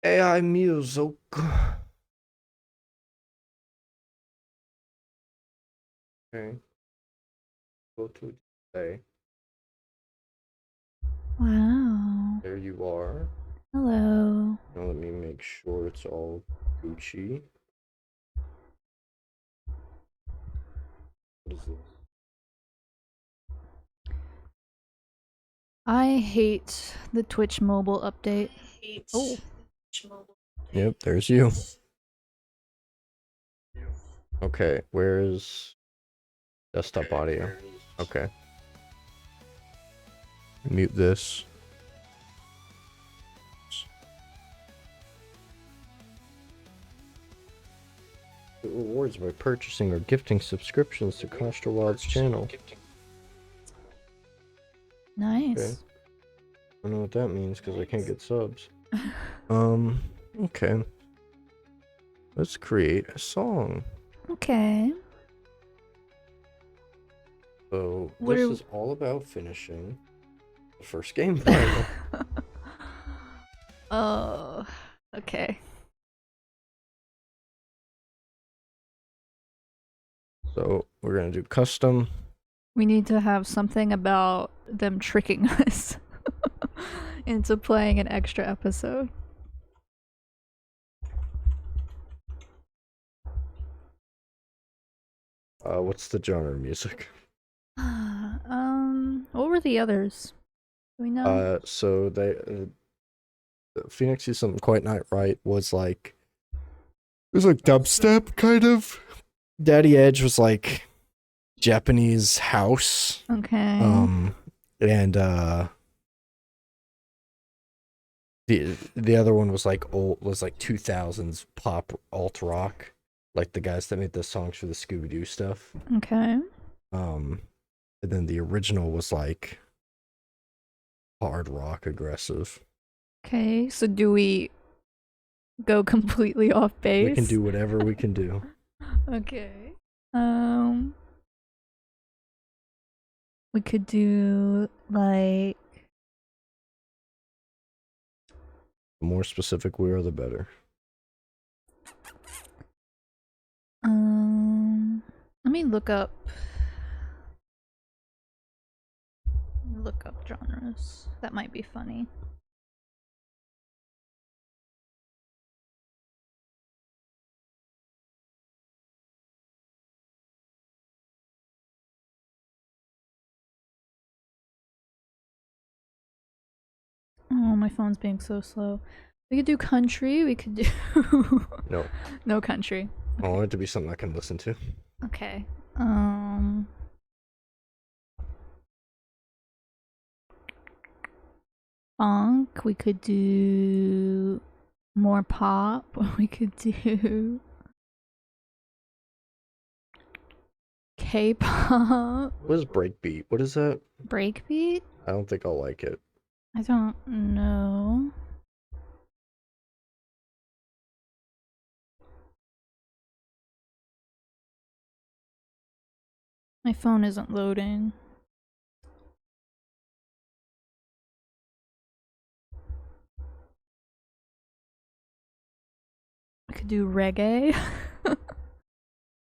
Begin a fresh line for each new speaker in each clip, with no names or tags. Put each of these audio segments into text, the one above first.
AI music. Okay, go to display.
Wow.
There you are.
Hello.
Now let me make sure it's all Gucci. What is this?
I hate the Twitch mobile update. Oh.
Yep, there's you. Okay, where's desktop audio? Okay. Mute this. Get rewards by purchasing or gifting subscriptions to Contra Wild's channel.
Nice.
Okay. I don't know what that means because I can't get subs. Okay. Let's create a song.
Okay.
So
What
this
are...
is all about finishing the first game final.
Oh. Okay.
So we're gonna do custom.
We need to have something about them tricking us into playing an extra episode.
What's the genre of music?
What were the others? Do we know?
So they Phoenix used something quite not right. Was like it was like dubstep kind of. Daddy Edge was like Japanese house.
Okay.
And the other one was like 2000s pop alt rock, like the guys that made the songs for the Scooby Doo stuff.
Okay.
And then the original was like hard rock aggressive.
Okay, so do we go completely off base?
We can do whatever we can do.
Okay. We could do like
The more specific we are, the better.
let me look up genres. That might be funny. Oh, my phone's being so slow. We could do country. We could do
No.
no country.
I want it to be something I can listen to.
Okay. Funk. We could do more pop. We could do K-pop.
What is breakbeat? What is that?
Breakbeat?
I don't think I'll like it.
I don't know. My phone isn't loading. I could do reggae.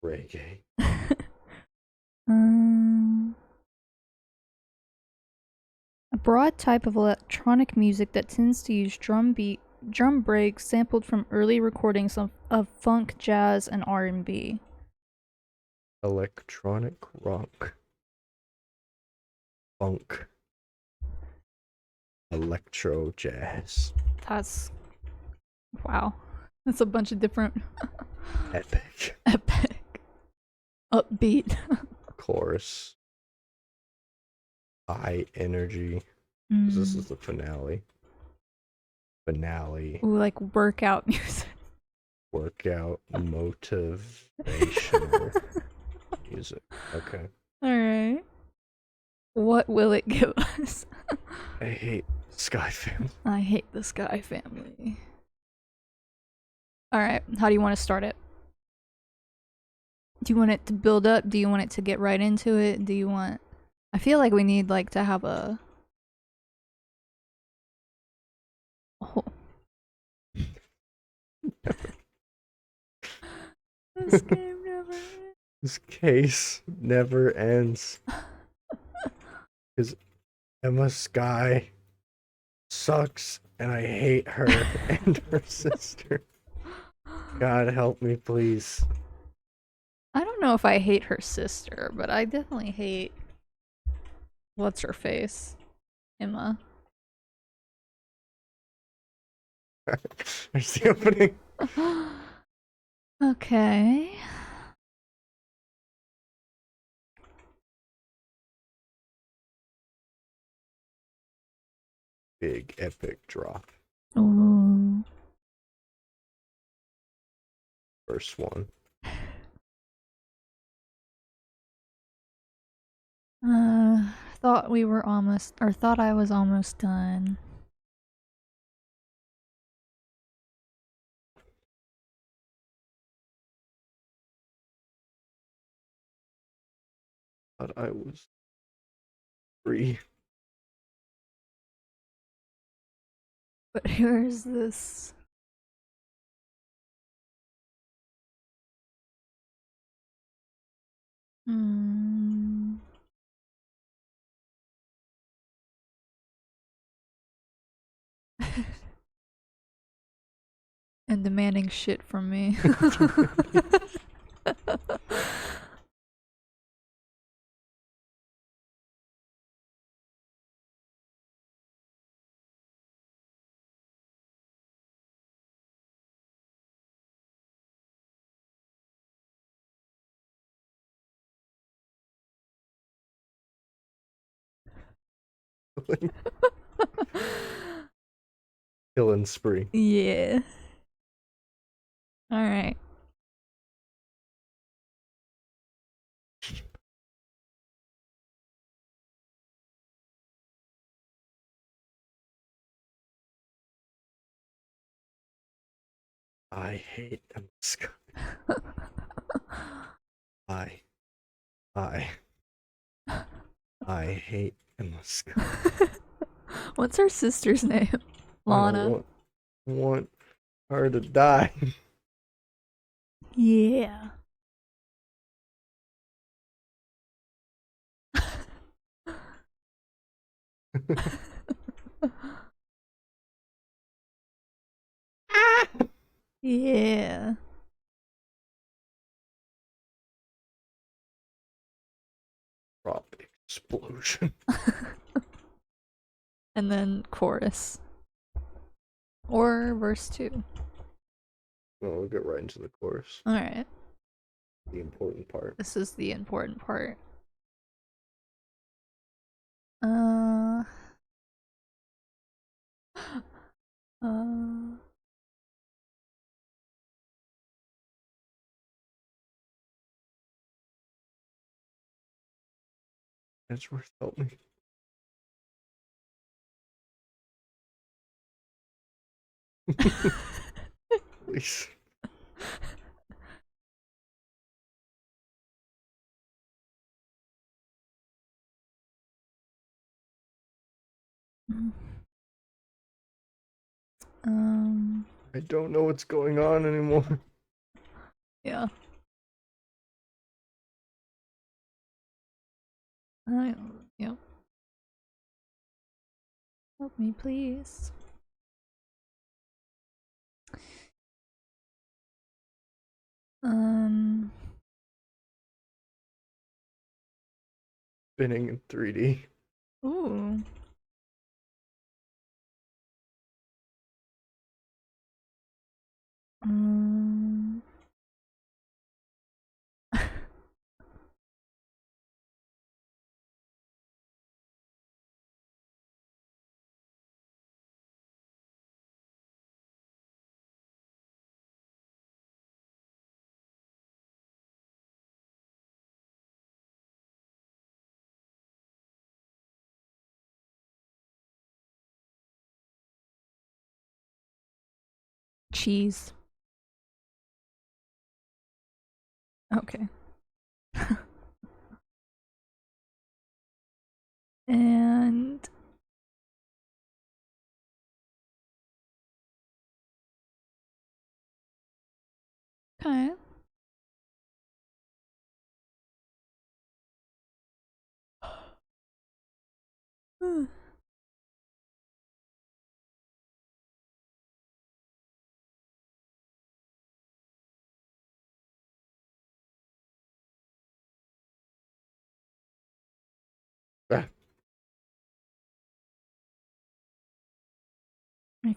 Reggae.
A broad type of electronic music that tends to use drum breaks sampled from early recordings of funk, jazz, and R&B.
Electronic rock. Funk. Electro jazz.
That's wow. That's a bunch of different
Epic.
epic upbeat.
Chorus. High energy. This is the finale.
Ooh, like workout music.
Workout motivational music. Okay.
Alright. What will it give us?
I hate Sky Family.
I hate the Sky Family. Alright, how do you want to start it? Do you want it to build up? Do you want it to get right into it? Do you want... I feel like we need like to have a... Oh. This game never ends.
This case never ends. Because Emma Sky sucks, and I hate her and her sister. God help me, please.
I don't know if I hate her sister, but I definitely hate what's her face, Emma.
There's the opening.
Okay.
Big epic drop.
Ooh.
First one.
Thought we were almost, or thought I was almost done.
Thought I was free.
But here's this. Hmm. And demanding shit from me.
Killing spree.
Yeah. Alright.
I hate Emma Sky. I hate Emma Sky.
What's her sister's name?
I
Lana.
don't want her to die.
Yeah. Yeah.
Drop explosion.
And then chorus. Or verse 2.
Well, we'll get right into the chorus.
Alright.
The important part.
This is the important part. Uh. Uh.
Edgeworth, help me. Please. I don't know what's going on anymore.
Yeah. Yep. Help me, please.
Spinning in 3D.
Ooh. Cheese. Okay. And okay.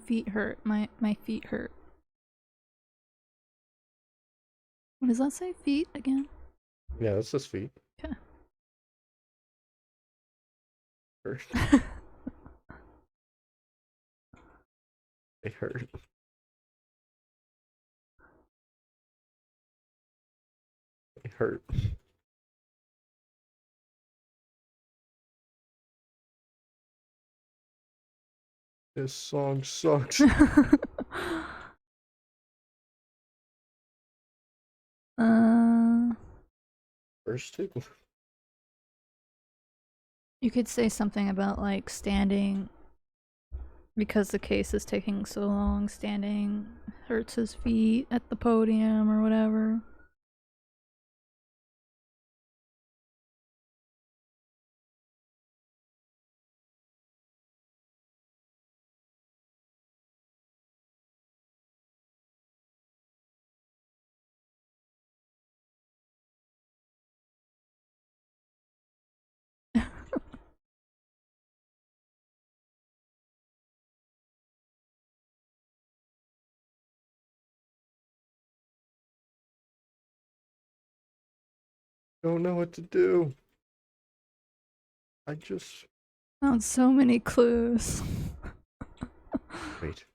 feet hurt. My feet hurt. What does that say? Feet again?
Yeah, that's his feet.
Okay.
Hurt. They hurt. They hurt. This song sucks. First two.
You could say something about like standing because the case is taking so long. Standing hurts his feet at the podium or whatever.
Don't know what to do. I just
Found so many clues.
wait.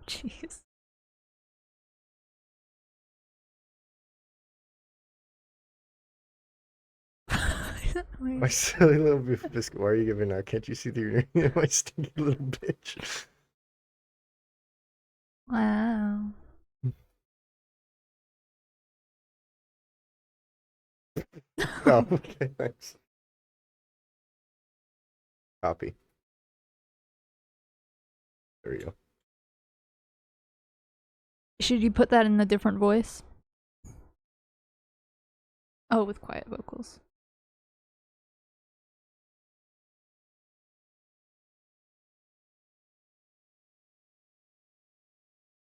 Jeez. My silly little biscuit. Why are you giving out? Can't you see through my stinky little bitch?
Wow.
Oh, okay, thanks. Copy. There we go.
Should you put that in a different voice? Oh, with quiet vocals.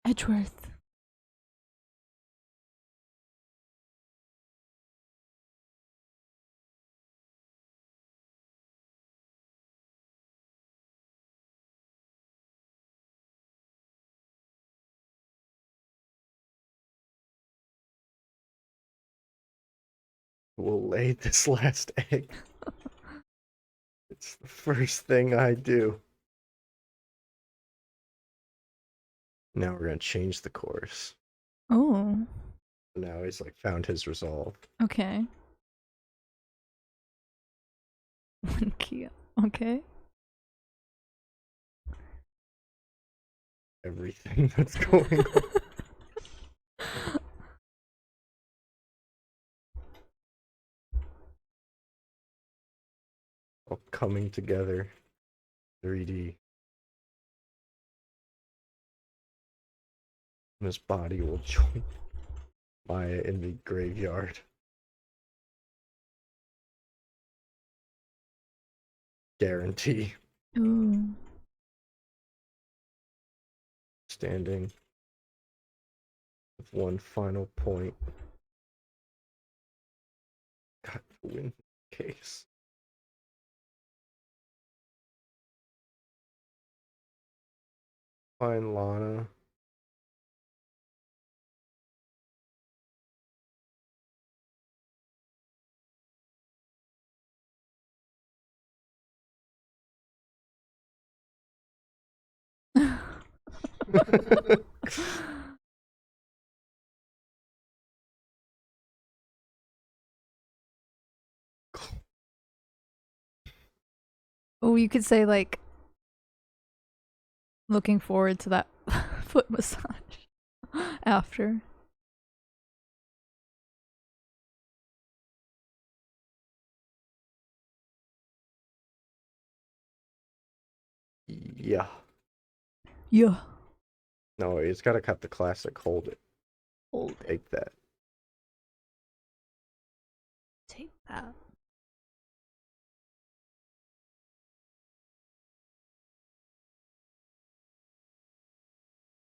Edgeworth.
We'll lay this last egg. It's the first thing I do. Now we're gonna change the course.
Oh.
Now he's like found his resolve.
Okay. One key. Okay.
Everything that's going on. All coming together. 3D. And his body will join Maya in the graveyard. Guarantee.
Ooh.
Standing with one final point. Got to win the case. Find Lana.
Oh, you could say like looking forward to that foot massage after.
Yeah.
Yeah.
No, it's gotta cut the classic. Hold it.
Hold it.
Take that.
Take that.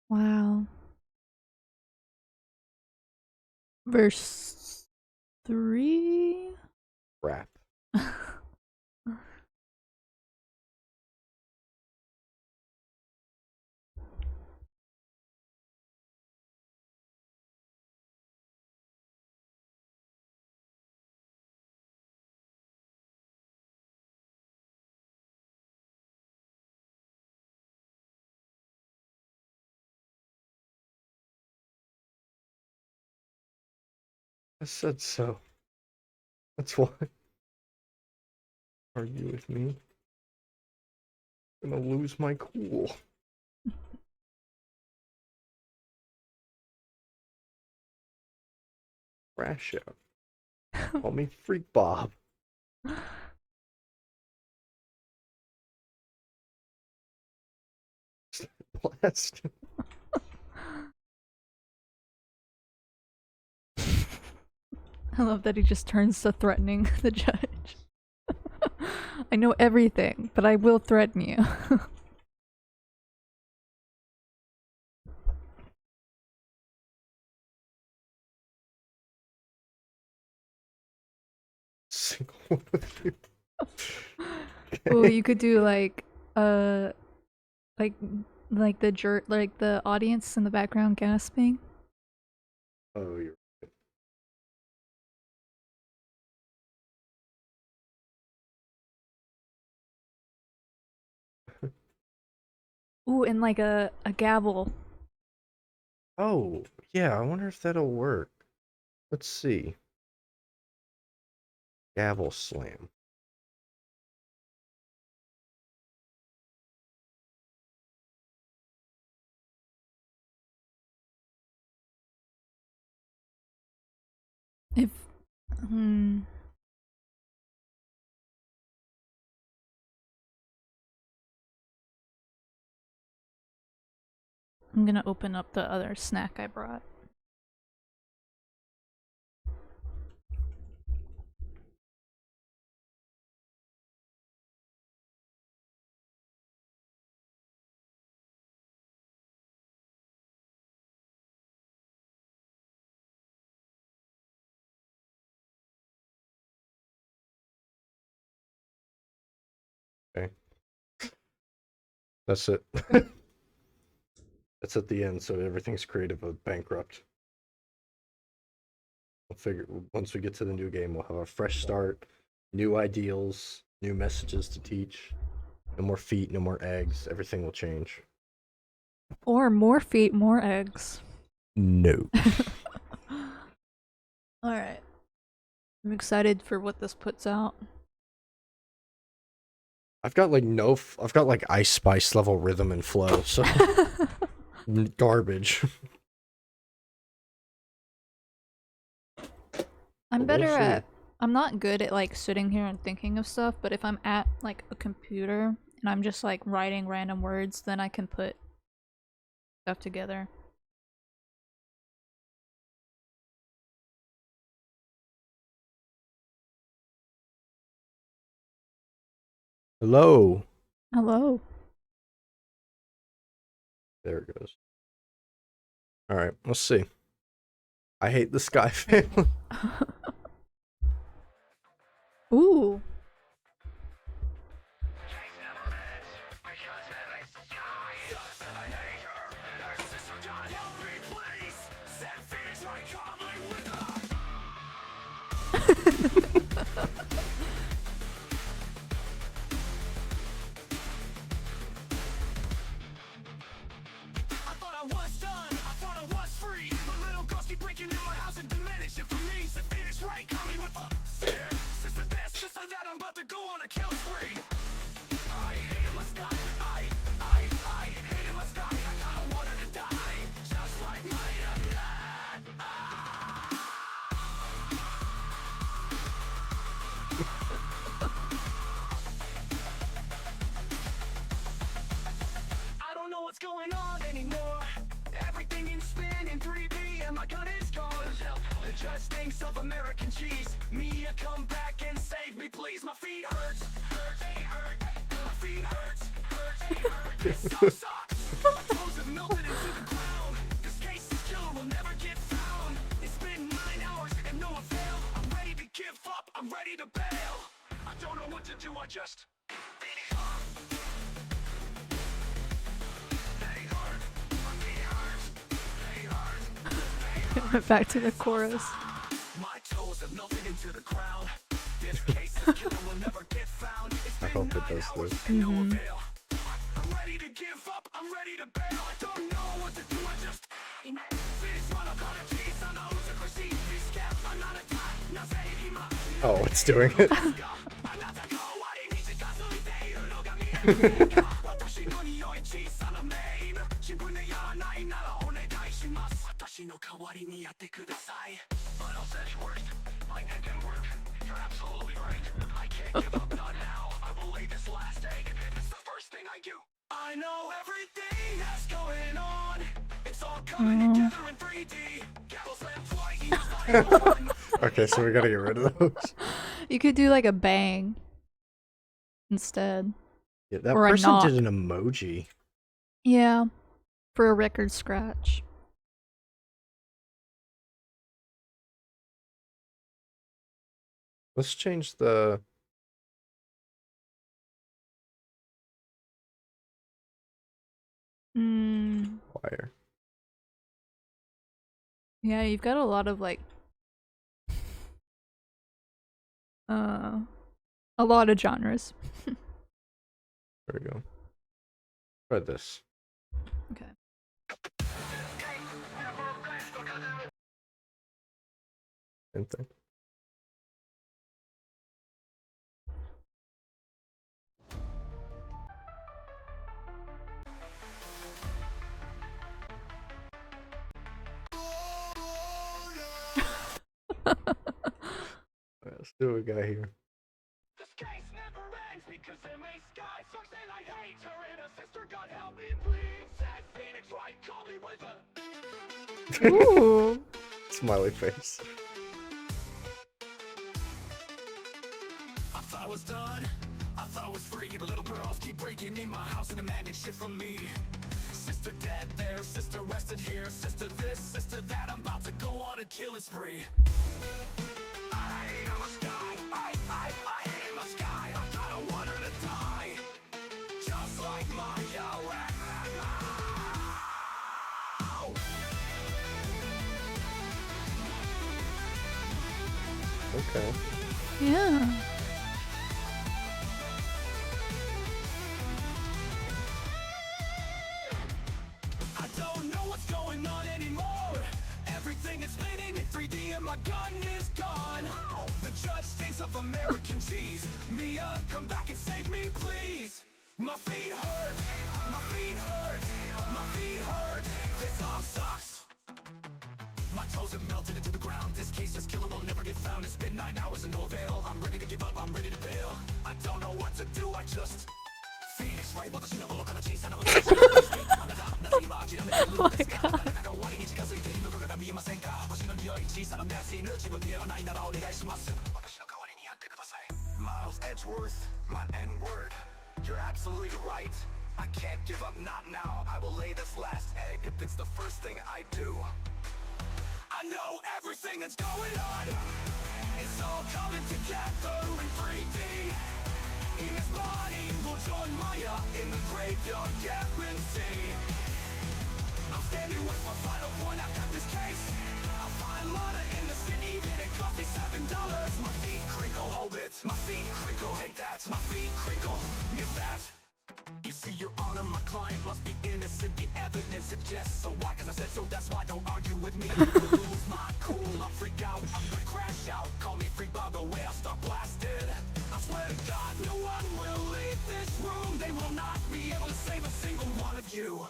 Wow. Verse 3.
Wrap. I said so. That's why. Argue with me? I'm gonna lose my cool. Crash out. Call me Freak Bob. Blast.
I love that he just turns to threatening the judge. I know everything, but I will threaten you.
Single one of you.
Oh, you could do like like like the audience in the background gasping.
Oh, you're
Ooh, and like a gavel.
Oh, yeah, I wonder if that'll work. Let's see. Gavel slam.
If hmm. I'm gonna open up the other snack I brought.
Okay. That's it. That's at the end, so everything's creative but bankrupt. We'll figure once we get to the new game, we'll have a fresh start, new ideals, new messages to teach. No more feet, no more eggs. Everything will change.
Or more feet, more eggs.
No.
Alright. I'm excited for what this puts out.
I've got like I've got like Ice Spice level rhythm and flow, so garbage.
I'm
But we'll
better
see.
at I'm not good at like sitting here and thinking of stuff, but if I'm at like a computer and I'm just like writing random words, then I can put stuff together.
Hello.
Hello.
There it goes. All right, let's see. I hate the Sky family.
Ooh.
judge thinks of American cheese. Mia, come back and save me, please. My feet hurt, they hurt. My feet hurt, they hurt. This song sucks. My toes have melted into the ground. This case's killer will never get found. It's been 9 hours and no avail. I'm ready to give up, I'm ready to bail. I don't know what to do, I just...
Back to the chorus.
My toes have melted into the ground. This case of killer will never get found. It's
I
been
hope it
9
does
hours
this.
and no avail. I'm ready to give up, I'm ready to bail. I don't know what to do, I just finish one of the cheese on the autocracy. This cap, I'm not a time, not saying him up.
Oh, it's doing it.
My neck and work. You're absolutely right. I can't give up, not now. I will lay this last egg. It's the first thing I do. I know everything that's going on. It's all coming together in 3D. Gavel slam twice.
Okay, so we gotta get rid of those.
You could do like a bang instead.
Yeah, that
Or a
person
knock.
did an emoji.
Yeah, for a record scratch.
Let's change the... wire.
Yeah, you've got a lot of like a lot of genres.
There we go. Try this.
Okay.
Same thing. Alright, let's do what we got here.
This case never ends because M.A. Sky sucks and I hate her and her sister. God help me, please. Said Phoenix Wright, call me with a...
Ooh.
Smiley face.
I thought I was done, I thought I was free. But little girls keep breaking in my house and demanding shit from me. Sister dead there, sister rested here. Sister this, sister that, I'm about to go on a killing spree. I hate my sky, I hate my sky. I don't want her to die, just like my
Okay.
Yeah.
I don't know what's going on anymore. Everything is spinning in 3D and my gun is gone. The judge thinks of American cheese. Mia, come back and save me, please. My feet hurt, my feet hurt, my feet hurt. This song sucks. My toes have melted into the ground. This case's killer will never get found. It's been 9 hours and no avail. I'm ready to give up, I'm ready to bail. I don't know what to do, I just... Phoenix Wright, what the look on the cheese.
Oh my god.
Miles Edgeworth, my N-word. You're absolutely right. I can't give up, not now. I will lay this last egg if it's the first thing I do. I know everything that's going on. It's all coming together in 3D. His body will join Maya in the graveyard guarantee. I'm standing with my final point. I've got this case. I'll find Lana in the city, and it cost me $7. My feet crinkle, hold it. My feet crinkle, take that. My feet crinkle, give that. You see, Your Honor, my client must be innocent. The evidence suggests so. Why? Cause I said so, that's why. Don't argue with me. I lose my cool, I'll freak out. I'm gonna crash out. Call me freak by the way I start blasted. I swear to God, no one will leave this room. They will not be able to save a single one of you.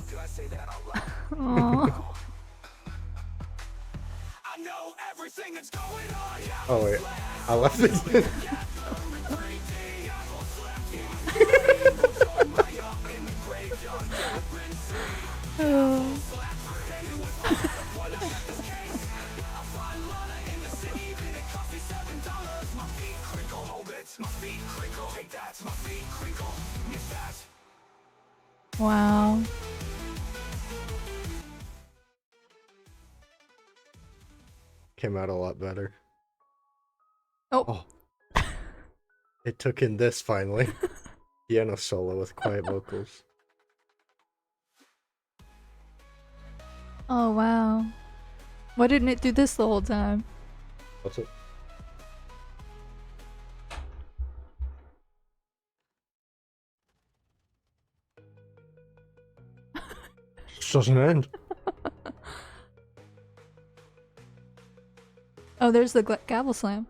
Did I say that out loud?
Aww.
I know everything that's going on.
Oh wait, I left it.
Oh. Wow.
Came out a lot better.
Oh.
It took in this finally. Piano solo with quiet vocals.
Oh, wow. Why didn't it do this the whole time?
What's it? This doesn't end.
Oh, there's the gavel slam.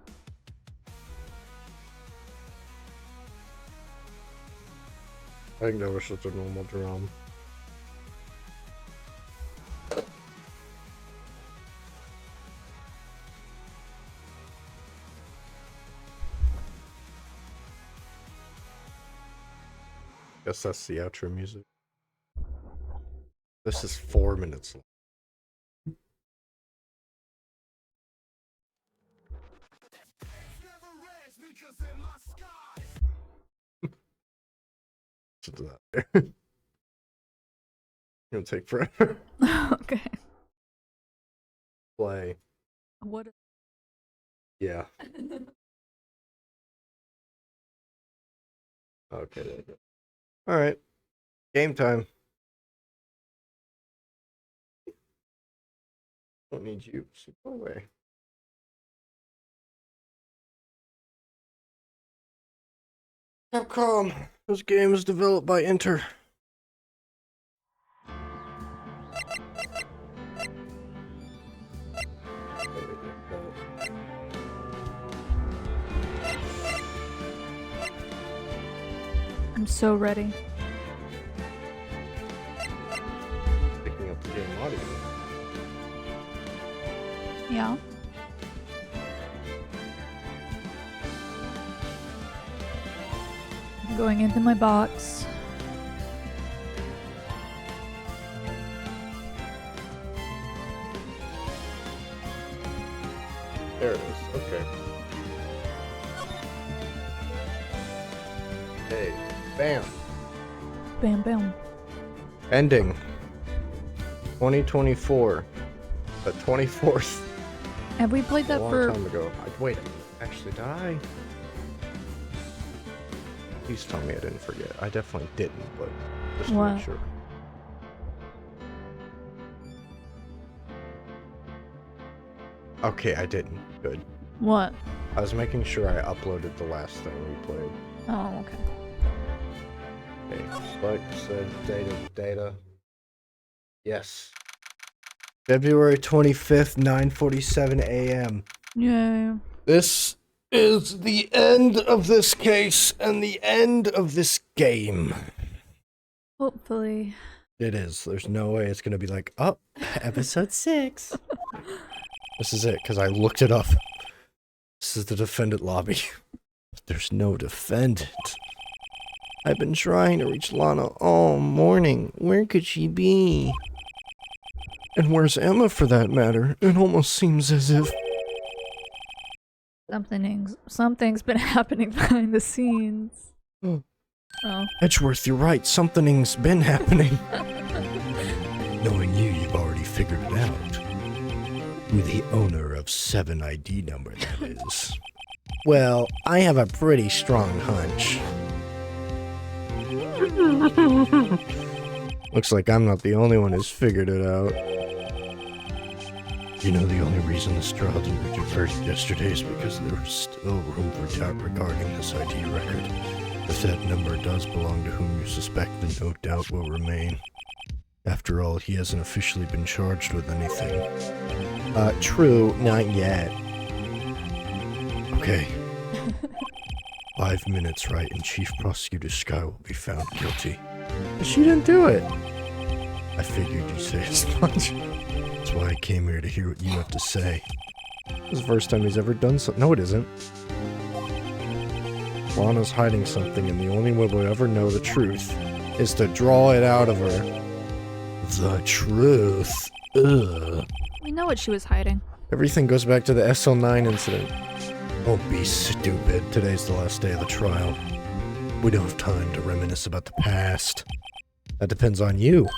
I think that was just a normal drum. Guess that's the outro music. This is 4 minutes long. Listen to that. It'll take forever.
Okay.
Play.
What?
Yeah. Okay, there you go. Alright. Game time. Don't need you, so go away. Capcom. This game is developed by Inter.
I'm so ready.
Picking up the game audio.
Yeah. I'm going into my box.
There it is. Okay. Hey. Bam.
Bam, bam.
Ending. 2024. The 24th.
Have we played
A
that
long
for...
time ago. Wait. Actually, did I? Please tell me I didn't forget. I definitely didn't, but just to
What?
make sure. Okay, I didn't. Good.
What?
I was making sure I uploaded the last thing we played.
Oh, okay.
Okay, select said data. Yes. February 25th, 9:47 a.m.
Yay.
This is the end of this case and the end of this game.
Hopefully.
It is. There's no way it's gonna be like, oh, episode 6. This is it, because I looked it up. This is the defendant lobby. There's no defendant. I've been trying to reach Lana all morning. Where could she be? And where's Emma for that matter? It almost seems as if...
Something's been happening behind the scenes.
Oh.
Oh.
Edgeworth, you're right. Something's been happening. Knowing you, you've already figured it out. With the owner of 7 ID number, that is. Well, I have a pretty strong hunch. Looks like I'm not the only one who's figured it out. You know, the only reason this trial didn't reach a verdict yesterday is because there was still room for doubt regarding this ID record. If that number does belong to whom you suspect, then no doubt will remain. After all, he hasn't officially been charged with anything. True, not yet. Okay. 5 minutes, right, and Chief Prosecutor Sky will be found guilty. But she didn't do it. I figured you'd say as much. That's why I came here, to hear what you have to say. This is the first time he's ever done something. No, it isn't. Lana's hiding something, and the only way we'll ever know the truth is to draw it out of her. The truth. Ugh.
We know what she was hiding.
Everything goes back to the SL9 incident. Don't be stupid. Today's the last day of the trial. We don't have time to reminisce about the past. That depends on you.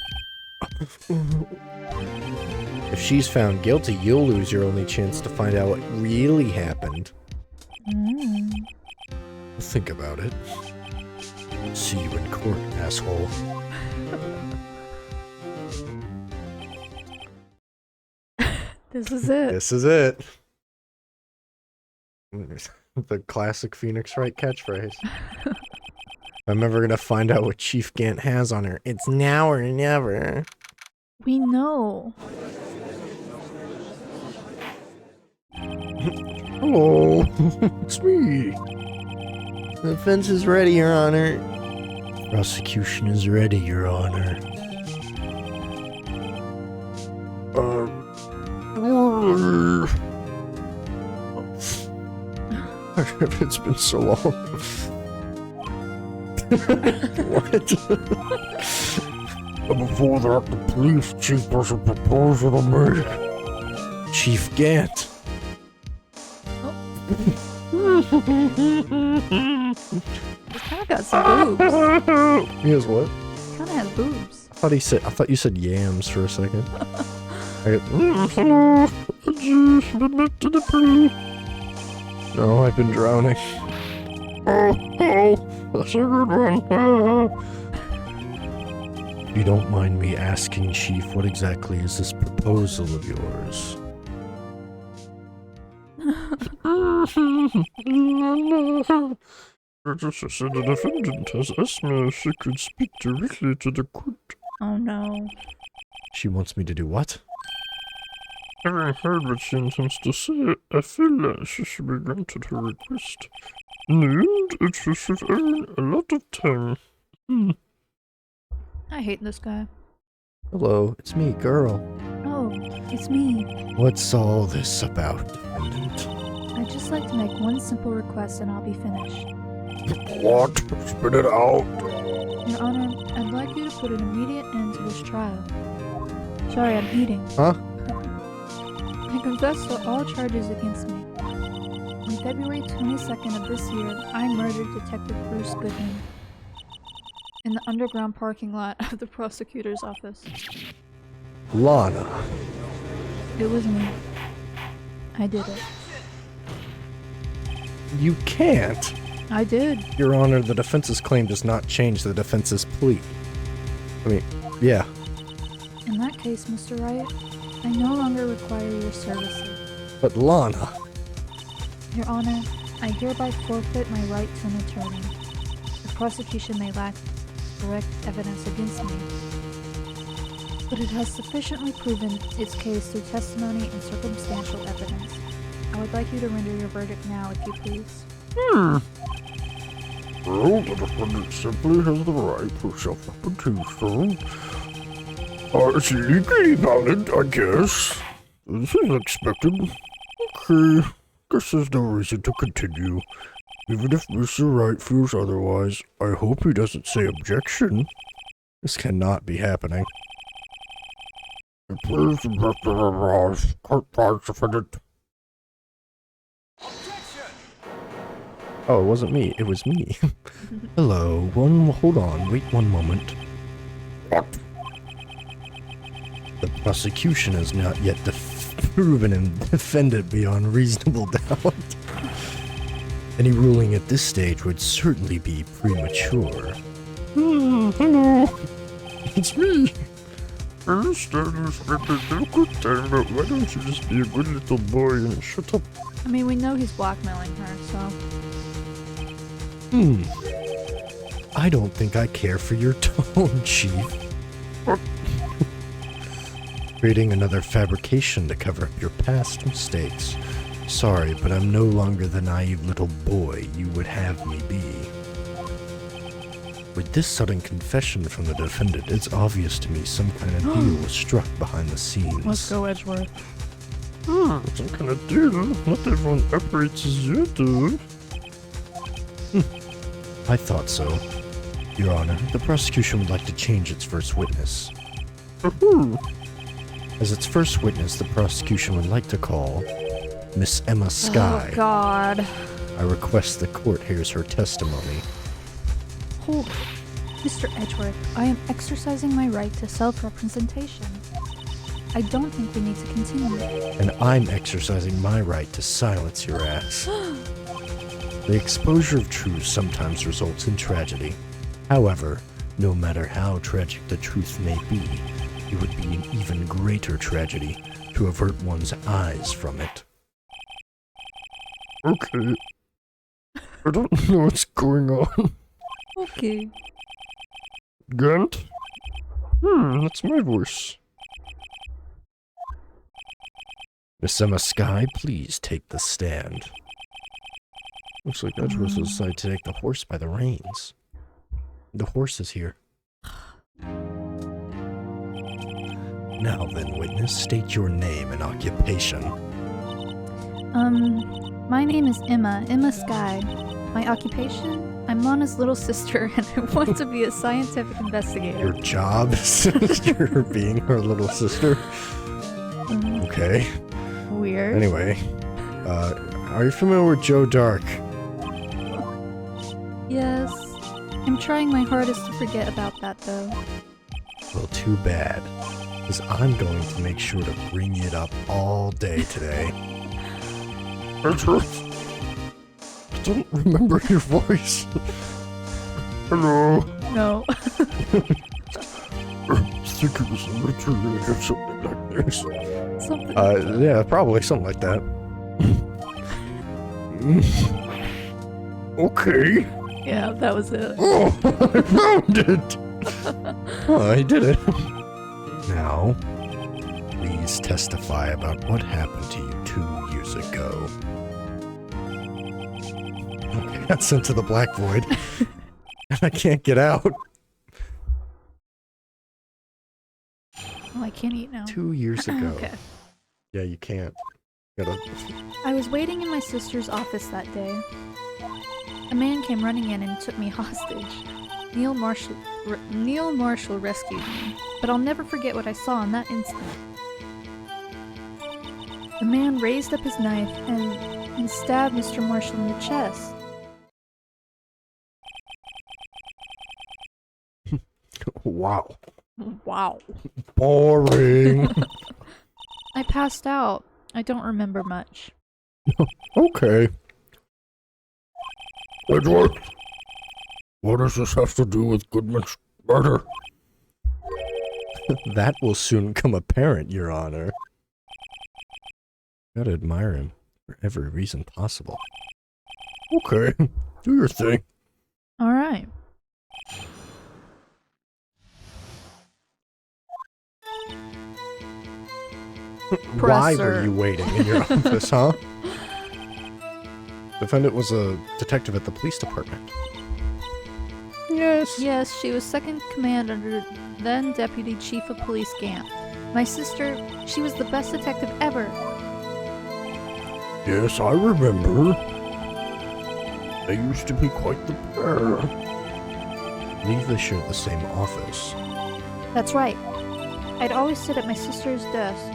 If she's found guilty, you'll lose your only chance to find out what really happened. Think about it. See you in court, asshole.
This is it.
This is it. The classic Phoenix Wright catchphrase. I'm never gonna find out what Chief Gant has on her. It's now or never.
We know.
Hello, it's me. The defense is ready, Your Honor. Prosecution is ready, Your Honor. It's been so long. What? Before that, the police chief was a proposal to me. Chief Gant.
He kind of got some boobs.
He has what?
Kind of has boobs.
I thought you said yams for a second. Hello. To the police. No, I've been drowning. Oh, that's a good one. You don't mind me asking, Chief, what exactly is this proposal of yours? The defendant has asked me if she could speak directly to the court.
Oh no.
She wants me to do what?
Having heard what she intends to say, I feel like she should be granted her request. In the end, it should save Erin a lot of time.
I hate this guy.
Hello, it's me, girl.
Oh, it's me.
What's all this about, defendant?
I'd just like to make one simple request and I'll be finished.
What? Spit it out.
Your Honor, I'd like you to put an immediate end to this trial. Sorry, I'm eating.
Huh?
I confess to all charges against me. On February 22nd of this year, I murdered Detective Bruce Goodman in the underground parking lot of the prosecutor's office.
Lana.
It was me. I did it.
You can't.
I did.
Your Honor, the defense's claim does not change the defense's plea. I mean, yeah.
In that case, Mr. Wright, I no longer require your services.
But Lana.
Your Honor, I hereby forfeit my right to an attorney. The prosecution may lack direct evidence against me, but it has sufficiently proven its case through testimony and circumstantial evidence. I would like you to render your verdict now, if you please.
Well, the defendant simply has the right to self-representation. It's legally valid, I guess. This is expected. Okay, guess there's no reason to continue. Even if Mr. Wright feels otherwise, I hope he doesn't say objection.
This cannot be happening.
Please object to the laws. Court finds defendant.
Oh, it wasn't me. It was me. Hello. Hold on. Wait one moment.
What?
The prosecution has not yet proven and defended beyond reasonable doubt. Any ruling at this stage would certainly be premature.
Hello. It's me. I understand you spent a good time, but why don't you just be a good little boy and shut up?
I mean, we know he's blackmailing her, so...
I don't think I care for your tone, Chief.
What?
Creating another fabrication to cover up your past mistakes. Sorry, but I'm no longer the naive little boy you would have me be. With this sudden confession from the defendant, it's obvious to me some kind of deal was struck behind the scenes.
Let's go, Edgeworth.
Some kind of deal. Not everyone operates as you do.
I thought so. Your Honor, the prosecution would like to change its first witness. As its first witness, the prosecution would like to call Miss Emma Skye.
Oh, God.
I request the court hears her testimony.
Oh, Mr. Edgeworth, I am exercising my right to self-representation. I don't think we need to continue.
And I'm exercising my right to silence your ass. The exposure of truth sometimes results in tragedy. However, no matter how tragic the truth may be, it would be an even greater tragedy to avert one's eyes from it.
Okay. I don't know what's going on.
Okay.
Gant? That's my voice.
Miss Emma Skye, please take the stand. Looks like Edgeworth has decided to take the horse by the reins. The horse is here. Now then, witness, state your name and occupation.
My name is Emma Skye. My occupation? I'm Lana's little sister, and I want to be a scientific investigator.
Your job is you're being her little sister? Okay.
Weird.
Anyway, are you familiar with Joe Dark?
Yes. I'm trying my hardest to forget about that, though.
Well, too bad. Because I'm going to make sure to bring it up all day today.
Edgeworth? I don't remember your voice. Hello.
No.
I think it was literally something like this.
Something.
Yeah, probably something like that.
Okay.
Yeah, that was it.
Oh, I found it.
Oh, he did it. Now, please testify about what happened to you 2 years ago. Okay, got sent to the Black Void. And I can't get out.
Oh, I can't eat now.
2 years ago.
Okay.
Yeah, you can't. Gotta...
I was waiting in my sister's office that day. A man came running in and took me hostage. Neil Marshall rescued me, but I'll never forget what I saw in that instant. The man raised up his knife and stabbed Mr. Marshall in the chest.
Wow.
Wow.
Boring.
I passed out. I don't remember much.
Okay.
Edgeworth, what does this have to do with Goodman's murder?
That will soon come apparent, Your Honor. Gotta admire him for every reason possible.
Okay, do your thing.
All right.
Why
Presser.
were you waiting in your office, huh? Defendant was a detective at the police department. Yes.
Yes, she was second command under then Deputy Chief of Police Gant. My sister, she was the best detective ever.
Yes, I remember. They used to be quite the pair.
I believe they shared the same office.
That's right. I'd always sit at my sister's desk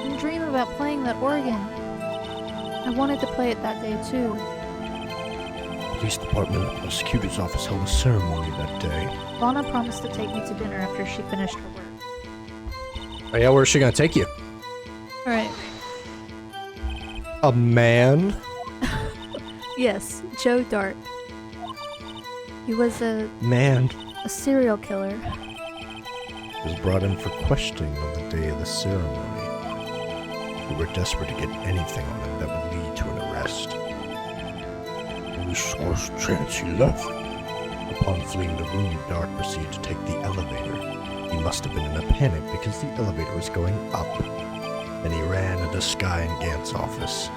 and dream about playing that organ. I wanted to play it that day too.
The police department and the prosecutor's office held a ceremony that day.
Lana promised to take me to dinner after she finished her work.
Oh yeah, where's she gonna take you?
Alright.
A man?
Yes, Joe Dark. He was a
Man
serial killer.
was brought in for questioning on the day of the ceremony. We were desperate to get anything on him that would lead to an arrest.
The source chance he left.
Upon fleeing the room, Dark proceeded to take the elevator. He must have been in a panic because the elevator was going up. Then he ran into Skye and Gant's office.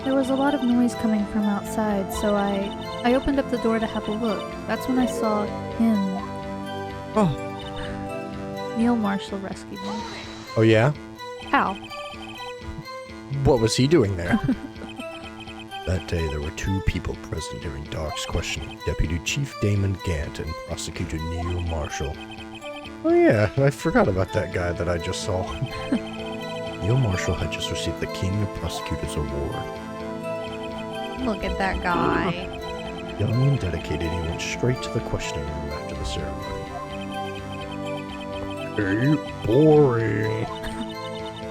There was a lot of noise coming from outside, so I opened up the door to have a look. That's when I saw him.
Oh.
Neil Marshall rescued me.
Oh yeah?
How?
What was he doing there? That day, there were 2 people present during Dark's questioning. Deputy Chief Damon Gant and Prosecutor Neil Marshall. Oh yeah, I forgot about that guy that I just saw. Neil Marshall had just received the King of Prosecutors Award.
Look at that guy.
Young and dedicated, he went straight to the questioning room after the ceremony.
Hey, boring.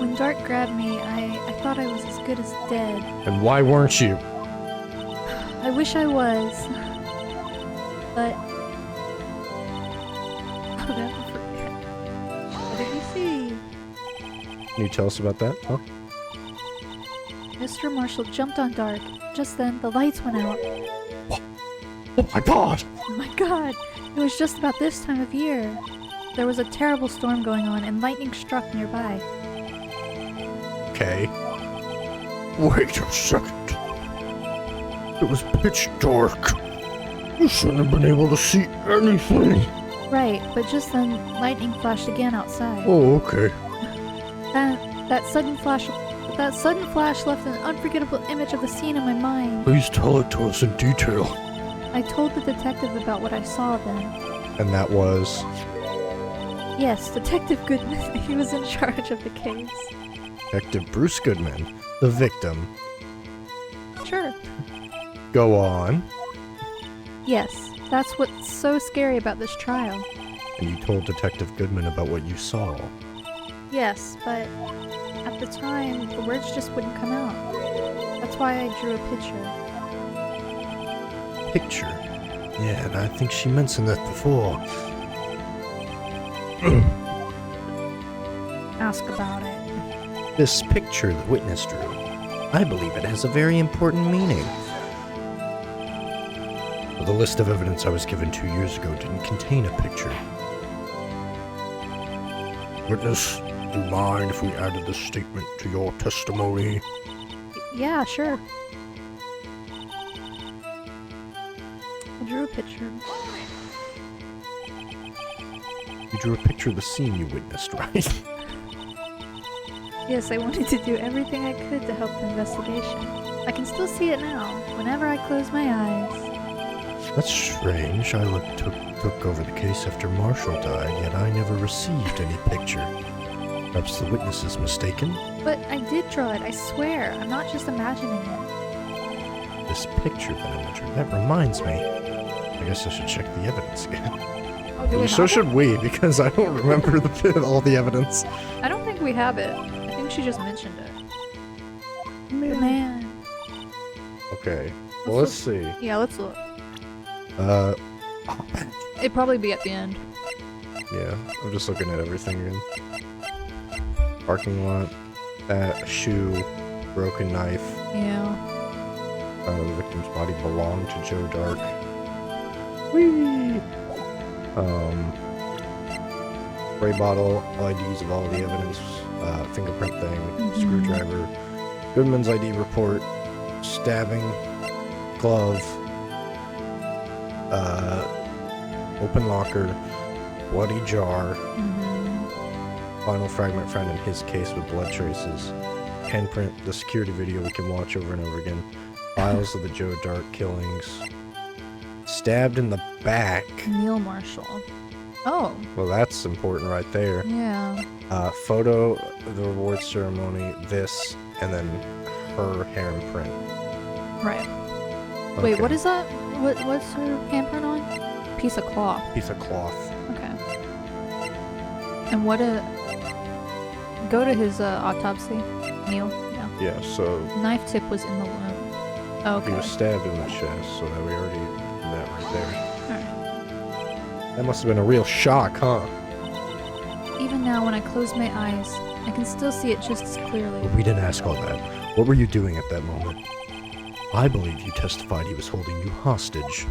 When Dark grabbed me, I thought I was as good as dead.
And why weren't you?
I wish I was. But I'll never forget. What did you see?
Can you tell us about that? Huh?
Mr. Marshall jumped on Dark. Just then, the lights went out.
Oh my god!
Oh my god! It was just about this time of year. There was a terrible storm going on, and lightning struck nearby.
Okay.
Wait a second. It was pitch dark. You shouldn't have been able to see anything.
Right, but just then, lightning flashed again outside.
Oh, okay.
That sudden flash left an unforgettable image of the scene in my mind.
Please tell it to us in detail.
I told the detective about what I saw then.
And that was...
Yes, Detective Goodman. He was in charge of the case.
Detective Bruce Goodman, the victim.
Sure.
Go on.
Yes, that's what's so scary about this trial.
And you told Detective Goodman about what you saw.
Yes, but at the time, the words just wouldn't come out. That's why I drew a picture.
Picture? Yeah, and I think she mentioned that before.
Ask about it.
This picture the witness drew, I believe it has a very important meaning. The list of evidence I was given 2 years ago didn't contain a picture.
Witness, do you mind if we added this statement to your testimony?
Yeah, sure. I drew a picture.
You drew a picture of the scene you witnessed, right?
Yes, I wanted to do everything I could to help the investigation. I can still see it now, whenever I close my eyes.
That's strange. I took over the case after Marshall died, yet I never received any picture. Perhaps the witness is mistaken?
But I did draw it, I swear. I'm not just imagining it.
This picture that I drew, that reminds me. I guess I should check the evidence again.
Oh, do we
So
have
should we, because I don't remember all the evidence.
it? I don't think we have it. I think she just mentioned it. Man.
Okay, well, let's see.
Yeah, let's look. It'd probably be at the end.
Yeah, I'm just looking at everything again. Parking lot, that shoe, broken knife.
Yeah.
The victim's body belonged to Joe Dark. Whee! Spray bottle, IDs of all the evidence, fingerprint thing, screwdriver, Goodman's ID report, stabbing, glove, open locker, bloody jar, final fragment found in his case with blood traces, handprint, the security video we can watch over and over again, files of the Joe Dark killings, stabbed in the back.
Neil Marshall. Oh.
Well, that's important right there.
Yeah.
Photo of the reward ceremony, this, and then her handprint.
Right. Wait,
Okay.
what is that? What's her handprint on? Piece of cloth.
Piece of cloth.
Okay. And what go to his autopsy, Neil? Yeah.
Yeah, so
Knife tip was in the wound. Oh,
he
okay.
was stabbed in the chest, so that we already did that right there.
Alright.
That must have been a real shock, huh?
Even now, when I close my eyes, I can still see it just as clearly.
But we didn't ask all that. What were you doing at that moment? I believe you testified he was holding you hostage.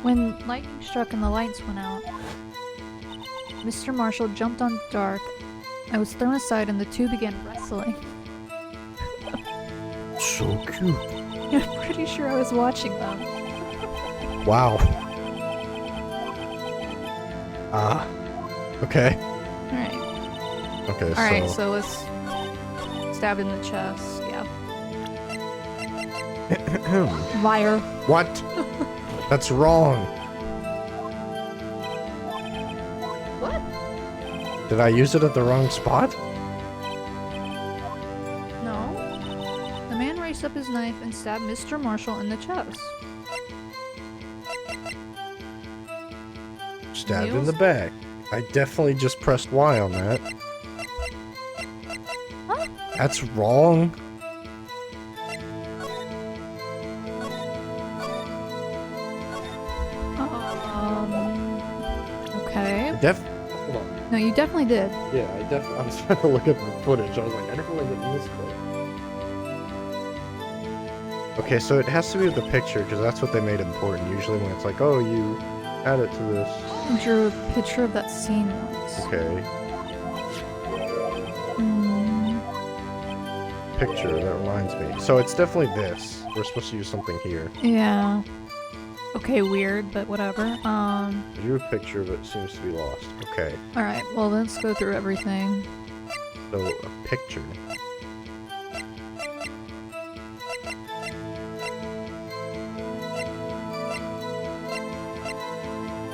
When lightning struck and the lights went out, Mr. Marshall jumped on Dark. I was thrown aside and the two began wrestling.
So cute.
I'm pretty sure I was watching them.
Wow. Okay.
Alright.
Okay,
Alright, so let's stab in the chest. Yeah. Liar.
What? That's wrong.
What?
Did I use it at the wrong spot?
No. The man raised up his knife and stabbed Mr. Marshall in the chest.
Stabbed in
Needles?
the back. I definitely just pressed Y on that.
Huh?
That's wrong.
Okay.
Hold on.
No, you definitely did.
Yeah, I was trying to look at the footage. I was like, I definitely didn't miss it. Okay, so it has to be with the picture, because that's what they made important. Usually when it's like, oh, you add it to this.
I drew a picture of that scene once.
Okay,
Mm,
picture, that reminds me. So it's definitely this. We're supposed to use something here.
yeah. Okay, weird, but whatever.
I drew a picture, but it seems to be lost. Okay,
Alright, well, let's go through everything.
so a picture.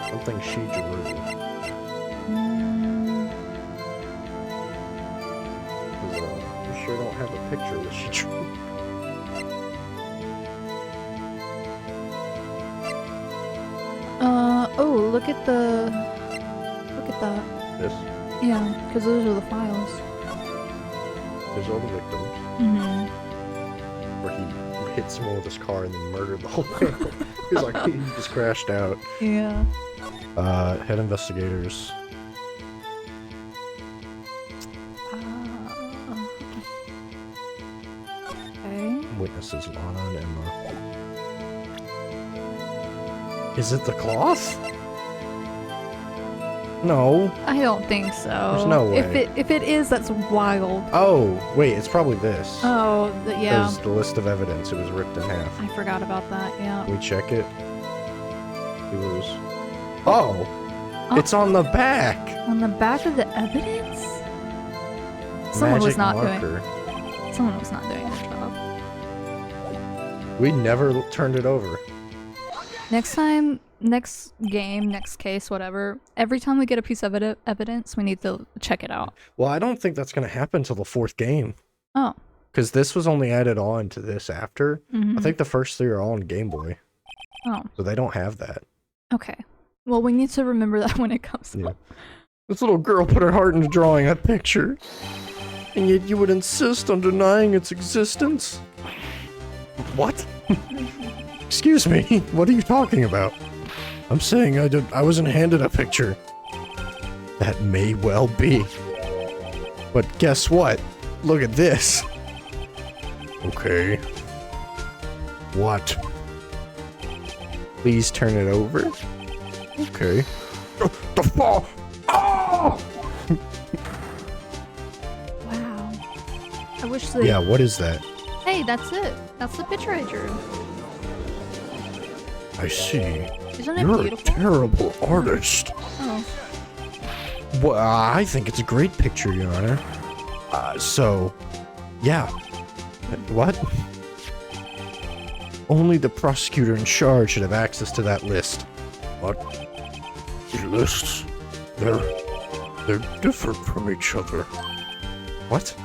Something she drew.
Mm,
Because, we sure don't have a picture that she drew.
oh, look at that.
This.
Yeah, because those are the files.
There's all the victims.
Mm-hmm.
Where he hit someone with his car and then murdered the whole family. He's like, he just crashed out.
Yeah.
Head investigators.
Okay.
Witnesses, Lana and Emma. Is it the cloth? No.
I don't think so.
There's no way.
If it is, that's wild.
Oh, wait, it's probably this.
Oh, yeah.
There's the list of evidence. It was ripped in half.
I forgot about that. Yeah.
Can we check it? It was... Oh! It's on the back!
On the back of the evidence? Someone was
Magic
not
marker.
Someone was not doing their job.
We never turned it over.
Next time, next game, next case, whatever, every time we get a piece of evidence, we need to check it out.
Well, I don't think that's going to happen till the 4th game.
Oh.
Because this was only added on to this after.
Mhm.
I think the first 3 are all on Game Boy.
Oh.
So they don't have that.
Okay. Well, we need to remember that when it comes
Yeah.
up.
This little girl put her heart into drawing that picture. And yet you would insist on denying its existence? What? Excuse me, what are you talking about? I'm saying I wasn't handed a picture. That may well be. But guess what? Look at this. Okay. What? Please turn it over. Okay. The fall. Oh!
Wow. I wish they...
Yeah, what is that?
Hey, that's it. That's the picture I drew.
I see.
Isn't it
You're a
beautiful?
terrible artist.
Oh.
Well, I think it's a great picture, Your Honor. So, yeah. What? Only the prosecutor in charge should have access to that list.
What? The lists, they're different from each other.
What?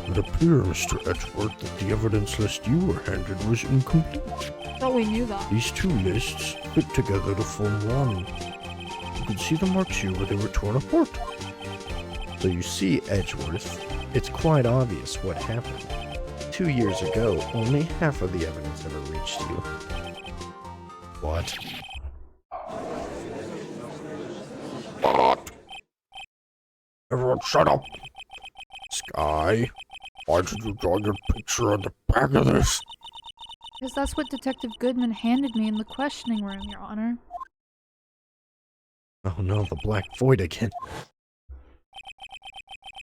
It appears, Mr. Edgeworth, that the evidence list you were handed was incomplete.
Thought we knew that.
These 2 lists fit together to form one. You can see the marks here where they were torn apart.
So you see, Edgeworth, it's quite obvious what happened. 2 years ago, only half of the evidence ever reached you. What?
Everyone shut up! Sky, why did you draw your picture on the back of this?
Because that's what Detective Goodman handed me in the questioning room, Your Honor.
Oh no, the Black Void again.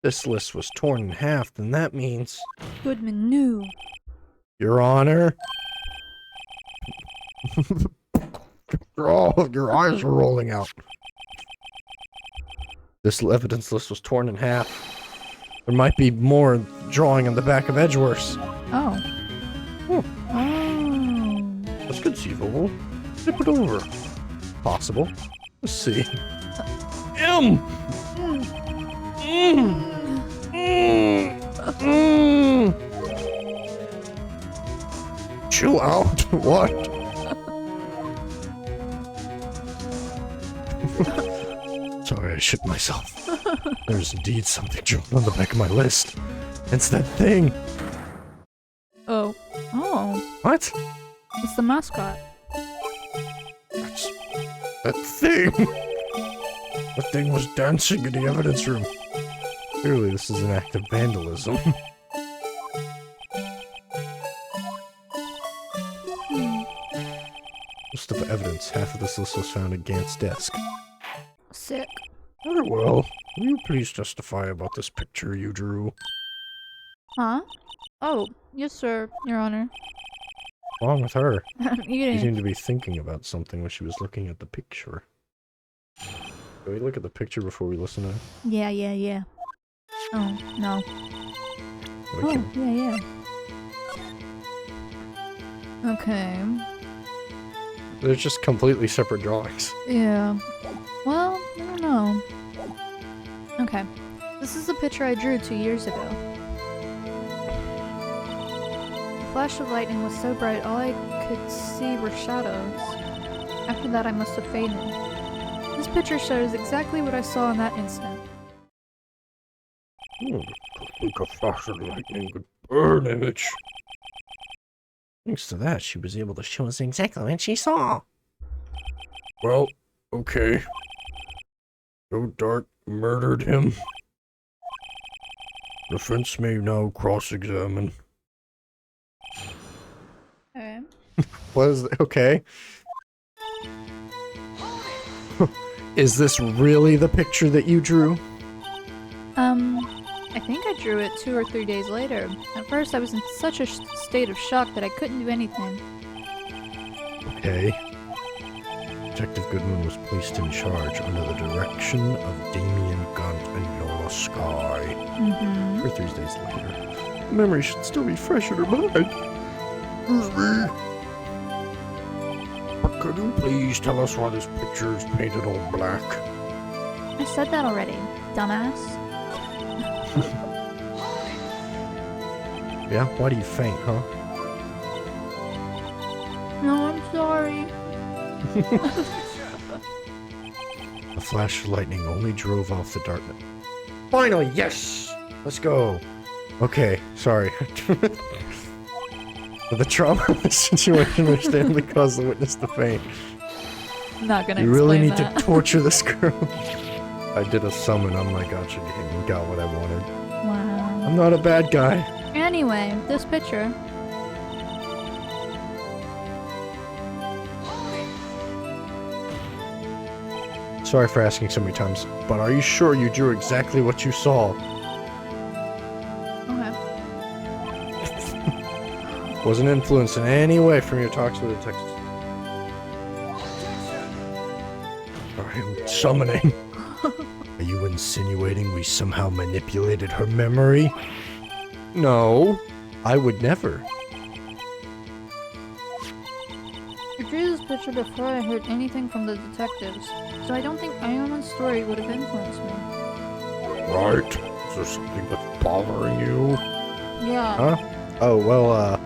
This list was torn in half, then that means...
Goodman knew.
Your Honor?
Oh, your eyes are rolling out.
This evidence list was torn in half. There might be more drawing on the back of Edgeworth's.
Oh.
Hmm.
Oh.
That's conceivable. Flip it over. Possible. Let's see. Mm. Chill out. What? I shit myself. There's indeed something drawn on the back of my list. It's that thing.
Oh. Oh.
What?
It's the mascot.
That's that thing. That thing was dancing in the evidence room. Clearly, this is an act of vandalism. List of evidence. Half of this list was found at Gant's desk.
Sick.
Very well. Will you please testify about this picture you drew?
Huh? Oh, yes, sir, Your Honor.
What's wrong with her?
I'm
She
eating.
seemed to be thinking about something when she was looking at the picture. Can we look at the picture before we listen to it?
Yeah. Oh, no.
We
Oh,
can-
yeah. Okay.
They're just completely separate drawings.
Yeah. Well, I don't know. Okay. This is a picture I drew 2 years ago. The flash of lightning was so bright all I could see were shadows. After that I must have fainted. This picture shows exactly what I saw in that instant.
I think a flash of lightning would burn image.
Thanks to that, she was able to show us exactly what she saw.
Well, okay. Joe Dart murdered him. Defense may now cross-examine.
Okay.
Was okay. Is this really the picture that you drew?
I think I drew it 2 or 3 days later. At first I was in such a state of shock that I couldn't do anything.
Okay. Detective Goodman was placed in charge under the direction of Damien Gunt and Noah Sky.
Mm-hmm.
2 or 3 days later. Memory should still be fresh in her mind.
Excuse me. But could you please tell us why this picture is painted all black?
I said that already, dumbass.
Yeah? Why do you faint, huh?
No, I'm sorry.
The flash of lightning only drove off the darkness. Finally, yes! Let's go. Okay, sorry. The trauma of the situation which Stanley caused the witness to faint.
Not gonna
You really need
explain
to torture this girl. I did a summon on my gotcha game and got what I wanted.
Wow.
I'm not a bad guy.
Anyway, this picture.
Sorry for asking so many times, but are you sure you drew exactly what you saw?
Okay.
Wasn't influenced in any way from your talks with the detectives. I'm summoning. Are you insinuating we somehow manipulated her memory? No, I would never.
I drew this picture before I heard anything from the detectives, so I don't think anyone's story would have influenced me.
Right? Is there something that's bothering you?
Yeah.
Huh? Oh, well,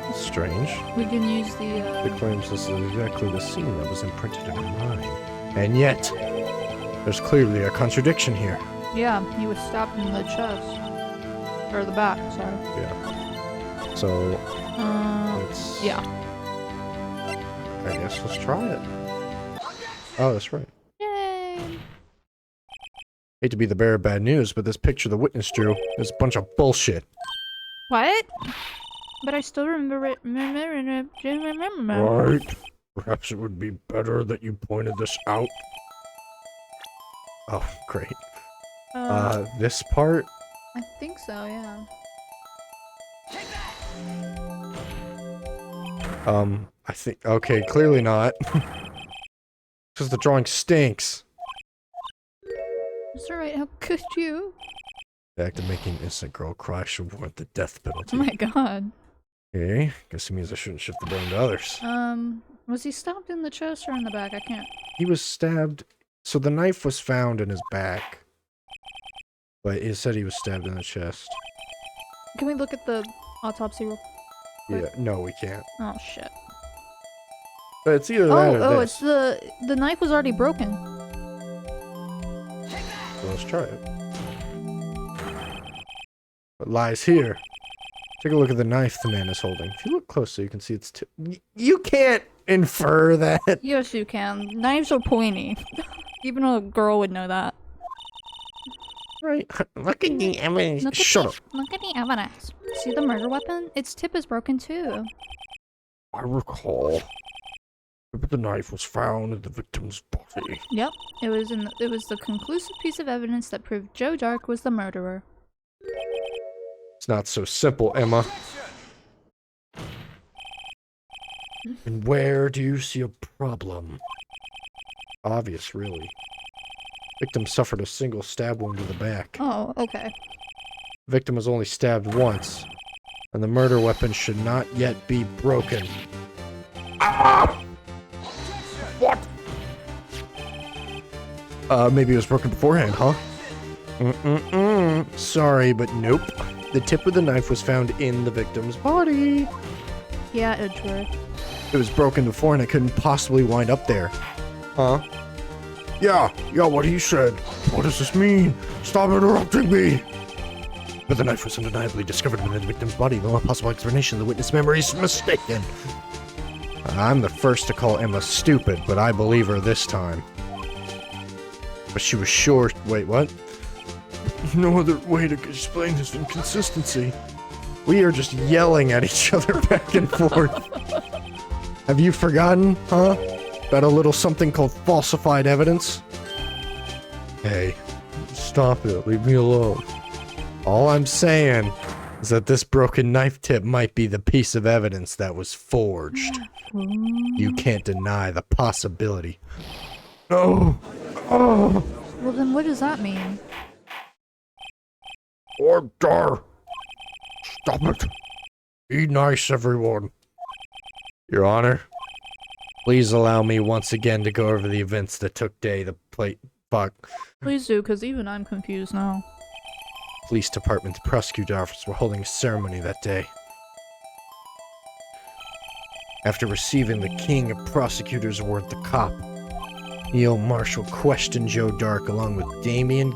that's strange.
We can use
It
the,
claims this is exactly the scene that was imprinted in her mind. And yet, there's clearly a contradiction here.
yeah, he was stabbed in the chest. Or the back, sorry.
Yeah. So, it's...
Yeah.
I guess let's try it. Oh, that's right.
Yay!
Hate to be the bearer of bad news, but this picture the witness drew is a bunch of bullshit.
What? But I still remember it.
Right? Perhaps it would be better that you pointed this out.
Oh, great.
Uh,
This part?
I think so, yeah.
I think, okay, clearly not. Because the drawing stinks.
It's alright, how could you?
The act of making an innocent girl cry should warrant the death penalty.
Oh my god.
Okay, guess it means I shouldn't shift the blame to others.
Was he stabbed in the chest or in the back? I can't.
He was stabbed, so the knife was found in his back. But it said he was stabbed in the chest.
Can we look at the autopsy real quick?
Yeah, no, we can't.
Oh shit.
But it's either that or
Oh,
this.
it's the knife was already broken.
Well, let's try it. What lies here? Take a look at the knife the man is holding. If you look closely, you can see it's you can't infer that.
Yes, you can. Knives are pointy. Even a girl would know that.
Right. Look at the evidence.
Look at the evidence. See the murder weapon? Its tip is broken too.
I recall. The knife was found in the victim's body.
Yep, it was the conclusive piece of evidence that proved Joe Dark was the murderer.
It's not so simple, Emma. And where do you see a problem? Obvious, really. Victim suffered a single stab wound to the back.
Oh, okay.
Victim was only stabbed once, and the murder weapon should not yet be broken.
Ah! What?
Maybe it was broken beforehand, huh? Sorry, but nope. The tip of the knife was found in the victim's body.
Yeah, Edgeworth.
It was broken before and it couldn't possibly wind up there. Huh?
Yeah, what he said. What does this mean? Stop interrupting me!
But the knife was undeniably discovered within the victim's body. The only possible explanation, the witness memory is mistaken. I'm the first to call Emma stupid, but I believe her this time. But she was sure. Wait, what?
No other way to explain this inconsistency.
We are just yelling at each other back and forth. Have you forgotten, huh? About a little something called falsified evidence? Hey, stop it. Leave me alone. All I'm saying is that this broken knife tip might be the piece of evidence that was forged. You can't deny the possibility.
No! Oh!
Well, then what does that mean?
Order! Stop it! Be nice, everyone.
Your Honor, please allow me once again to go over the events that took day the plate. Fuck.
Please do, because even I'm confused now.
Police department prosecutor officers were holding a ceremony that day. After receiving the King of Prosecutors Award, the cop, E.O. Marshall, questioned Joe Dark along with Damon.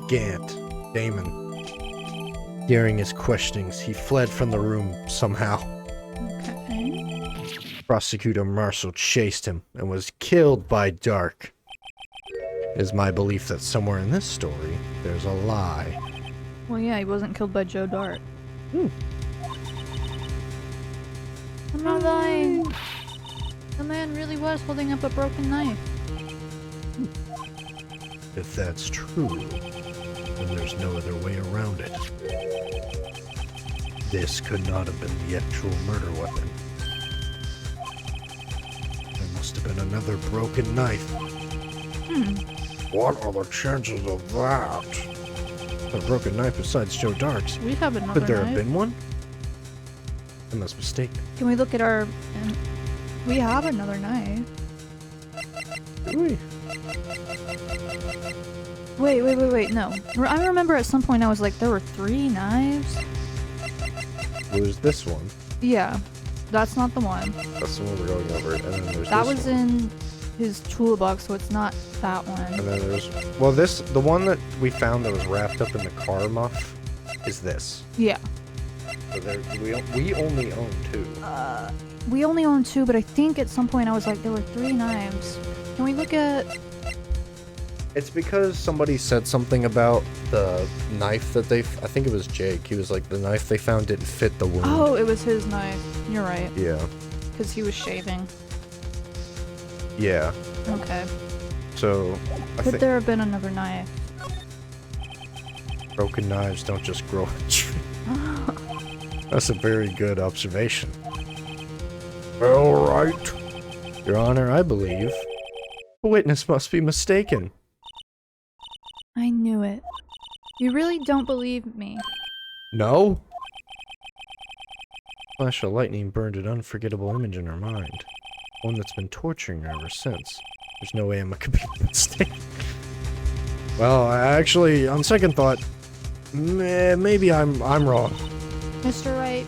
During his questionings, he fled from the room somehow.
Okay.
Prosecutor Marshall chased him and was killed by Dark. It is my belief that somewhere in this story, there's a lie.
Well, yeah, he wasn't killed by Joe Dart. I'm not lying. The man really was holding up a broken knife.
If that's true, then there's no other way around it. This could not have been the actual murder weapon. There must have been another broken knife.
What are the chances of that?
A broken knife besides Joe Dark's.
We have another
Could there
knife.
have been one? I must mistake.
Can we look at our... we have another knife.
Do we?
Wait, no. I remember at some point I was like, there were 3 knives?
It was this one.
Yeah. That's not the one.
That's the one we're going over. And then there's
That
this
was
one.
in his toolbox, so it's not that one.
And then there's... Well, the one that we found that was wrapped up in the car muff is this.
Yeah.
So we only own 2.
We only own 2, but I think at some point I was like, there were 3 knives. Can we look at...
It's because somebody said something about the knife that I think it was Jake. He was like, the knife they found didn't fit the wound.
Oh, it was his knife. You're right.
Yeah.
Because he was shaving.
Yeah.
Okay.
So, I
Could
think
there have been another knife?
broken knives don't just grow on trees. That's a very good observation.
All right.
Your Honor, I believe the witness must be mistaken.
I knew it. You really don't believe me.
No? Flash of lightning burned an unforgettable image in her mind. One that's been torturing her ever since. There's no way Emma could be mistaken. Well, actually, on second thought, maybe I'm wrong.
Mr. Wright,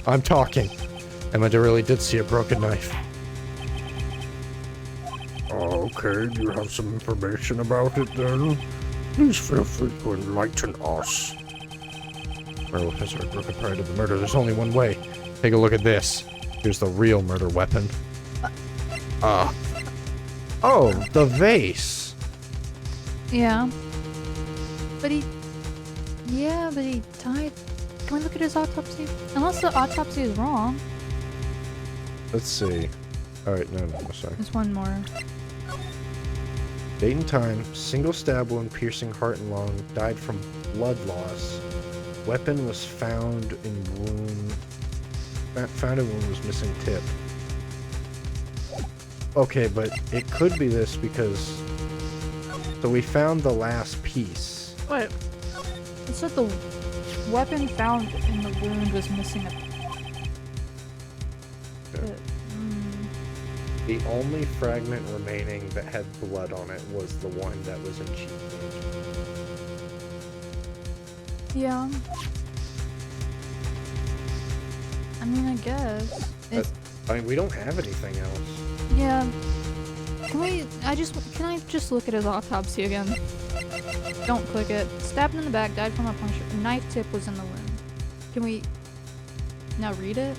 I'm talking. Emma really did see a broken knife.
Okay, do you have some information about it then? Please feel free to enlighten us.
Werewolf has a broken part of the murder. There's only one way. Take a look at this. Here's the real murder weapon. Oh, the vase.
Yeah. But he... Yeah, but he died. Can we look at his autopsy? Unless the autopsy is wrong.
Let's see. Alright, no, sorry.
There's one more.
Date and time, single stab wound piercing heart and lung, died from blood loss. Weapon was found in wound... Found in wound was missing tip. Okay, but it could be this because... So we found the last piece.
Wait. It said the weapon found in the wound was missing a...
The only fragment remaining that had blood on it was the one that was in Chief Cage.
Yeah. I mean, I guess.
I mean, we don't have anything else.
Yeah. Can I just look at his autopsy again? Don't click it. Stabbed in the back, died from a puncture. A knife tip was in the wound. Can we now read it?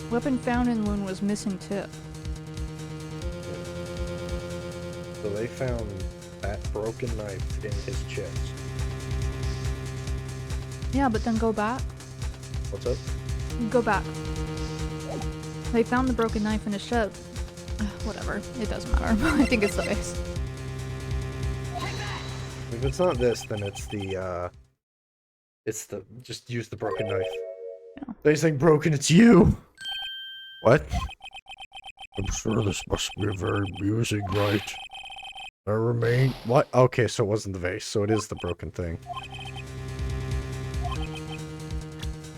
Weapon found in wound was missing tip.
So they found that broken knife in his chest.
Yeah, but then go back.
What's up?
Go back. They found the broken knife in his chest. Whatever. It doesn't matter. I think it's the base.
If it's not this, then it's the, just use the broken knife.
Yeah.
They say broken, it's you! What?
I'm sure this must be very amusing, right? There remain...
What? Okay, so it wasn't the vase, so it is the broken thing.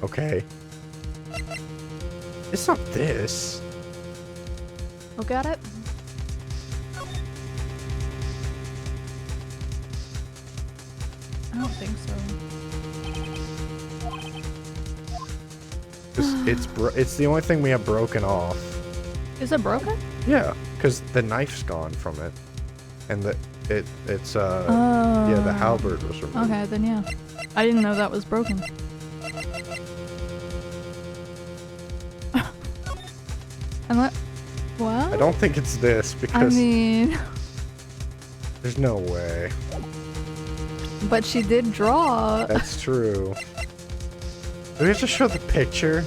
Okay. It's not this.
Look at it. I don't think so.
It's the only thing we have broken off.
Is it broken?
Yeah, because the knife's gone from it, and it's yeah, the halberd was removed.
Okay, then yeah. I didn't know that was broken. What?
I don't think it's this because
I mean,
there's no way.
but she did draw.
That's true. Do we have to show the picture?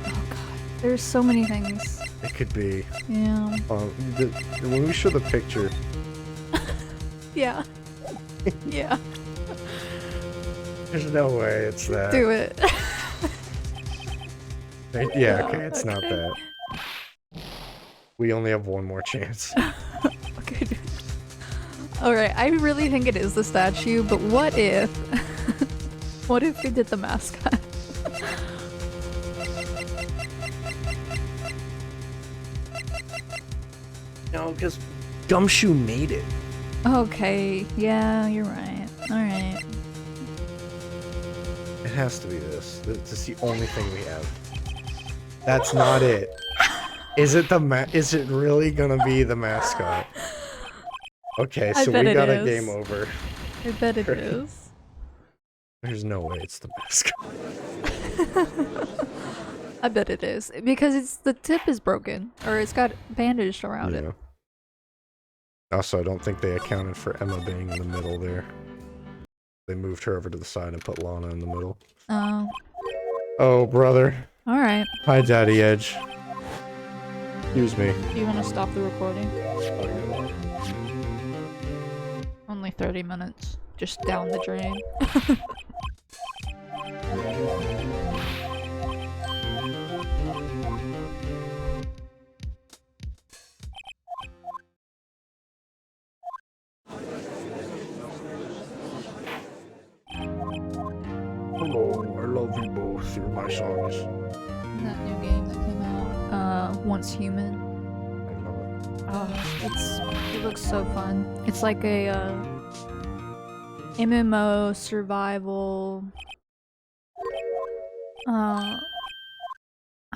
Oh god, there's so many things.
It could be.
Yeah.
When we show the picture,
Yeah. Yeah.
there's no way it's that.
Do it.
Yeah, okay, it's not that. We only have one more chance.
Okay. Alright, I really think it is the statue, but what if... what if we did the mascot?
No, because Gumshoe made it.
Okay, yeah, you're right. Alright.
It has to be this. This is the only thing we have. That's not it. Is it is it really gonna be the mascot? Okay, so we got a game over.
I bet it is.
There's no way it's the mascot.
I bet it is. Because the tip is broken. Or it's got bandaged around it.
Also, I don't think they accounted for Emma being in the middle there. They moved her over to the side and put Lana in the middle.
Oh.
Oh, brother.
Alright.
Hi, Daddy Edge. Excuse me.
Do you want to stop the recording?
Oh,
Only 30 minutes. Just down the drain.
Hello, I love you both. You're my sons.
That new game that came out, Once Human. Oh, it looks so fun. It's like a MMO survival. I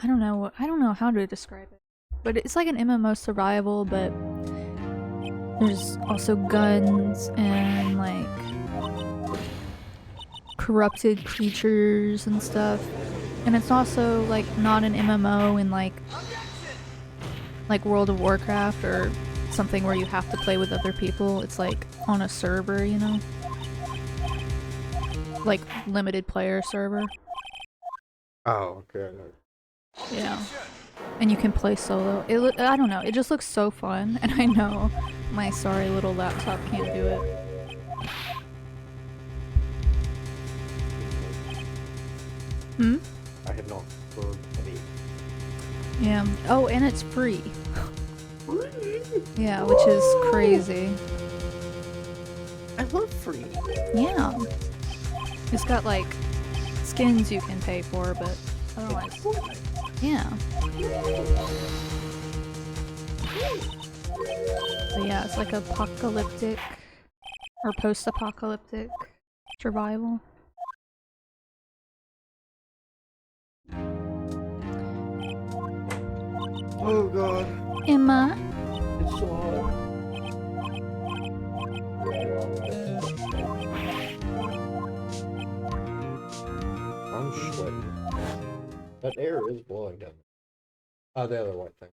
don't know how to describe it. but it's like an MMO survival, but there's also guns and like corrupted creatures and stuff. And it's also like not an MMO in like World of Warcraft or something where you have to play with other people. It's like on a server, you know? Like limited player server.
Oh, okay.
Yeah. And you can play solo. I don't know, it just looks so fun, and I know my sorry little laptop can't do it. Hmm?
I have not heard any.
Yeah. Oh, and it's free. Yeah, which is crazy.
I love free.
Yeah. It's got like skins you can pay for, but otherwise. Yeah. But yeah, it's like apocalyptic or post-apocalyptic survival.
Oh god,
Emma.
it's so hot. I'm sweating. That air is blowing down. Oh, the other white thing.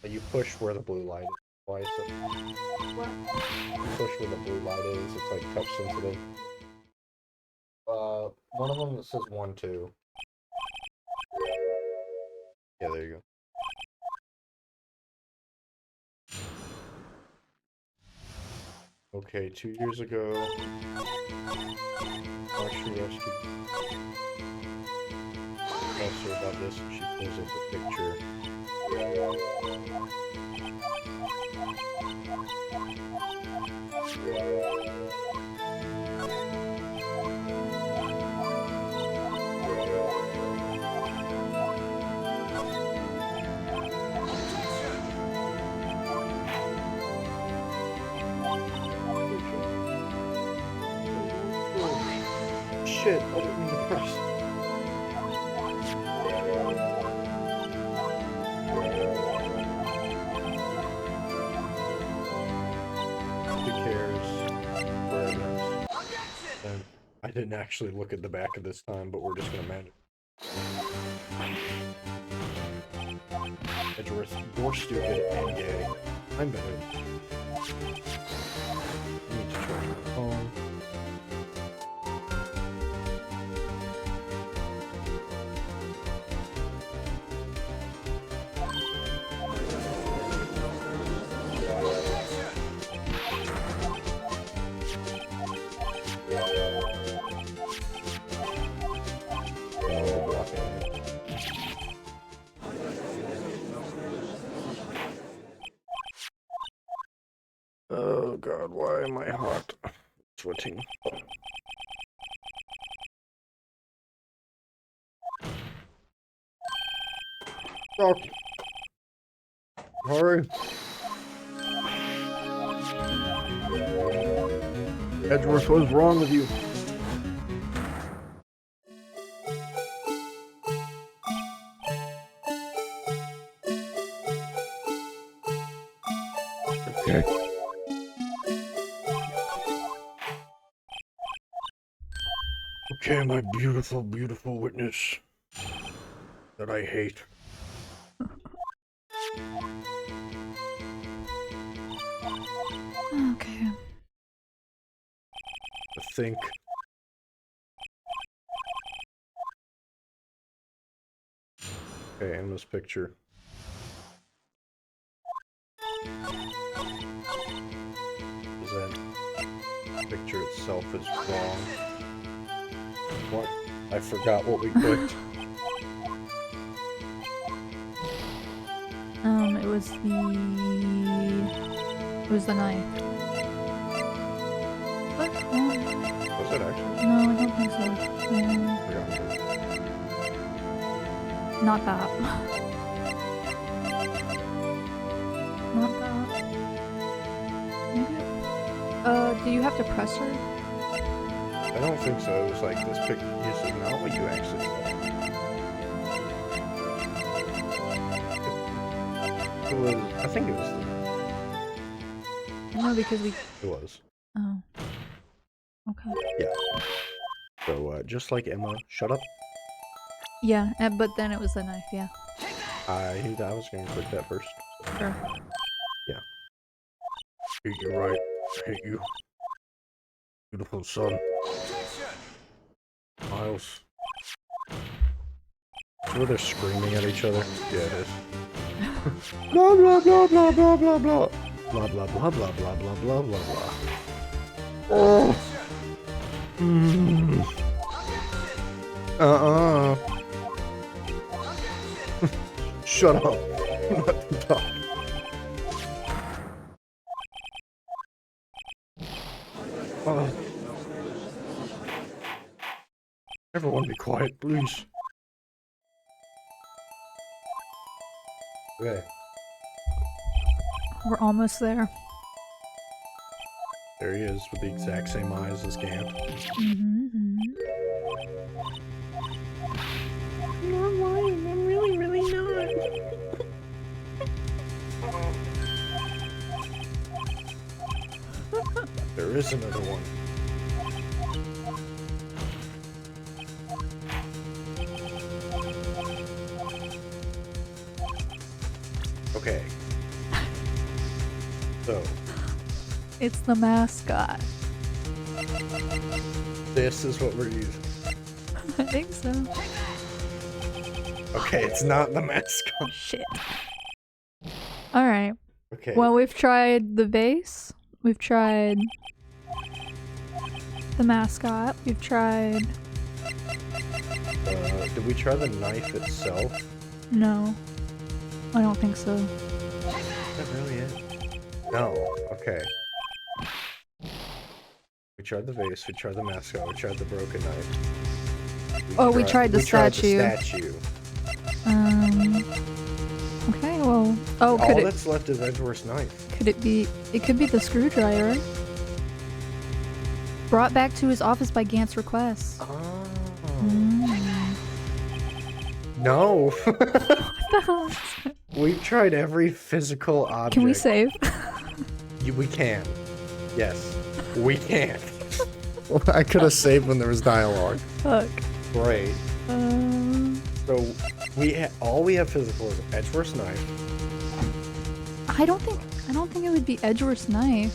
You push where the blue light is. Why is it?
What?
You push where the blue light is. It's like touch sensitive. One of them that says 1, 2. Yeah, there you go. Okay, 2 years ago, Marcia rescued asked her about this, and she pulls up the picture. Shit, I didn't mean to press. Who cares? For evidence. And I didn't actually look at the back of this time, but we're just gonna manage. Edgeworth, you're stupid and gay. I'm better. I need to charge my phone. Oh god, why am I hot? Sweating. Oh. Hurry. Edgeworth, what's wrong with you?
Okay. Okay, my beautiful, beautiful witness that I hate.
Okay.
I think. Okay, Emma's picture. Present. The picture itself is wrong. What? I forgot what we clicked.
It was the knife. What? No.
Was it actually?
No, I don't think so.
Forgot.
Not that. Not that. Maybe. Do you have to press her?
I don't think so. It was like this picture. This is not what you actually saw. It was. I think it was.
No, because we.
It was.
Oh. Okay.
Yeah. So just like Emma, shut up.
Yeah, but then it was the knife. Yeah.
I was gonna click that first.
Sure.
Hate you, right? Hate you. Beautiful son. Miles.
Where they're screaming at each other. Yeah, it is. Blah blah blah blah blah blah blah. Blah blah blah blah blah blah blah blah blah. Oh. Mm. Shut up. Let them talk. Oh. Everyone be quiet, please. Okay.
We're almost there.
There he is with the exact same eyes as Gant.
Mm-hmm.
I'm not lying, I'm really not. There is another one. Okay. So,
It's the mascot.
this is what we're using.
I think so.
Okay, it's not the mascot.
Shit. Alright.
Okay.
Well, we've tried the vase. We've tried the mascot. We've tried...
did we try the knife itself?
No. I don't think so.
Is that really it? No. Okay. We tried the vase, we tried the mascot, we tried the broken knife.
We tried the statue. Okay, well... Oh,
All that's left is Edgeworth's knife.
Could it be... It could be the screwdriver. Brought back to his office by Gant's request.
Oh.
Mm.
No.
What the hell is that?
We've tried every physical object.
Can we save?
We can. Yes. We can. I could have saved when there was dialogue.
Fuck.
Great. So, all we have physical is Edgeworth's knife.
I don't think it would be Edgeworth's knife.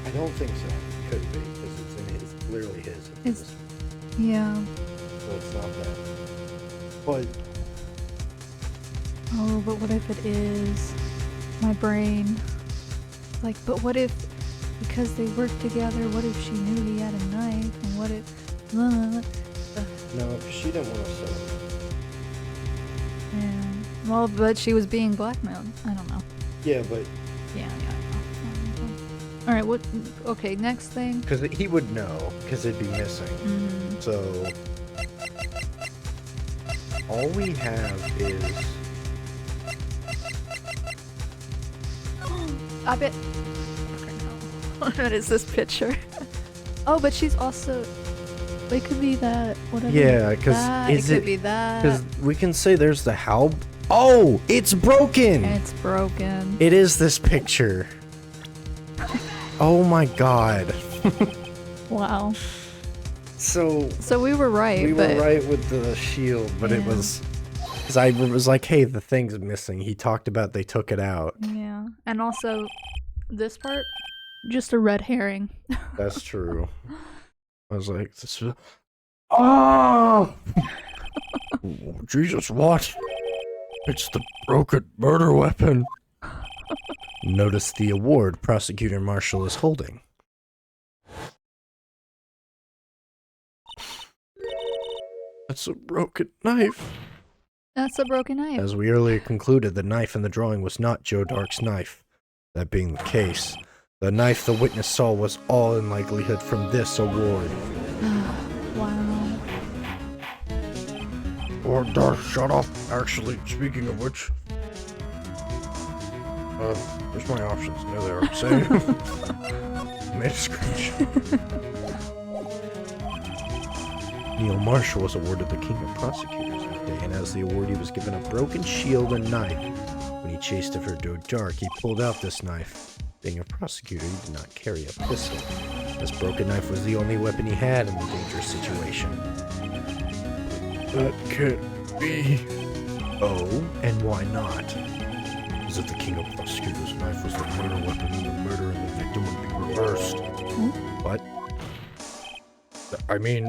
I don't think so. It could be, because it's clearly his.
Yeah.
So it's not that. But
Oh, but what if it is? My brain. Like, but what if, because they worked together, what if she knew he had a knife? And what if...
no, because she didn't want to sell it.
Yeah. Well, but she was being blackmailed. I don't know.
Yeah, but
Yeah, I know. Alright, what... Okay, next thing.
because he would know, because it'd be missing.
Mm.
So all we have is
I bet... What is this picture? Oh, but she's also... It could be that... Whatever.
yeah, because
It could be that.
because we can say there's the how. Oh, it's broken.
It's broken.
It is this picture. Oh my god.
Wow.
So
we were right,
we
but...
were right with the shield, but it
Yeah.
was because I was like, hey, the thing's missing. He talked about they took it out.
Yeah. And also, this part, just a red herring.
That's true. I was like, this is... Oh!
Jesus, what? It's the broken murder weapon.
Notice the award Prosecutor Marshall is holding.
That's a broken knife.
That's a broken knife.
As we earlier concluded, the knife in the drawing was not Joe Dark's knife. That being the case, the knife the witness saw was all in likelihood from this award.
Wow.
Or shut off. Actually, speaking of which, here's my options. No, they are. Save. Made a screenshot.
Neil Marshall was awarded the King of Prosecutors that day, and as the award, he was given a broken shield and knife. When he chased after Joe Dark, he pulled out this knife. Being a prosecutor, he did not carry a pistol. This broken knife was the only weapon he had in the dangerous situation.
That can't be.
Oh, and why not?
Is it the King of Prosecutors' knife was the murder weapon, and the murder and the victim would be reversed?
What?
I mean,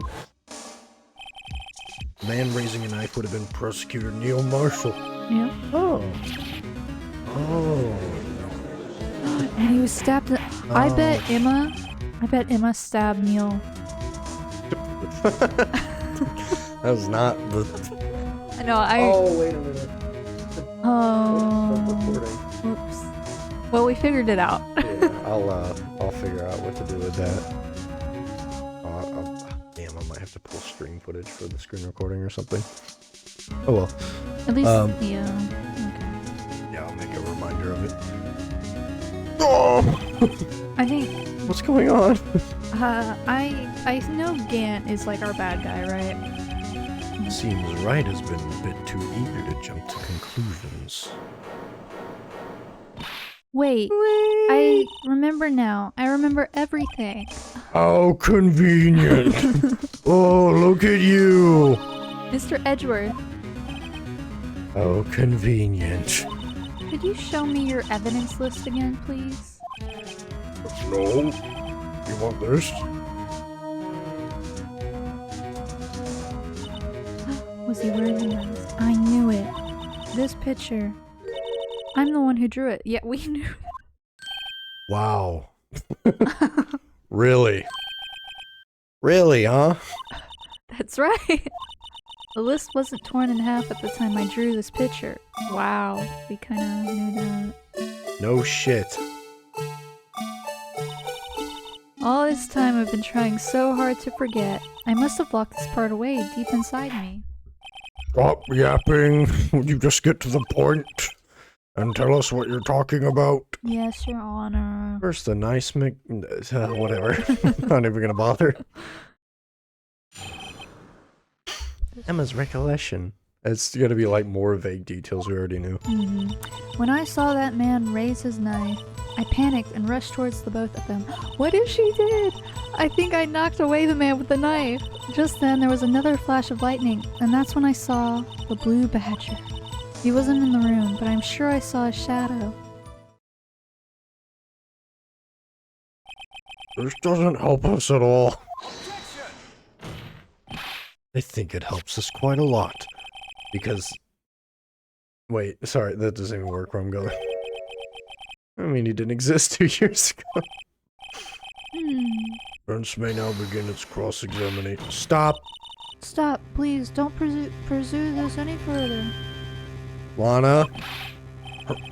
the man raising a knife would have been Prosecutor Neil Marshall.
Yeah.
Oh. Oh.
And he was stabbed. I bet Emma stabbed Neil.
That was not the.
I know.
Oh, wait a minute.
Oh. Oops. Well, we figured it out.
Yeah, I'll figure out what to do with that. Damn, I might have to pull stream footage for the screen recording or something. Oh well.
At least,
Yeah, I'll make a reminder of it.
I think.
What's going on?
I know Gant is like our bad guy, right?
Seems Wright has been a bit too eager to jump to conclusions.
Wait, I remember now. I remember everything.
How convenient. Oh, look at you.
Mr. Edgeworth,
Oh, convenient.
could you show me your evidence list again, please?
No. You want this?
Was he wearing the mask? I knew it. This picture. I'm the one who drew it, yet we knew.
Wow. Really? Really, huh?
That's right. The list wasn't torn in half at the time I drew this picture. Wow, we kind of knew that.
No shit.
All this time I've been trying so hard to forget. I must have locked this part away deep inside me.
Stop yapping. Would you just get to the point and tell us what you're talking about?
Yes, Your Honor.
First, the nice whatever. Not even gonna bother. Emma's recollection. It's gonna be like more vague details we already knew.
When I saw that man raise his knife, I panicked and rushed towards the both of them. What if she did? I think I knocked away the man with the knife. Just then, there was another flash of lightning, and that's when I saw the blue badger. He wasn't in the room, but I'm sure I saw a shadow.
This doesn't help us at all.
I think it helps us quite a lot. Because... Wait, sorry, that doesn't even work where I'm going. I mean, he didn't exist 2 years ago.
Defense may now begin its cross-examination.
Stop!
Stop, please, don't pursue this any further.
Lana?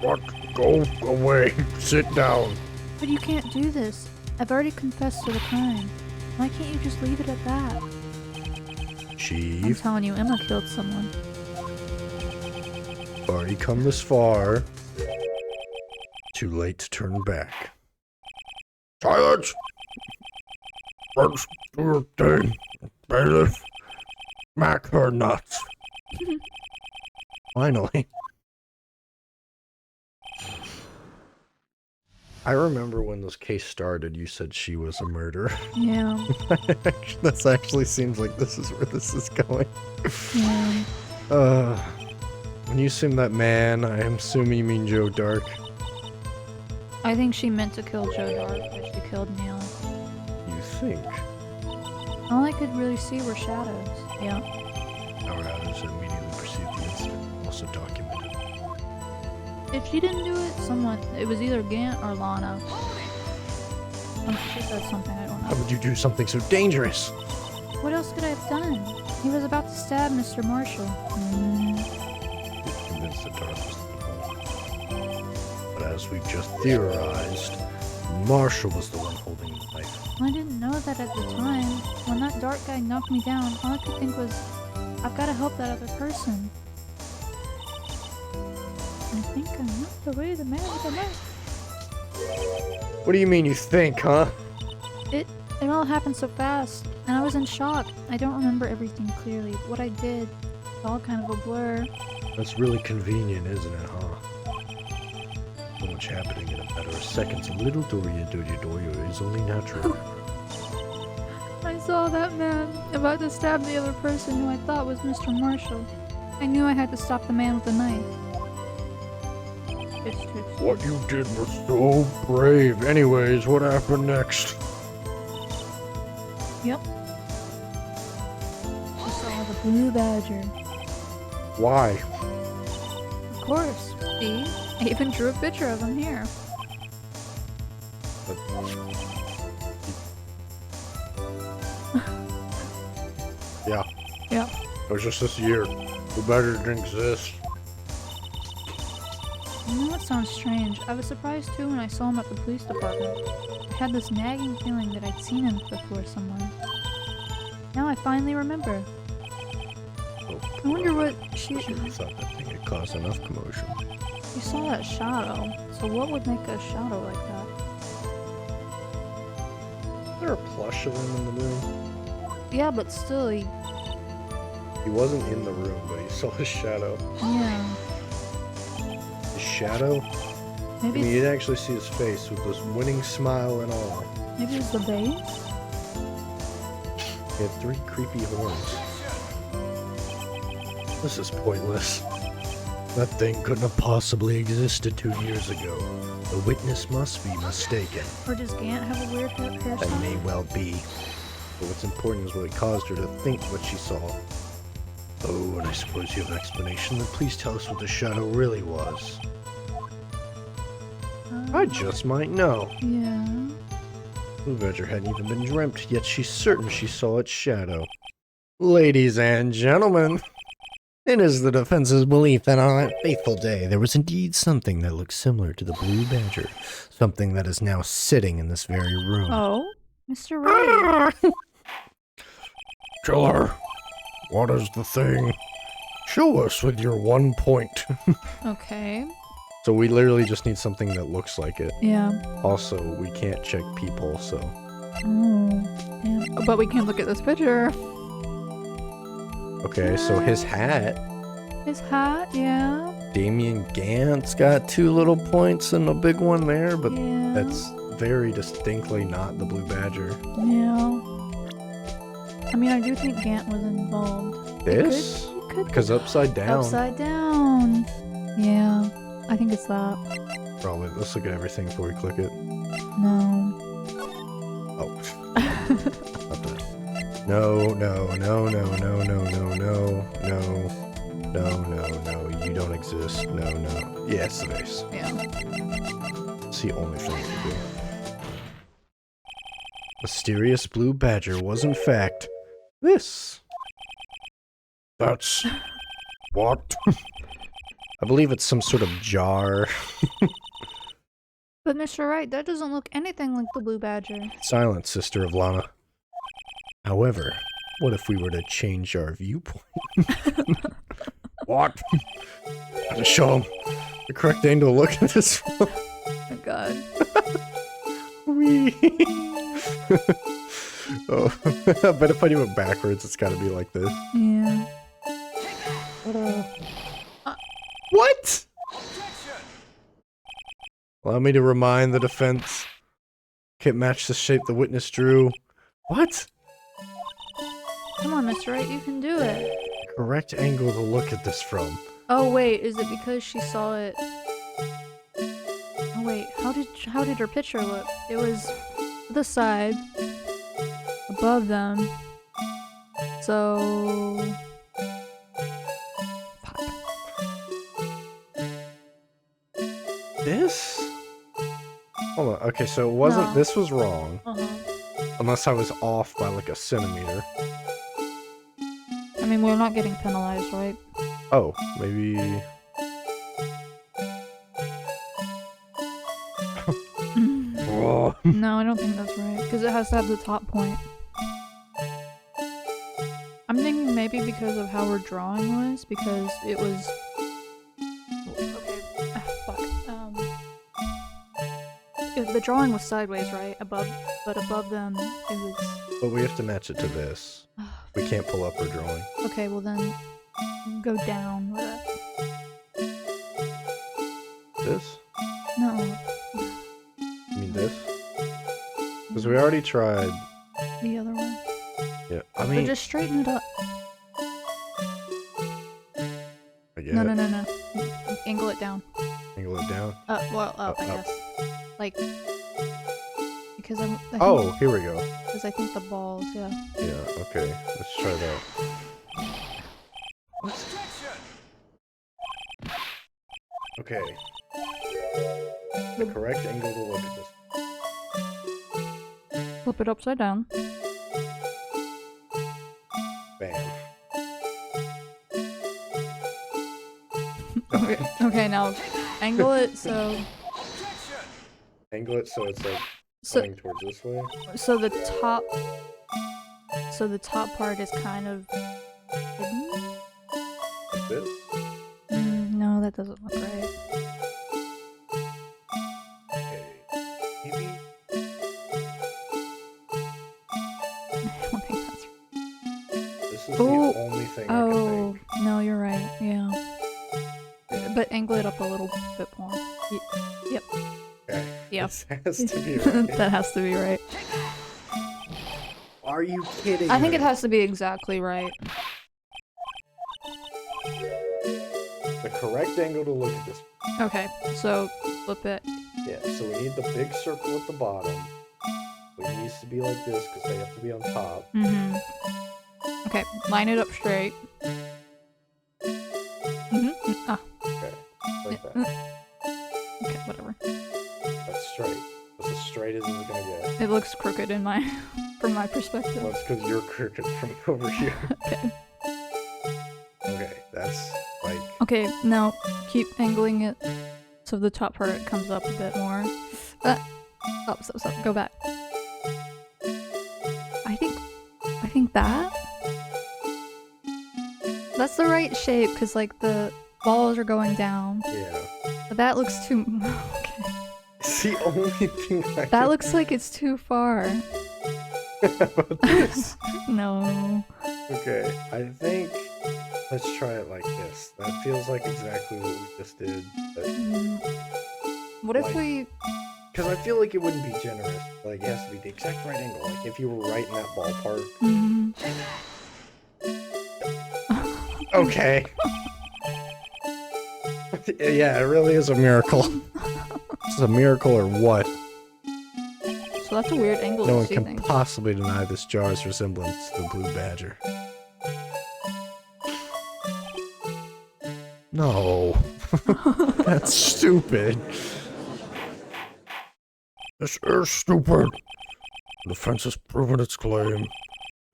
What? Go away. Sit down.
But you can't do this. I've already confessed to the crime. Why can't you just leave it at that? I'm
Chief,
telling you, Emma killed someone.
already come this far. Too late to turn back.
Silence! First, do your thing. Bailiff, smack her nuts.
Finally. I remember when this case started, you said she was a murderer.
Yeah.
This actually seems like this is where this is going.
Yeah.
When you assume that man, I am assuming you mean Joe Dark.
I think she meant to kill Joe Dark, but she killed Neil.
You think?
All I could really see were shadows. Yeah.
Our others immediately perceived the incident, also documented.
If she didn't do it, it was either Gant or Lana. She said something, I don't
How
know.
would you do something so dangerous?
What else could I have done? He was about to stab Mr. Marshall.
Convinced the dark was the one.
But as we just theorized, Marshall was the one holding the knife.
I didn't know that at the time. When that dark guy knocked me down, all I could think was, I've got to help that other person. I think I knocked away the man with the knife.
What do you mean you think, huh?
It all happened so fast, and I was in shock. I don't remember everything clearly. What I did, it's all kind of a blur.
That's really convenient, isn't it, huh? So much happening in a matter of seconds. A little Doria is only natural.
I saw that man about to stab the other person who I thought was Mr. Marshall. I knew I had to stop the man with the knife.
What you did was so brave. Anyways, what happened next?
Yep. I saw the blue badger.
Why?
Of course. See? I even drew a picture of him here.
Yeah.
Yep.
It was just this year. The better didn't exist.
You know what sounds strange? I was surprised too when I saw him at the police department. I had this nagging feeling that I'd seen him before somewhere. Now I finally remember. I wonder what she
thought that thing had caused enough commotion.
You saw that shadow. So what would make a shadow like that?
Is there a plush of him in the room?
Yeah, but still,
He wasn't in the room, but he saw his shadow.
yeah.
His shadow? I
Maybe
mean,
it's,
you'd actually see his face with this winning smile and all.
maybe it's the base?
He had 3 creepy horns. This is pointless. That thing couldn't have possibly existed 2 years ago. The witness must be mistaken.
Or does Gant have a weird
That
hairstyle?
may well be. But what's important is what caused her to think what she saw. Oh, and I suppose you have an explanation, then please tell us what the shadow really was. I just might know.
Yeah.
Blue Badger hadn't even been dreamt, yet she's certain she saw its shadow. Ladies and gentlemen, it is the defense's belief that on that fateful day there was indeed something that looked similar to the Blue Badger. Something that is now sitting in this very room.
Oh? Mr. Wright.
Killer, what is the thing? Show us with your 1 point.
Okay.
So we literally just need something that looks like it.
Yeah.
Also, we can't check people, so...
Oh. Yeah. But we can look at this picture.
Okay, so his hat...
His hat, yeah.
Damien Gant's got 2 little points and a big one there, but
Yeah.
that's very distinctly not the Blue Badger.
Yeah. I mean, I do think Gant was involved.
This?
It could
Because upside down.
Upside down. Yeah. I think it's that.
Probably. Let's look at everything before we click it.
No.
Oh. Not that. No, no, no, no, no, no, no, no, no. No, no, no. You don't exist. No, no. Yeah, it's the base.
Yeah.
It's the only thing we do. Mysterious Blue Badger was in fact this.
That's... what?
I believe it's some sort of jar.
But Mr. Wright, that doesn't look anything like the Blue Badger.
Silence, sister of Lana. However, what if we were to change our viewpoint?
What?
To show him the correct angle to look at this from.
Oh my god.
Wee. Oh, I bet if I do it backwards, it's gotta be like this.
Yeah.
What? Allow me to remind the defense. Can't match the shape the witness drew. What?
Come on, Mr. Wright, you can do it.
Correct angle to look at this from.
Oh wait, is it because she saw it? Oh wait, how did her picture look? It was the side above them. So
This? Hold on. Okay, so it wasn't.
No.
This was wrong.
uh-huh.
Unless I was off by like a centimeter.
I mean, we're not getting penalized, right?
Oh, maybe.
Oh,
No, I don't think that's right, because it has to have the top point. I'm thinking maybe because of how her drawing was, because it was... Okay, fuck. the drawing was sideways, right? But above them it was.
But we have to match it to this. We can't pull up our drawing.
Okay, well then go down with it.
This?
No,
You mean this? Because we already tried.
the other one.
Yeah, I
Or
mean,
just straighten it up.
I get
No,
it.
no, no, no. Angle it down.
Angle it down.
Well, up, I
Up.
guess. Like, because I think,
Oh, here we go.
because I think the balls, yeah.
Yeah, okay. Let's try that. Okay. The correct angle to look at this.
Flip it upside down.
Bam.
Okay, now angle it so
Angle it so it's like
so
going towards this way.
so the top part is kind of hidden.
Like this.
No, that doesn't look right.
Okay. Maybe.
I don't think that's right.
This is
Oh.
the only thing I
Oh,
can think.
no, you're right. Yeah. But angle it up a little bit more. Yep.
Okay.
Yep.
This has to be right.
That has to be right.
Are you kidding
I think it
me?
has to be exactly right.
The correct angle to look at this.
Okay, so flip it.
Yeah, so we need the big circle at the bottom. It needs to be like this because they have to be on top.
Mm-hmm. Okay, line it up straight. Mm-hmm. Ah,
Okay, like that.
okay, whatever.
That's straight. That's as straight as it's gonna get.
It looks crooked in my, from my perspective.
Well, it's because you're crooked from over here.
Okay.
Okay, that's like.
Okay, now keep angling it so the top part comes up a bit more. Stop, go back. I think that? That's the right shape, because like the balls are going down.
Yeah.
But that looks too... Okay.
It's the only thing I
That looks like it's too far.
about this.
No.
Okay, I think. Let's try it like this. That feels like exactly what we just did.
What if
Like-
we...
Because I feel like it wouldn't be generous. Like, it has to be the exact right angle. Like, if you were right in that ballpark.
Mm,
Okay. Yeah, it really is a miracle. It's a miracle or what?
so that's a weird angle
No
to
one
see
can
things.
possibly deny this jar's resemblance to the blue badger. No. That's stupid.
This is stupid. The defense has proven its claim.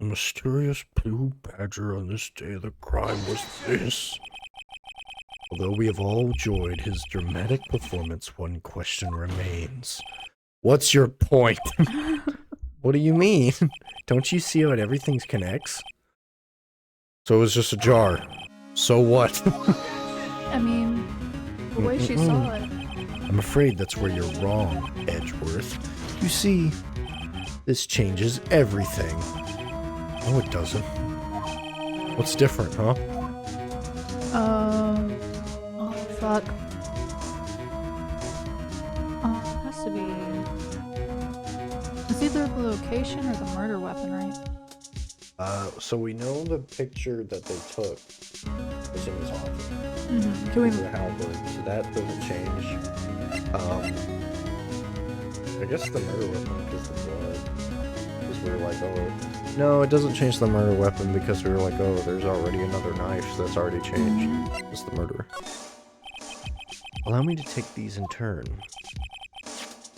The mysterious blue badger on this day of the crime was this.
Although we have all enjoyed his dramatic performance, one question remains. What's your point? What do you mean? Don't you see how everything connects? So it was just a jar. So what?
I mean, the way she saw it.
I'm afraid that's where you're wrong, Edgeworth. You see, this changes everything. No, it doesn't. What's different, huh?
Oh, fuck. Oh, it has to be... It's either the location or the murder weapon, right?
So we know the picture that they took was in his office.
Mm-hmm. Can we...
The halberd, so that doesn't change. I guess the murder weapon because the blood. Because we were like, oh... No, it doesn't change the murder weapon because we were like, oh, there's already another knife that's already changed. It's the murderer. Allow me to take these in turn.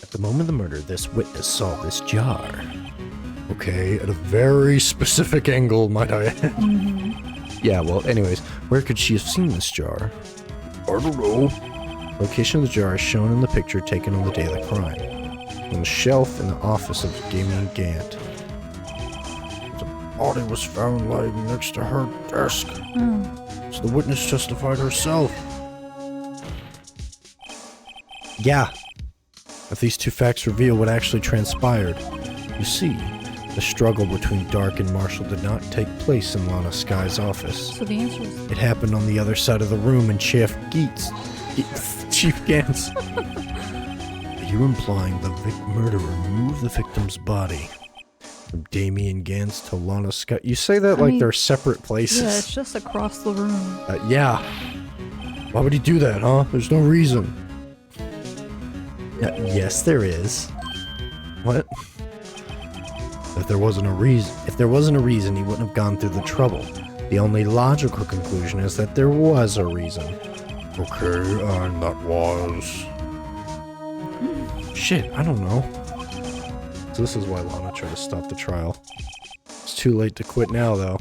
At the moment of the murder, this witness saw this jar. Okay, at a very specific angle, might I add. Yeah, well, anyways, where could she have seen this jar?
I don't know.
Location of the jar is shown in the picture taken on the day of the crime. On the shelf in the office of Gaming Gant.
Body was found lying next to her desk.
Oh.
So the witness justified herself.
Yeah. If these two facts reveal what actually transpired, you see, the struggle between Dark and Marshall did not take place in Lana Sky's office.
So the answer is
It happened on the other side of the room in Chief Gantz. Are you implying the murderer moved the victim's body from Damien Gantz to Lana Sky? You say that like
mean,
they're separate places.
yeah, it's just across the room.
Yeah. Why would he do that, huh? There's no reason. Yes, there is. What? If there wasn't a reason, he wouldn't have gone through the trouble. The only logical conclusion is that there was a reason.
Okay, and that was...
Shit, I don't know. So this is why Lana tried to stop the trial. It's too late to quit now, though.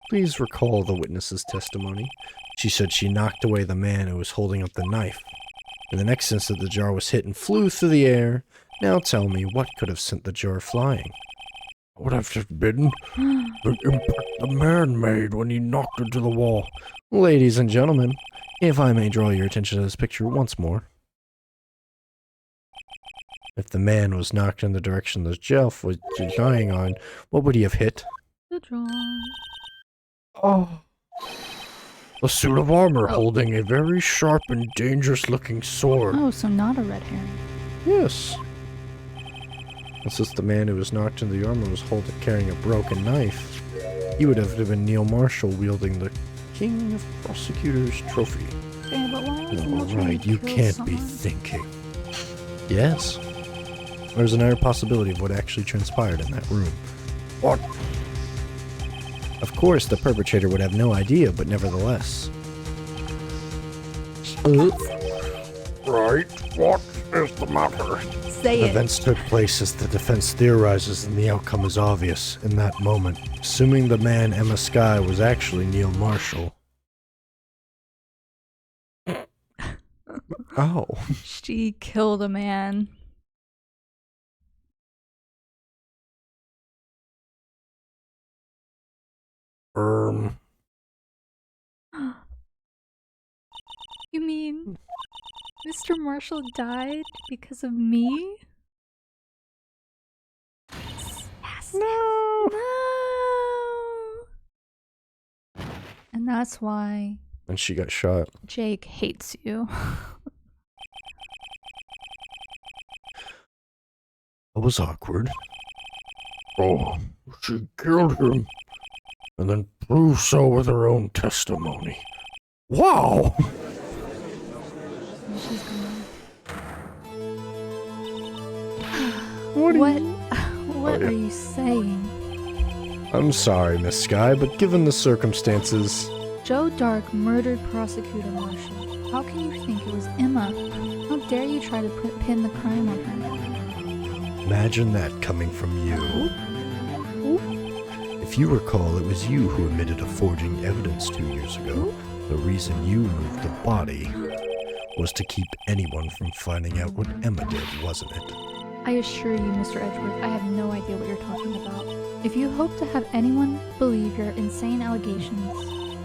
Please recall the witness's testimony. She said she knocked away the man who was holding up the knife. In the next instant, the jar was hit and flew through the air. Now tell me, what could have sent the jar flying?
Would have just been the impact the man made when he knocked into the wall.
Ladies and gentlemen, if I may draw your attention to this picture once more. If the man was knocked in the direction the Jeff was lying on, what would he have hit?
The jar.
Oh. A suit of armor holding a very sharp and dangerous-looking sword.
Oh, so not a red herring.
Yes. Since the man who was knocked in the armor was carrying a broken knife, he would have been Neil Marshall wielding the King of Prosecutors trophy.
Yeah, but why is
All right, you can't be thinking. Yes. There's another possibility of what actually transpired in that room.
What?
Of course, the perpetrator would have no idea, but nevertheless.
Right, what is the matter?
Say it.
Events took place as the defense theorizes, and the outcome is obvious. In that moment, assuming the man Emma Sky was actually Neil Marshall. Oh.
She killed a man. You mean Mr. Marshall died because of me? Yes. No. And that's why
And she got shot.
Jake hates you.
It was awkward.
Oh, she killed him, and then proved so with her own testimony. Wow!
And she's gone.
What
What are you saying?
I'm sorry, Miss Sky, but given the circumstances...
Joe Dark murdered Prosecutor Marshall. How can you think it was Emma? How dare you try to pin the crime on her?
Imagine that coming from you. If you recall, it was you who admitted to forging evidence 2 years ago. The reason you moved the body was to keep anyone from finding out what Emma did, wasn't it?
I assure you, Mr. Edgeworth, I have no idea what you're talking about. If you hope to have anyone believe your insane allegations,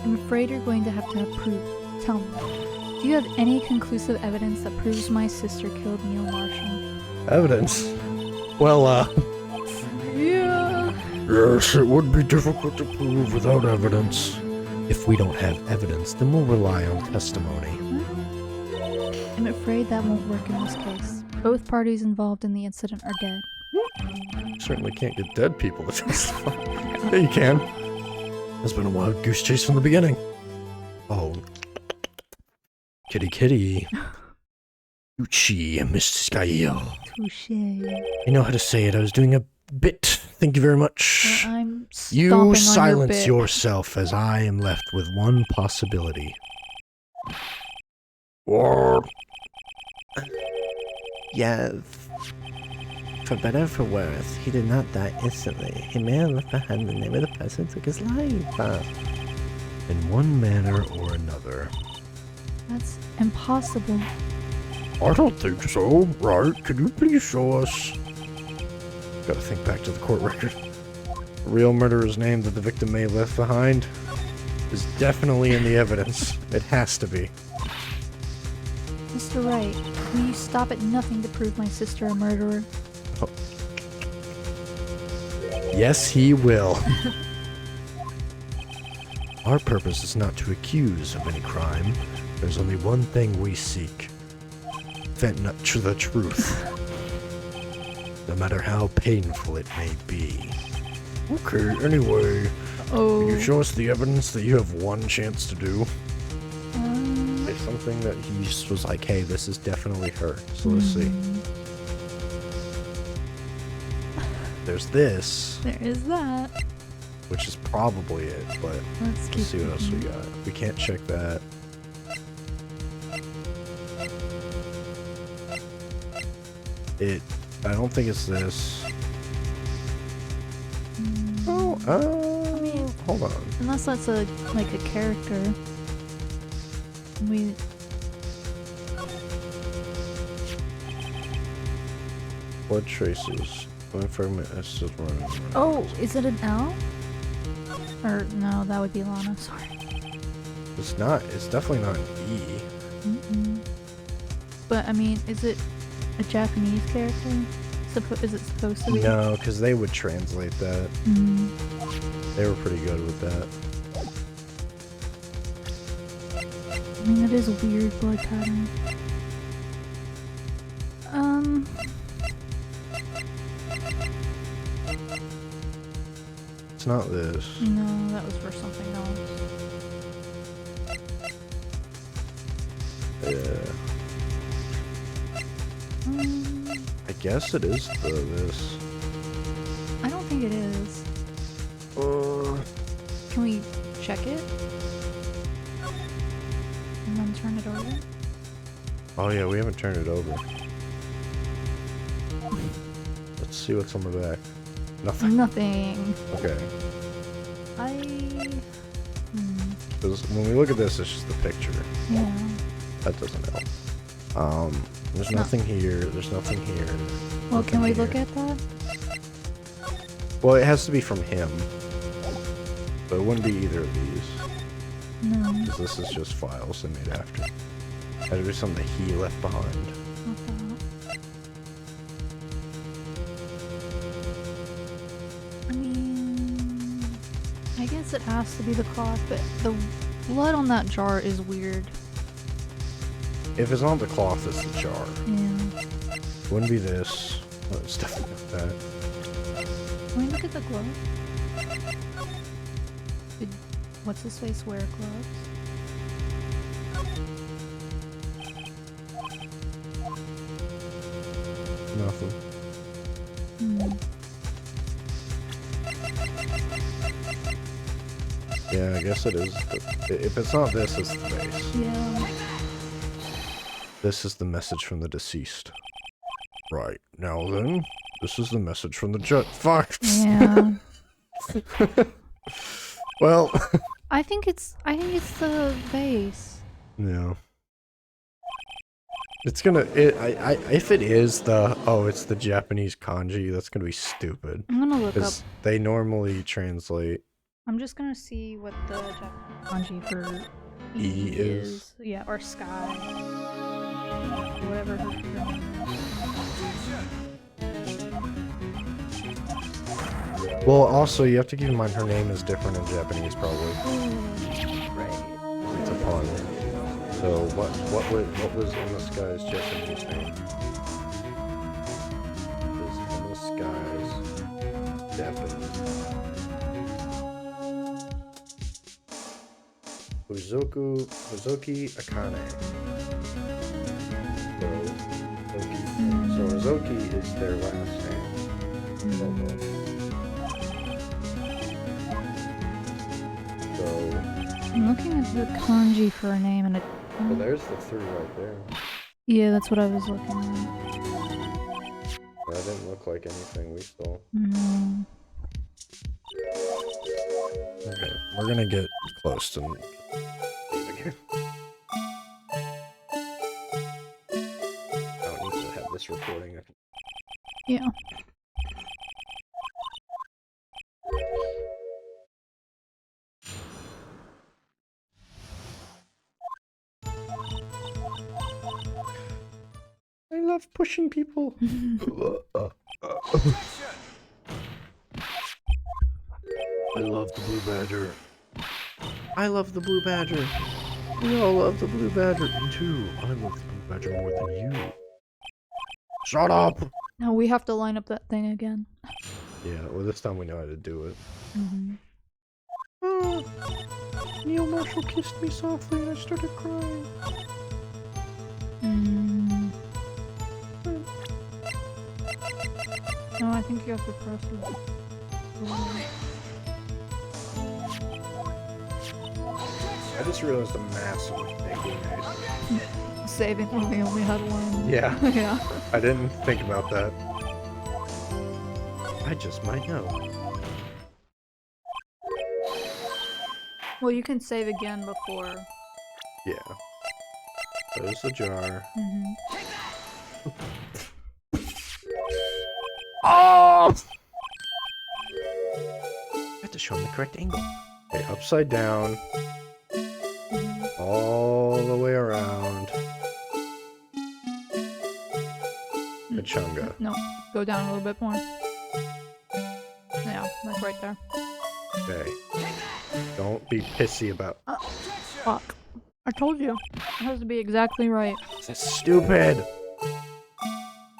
I'm afraid you're going to have proof. Tell me, do you have any conclusive evidence that proves my sister killed Neil Marshall?
Evidence? Well,
Yeah.
Yes, it would be difficult to prove without evidence.
if we don't have evidence, then we'll rely on testimony.
I'm afraid that won't work in this case. Both parties involved in the incident are dead.
Certainly can't get dead people to testify. Yeah, you can. It's been a wild goose chase from the beginning. Oh. Kitty kitty. Uchi, Mr. Skyel.
Touché.
I know how to say it. I was doing a bit. Thank you very much.
Well, I'm
You
stomping on
silence
your bit.
yourself as I am left with one possibility.
What?
Yeah, for better or for worse, he did not die instantly. He may have left behind the name of the person who took his life.
In one manner or another.
That's impossible.
I don't think so. Right, can you please show us?
Gotta think back to the court record. The real murderer's name that the victim may have left behind is definitely in the evidence. It has to be.
Mr. Wright, will you stop at nothing to prove my sister a murderer?
Yes, he will. Our purpose is not to accuse of any crime. There's only one thing we seek. The truth. No matter how painful it may be. Okay, anyway,
Oh.
can you show us the evidence that you have one chance to do? It's something that he just was like, hey, this is definitely her. So let's see. There's this,
There is that.
which is probably it, but
Let's keep
let's see what else we
looking.
got. We can't check that. I don't think it's this. Oh, hold on.
Unless that's a character. We
Blood traces. One fragment is still running.
Oh, is it an L? Or no, that would be Lana, sorry.
It's not. It's definitely not an E.
Mm-mm. But I mean, is it a Japanese character? Is it supposed to be?
No, because they would translate that.
Mm.
They were pretty good with that.
I mean, it is a weird blood pattern.
It's not this.
No, that was for something else.
Yeah. I guess it is this.
I don't think it is. Can we check it? And then turn it over?
Oh yeah, we haven't turned it over. Let's see what's on the back. Nothing.
Nothing.
Okay. Because when we look at this, it's just the picture.
Yeah.
That doesn't help. There's
Not-
nothing here. There's nothing here.
Well, can we
nothing
look
here.
at that?
Well, it has to be from him. But it wouldn't be either of these.
No.
Because this is just files they made after. Had to be something that he left behind.
Not that. I mean, I guess it has to be the cloth, but the blood on that jar is weird.
If it's not the cloth, it's the jar.
Yeah.
Wouldn't be this. Oh, it's definitely not that.
Can we look at the glove? Did what's his face wear gloves?
Nothing. Yeah, I guess it is. If it's not this, it's the face.
Yeah.
This is the message from the deceased. Right. Now then, this is the message from the judge. Fuck!
Yeah.
Well...
I think it's the vase.
Yeah. It's gonna... if it is the... Oh, it's the Japanese kanji, that's gonna be stupid.
I'm gonna look up.
Because they normally translate...
I'm just gonna see what the Japanese kanji for
E is.
Yeah, or sky. Whatever her name is.
Well, also, you have to keep in mind her name is different in Japanese, probably.
Right.
It's a pun. So, what was in the sky's Japanese name? What was in the sky's Japanese? Hozoki Akane. So Hozoki is their last name. Don't know. So,
I'm looking at the kanji for a name and it.
well, there's the 3 right there.
Yeah, that's what I was looking at.
That didn't look like anything we saw.
No.
Okay, we're gonna get close to again. I don't need to have this recording.
Yeah.
love pushing people.
I love the blue badger.
I love the blue badger. We all love the blue badger.
Me too. I love the blue badger more than you. Shut up!
Now we have to line up that thing again.
Yeah, well, this time we know how to do it.
Mm-hmm.
Neil Marshall kissed me softly and I started crying.
No, I think you have to press it.
I just realized the massive mistake we made.
Saving when we only had one.
Yeah,
Yeah.
I didn't think about that. I just might know.
Well, you can save again before.
Yeah. There's the jar.
Mm-hmm.
Oh! I have to show him the correct angle. Okay, upside down. All the way around. Kachunga.
No, go down a little bit more. Yeah, like right there.
Okay. Don't be pissy about.
Fuck. I told you. It has to be exactly right.
That's stupid!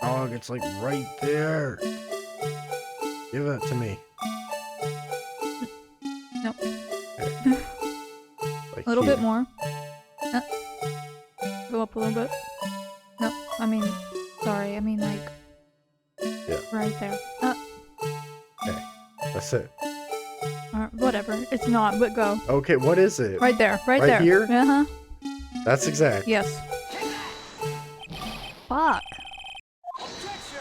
Dog, it's like right there. Give it to me.
Nope.
Okay. Like
A little
here.
bit more. Go up a little bit. No, I mean, sorry, I mean like,
Yeah.
right there.
Okay. That's it.
Whatever. It's not, but go.
Okay, what is it?
Right there. Right
Right
there.
here?
Uh-huh.
That's exact.
Yes. Fuck.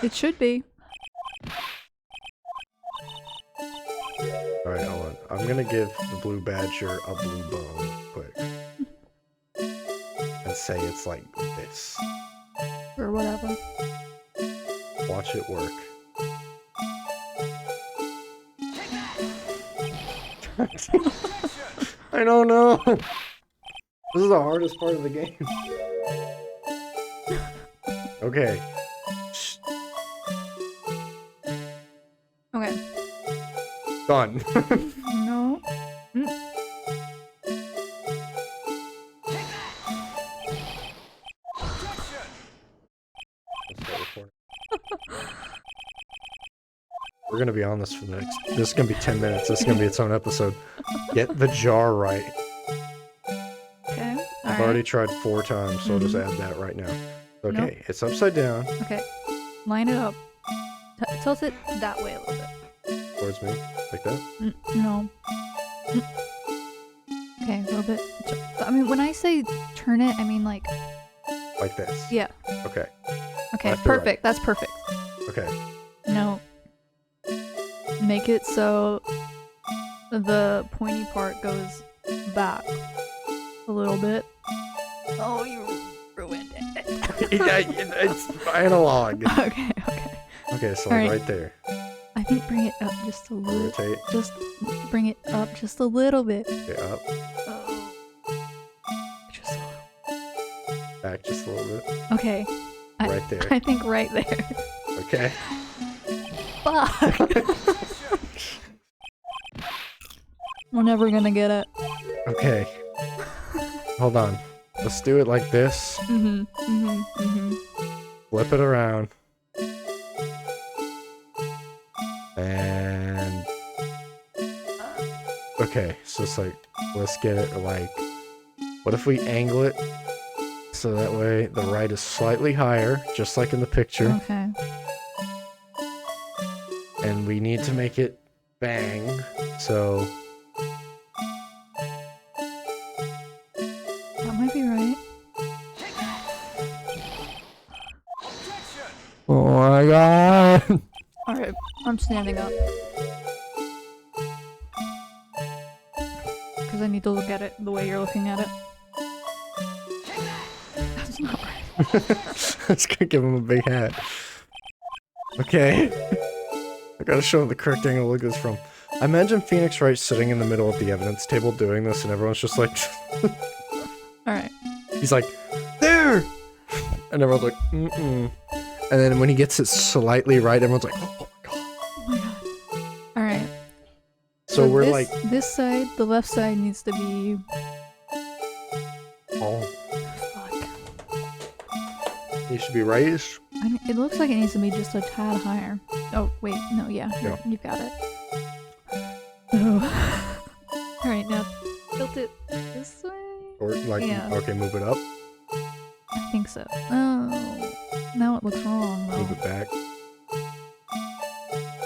It should be.
Alright, hold on. I'm gonna give the blue badger a blue bone quick. And say it's like this.
Or whatever.
Watch it work. I don't know. This is the hardest part of the game. Okay. Shh.
Okay.
Done.
No.
We're gonna be on this for the next. This is gonna be 10 minutes. This is gonna be its own episode. Get the jar right.
Okay.
I've already tried 4 times, so I'll just add that right now. Okay,
Nope.
it's upside down
Okay. Line it up. Tilt it that way a little bit.
towards me, like that.
No. Okay, a little bit. I mean, when I say turn it, I mean like,
Like this.
yeah.
Okay.
Okay,
Left to right.
perfect. That's perfect.
Okay.
No. Make it so the pointy part goes back a little bit. Oh, you ruined it.
It's analog.
Okay, okay.
Okay, so
Alright.
right there.
I think bring it up just a little.
Rotate.
Just bring it up just a little bit.
Okay, up.
Oh. Just a little.
Back just a little bit.
Okay.
Right there.
I think right there.
Okay.
Fuck. We're never gonna get it.
Okay. Hold on. Let's do it like this. Flip it around. And okay, so it's like, let's get it like, what if we angle it so that way the right is slightly higher, just like in the picture,
Okay.
and we need to make it bang, so
That might be right.
Oh my god.
Alright, I'm standing up. Because I need to look at it the way you're looking at it. That's not right.
it's gonna give him a big hat. Okay. I gotta show him the correct angle to look at this from. I imagine Phoenix Wright sitting in the middle of the evidence table doing this, and everyone's just like,
Alright.
he's like, there! And everyone's like, mm-mm.
And then when he gets it slightly right, everyone's like, oh my god.
Oh my god. Alright.
So we're
this,
like,
this side, the left side needs to be...
oh,
Fuck.
he should be raised.
It looks like it needs to be just a tad higher. Oh, wait, no, yeah,
Yeah.
you've got it. Oh. Alright, now tilt it this way?
Or like,
Yeah.
okay, move it up,
I think so. Oh, now it looks wrong though.
move it back.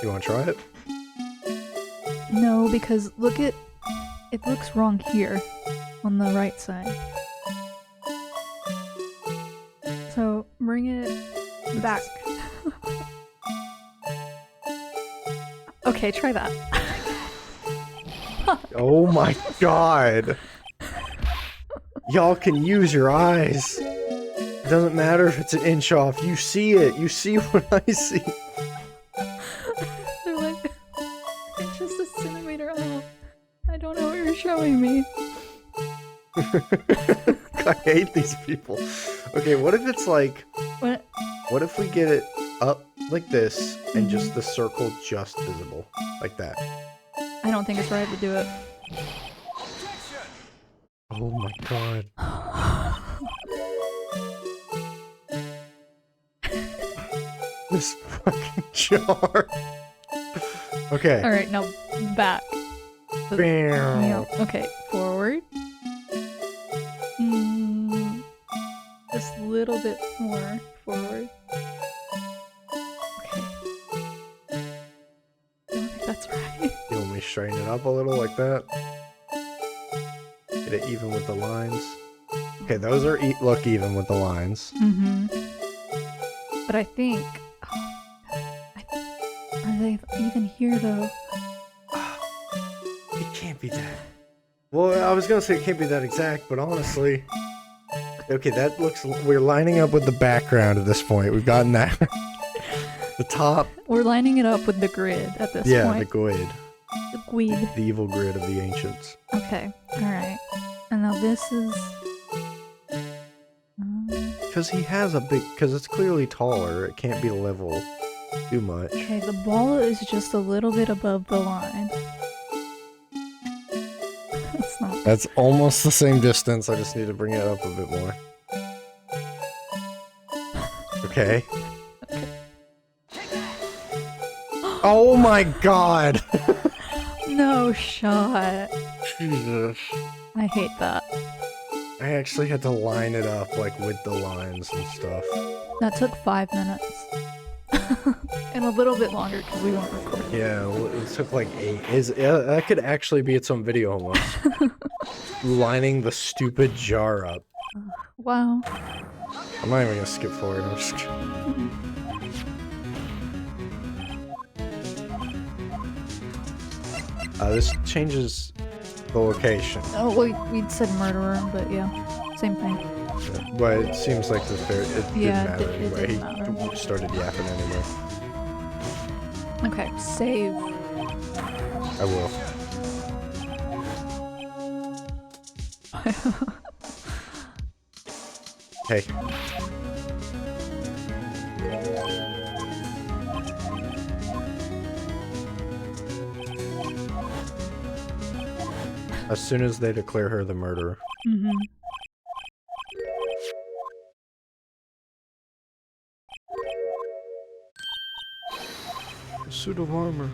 You want to try it?
No, because look at... It looks wrong here, on the right side. So, bring it back. Okay, try that.
Oh my god. Y'all can use your eyes. It doesn't matter if it's an inch off. You see it. You see what I see.
They're like, it's just a centimeter off. I don't know what you're showing me.
I hate these people. Okay, what if it's like...
What?
What if we get it up like this and just the circle just visible? Like that.
I don't think it's right to do it.
Oh my god. This fucking jar. Okay.
Alright, now back.
Bam.
Yeah, okay, forward. Just a little bit more forward. Okay. I don't think that's right.
You want me to straighten it up a little like that? Get it even with the lines. Okay, those are look even with the lines.
Mm-hmm. But I think... Are they even here though?
It can't be that. Well, I was gonna say it can't be that exact, but honestly... Okay, that looks... We're lining up with the background at this point. We've gotten that. The top.
We're lining it up with the grid at this
Yeah,
point.
the grid.
The grid.
The evil grid of the ancients.
Okay, alright. And now this is...
Because he has a big... Because it's clearly taller. It can't be level too much.
okay, the ball is just a little bit above the line. It's not...
That's almost the same distance. I just need to bring it up a bit more. Okay. Oh my god!
No shot.
Jesus.
I hate that.
I actually had to line it up, like, with the lines and stuff.
That took 5 minutes. And a little bit longer because we weren't recording.
Yeah, well, it took like 8. That could actually be its own video almost. Lining the stupid jar up.
Wow.
I'm not even gonna skip forward, I'm just this changes the location.
Oh, we said murderer, but yeah. Same thing.
But it seems like it
Yeah,
didn't matter
it
anyway.
didn't matter.
He started yapping anyway.
Okay, save.
I will. Hey. As soon as they declare her the murderer.
Mm-hmm.
A suit of armor.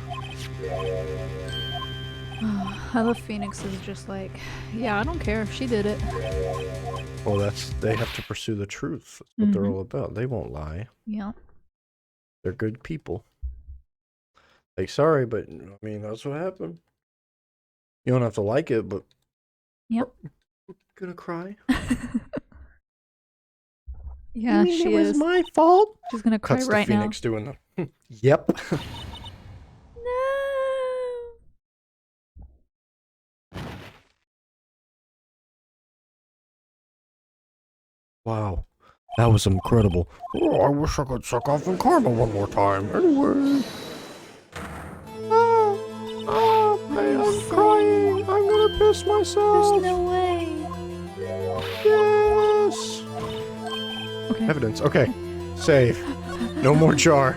I love Phoenix is just like, yeah, I don't care. She did it.
Well, they have to pursue the truth. That's what they're all about. They won't lie.
Yeah.
They're good people. Like, sorry, but I mean, that's what happened. You don't have to like it, but...
Yep.
Gonna cry?
Yeah, she
it was
is.
my fault?
She's gonna cry
Cuts
right
to
now.
Phoenix doing the... Yep.
No.
Wow. That was incredible.
Oh, I wish I could suck off in karma one more time. Anyway. I'm crying. I'm gonna piss myself.
There's no way.
Yes.
Okay.
Evidence. Okay. Save.
No more jar.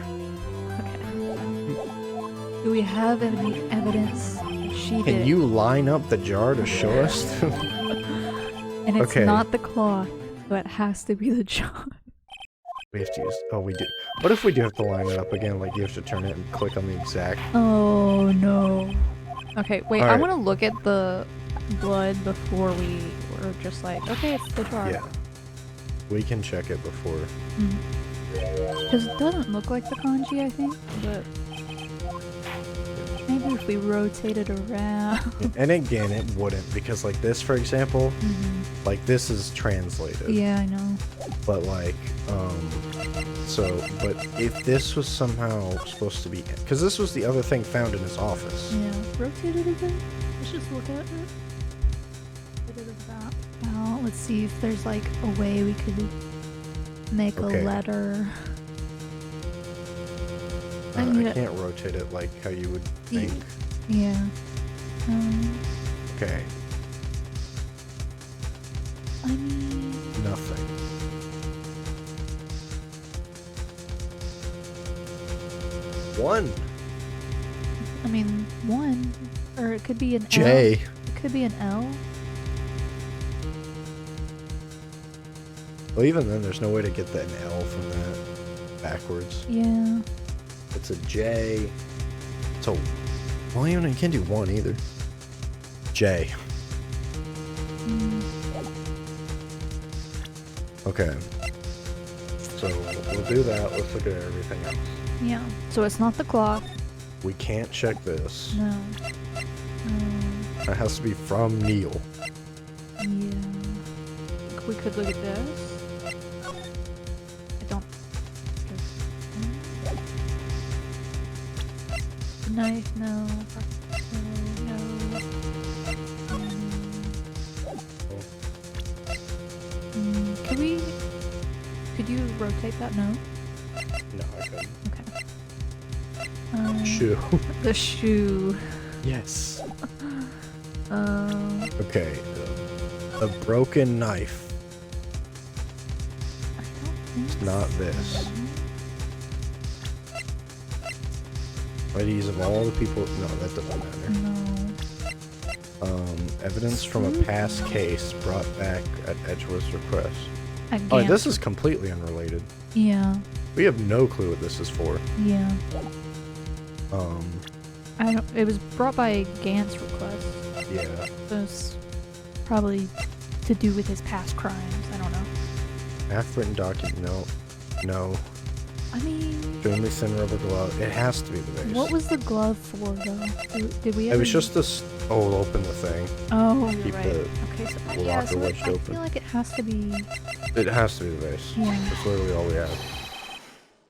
Do we have any evidence that she did
Can
it?
you line up the jar to show us?
And it's
Okay.
not the cloth, so it has to be the jar.
We have to use. Oh, we do. What if we do have to line it up again? Like you have to turn it and click on the exact.
Oh no. Okay, wait, I
Alright.
want to look at the blood before we were just like, okay, it's the jar.
Yeah. We can check it before.
Because it doesn't look like the kanji, I think, but maybe if we rotate it around.
And again, it wouldn't because like this, for example, like this is translated.
Yeah, I know.
But like, but if this was somehow supposed to be, because this was the other thing found in his office.
Yeah, rotate it again. Let's just look at it. Bit of that. Now, let's see if there's like a way we could make
Okay.
a letter.
I
I need it.
can't rotate it like how you would
Ye-
think.
Yeah.
Okay,
I mean,
nothing. One.
I mean, one, or it could be an L.
J.
It could be an L.
Well, even then, there's no way to get an L from that backwards.
Yeah.
It's a J. So, well, you can't do one either. J.
Mm.
Okay. So, we'll do that. Let's look at everything else.
Yeah. So it's not the clock.
We can't check this.
No.
It has to be from Neil.
Yeah. We could look at this. I don't. The knife, no. No. Could we? Could you rotate that? No.
No, I couldn't.
Okay.
Shoe.
The shoe.
Yes.
Um.
Okay. A broken knife.
I don't think
It's not this. Ladies of all the people. No, that doesn't matter.
No.
Evidence from a past case brought back at Edgeworth's request.
Again.
Oh, this is completely unrelated.
Yeah.
We have no clue what this is for.
Yeah.
Um,
I don't. It was brought by Gant's request.
yeah.
So it's probably to do with his past crimes. I don't know.
Half-written document. No. No.
I mean,
Extremely thin rubber glove. It has to be the vase.
what was the glove for though? Did we ever?
It was just this. Oh, open the thing.
Oh, you're
keep
right.
the
Okay, so
locker
yeah, so
wedged
I
open.
feel like it has to be.
It has to be the vase.
Yeah.
That's literally all we have.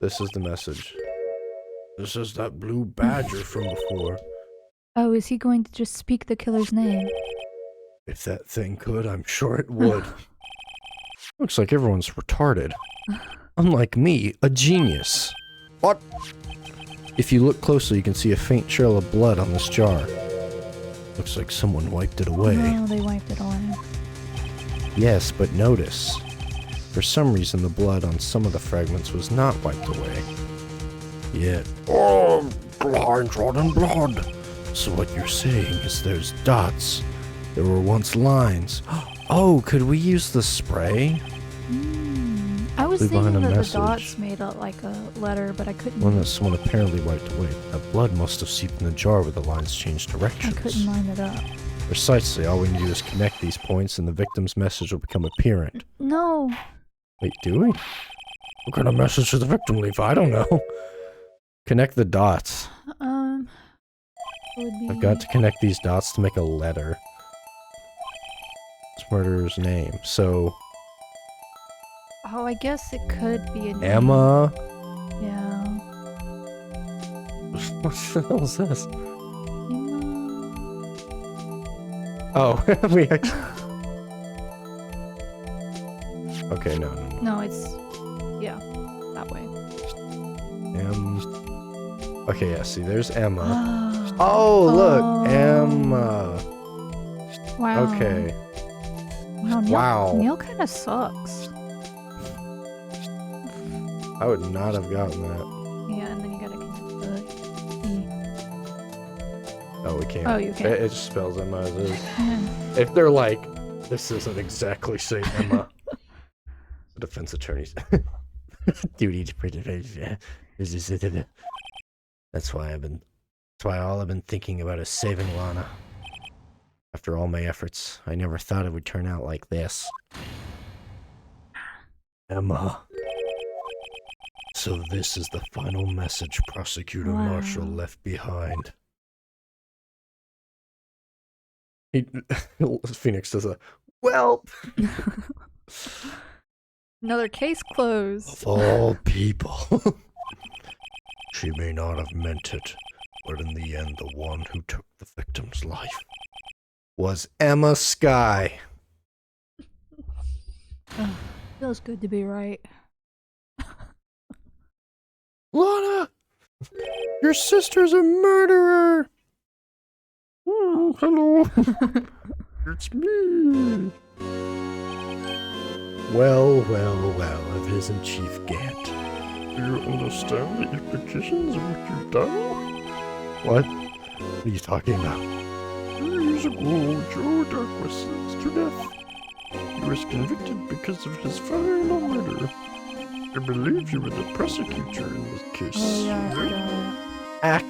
This is the message. This is that blue badger from before.
Oh, is he going to just speak the killer's name?
If that thing could, I'm sure it would. Looks like everyone's retarded. Unlike me, a genius. What? If you look closely, you can see a faint trail of blood on this jar. Looks like someone wiped it away.
Oh, they wiped it away.
Yes, but notice. For some reason, the blood on some of the fragments was not wiped away. Yet. Oh, blind-trodden blood. So what you're saying is there's dots. There were once lines. Oh, could we use the spray?
I was
Leave
thinking
behind a
that the
message.
dots made like a letter, but I couldn't.
One that someone apparently wiped away. That blood must have seeped in the jar where the lines changed
I
directions.
couldn't line it up.
Precisely. All we need to do is connect these points and the victim's message will become apparent.
No.
Wait, do we? What kind of message should the victim leave? I don't know. Connect the dots.
Would be.
I've got to connect these dots to make a letter. This murderer's name. So,
Oh, I guess it could be a name.
Emma.
Yeah.
What the hell is this?
Emma.
Oh, we actually. Okay, no.
No, it's yeah, that way.
Okay, yeah, see, there's Emma. Oh, look, Emma.
Wow.
Okay.
Wow. Neil,
Wow.
Neil kind of sucks.
I would not have gotten that.
Yeah, and then you gotta connect the E.
Oh, we can't.
Oh, you can't.
It just spells Emma as is.
Yeah.
If they're like, this isn't exactly Saint Emma. The defense attorneys. Duty to protect. That's why all I've been thinking about is saving Lana. After all my efforts, I never thought it would turn out like this. Emma. So this is the final message Prosecutor
Wow.
Marshall left behind. Phoenix does a, well,
Another case closed.
of all people. She may not have meant it, but in the end, the one who took the victim's life was Emma Skye.
Feels good to be right.
Lana! Your sister's a murderer! Hello. It's me. Well, if it isn't Chief Gant.
Do you understand the implications of what you've done?
What? What are you talking about?
2 years ago, Joe Dark was sentenced to death. He was convicted because of his final murder. I believe you were the prosecutor in this case.
Oh yeah, I forgot.
Ack.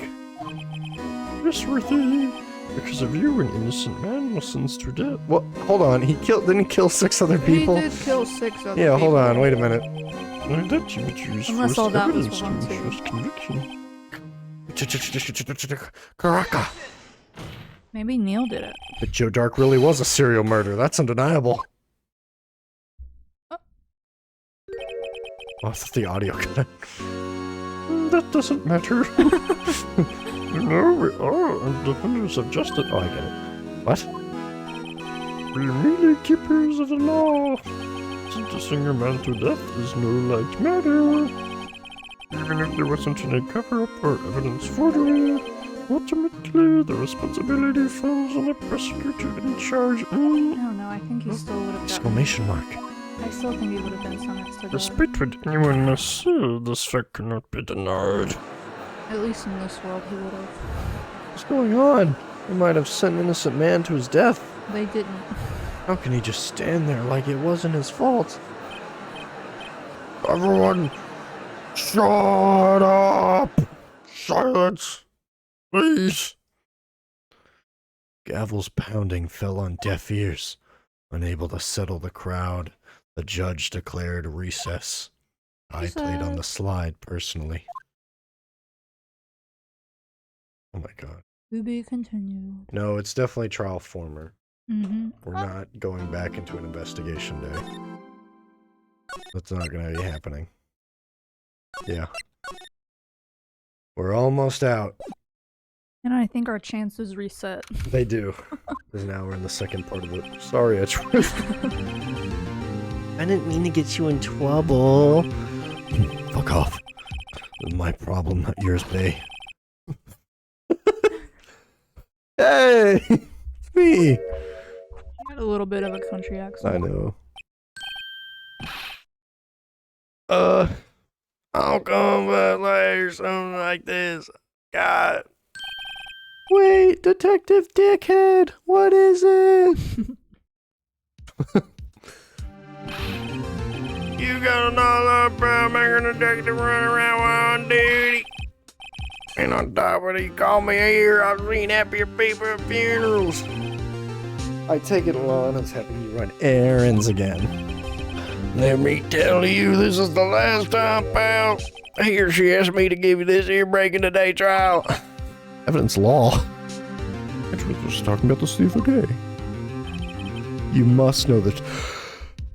Yes, Worthy. Because of you, an innocent man was sentenced to death.
What? Hold on. Didn't he kill 6 other people?
He did kill 6 other
Yeah, hold
people.
on. Wait a minute.
And that you would use
Unless
first
all that was
evidence to
wrong, too.
enforce conviction.
Karaka.
Maybe Neil did it.
But Joe Dark really was a serial murderer. That's undeniable.
Oh.
Oh, that's the audio cut.
That doesn't matter. We are defenders of justice.
Oh, I get it. What?
We're merely keepers of the law. Sentencing a man to death is no light matter. Even if there wasn't any cover-up or evidence forgery, ultimately the responsibility falls on the prosecutor in charge.
I don't know, I think he still would have gotten.
Exclamation mark.
I still think he would have been sentenced to death.
Despite what anyone may say, this fact cannot be denied.
At least in this world he would have.
What's going on? They might have sent an innocent man to his death.
They didn't.
How can he just stand there like it wasn't his fault?
Everyone, shut up! Silence, please.
Gavel's pounding fell on deaf ears. Unable to settle the crowd, the judge declared recess. I played on the slide personally. Oh my god.
To be continued.
No, it's definitely trial former.
Mm-hmm.
We're not going back into an investigation day. That's not gonna be happening. Yeah. We're almost out.
And I think our chances reset.
They do. Because now we're in the second part of it. Sorry, I tried.
I didn't mean to get you in trouble.
Fuck off. It's my problem, not yours, bae. Hey! It's me!
He had a little bit of a country accent.
I know. I'll come back later, something like this. God. Wait, Detective Dickhead, what is it? You got a dollar about making a detective run around while on duty. And on top of it, you call me here, I've seen happier people at funerals. I take it Lana's having you run errands again. Let me tell you, this is the last time, pal. Here, she asked me to give you this here break in the day trial. Evidence law.
I was just talking about this the other day.
You must know that.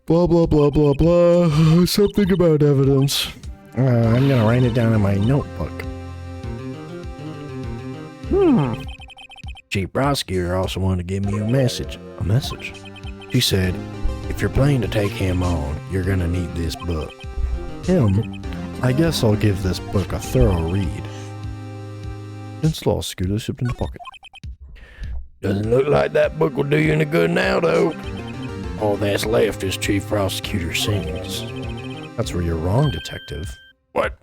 Blah, blah, blah, blah, blah. Something about evidence.
I'm gonna write it down in my notebook.
Chief prosecutor also wanted to give me a message. A message? She said, if you're planning to take him on, you're gonna need this book. Him? I guess I'll give this book a thorough read. Vince Law scooter slipped in the pocket. Doesn't look like that book will do you any good now, though. All that's left is Chief Prosecutor Simmons. That's where you're wrong, Detective.
What?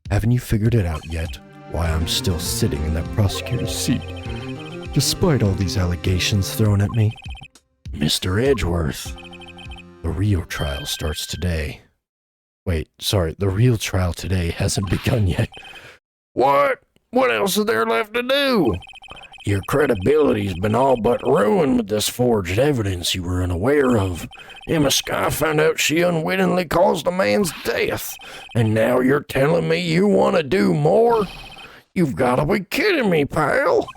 Haven't you figured it out yet? Why I'm still sitting in that prosecutor's seat, despite all these allegations thrown at me? Mr. Edgeworth, the real trial starts today. Wait, sorry, the real trial today hasn't begun yet.
What? What else is there left to do?
Your credibility's been all but ruined with this forged evidence you were unaware of.
Emma Sky found out she unwittingly caused a man's death, and now you're telling me you want to do more? You've got to be kidding me, pal.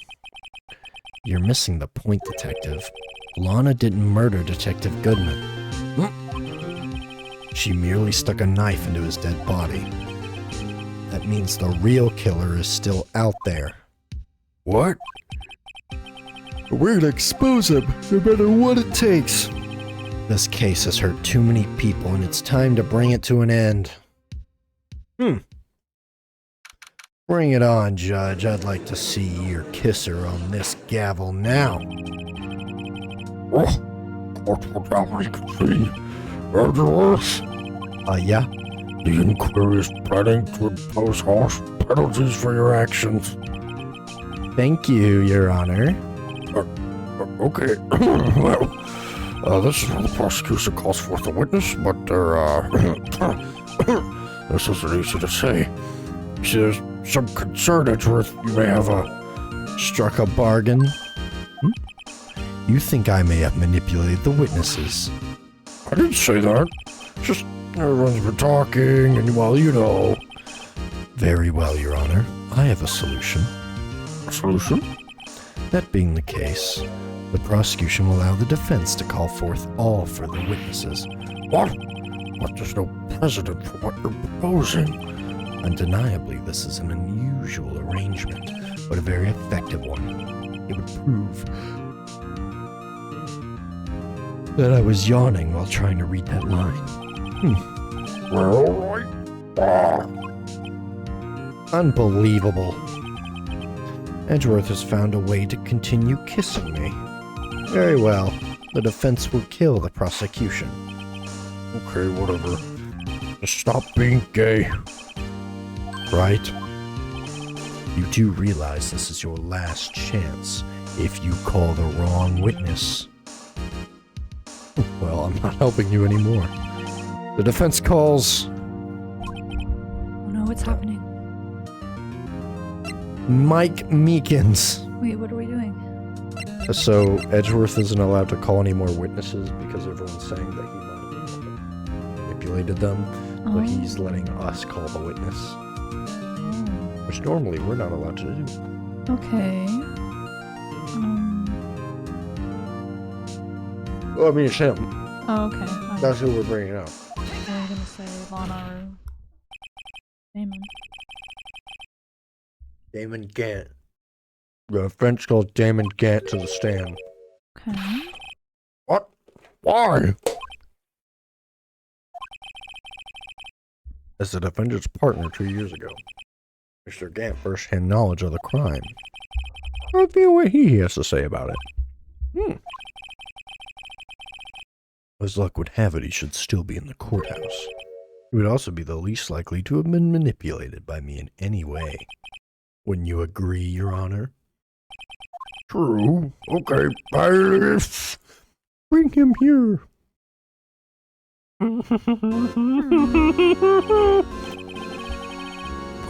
You're missing the point, Detective. Lana didn't murder Detective Goodman. She merely stuck a knife into his dead body. That means the real killer is still out there.
What?
We're gonna expose him, no matter what it takes.
This case has hurt too many people, and it's time to bring it to an end. Bring it on, Judge. I'd like to see your kisser on this gavel now.
Court will probably see. Edgeworth,
Yeah?
the inquiry is planning to impose harsh penalties for your actions.
Thank you, Your Honor.
Okay. Well, this is where the prosecution calls forth a witness, but this isn't easy to say. See, there's some concern, Edgeworth. You may have
Struck a bargain? You think I may have manipulated the witnesses?
I didn't say that. Just everyone's been talking, and well, you know.
Very well, Your Honor. I have a solution.
A solution?
That being the case, the prosecution will allow the defense to call forth all further witnesses.
What? But there's no precedent for what you're proposing.
Undeniably, this is an unusual arrangement, but a very effective one. It would prove that I was yawning while trying to read that line.
Well, all right.
Unbelievable. Edgeworth has found a way to continue kissing me. Very well. The defense will kill the prosecution.
Okay, whatever. Just stop being gay.
Right? You do realize this is your last chance if you call the wrong witness. Well, I'm not helping you anymore. The defense calls
Oh no, what's happening?
Mike Meekins.
Wait, what are we doing?
So Edgeworth isn't allowed to call any more witnesses because everyone's saying that he might have manipulated them.
Oh.
But he's letting us call the witness, which normally we're not allowed to do.
Okay.
Well, I mean, it's him.
Oh, okay.
That's who we're bringing up.
What are you gonna say, Lana or Damon?
Damon Gant. The defense calls Damon Gant to the stand.
Okay.
What? Why?
As the defendant's partner 2 years ago, Mr. Gant first-hand knowledge of the crime. Let's see what he has to say about it. As luck would have it, he should still be in the courthouse. He would also be the least likely to have been manipulated by me in any way. Wouldn't you agree, Your Honor?
True. Okay,
Bring him here.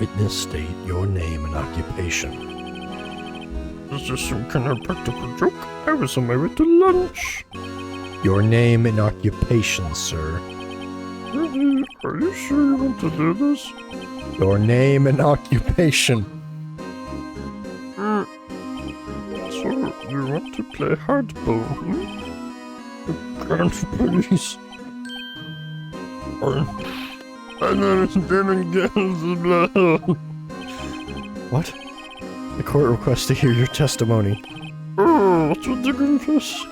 Witness, state your name and occupation.
Is this some kind of practical joke? I was on my way to lunch.
Your name and occupation, sir.
Really? Are you sure you want to do this?
Your name and occupation.
So, you want to play hardball, Can't please. And then again,
What? The court requests to hear your testimony.
oh, what's with the grievous?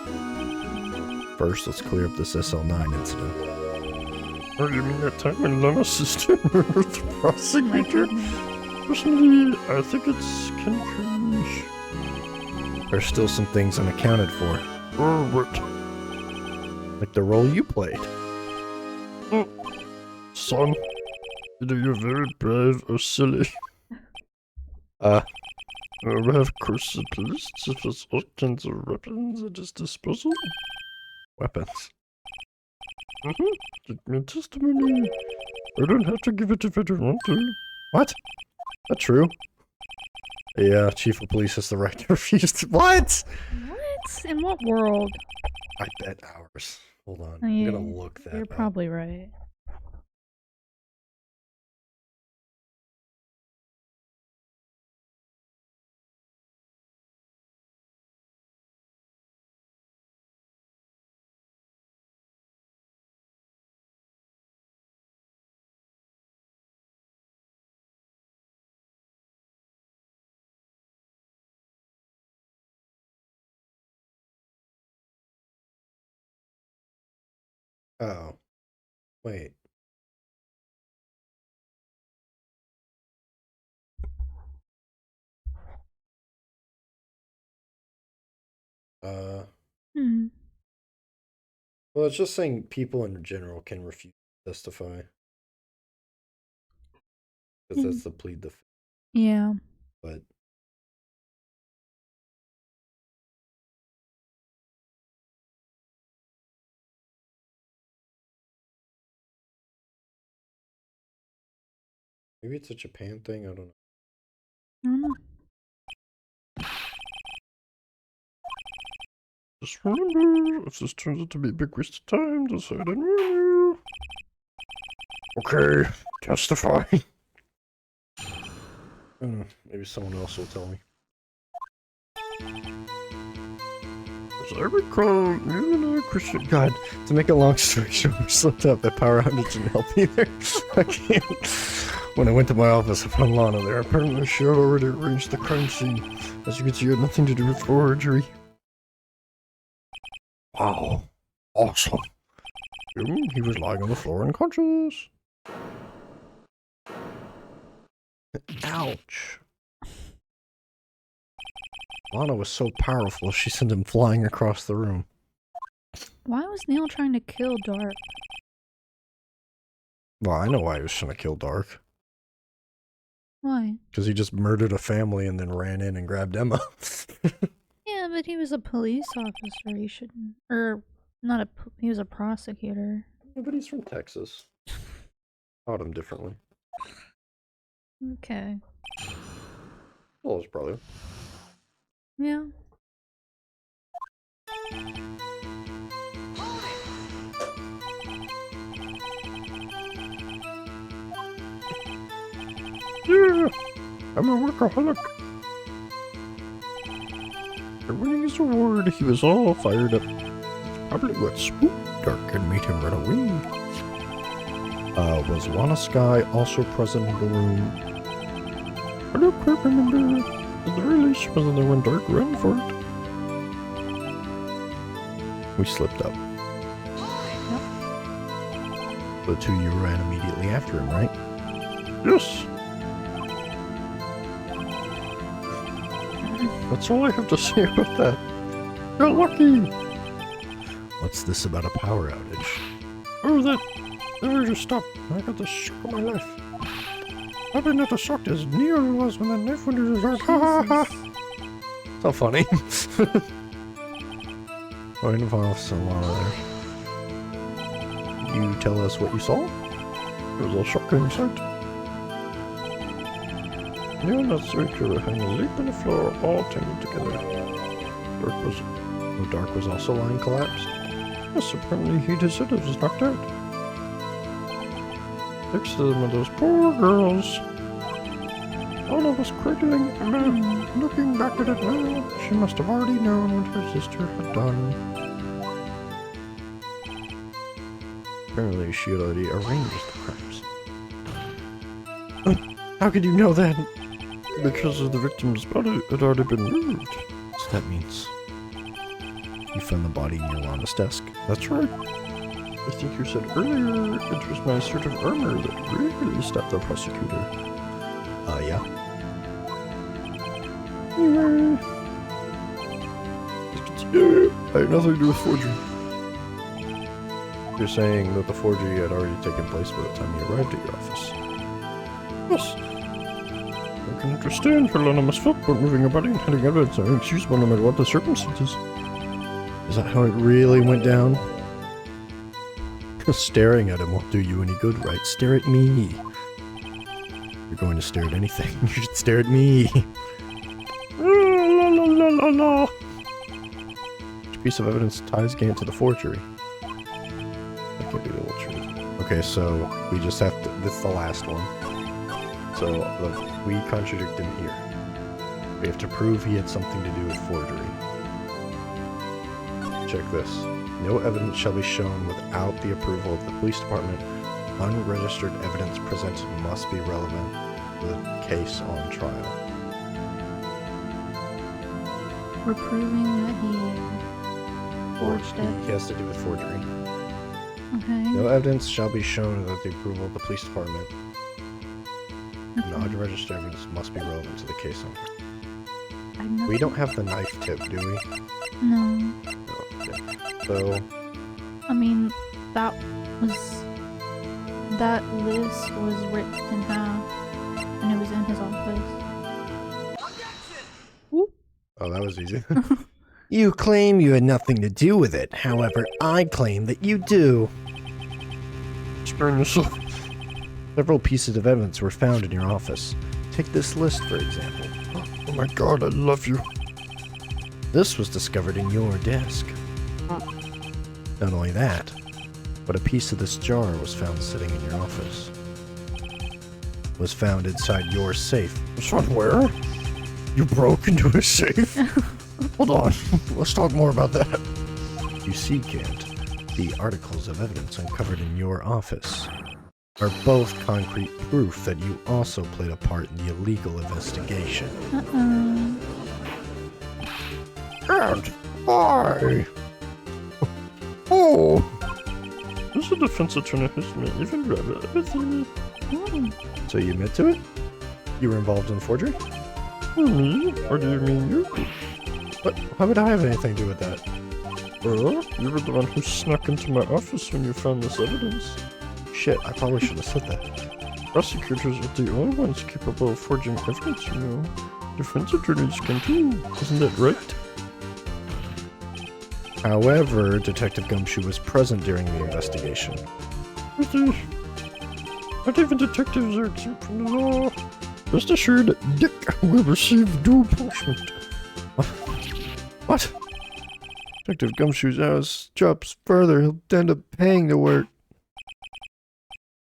First, let's clear up this SL9 incident.
Oh, you mean that time when Lana's sister murdered the
Oh my
prosecutor?
goodness.
Personally, I think it's kind of cringe.
There's still some things unaccounted for,
Oh, what?
like the role you played.
Son, Either you're very brave or silly. We have course the police has all kinds of weapons at his disposal.
Weapons.
Give me testimony. I don't have to give it if I don't want to.
What? That's true. Yeah, chief of police has the right to refuse to. What?
What? In what world?
I bet ours. Hold on.
Oh,
I'm
yeah,
gonna look that
You're
up.
probably right.
Oh. Wait.
Hmm.
Well, it's just saying people in general can refuse to testify. Because that's the plead the fifth.
Yeah.
But maybe it's a Japan thing. I don't know.
I don't know.
Just remember, if this turns out to be a big waste of time, decide and warn you. Okay, testify.
I don't know. Maybe someone else will tell me.
As I recall, you and I, Christian.
God, to make a long story short, we slipped up. That power outage didn't help either. I can't. When I went to my office, I found Lana there.
Apparently, she had already arranged the crime scene. As you can see, it had nothing to do with forgery. Wow. Awesome. He was lying on the floor unconscious.
Ouch. Lana was so powerful, she sent him flying across the room.
Why was Neil trying to kill Dark?
Well, I know why he was trying to kill Dark.
Why?
Because he just murdered a family and then ran in and grabbed Emma.
Yeah, but he was a police officer. He shouldn't. Or, not a. He was a prosecutor.
Yeah, but he's from Texas. Taught him differently.
Okay.
Well, his brother.
Yeah.
Yeah, I'm a workaholic. For winning his award, he was all fired up. Probably what spooked Dark and made him run away.
Was Lana Sky also present in the room?
I don't quite remember. At the very least, she wasn't there when Dark ran for it.
We slipped up. The two of you ran immediately after him, right?
Yes. That's all I have to say about that. You're lucky.
What's this about a power outage?
Oh, that just stopped. I got the shock of my life. I've been not as shocked as Neo was when that knife went in his heart. Ha ha ha!
So funny. Right in front of Solana there. You tell us what you saw?
It was a shocking sight. Neo and that circular hanging limp on the floor, all tangled together.
Dark was also lying collapsed.
Yes, apparently he just said it was knocked out. Next to them are those poor girls. All of us cradling Emma. Looking back at it now, she must have already known what her sister had done.
Apparently she had already arranged the crimes. How could you know that?
Because of the victim's body had already been moved.
So that means you found the body near Lana's desk.
That's right. I think you said earlier it was my suit of armor that really stopped the prosecutor.
Yeah.
Anyway. I had nothing to do with forgery.
You're saying that the forgery had already taken place by the time you arrived at your office.
us. I can understand her anonymous felt about moving a body and hiding evidence are inexcusable no matter what the circumstances.
Is that how it really went down? Staring at him won't do you any good, right? Stare at me. You're going to stare at anything. You should stare at me.
La la la la la.
Which piece of evidence ties Gant to the forgery? That could be the whole truth. Okay, so we just have to. This is the last one. So we contradict him here. We have to prove he had something to do with forgery. Check this. No evidence shall be shown without the approval of the police department. Unregistered evidence presented must be relevant to the case on trial.
We're proving that he forged it.
He has to do with forgery.
Okay.
No evidence shall be shown without the approval of the police department. Non-registered evidence must be relevant to the case on trial. We don't have the knife tip, do we?
No.
Okay. So,
I mean, that list was ripped in half, and it was in his office.
oh, that was easy. You claim you had nothing to do with it. However, I claim that you do.
Explain yourself.
Several pieces of evidence were found in your office. Take this list, for example.
Oh my god, I love you.
This was discovered in your desk. Not only that, but a piece of this jar was found sitting in your office. Was found inside your safe.
This one where? You broke into a safe? Hold on, let's talk more about that.
You see, Gant, the articles of evidence uncovered in your office are both concrete proof that you also played a part in the illegal investigation.
And why? Oh! This is a defense attorney has me even rather everything.
So you admit to it? You were involved in forgery?
Me? Or do you mean you?
But how would I have anything to do with that?
Well, you were the one who snuck into my office when you found this evidence.
Shit, I probably should have said that.
Prosecutors are the only ones capable of forging evidence, you know. Defense attorneys can too, isn't that right?
However, Detective Gumshoe was present during the investigation.
Not even detectives are exempt from the law. Rest assured, Dick will receive due punishment.
What? Detective Gumshoe's house drops further. He'll end up paying to work.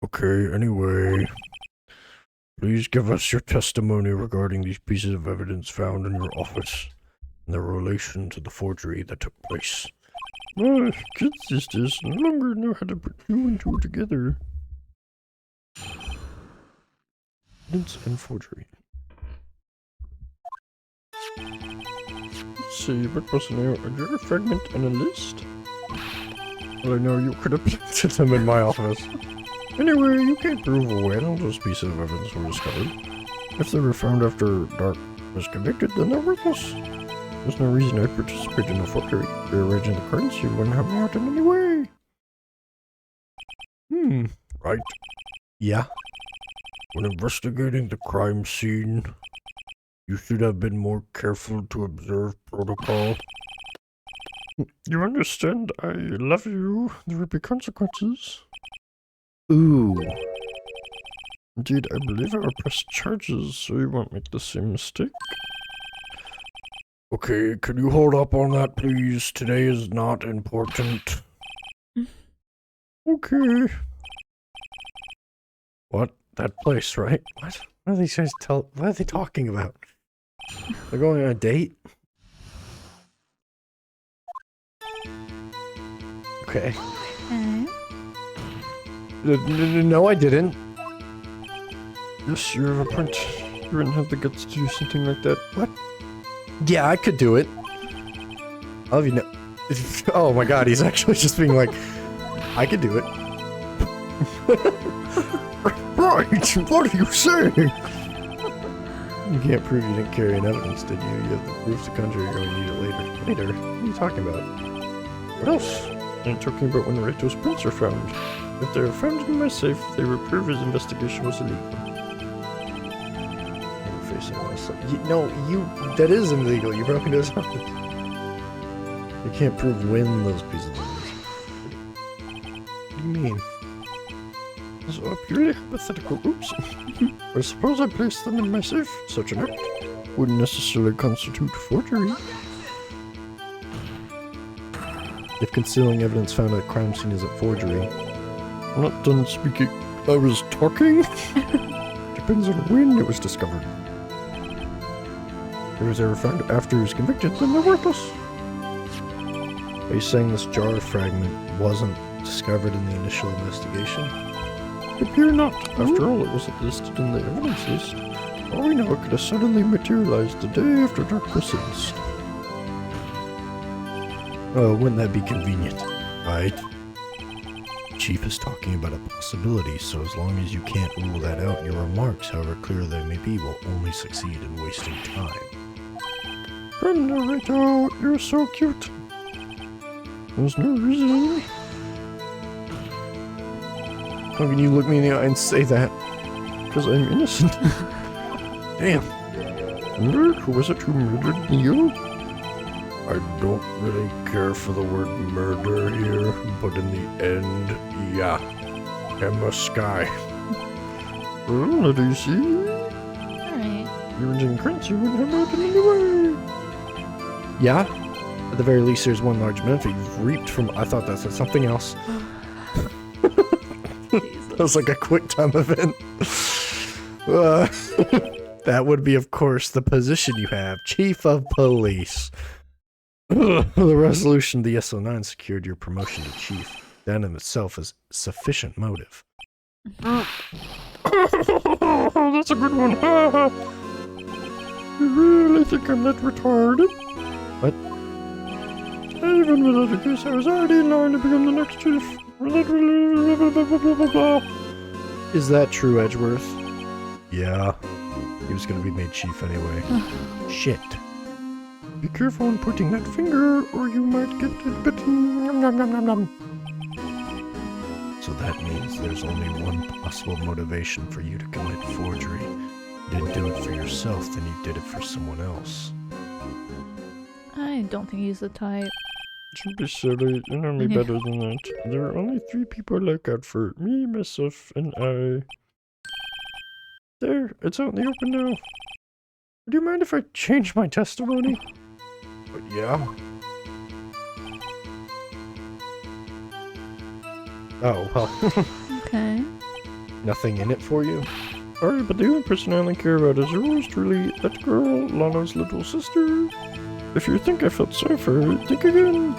Okay, anyway. Please give us your testimony regarding these pieces of evidence found in your office and their relation to the forgery that took place. My kids these days no longer know how to put two and two together. Evidence and forgery. Let's see, what was now a jar fragment and a list? Well, I know you could have planted them in my office. Anyway, you can't prove when those pieces of evidence were discovered. If they were found after Dark was convicted, then they're worthless. There's no reason I'd participate in a forgery. Rearranging the currency wouldn't help me out in any way. Right.
Yeah?
When investigating the crime scene, you should have been more careful to observe protocol. You understand, I love you. There will be consequences.
Ooh.
Indeed, I believe I will press charges, so you won't make the same mistake. Okay, can you hold up on that, please? Today is not important. Okay.
What? That place, right? What are these guys what are they talking about? They're going on a date? Okay. No, I didn't.
Yes, you have a point. You wouldn't have the guts to do something like that.
What? Yeah, I could do it. I'll have you know. Oh my god, he's actually just being like, I could do it.
Right, what are you saying?
You can't prove you didn't carry in evidence, did you? You have the proof to conjure, you're going to need it later. Later? What are you talking about?
What else? I'm talking about when Wright's prints are found. If they are found in my safe, they will prove his investigation was illegal.
That is illegal. You broke into his office. You can't prove when those pieces of evidence. What do you mean?
These are purely hypothetical. Oops. I suppose I placed them in my safe. Such an act wouldn't necessarily constitute forgery.
If concealing evidence found at a crime scene isn't forgery.
I'm not done speaking. I was talking. Depends on when it was discovered. If it was ever found after he was convicted, then they're worthless.
Are you saying this jar fragment wasn't discovered in the initial investigation?
Appear not. After all, it wasn't listed in the evidence list. All we know, it could have suddenly materialized the day after Dark was sentenced.
Oh, wouldn't that be convenient? Right? Chief is talking about a possibility, so as long as you can't rule that out, your remarks, however clear they may be, will only succeed in wasting time.
Right out, you're so cute. There's no reason.
How can you look me in the eye and say that?
Because I'm innocent.
Damn.
Who was it who murdered you? I don't really care for the word murder here, but in the end, yeah. Emma Sky. Well, do you see?
Alright.
You were in Prince, you wouldn't have happened anyway.
Yeah? At the very least, there's one large benefit you've reaped from. I thought that said something else. That was like a quick time event. That would be, of course, the position you have, Chief of Police. The resolution of the SO9 secured your promotion to Chief. That in itself is sufficient motive.
That's a good one. You really think I'm that retarded?
What?
Even without a case, I was already in line to become the next chief.
Is that true, Edgeworth? Yeah. He was gonna be made chief anyway. Shit.
Be careful in putting that finger, or you might get it bitten. Nom, nom, nom, nom, nom.
So that means there's only one possible motivation for you to commit forgery. You didn't do it for yourself, then you did it for someone else.
I don't think he's the type.
Don't be silly. You know me better than that. There are only 3 people I look out for. Me, myself, and I. There, it's out in the open now. Would you mind if I change my testimony?
But yeah. Oh, well.
Okay.
Nothing in it for you?
Sorry, but the only person I only care about is yours truly, that girl, Lana's little sister. If you think I felt sorry for her, think again.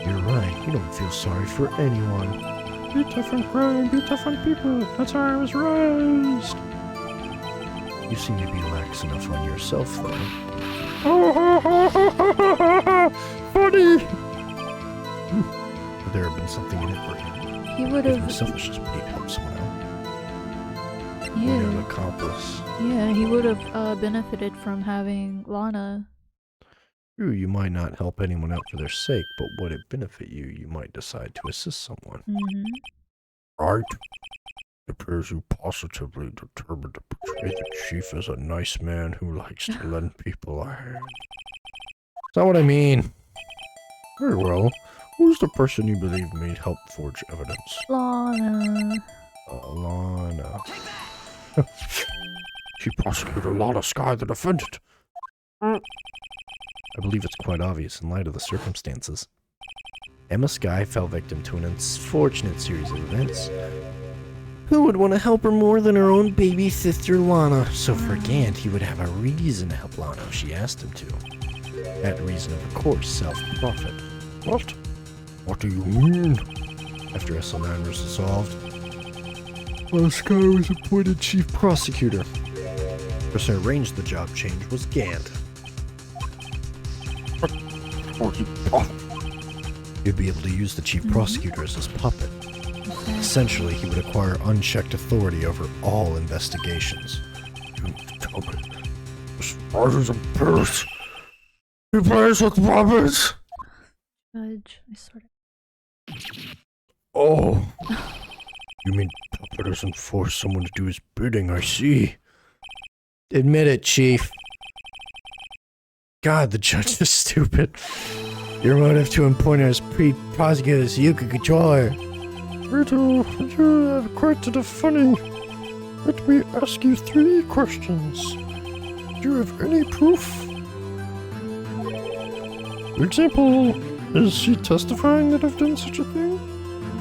You're right, you don't feel sorry for anyone.
Be tough on crime, be tough on people. That's how I was raised.
You seem to be lax enough on yourself, though.
Funny!
Would there have been something in it for him?
He would
His
have.
selfishness would he help someone out? An
Yeah.
accomplice.
Yeah, he would have benefited from having Lana.
True, you might not help anyone out for their sake, but would it benefit you, you might decide to assist someone.
Mm-hmm.
Right. It appears you positively determined to portray the chief as a nice man who likes to lend people a hand.
That's not what I mean.
Very well. Who's the person you believe may help forge evidence?
Lana.
Alana.
She prosecuted Lana Sky, the defendant.
I believe it's quite obvious in light of the circumstances. Emma Sky fell victim to an unfortunate series of events. Who would want to help her more than her own baby sister Lana? So for Gant, he would have a reason to help Lana if she asked him to. That reason, of course, self-profit.
What? What do you mean?
After SL9 was dissolved, Sky was appointed chief prosecutor. The person who arranged the job change was Gant.
Oh, you
He'd be able to use the chief prosecutor as his puppet. Essentially, he would acquire unchecked authority over all investigations.
You tell me. The spiders and birds. He plays with puppets.
Judge, I sort of.
Oh. You mean puppet doesn't force someone to do his bidding, I see.
Admit it, Chief. God, the judge is stupid. Your motive to appoint her as prosecutor so you could control her.
Rito, you have quite the funny. Let me ask you 3 questions. Do you have any proof? For example, is she testifying that I've done such a thing?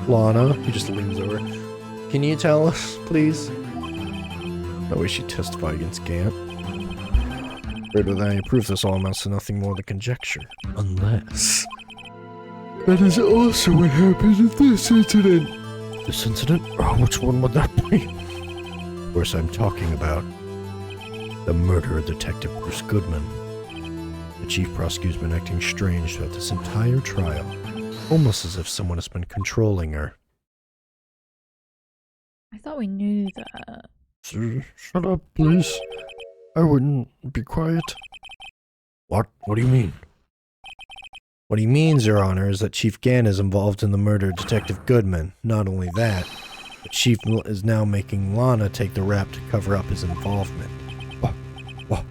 Lana, he just leans over. Can you tell us, please? That way she testified against Gant. Greater than any proof, this all amounts to nothing more than conjecture. Unless...
That is also what happened in this incident. This incident? Oh, which one would that be?
Of course, I'm talking about the murder of Detective Bruce Goodman. The chief prosecutor's been acting strange throughout this entire trial, almost as if someone has been controlling her.
I thought we knew that.
Sir, shut up, please. I wouldn't be quiet.
What? What do you mean? What he means, Your Honor, is that Chief Gann is involved in the murder of Detective Goodman. Not only that, the Chief is now making Lana take the rap to cover up his involvement. What?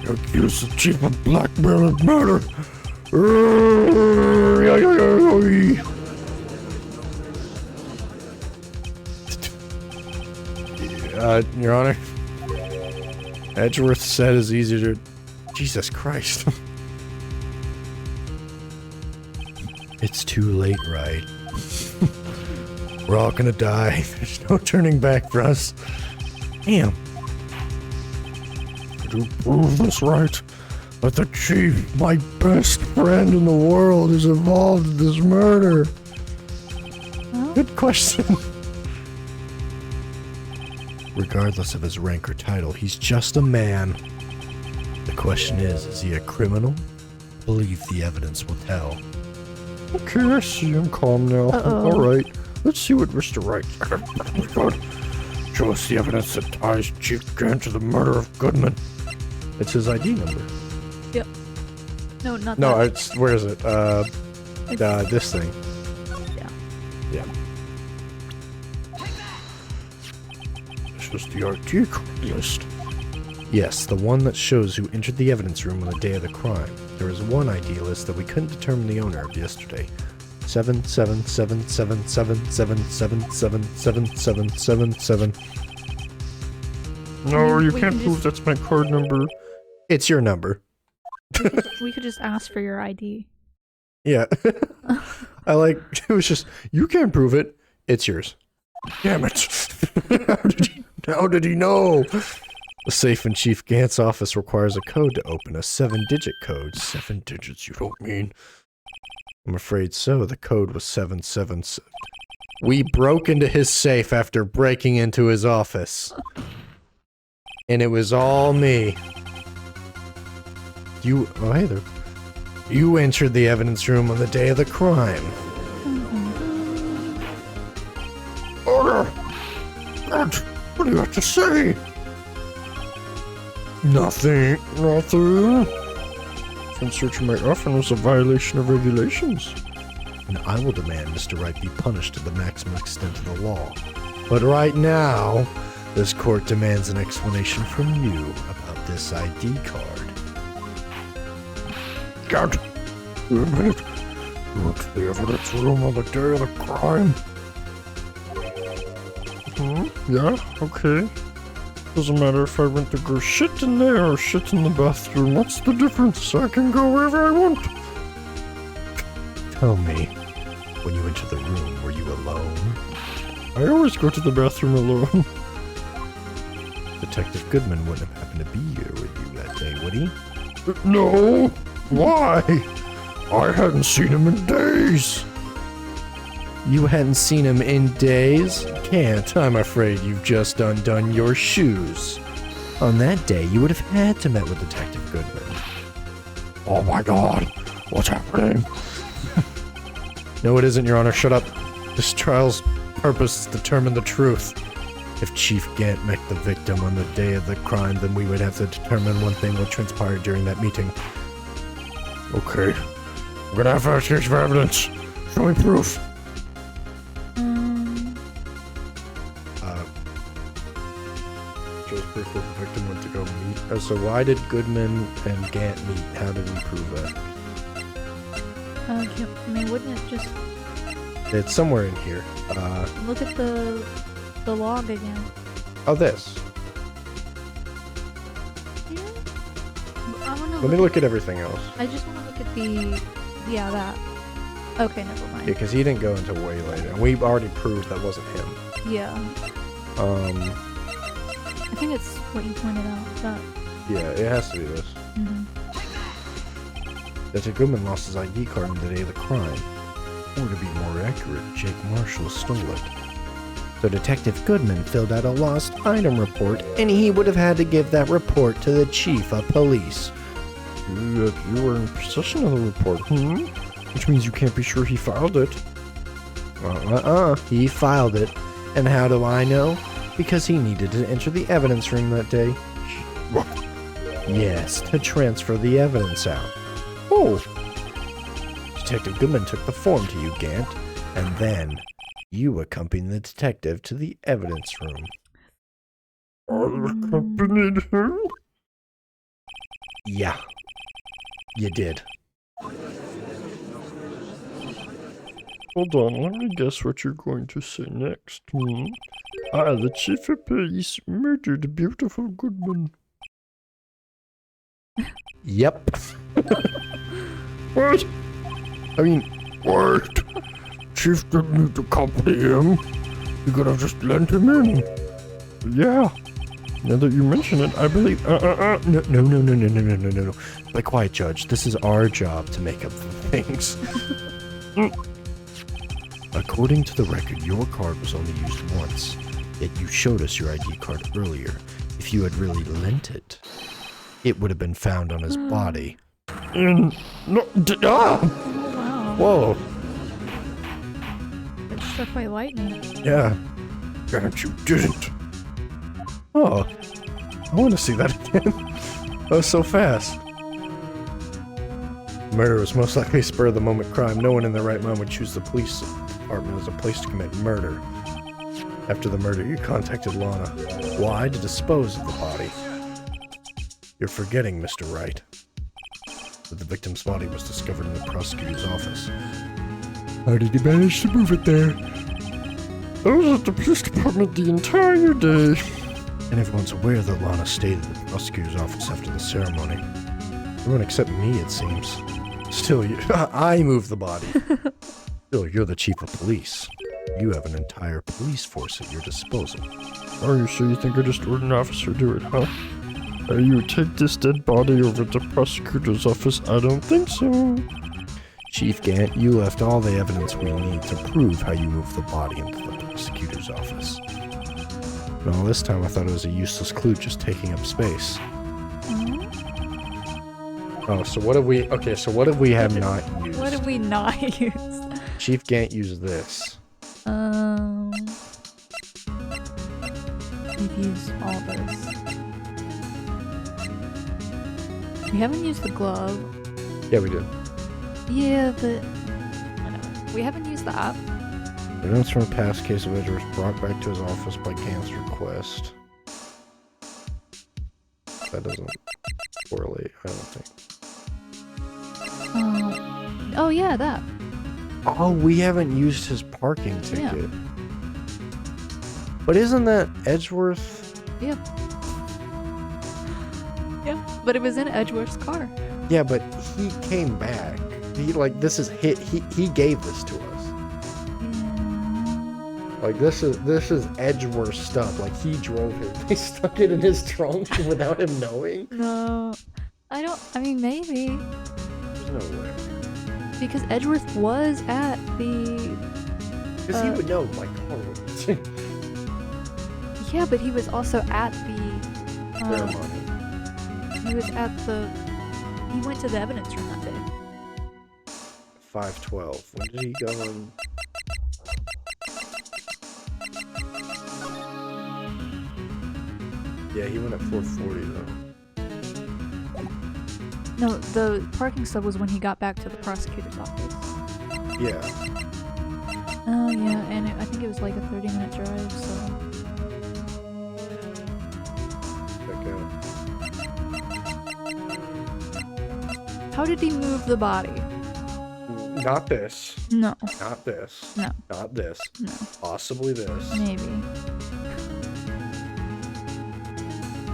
Accuse the chief of blackmail and murder.
Your Honor, Edgeworth said it's easier to... Jesus Christ. It's too late, Wright. We're all gonna die. There's no turning back for us. Damn.
To prove this right, that the chief, my best friend in the world, is involved in this murder.
Good question. Regardless of his rank or title, he's just a man. The question is he a criminal? Believe the evidence will tell.
Okay, I see. I'm calm now. Alright, let's see what Mr. Wright... Oh my god. Show us the evidence that ties Chief Gann to the murder of Goodman.
It's his ID number.
Yep. No, not
No,
that.
it's... Where is it? This thing.
Yeah.
Yeah.
This is the ID list.
Yes, the one that shows who entered the evidence room on the day of the crime. There is one ID list that we couldn't determine the owner of yesterday. 7777777777777.
No, you
We
can't
can
prove that's my card number.
It's your number.
We could just ask for your ID.
Yeah. I like, it was just, you can't prove it. It's yours.
Damn it.
How did he know? The safe in Chief Gant's office requires a code to open, a 7-digit code.
7 digits, you don't mean?
I'm afraid so. The code was 777. We broke into his safe after breaking into his office. And it was all me. Oh hey there. You entered the evidence room on the day of the crime.
Order! What do you have to say? Nothing. From searching my office was a violation of regulations.
And I will demand Mr. Wright be punished to the maximum extent of the law. But right now, this court demands an explanation from you about this ID card.
Count. Wait a minute. You went to the evidence room on the day of the crime. Yeah, okay. Doesn't matter if I went to go shit in there or shit in the bathroom. What's the difference? I can go wherever I want.
Tell me, when you entered the room, were you alone?
I always go to the bathroom alone.
Detective Goodman wouldn't have happened to be here with you that day, would he?
No. Why? I hadn't seen him in days.
You hadn't seen him in days? Can't. I'm afraid you've just undone your shoes. On that day, you would have had to met with Detective Goodman.
Oh my god. What's happening?
No, it isn't, Your Honor. Shut up. This trial's purpose is to determine the truth. If Chief Gant met the victim on the day of the crime, then we would have to determine one thing what transpired during that meeting.
Okay. I'm gonna have to ask you for evidence. Show me proof.
Shows proof that the victim went to go meet. Oh, so why did Goodman and Gant meet? How did we prove that?
I mean, wouldn't it just
It's somewhere in here.
look at the log again?
Oh, this.
Yeah. I wanna
Let me look at everything else.
I just want to look at the that. Okay, never
Yeah,
mind.
because he didn't go until way later. And we already proved that wasn't him.
Yeah. I think it's what you pointed out. That.
Yeah, it has to be this. That Goodman lost his ID card on the day of the crime. Or to be more accurate, Jake Marshall stole it. So Detective Goodman filled out a lost item report, and he would have had to give that report to the chief of police.
You were in possession of the report, Which means you can't be sure he filed it.
He filed it. And how do I know? Because he needed to enter the evidence room that day.
What?
Yes, to transfer the evidence out. Oh! Detective Goodman took the form to you, Gant, and then you accompanied the detective to the evidence room.
I accompanied him?
Yeah, you did.
Hold on, let me guess what you're going to say next. I, the chief of police, murdered beautiful Goodman.
Yep.
What?
I mean,
What? Chief didn't need to accompany him. You could have just lent him in. Yeah. Now that you mention it, I believe.
No. Be quiet, Judge. This is our job to make up things. According to the record, your card was only used once, yet you showed us your ID card earlier. If you had really lent it, it would have been found on his body.
No.
Oh wow!
Whoa,
It's struck by lightning.
yeah.
Grant, you didn't.
Oh, I want to see that again. That was so fast. Murder was most likely a spur-of-the-moment crime. No one in their right mind would choose the police department as a place to commit murder. After the murder, you contacted Lana. Why? To dispose of the body. You're forgetting, Mr. Wright, that the victim's body was discovered in the prosecutor's office.
How did he manage to move it there? I was at the police department the entire day.
And everyone's aware that Lana stayed at the prosecutor's office after the ceremony. Everyone except me, it seems. Still, I moved the body. Still, you're the chief of police. You have an entire police force at your disposal.
Oh, you sure you think I just ordered an officer to do it, huh? You take this dead body over to the prosecutor's office? I don't think so.
Chief Gant, you left all the evidence we need to prove how you moved the body into the prosecutor's office. And all this time I thought it was a useless clue just taking up space. Oh, so what have we... Okay, so what have we have not used?
What did we not use?
Chief Gant used this.
We've used all those. We haven't used the glove.
Yeah, we did.
Yeah, but whatever. We haven't used the app.
Evidence from a past case of Edge was brought back to his office by Gant's request. That doesn't correlate, I don't think.
Oh yeah, that.
Oh, we haven't used his parking ticket.
Yeah.
But isn't that Edgeworth?
Yeah. Yeah, but it was in Edgeworth's car.
Yeah, but he came back. He this is he gave this to us. Like this is Edgeworth stuff. Like he drove it. They stuck it in his trunk without him knowing.
No, I mean maybe
There's no way.
because Edgeworth was at the.
Because he would know my car was
Yeah, but he was also at the.
ceremony.
He was at the. He went to the evidence room that day.
512. When did he go in? Yeah, he went at 4:40 though.
No, the parking stop was when he got back to the prosecutor's office.
Yeah.
Oh yeah, and I think it was like a 30-minute drive, so...
Check out.
How did he move the body?
Not this.
No.
Not this.
No.
Not this.
No.
Possibly this.
Maybe.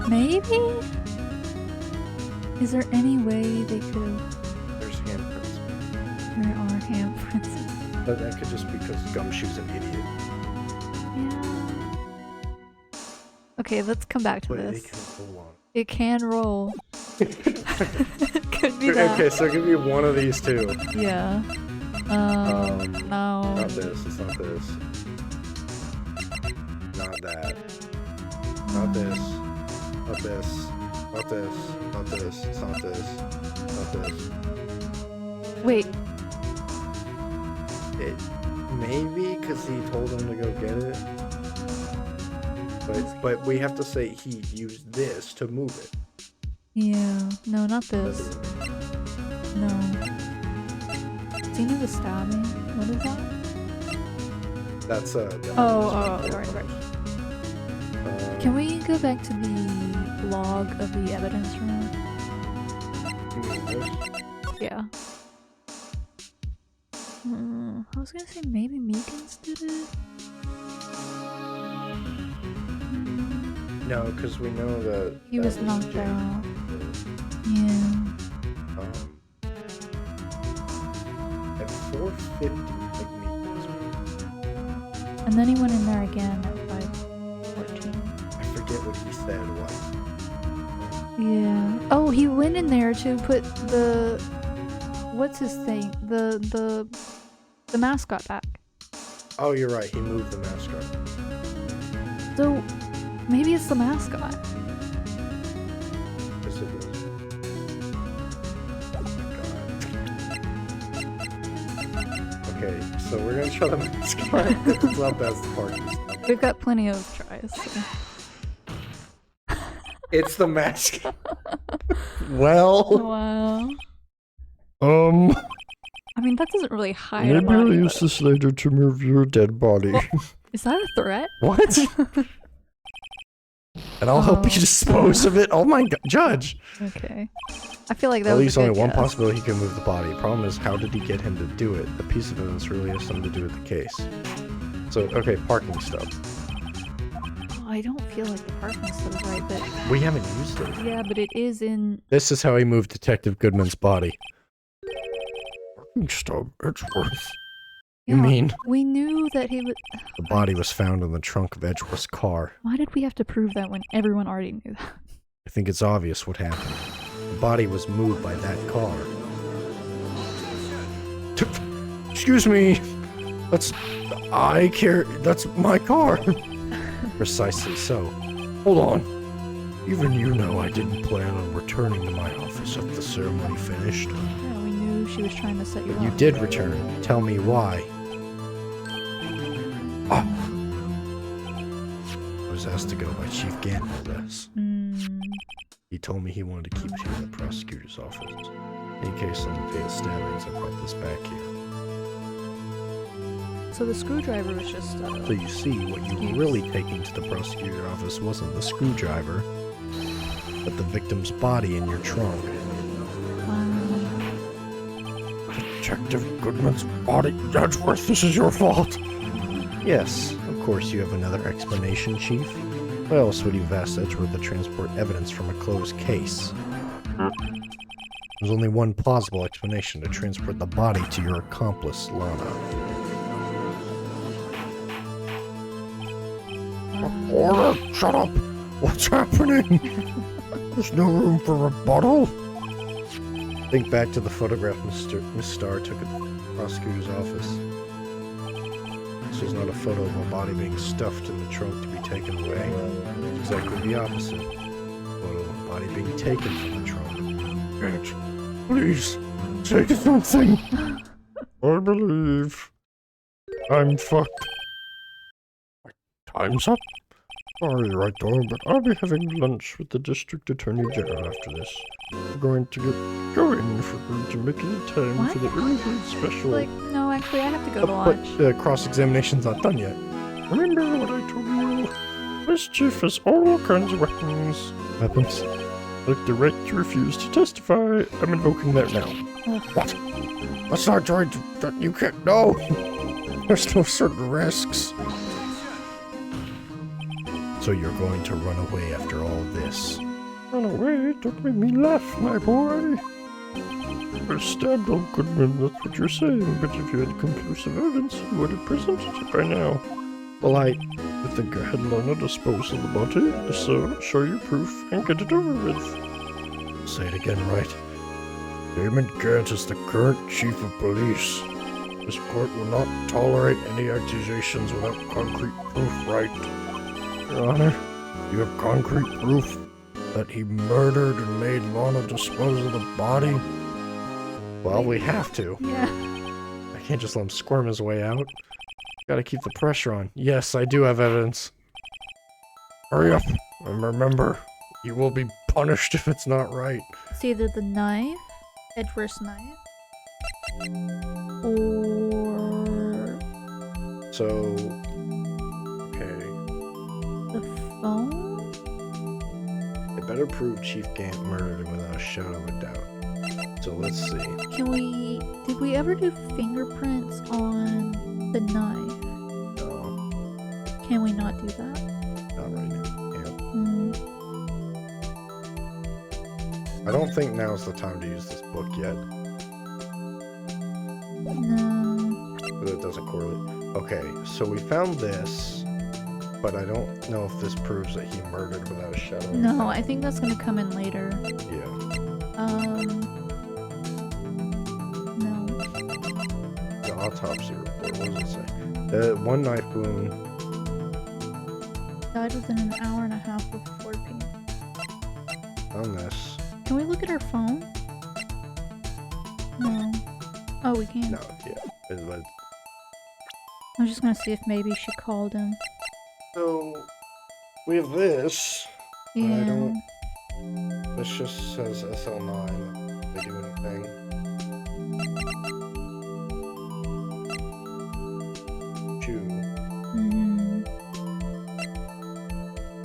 Maybe? Is there any way they could have...
There's handprints.
There are handprints.
But that could just be because Gumshoe's an idiot.
Yeah. Okay, let's come back to
But
this.
it can hold on.
It can roll. Could be that.
Okay, so give me one of these two.
Yeah.
Um,
No.
Not this. It's not this. Not that. Not this. Not this. Not this. Not this. It's not this. Not this.
Wait.
It maybe because he told him to go get it. But we have to say he used this to move it.
Yeah. No, not this. No. Scene of the stabbing. What is that?
That's
Oh, right. Can we go back to the log of the evidence room?
You mean this?
Yeah. I was gonna say maybe Meekins did it.
No, because we know that
He
that
was knocked
James.
out. Yeah.
At 4:50, like Meekins.
And then he went in there again at 5:14.
I forget what he said. What?
Yeah. Oh, he went in there to put the what's his thing? The mascot back.
Oh, you're right. He moved the mascot.
So maybe it's the mascot.
Yes, it is. Oh my god. Okay, so we're gonna try the mascot. It's not best part.
We've got plenty of tries. So.
It's the mascot.
Well,
Wow. I mean, that doesn't really hide a
maybe I'll
body.
use this later to move your dead body.
Is that a threat?
what? And I'll help you
Oh.
dispose of it. Oh my god, Judge.
Okay. I feel like that
At
was
least
a good
only one
guess.
possibility he can move the body. Problem is, how did he get him to do it? The piece of evidence really has something to do with the case. So, okay, parking stuff.
Oh, I don't feel like the parking stuff is right, but
We haven't used it.
yeah, but it is in.
This is how he moved Detective Goodman's body.
Stop, Edgeworth.
You
Yeah,
mean
we knew that he would.
the body was found in the trunk of Edgeworth's car?
Why did we have to prove that when everyone already knew that?
I think it's obvious what happened. The body was moved by that car.
Excuse me. That's my car.
Precisely so.
Hold on. Even you know I didn't plan on returning to my office after the ceremony finished.
Yeah, we knew she was trying to set you
But you
up.
did return. Tell me why.
Ah,
I was asked to go by Chief Ganville. He told me he wanted to keep it here in the prosecutor's office. In case on the day of stabbings, I brought this back here.
So the screwdriver was just.
So you see, what you were really taking to the prosecutor's office wasn't the screwdriver, but the victim's body in your trunk.
Detective Goodman's body. Edgeworth, this is your fault.
Yes, of course you have another explanation, Chief. Why else would you have asked Edgeworth to transport evidence from a closed case? There's only one plausible explanation: to transport the body to your accomplice, Lana.
Order, shut up. What's happening? There's no room for rebuttal.
Think back to the photograph Miss Starr took at the prosecutor's office. This was not a photo of a body being stuffed in the trunk to be taken away. It's exactly the opposite. A photo of a body being taken from the trunk.
Edge, please, take something. I believe I'm fucked. My time's up. Sorry, Right Dog, but I'll be having lunch with the District Attorney General after this. We're going to get going if we're going to make any time
What?
for the early bird special.
Like, no, actually, I have to go to
But
lunch.
the cross-examination's not done yet.
Remember what I told you? This chief has all kinds of weapons.
Weapons?
Like the right to refuse to testify. I'm invoking that now.
Ugh.
What? Let's not try to... You can't... No! There's no certain risks.
So you're going to run away after all this?
Run away? Don't make me laugh, my boy. I stabbed old Goodman, that's what you're saying. But if you had conclusive evidence, you would have presented it by now.
Well,
I think I had Lana dispose of the body, so show your proof and get it over with.
Say it again, Wright.
Damon Gant is the current chief of police. This court will not tolerate any accusations without concrete proof, Wright. Your Honor, you have concrete proof that he murdered and made Lana dispose of the body?
well, we have to.
Yeah.
I can't just let him squirm his way out. Gotta keep the pressure on. Yes, I do have evidence.
Hurry up, and remember, you will be punished if it's not right.
It's either the knife, Edward's knife, or
So... okay.
the phone?
They better prove Chief Gant murdered him without a shadow of a doubt. So let's see.
Did we ever do fingerprints on the knife?
No,
Can we not do that?
not right now. Yeah.
Hmm.
I don't think now's the time to use this book yet,
No.
but it doesn't correlate. Okay, so we found this, but I don't know if this proves that he murdered without a shadow of a
No,
doubt.
I think that's gonna come in later.
Yeah.
No.
The autopsy report, what does it say? One knife wound.
Died within an hour and a half of 4 p.m.
On this.
Can we look at her phone? No. Oh, we can.
No, yeah. But
I'm just gonna see if maybe she called him.
so we have this.
Yeah.
I don't. This just says SL9. They do anything. Two.
Mm.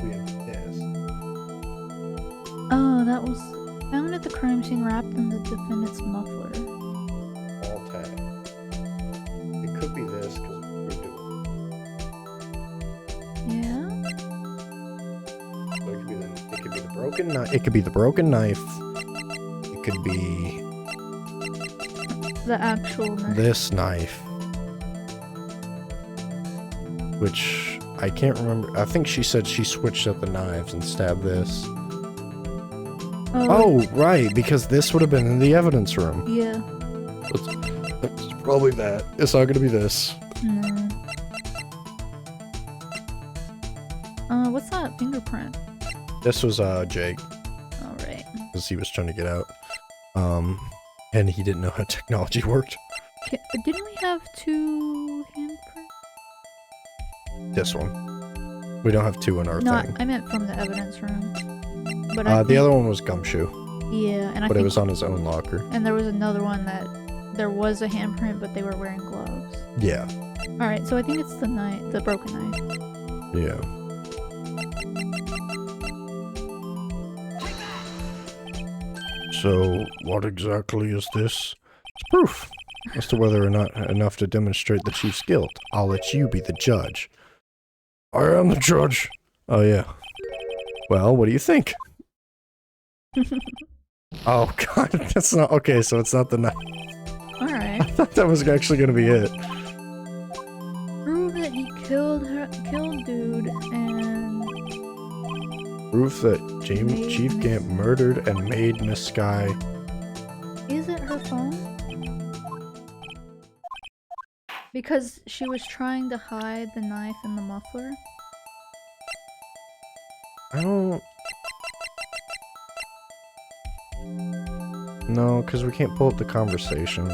We have this.
Oh, that was found at the crime scene wrapped in the defendant's muffler.
All tag. It could be this because we do
Yeah.
it. So it could be the broken knife. It could be the broken knife. It could be
The actual knife.
this knife. Which I can't remember. I think she said she switched up the knives and stabbed this. Oh, right, because this would have been in the evidence room.
Yeah.
It's probably that. It's not gonna be this.
No. What's that fingerprint?
This was Jake,
All right.
because he was trying to get out. And he didn't know how technology worked.
Didn't we have 2 handprints?
This one. We don't have two in our
No,
thing.
I meant from the evidence room. But
The other one was Gumshoe,
Yeah, and I
but
think
it was on his own locker.
and there was another one that there was a handprint, but they were wearing gloves.
Yeah,
All right, so I think it's the knife, the broken knife.
yeah.
So, what exactly is this?
It's proof as to whether or not enough to demonstrate the chief's guilt. I'll let you be the judge.
I am the judge.
Oh, yeah. Well, what do you think? Oh, God, that's not... Okay, so it's not the knife.
All
I
right.
thought that was actually going to be it.
Prove that he killed dude, and
Proof that
Made
Chief
Miss-
Gant murdered and made Miss Sky...
is it her phone? Because she was trying to hide the knife in the muffler.
I don't... No, because we can't pull up the conversation.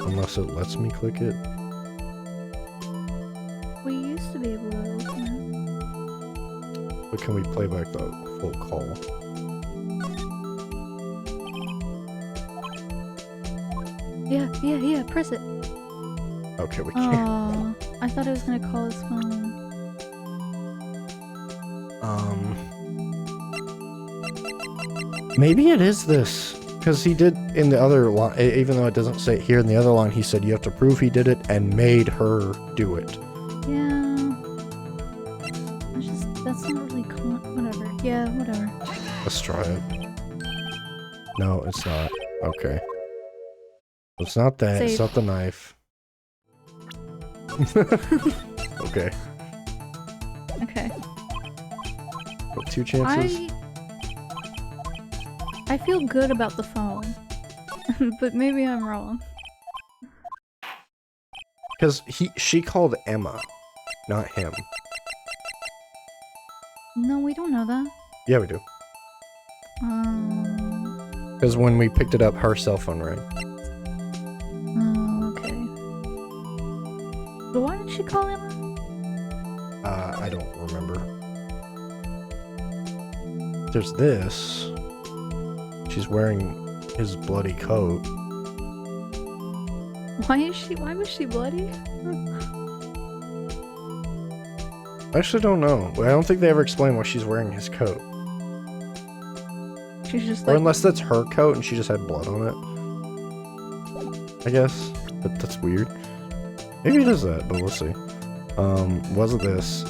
Unless it lets me click it.
But can we play back the full call?
Yeah, press it.
Okay, we can't.
Oh, I thought I was gonna call his phone.
Maybe it is this. Because he did in the other line, even though it doesn't say it here in the other line, he said you have to prove he did it and made her do it.
Yeah. That's not really whatever. Yeah, whatever.
Let's try it. No, it's not. Okay. It's not that. It's
Save.
not the knife. Okay.
Okay.
What, 2 chances?
I feel good about the phone. But maybe I'm wrong.
Because she called Emma, not him.
No, we don't know that.
Yeah, we do. Because when we picked it up, her cell phone rang.
Oh, okay. But why did she call Emma?
I don't remember. There's this. She's wearing his bloody coat.
Why was she bloody?
I actually don't know. I don't think they ever explain why she's wearing his coat.
She's just
Or
like,
unless that's her coat and she just had blood on it. I guess. But that's weird. Maybe it is that, but we'll see. Was it this?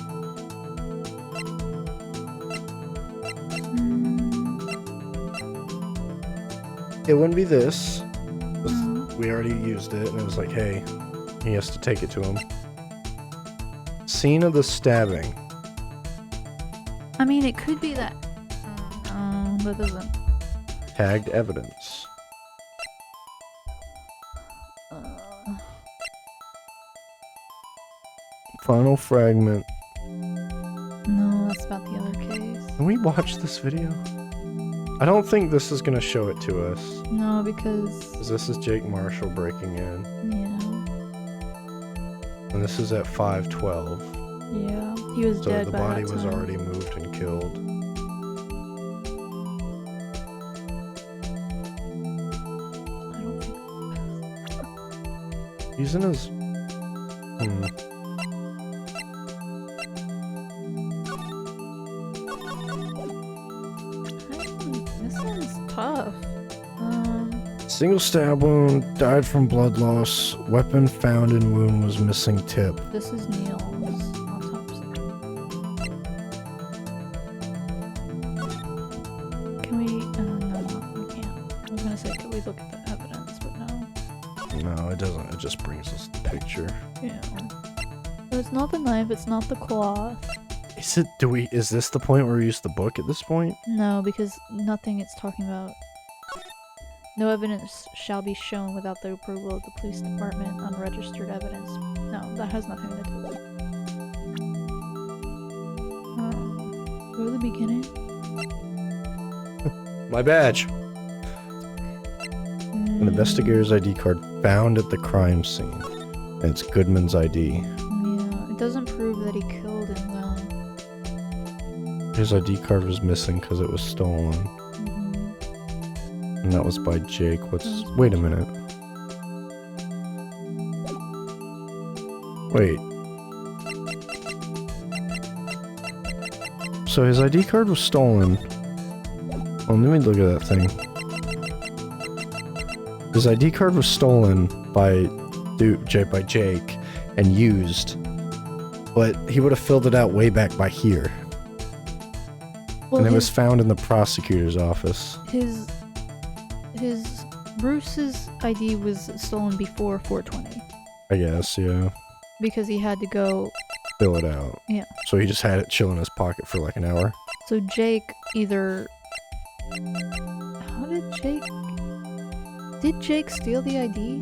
It wouldn't be this. We already used it and it was like, hey, he has to take it to him. Scene of the stabbing.
I mean, it could be that. No, that doesn't.
Tagged evidence. Final fragment.
No, that's about the other case.
Can we watch this video? I don't think this is gonna show it to us.
No, because
'Cause this is Jake Marshall breaking in.
yeah,
And this is at 5:12.
yeah, he was
So
dead
the
by
body
that
was
time.
already moved and killed.
I don't think.
He's in his...
This one's tough.
Single stab wound, died from blood loss, weapon found in wound was missing tip.
This is Neil's autopsy. Can we? No, we can't. I was gonna say, could we look at the evidence, but no.
No, it doesn't. It just brings us the picture.
Yeah. So it's not the knife. It's not the cloth.
Is it? Is this the point where we use the book at this point?
No, because nothing it's talking about. No evidence shall be shown without the approval of the police department. Unregistered evidence. No, that has nothing to do with it. Go to the beginning.
My badge. An investigator's ID card found at the crime scene. And it's Goodman's ID.
Yeah, it doesn't prove that he killed him though.
His ID card was missing because it was stolen. And that was by Jake. Wait a minute. Wait. So his ID card was stolen. Oh, let me look at that thing. His ID card was stolen by Jake and used. But he would have filled it out way back by here.
Well,
And it was found in the prosecutor's office.
His Bruce's ID was stolen before 420
I guess, yeah.
because he had to go.
Fill it out.
Yeah.
So he just had it chill in his pocket for like an hour.
So Jake either. How did Jake? Did Jake steal the ID?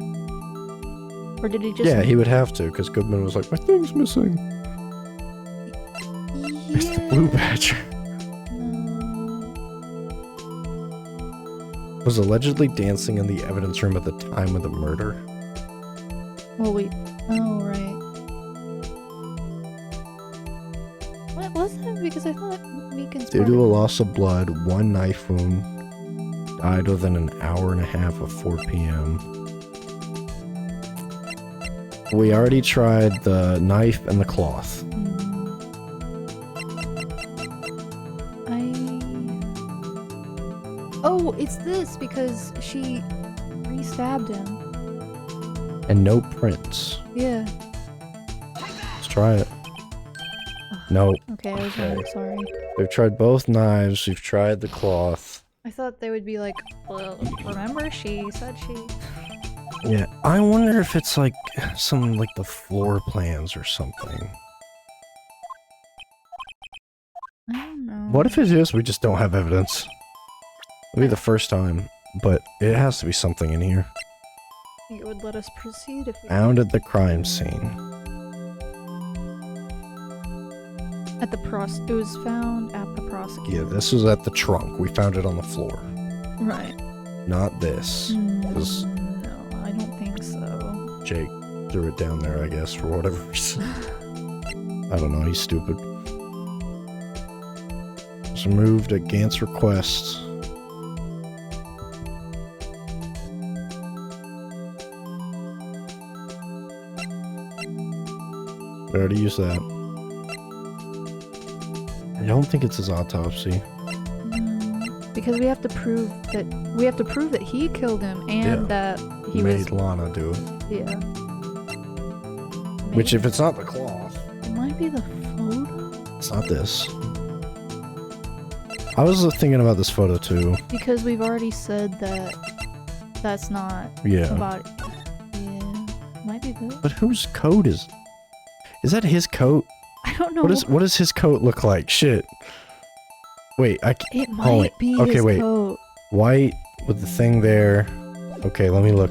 Or did he just?
Yeah, he would have to, because Goodman was like, my thing's missing.
Yeah.
It's the blue badge. Was allegedly dancing in the evidence room at the time of the murder.
Well, wait. Oh, right. Was it? Because I thought Meekin's
Due
part
to a
of
loss of blood, 1 knife wound, died within an hour and a half of 4 p.m. We already tried the knife and the cloth.
Oh, it's this because she re-stabbed him.
And no prints.
Yeah.
Let's try it. Nope.
Okay, I was
Okay.
wrong, sorry.
We've tried both knives, we've tried the cloth.
I thought they would be like, well, remember she said she...
Yeah, I wonder if it's like some like the floor plans or something.
I don't know.
What if it is we just don't have evidence? It'll be the first time, but it has to be something in here.
It would let us proceed if we...
Found at the crime scene.
At the it was found at the prosecutor.
Yeah, this was at the trunk. We found it on the floor.
Right.
Not this. 'Cause
No, I don't think so.
Jake threw it down there, I guess, for whatever reason. I don't know, he's stupid. It's removed at Gant's request. We already used that. I don't think it's his autopsy.
Because we have to prove that he killed him and that he
Made
was...
Lana do it.
Yeah.
Which, if it's not the cloth,
It might be the photo?
it's not this. I was thinking about this photo too.
Because we've already said that that's not
Yeah.
about... Yeah. Might be this.
But whose coat is... Is that his coat?
I don't know.
What does his coat look like? Shit. Wait,
It
oh,
might
wait.
be
Okay,
his
wait.
coat.
White with the thing there. Okay, let me look.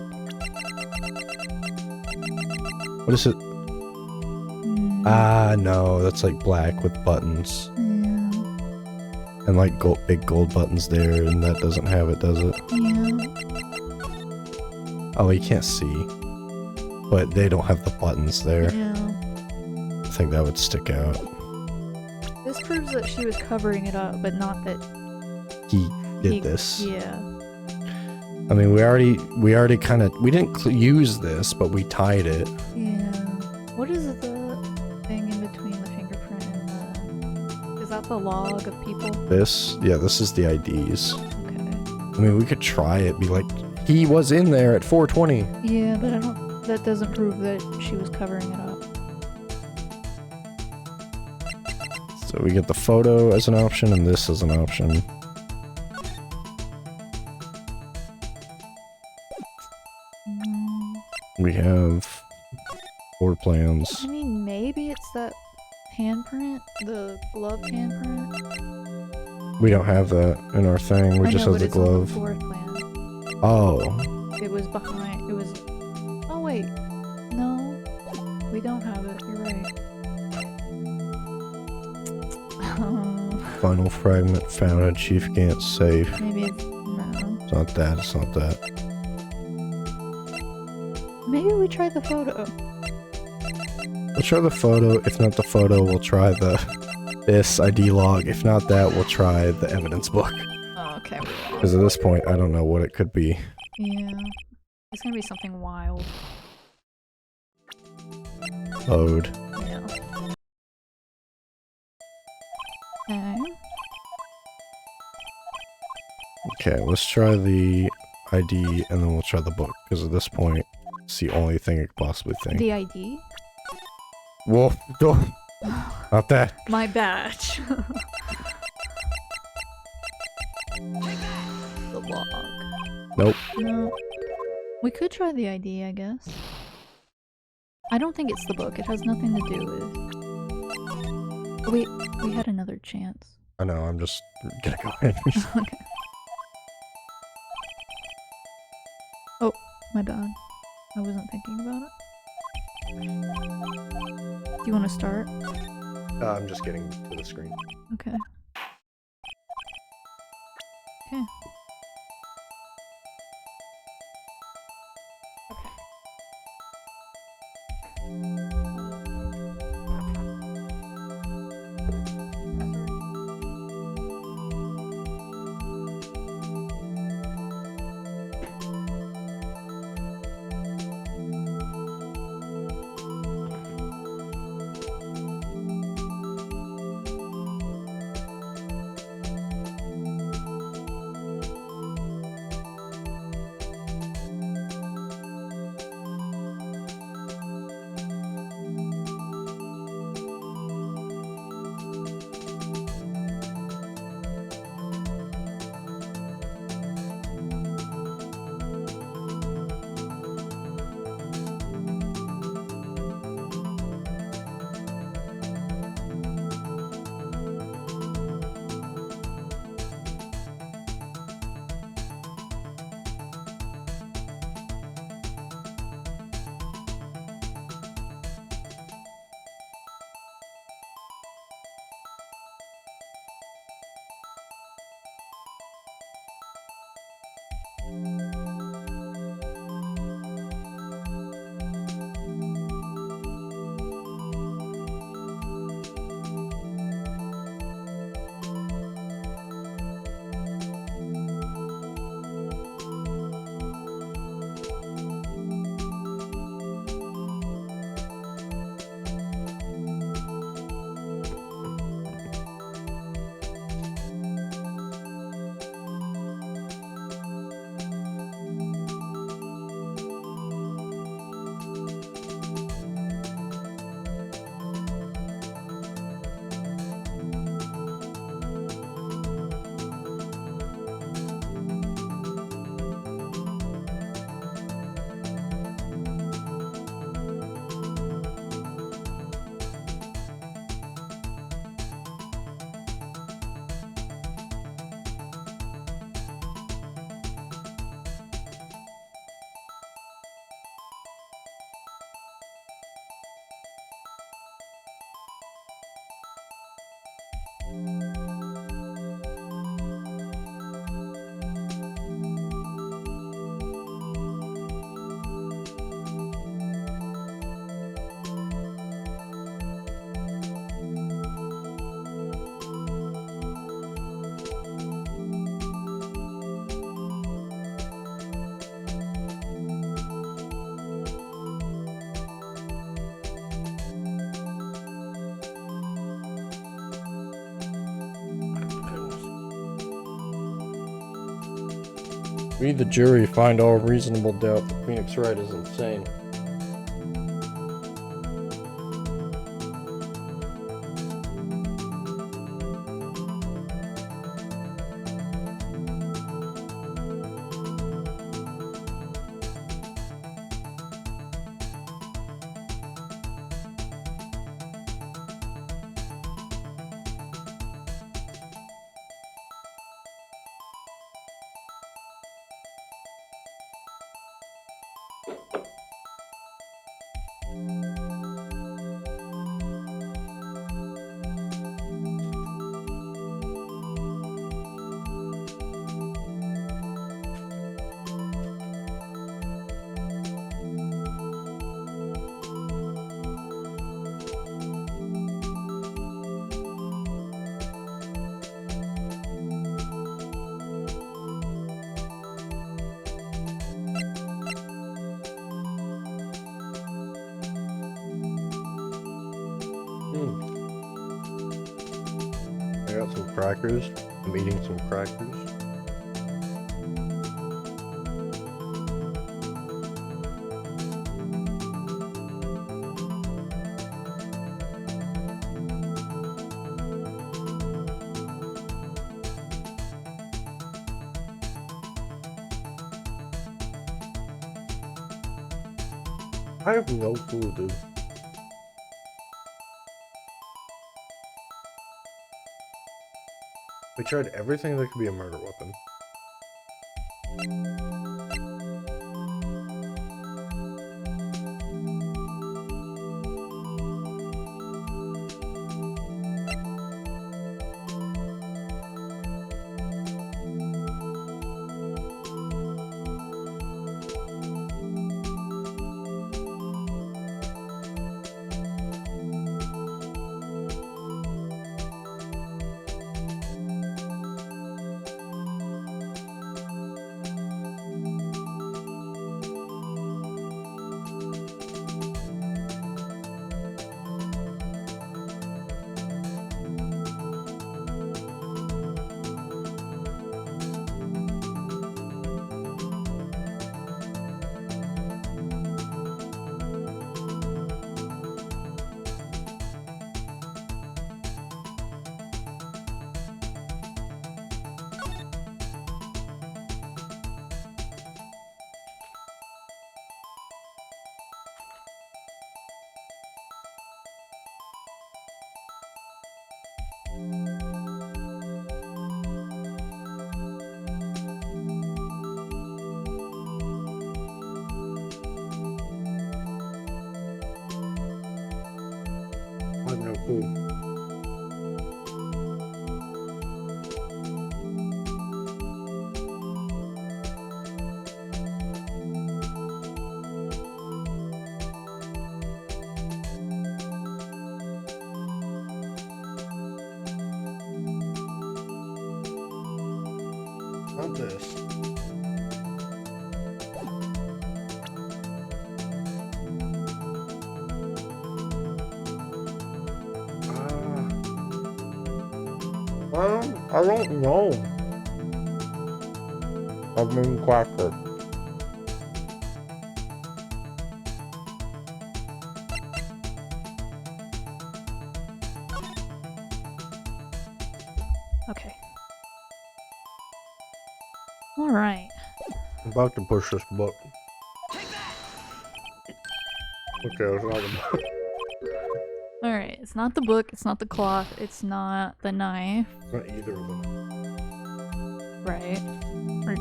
What is it? Ah, no, that's like black with buttons.
Yeah.
And like big gold buttons there, and that doesn't have it, does it?
Yeah.
Oh, you can't see. But they don't have the buttons there.
Yeah.
I think that would stick out.
This proves that she was covering it up, but not that
He did this.
Yeah.
I mean, we already kind of, we didn't use this, but we tied it.
Yeah. What is the thing in between the fingerprint and the... Is that the log of people?
This is the IDs.
Okay.
I mean, we could try it, be like, he was in there at 4:20.
Yeah, but I don't... That doesn't prove that she was covering it up.
So we get the photo as an option and this as an option. We have floor plans.
I mean, maybe it's that handprint? The glove handprint?
We don't have that in our thing. We
I
just
know,
have
but
the
it's on
glove.
floor plan.
Oh.
It was behind... It was... Oh, wait. No. We don't have it. You're right.
Final fragment found at Chief Gant's safe.
Maybe it's... No.
It's not that, it's not that.
Maybe we try the photo.
We'll try the photo. If not the photo, we'll try this ID log. If not that, we'll try the evidence book.
Oh, okay.
Because at this point, I don't know what it could be.
Yeah. It's gonna be something wild.
Load.
Yeah. Okay.
Okay, let's try the ID and then we'll try the book. Because at this point, it's the only thing I could possibly think.
The ID?
Whoa, go. Not that.
My badge. The log.
Nope.
No. We could try the ID, I guess. I don't think it's the book. It has nothing to do with... Oh, wait, we had another chance.
I know, I'm just gonna go ahead.
Okay. Oh, my bad. I wasn't thinking about it. Do you want to start?
I'm just getting to the screen.
Okay. Okay.
We, the jury, find all reasonable doubt that Phoenix Wright is insane. I got some crackers. I'm eating some crackers. I have no clue, dude. We tried everything that could be a murder weapon. I have no clue.
want this. I don't know. I've been quacker.
Okay. Alright.
I'm about to push this book. Okay, it's not the book.
Alright, it's not the book, it's not the cloth, it's not the knife.
Not either of them.
Right. Or,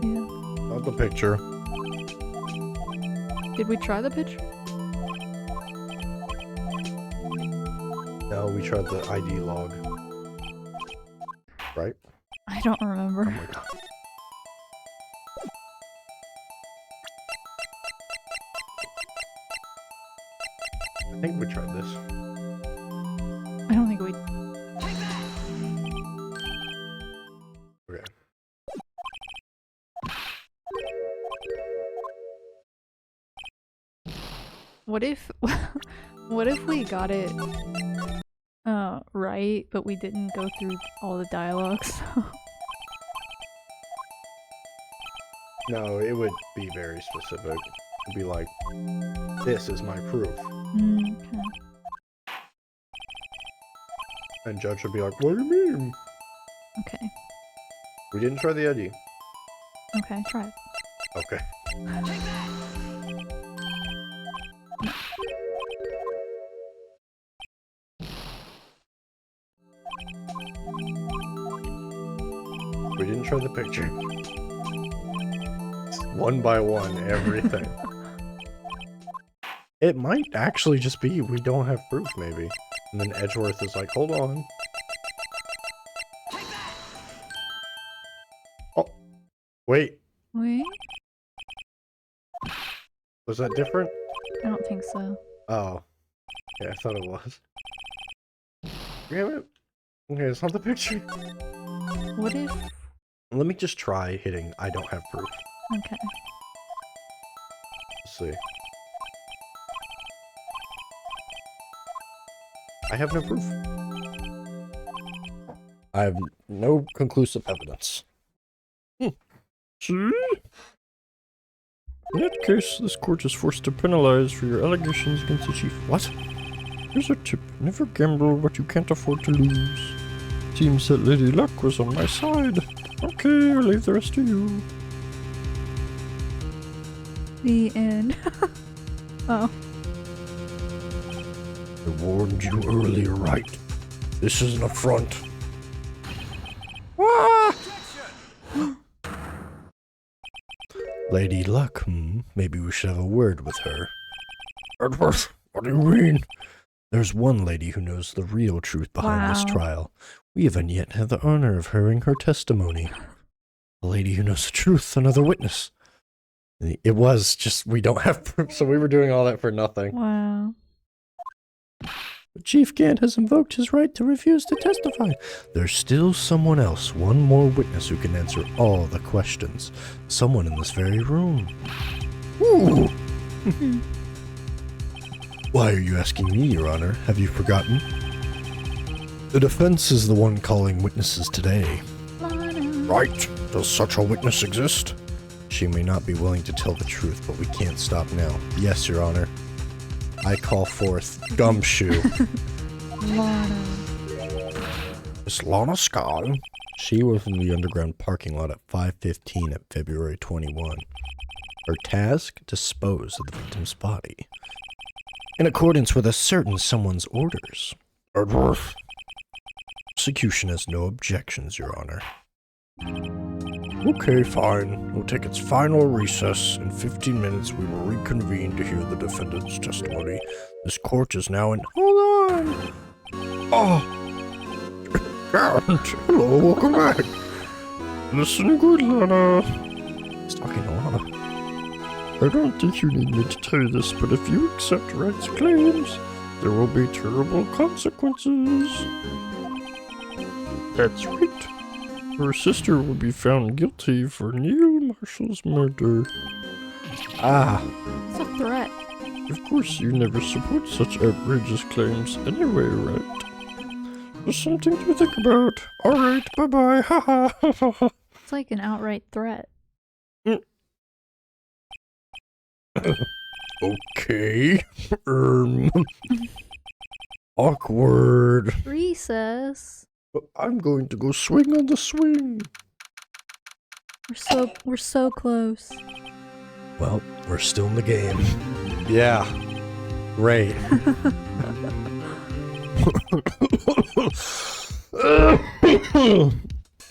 yeah.
Not the picture.
Did we try the picture?
No, we tried the ID log. Right?
I don't
Oh
remember.
my god. I think we tried this.
I don't think we.
Okay.
What if what if we got it right, but we didn't go through all the dialogues?
No, it would be very specific. It'd be like, this is my proof.
Okay.
And judge would be like, what do you mean?
Okay.
We didn't try the ID.
Okay, try it.
Okay. We didn't try the picture. One by one, everything. It might actually just be we don't have proof, maybe. And then Edgeworth is like, hold on. Oh. Wait.
Wait?
Was that different?
I don't think so.
Oh. Yeah, I thought it was. Damn it. Okay, it's not the picture.
What if...
Let me just try hitting I don't have proof.
Okay.
Let's see. I have no proof. I have no conclusive evidence.
See? In that case, this court is forced to penalize for your allegations against the chief. What? Here's a tip. Never gamble what you can't afford to lose. Seems that Lady Luck was on my side. Okay, I'll leave the rest to you.
The end. Oh.
I warned you earlier, Wright. This is an affront. Ah!
Lady Luck, maybe we should have a word with her.
Edgeworth, what do you mean?
There's one lady who knows the real truth behind this
Wow.
trial. We haven't yet had the honor of hearing her testimony. A lady who knows the truth, another witness. It was just, we don't have proof, so we were doing all that for nothing.
Wow.
But Chief Gant has invoked his right to refuse to testify. There's still someone else, one more witness who can answer all the questions. Someone in this very room. Ooh! Why are you asking me, Your Honor? Have you forgotten? The defense is the one calling witnesses today.
Right. Does such a witness exist?
She may not be willing to tell the truth, but we can't stop now. Yes, Your Honor. I call forth Gumshoe.
Lana.
Miss Lana Sky.
She was in the underground parking lot at 5:15 at February 21. Her task? Dispose of the victim's body. In accordance with a certain someone's orders.
Edgeworth.
Prosecution has no objections, Your Honor.
Okay, fine. We'll take its final recess. In 15 minutes, we will reconvene to hear the defendant's testimony. This court is now in... Hold on! Oh! Gant! Hello, welcome back! Listen good, Lana.
He's talking to Lana.
I don't think you need me to tell you this, but if you accept Wright's claims, there will be terrible consequences. That's right. Her sister will be found guilty for Neil Marshall's murder.
Ah,
It's a threat.
Of course, you never support such outrageous claims anyway, right? Just something to think about. Alright, bye-bye, haha.
It's like an outright threat.
Okay. Awkward.
Recess.
I'm going to go swing on the swing.
We're so close.
well, we're still in the game. Yeah. Great.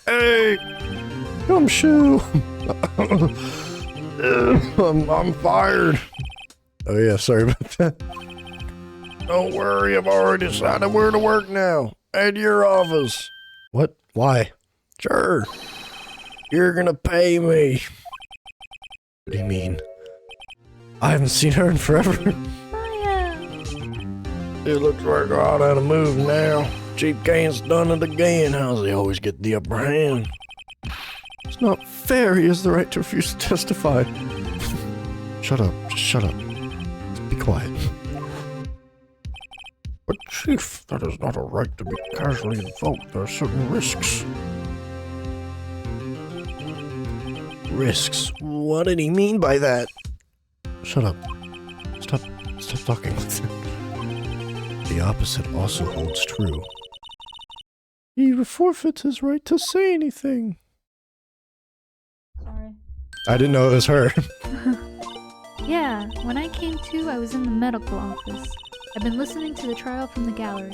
Hey, gumshoe. I'm fired.
Oh yeah, sorry about that.
Don't worry, I've already decided where to work now. At your office.
What? Why?
Sure. You're gonna pay me.
What do you mean? I haven't seen her in forever.
Maya!
It looks like I ought to move now. Chief Kane's done it again. How's he always get the upper hand?
It's not fair. He has the right to refuse to testify. Shut up. Just shut up. Just be quiet.
But Chief, that is not a right to be casually invoked. There are certain risks.
Risks? What did he mean by that?
Shut up. Stop talking.
The opposite also holds true.
He forfeits his right to say anything.
Sorry.
I didn't know it was her.
Yeah, when I came to, I was in the medical office. I've been listening to the trial from the gallery.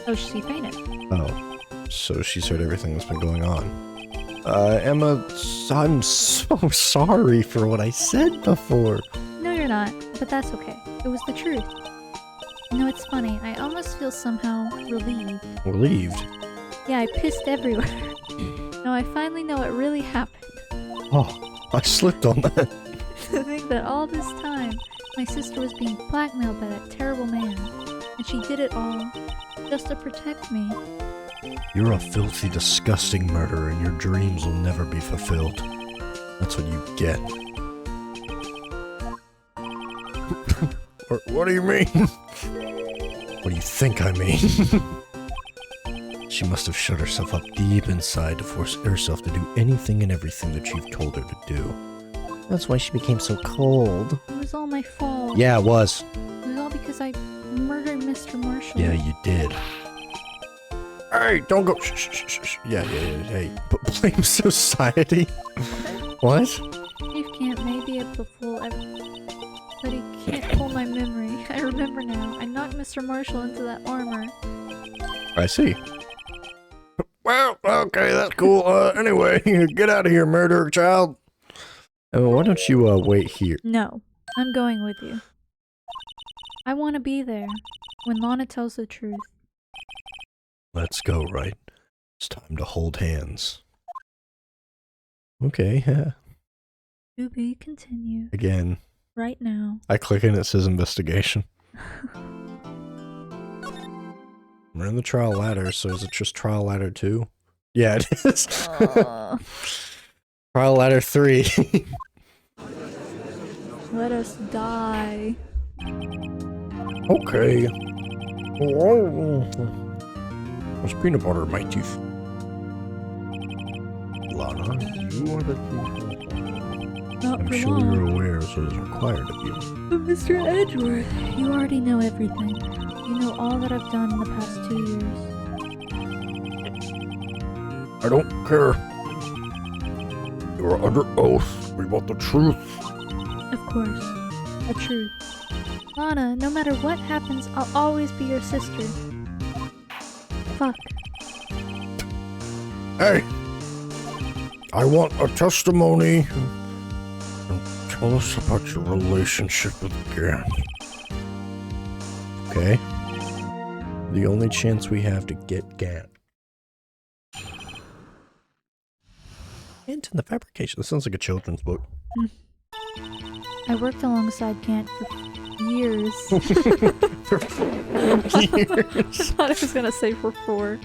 Oh, she fainted.
Oh, so she's heard everything that's been going on. Emma, I'm so sorry for what I said before.
No, you're not, but that's okay. It was the truth. You know, it's funny. I almost feel somehow relieved.
Relieved?
Yeah, I pissed everywhere. No, I finally know what really happened.
Oh, I slipped on that.
To think that all this time, my sister was being blackmailed by that terrible man. And she did it all just to protect me.
You're a filthy, disgusting murderer, and your dreams will never be fulfilled. That's what you get.
What do you mean?
What do you think I mean? She must have shut herself up deep inside to force herself to do anything and everything that you've told her to do. That's why she became so cold.
It was all my fault.
Yeah, it was.
It was all because I murdered Mr. Marshall.
Yeah, you did.
Hey, don't go. Shh, shh, shh, shh.
Yeah, hey, blame society? What?
Chief can't maybe able to fool but he can't pull my memory. I remember now. I knocked Mr. Marshall into that armor.
I see.
Well, okay, that's cool. Anyway, get out of here, murderer child.
Emma, why don't you, wait here?
No, I'm going with you. I want to be there when Lana tells the truth.
Let's go, Wright. It's time to hold hands.
Okay, yeah.
To be continued.
Again,
Right now.
I click and it says investigation. We're in the trial ladder, so is it just trial ladder 2? Yeah, it is. Trial ladder 3.
Let us die.
Okay. There's peanut butter in my teeth.
Lana, you are the
Not
I'm
for
sure
long.
you're aware, so it's required of you.
But Mr. Edgeworth, you already know everything. You know all that I've done in the past 2 years.
I don't care. You're under oath. We want the truth.
Of course. The truth. Lana, no matter what happens, I'll always be your sister. Fuck.
Hey! I want a testimony. And tell us about your relationship with Gant.
Okay? The only chance we have to get Gant. Gant in the fabrication. This sounds like a children's book.
I worked alongside Gant for years.
For 4 years.
I thought I was gonna say for 4.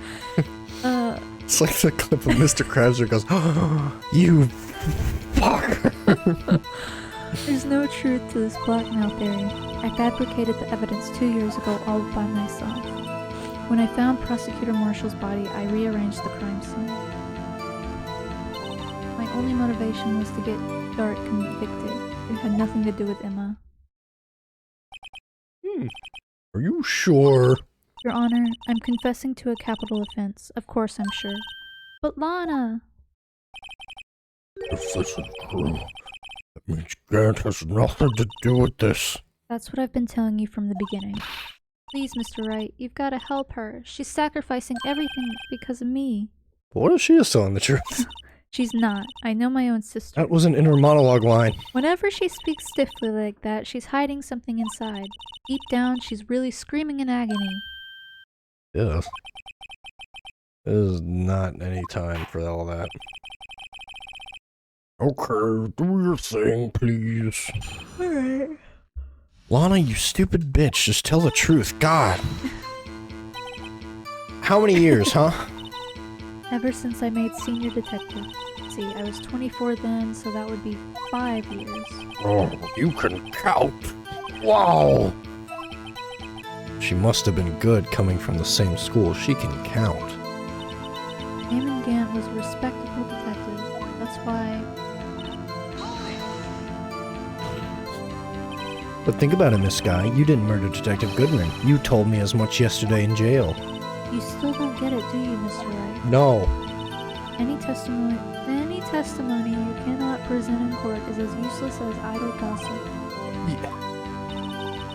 It's like the clip of Mr. Krabs where he goes, oh, you fucker.
There's no truth to this blackmail theory. I fabricated the evidence 2 years ago all by myself. When I found Prosecutor Marshall's body, I rearranged the crime scene. My only motivation was to get Dark convicted. It had nothing to do with Emma.
Are you sure?
Your Honor, I'm confessing to a capital offense. Of course I'm sure. But Lana!
If this is true, that means Gant has nothing to do with this.
That's what I've been telling you from the beginning. Please, Mr. Wright, you've got to help her. She's sacrificing everything because of me.
But what if she is telling the truth?
She's not. I know my own sister.
That was an inner monologue line.
Whenever she speaks stiffly like that, she's hiding something inside. Deep down, she's really screaming in agony.
Yeah. This is not any time for all that.
Okay, do your thing, please.
Alright.
Lana, you stupid bitch, just tell the truth. God. How many years, huh?
Ever since I made senior detective. See, I was 24 then, so that would be 5 years.
Oh, you can count. Wow.
She must have been good coming from the same school. She can count.
Damon Gant was a respectable detective. That's why...
But think about it, Miss Guy. You didn't murder Detective Goodman. You told me as much yesterday in jail.
You still don't get it, do you, Mr. Wright?
No.
Any testimony you cannot present in court is as useless as idle gossip.
Yeah.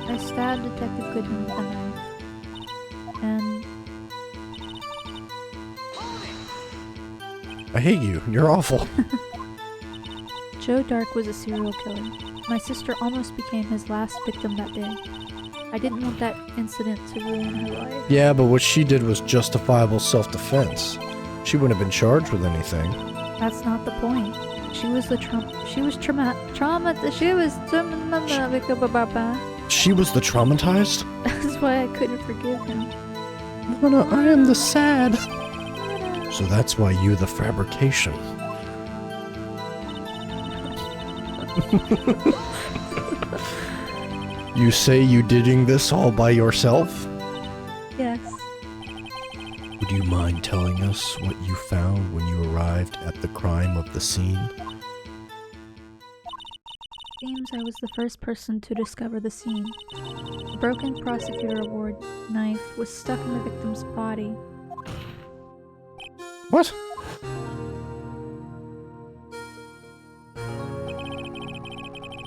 I stabbed Detective Goodman with a knife. And
I hate you. You're awful.
Joe Dark was a serial killer. My sister almost became his last victim that day. I didn't want that incident to ruin her life.
Yeah, but what she did was justifiable self-defense. She wouldn't have been charged with anything.
That's not the point. She was the She was
traumatized?
That's why I couldn't forgive him.
Lana, I am the sad. So that's why you the fabrication. You say you doing this all by yourself?
Yes.
Would you mind telling us what you found when you arrived at the crime of the scene?
Seems I was the first person to discover the scene. The broken prosecutor award knife was stuck in the victim's body.
What?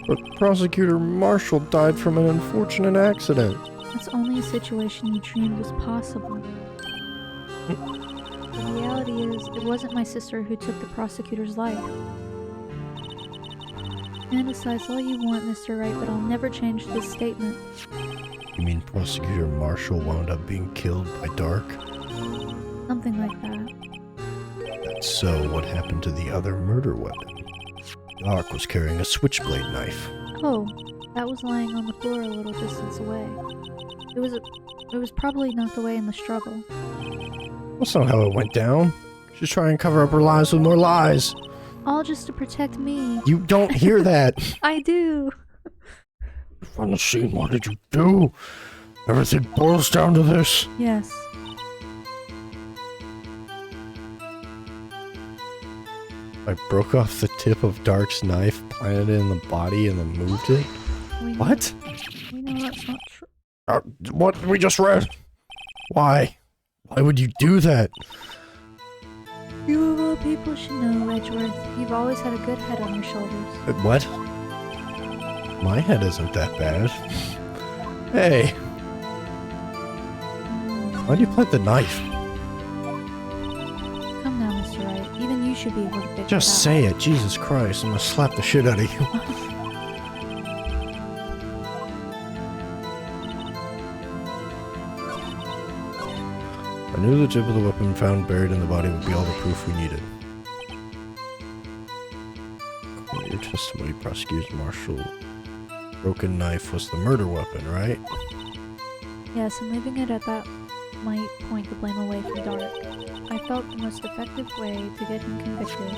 But Prosecutor Marshall died from an unfortunate accident.
That's only a situation you dreamed was possible. The reality is, it wasn't my sister who took the prosecutor's life. Fantasize all you want, Mr. Wright, but I'll never change this statement.
You mean Prosecutor Marshall wound up being killed by Dark?
Something like that.
That's so what happened to the other murder weapon? Dark was carrying a switchblade knife.
Oh, that was lying on the floor a little distance away. It was probably knocked away in the struggle.
That's not how it went down. She's trying to cover up her lies with more lies.
All just to protect me.
You don't hear that.
I do.
From the scene, what did you do? Everything boils down to this.
Yes.
I broke off the tip of Dark's knife, planted it in the body, and then moved it? What?
We know that's not true.
What we just read?
Why? Why would you do that?
You of all people should know, Edgeworth. You've always had a good head on your shoulders.
What? My head isn't that bad. Hey, why'd you plant the knife?
Come now, Mr. Wright. Even you should be able to figure
Just
it out.
say it. Jesus Christ, I'm gonna slap the shit out of you. I knew the tip of the weapon found buried in the body would be all the proof we needed. In your testimony, Prosecutor Marshall, broken knife was the murder weapon, right?
Yes, and leaving it at that might point the blame away from Dark. I felt the most effective way to get him convicted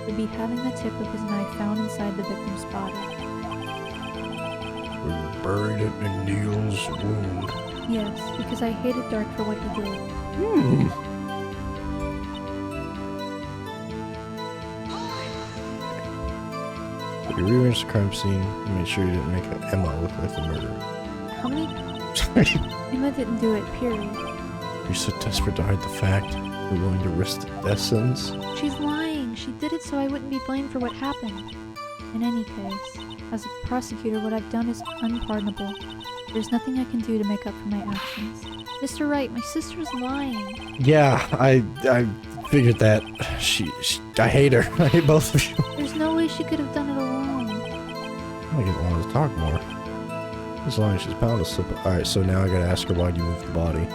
would be having the tip of his knife found inside the victim's body.
And buried it in Neil's wound.
Yes, because I hated Dark for what he did.
You rearranged the crime scene and made sure you didn't make Emma look like the murderer.
How many?
Sorry.
Emma didn't do it, period.
You're so desperate to hide the fact. You're willing to risk the death sentence.
She's lying. She did it so I wouldn't be blamed for what happened. In any case, as a prosecutor, what I've done is unpardonable. There's nothing I can do to make up for my actions. Mr. Wright, my sister's lying.
Yeah, I figured that. I hate her. I hate both of you.
There's no way she could have done it alone.
I get wanted to talk more. As long as she's bound to slip. Alright, so now I gotta ask her why'd you move the body.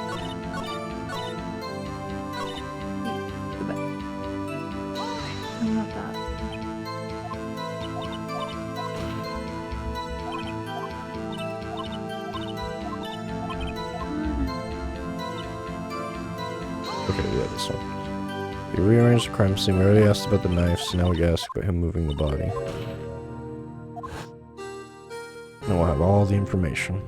I'm not that.
Okay, yeah, this one. You rearranged the crime scene. We already asked about the knife, so now we gotta ask about him moving the body. And we'll have all the information.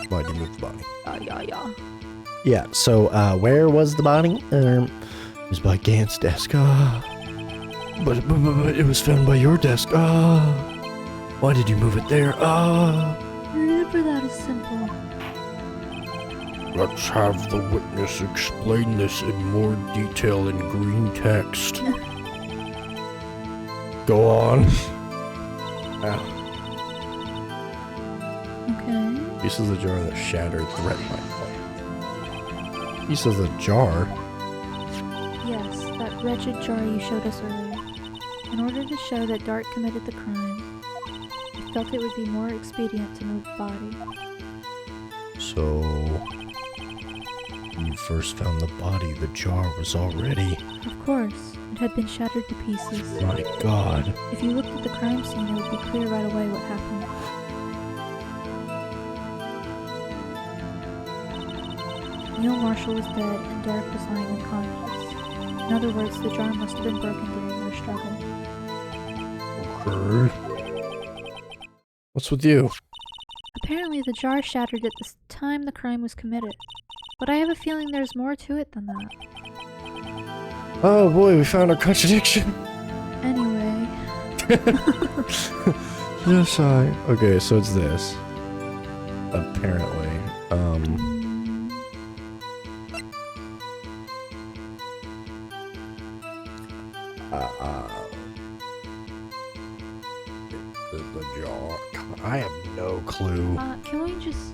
Why'd you move the body?
Yeah.
Yeah, so, where was the body? It was by Gant's desk. But it was found by your desk. Why did you move it there?
Remember that is simple.
Let's have the witness explain this in more detail in green text.
Go on.
Okay.
He says the jar that shattered threatened my plan. He says the jar?
Yes, that wretched jar you showed us earlier. In order to show that Dart committed the crime, I felt it would be more expedient to move the body.
So, when you first found the body, the jar was already...
Of course, it had been shattered to pieces.
My God.
If you looked at the crime scene, it would be clear right away what happened. Neil Marshall was dead and Derek was lying unconscious. In other words, the jar must have been broken during their struggle.
Okay. What's with you?
Apparently the jar shattered at the time the crime was committed. But I have a feeling there's more to it than that.
Oh boy, we found a contradiction.
Anyway.
Yes, okay, so it's this. Apparently. The jar. I have no clue.
Can we just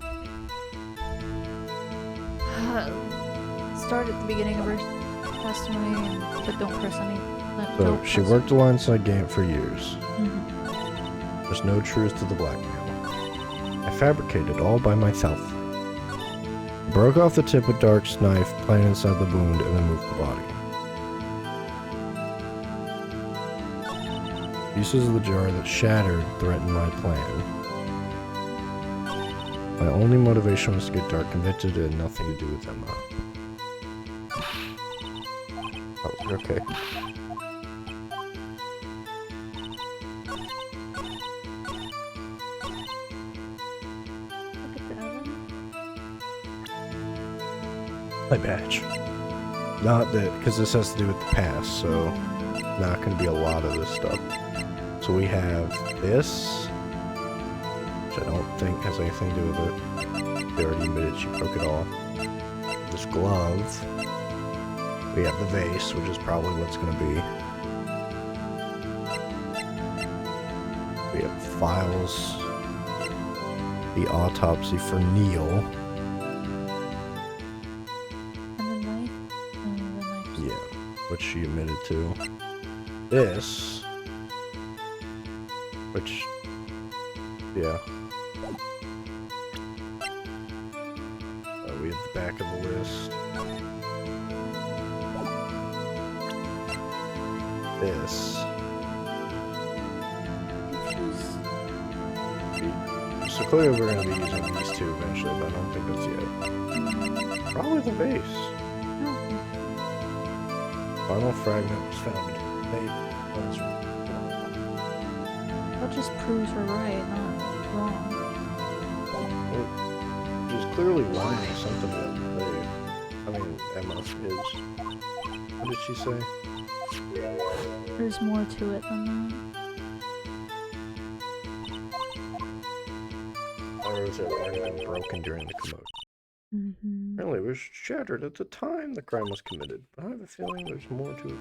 start at the beginning of her testimony, but don't press any.
So,
don't
she
press
worked alongside Gant for years.
Mhm.
There's no truth to the blackmail. I fabricated all by myself. Broke off the tip of Dark's knife, planted inside the wound, and then moved the body. Pieces of the jar that shattered threatened my plan. My only motivation was to get Dark convicted. It had nothing to do with Emma. Oh, okay.
Look at the oven.
My badge. Not that, because this has to do with the past, so not going to be a lot of this stuff. So we have this, which I don't think has anything to do with it. They already admitted she broke it off. This glove. We have the vase, which is probably what's going to be. We have files. The autopsy for Neil.
And the knife. The knife.
Yeah, which she admitted to. This Which, yeah. We have the back of the list. This. So clearly we're going to be using these two eventually, but I don't think that's yet. Probably the base. Final fragment was found.
That just proves we're right, not wrong.
Well, she's clearly lying something about Dave. I mean, Emma is. What did she say?
There's more to it than that.
Or was it already been broken during the commotion?
Mm-hmm.
Apparently it was shattered at the time the crime was committed, but I have a feeling there's more to it.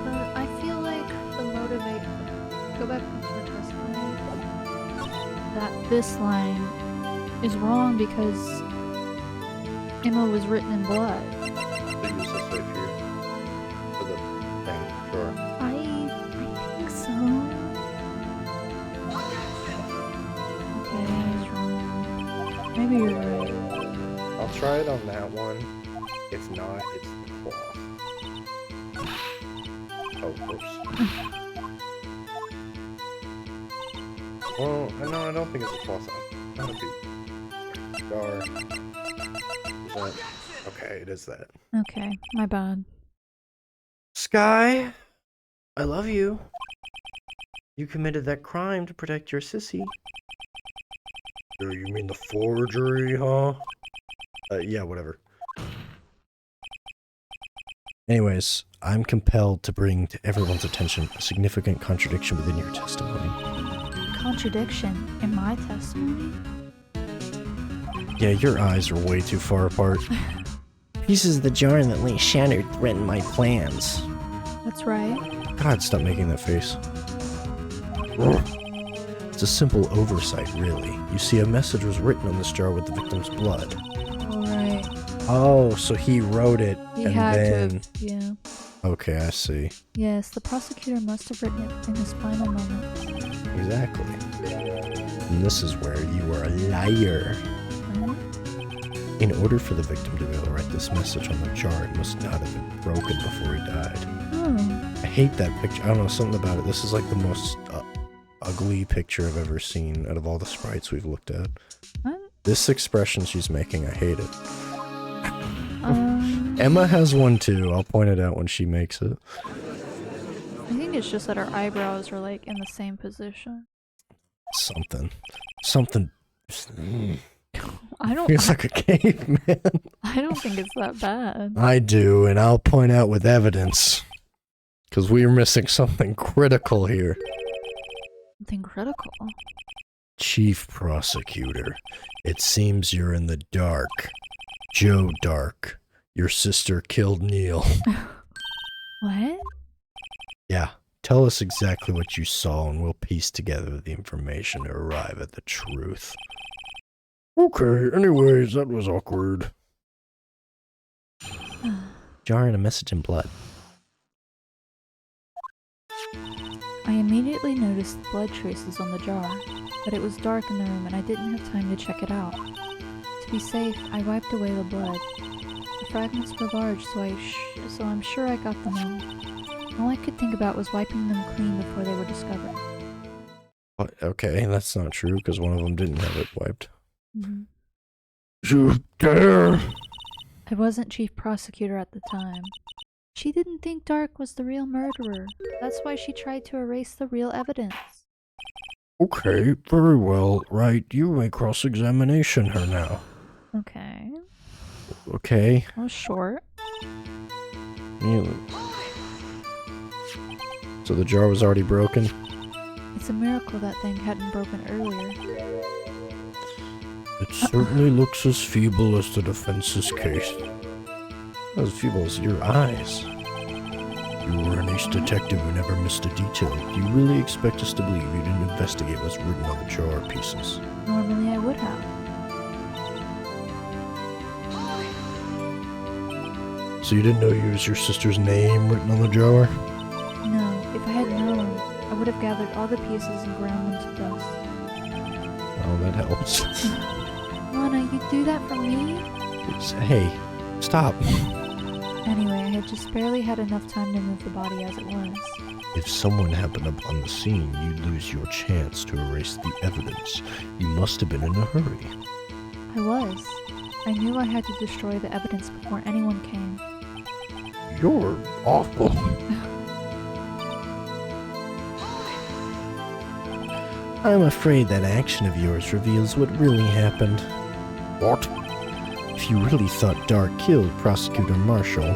But I feel like the motivate. Go back to her testimony. That this line is wrong because Emma was written in blood.
They use this safe here. For the thing, sure.
I think so. Okay, I was wrong. Maybe you're right.
I'll try it on that one. If not, it's the cloth. Oh, whoops. Well, no, I don't think it's a cloth. That'd be jar. Is that? Okay, it is that.
Okay, my bad.
Sky, I love you. You committed that crime to protect your sissy. You mean the forgery, huh? Yeah, whatever. Anyways, I'm compelled to bring to everyone's attention a significant contradiction within your testimony.
Contradiction in my testimony?
Yeah, your eyes are way too far apart.
Pieces of the jar that lay shattered threaten my plans.
That's right.
God, stop making that face. It's a simple oversight, really. You see, a message was written on this jar with the victim's blood.
Alright.
Oh, so he wrote it,
He
and
had
then...
to have, yeah.
Okay, I see.
Yes, the prosecutor must have written it in his final moments.
Exactly. And this is where you are a liar.
Mhm.
In order for the victim to be able to write this message on the jar, it must not have been broken before he died.
Oh.
I hate that picture. I don't know, something about it. This is like the most ugly picture I've ever seen out of all the sprites we've looked at.
What?
This expression she's making, I hate it.
Um,
Emma has one too. I'll point it out when she makes it.
I think it's just that our eyebrows are like in the same position.
Something.
I don't.
Feels like a caveman.
I don't think it's that bad.
I do, and I'll point out with evidence. Because we are missing something critical here.
Something critical.
Chief Prosecutor, it seems you're in the dark. Joe Dark, your sister killed Neil.
What?
Yeah, tell us exactly what you saw and we'll piece together the information to arrive at the truth. Okay, anyways, that was awkward. Jar and a message in blood.
I immediately noticed the blood traces on the jar, but it was dark in the room and I didn't have time to check it out. To be safe, I wiped away the blood. The fragments were large, so I'm sure I got them all. All I could think about was wiping them clean before they were discovered.
Okay, that's not true because one of them didn't have it wiped.
Mm-hmm.
You dare?
I wasn't chief prosecutor at the time. She didn't think Dark was the real murderer. That's why she tried to erase the real evidence.
Okay, very well. Right, you may cross-examination her now.
Okay.
Okay.
That was short.
So the jar was already broken?
It's a miracle that thing hadn't broken earlier.
It certainly looks as feeble as the defense's case.
Not as feeble as your eyes.
You were an ace detective who never missed a detail.
Do you really expect us to believe you didn't investigate what's written on the jar pieces?
Normally I would have.
So you didn't know it was your sister's name written on the jar?
No, if I had known, I would have gathered all the pieces and ground them to dust.
Oh, that helps.
Lana, you do that for me?
Hey, stop.
Anyway, I had just barely had enough time to move the body as it was.
If someone happened upon the scene, you'd lose your chance to erase the evidence. You must have been in a hurry.
I was. I knew I had to destroy the evidence before anyone came.
You're awful.
I'm afraid that action of yours reveals what really happened.
What?
If you really thought Dark killed Prosecutor Marshall,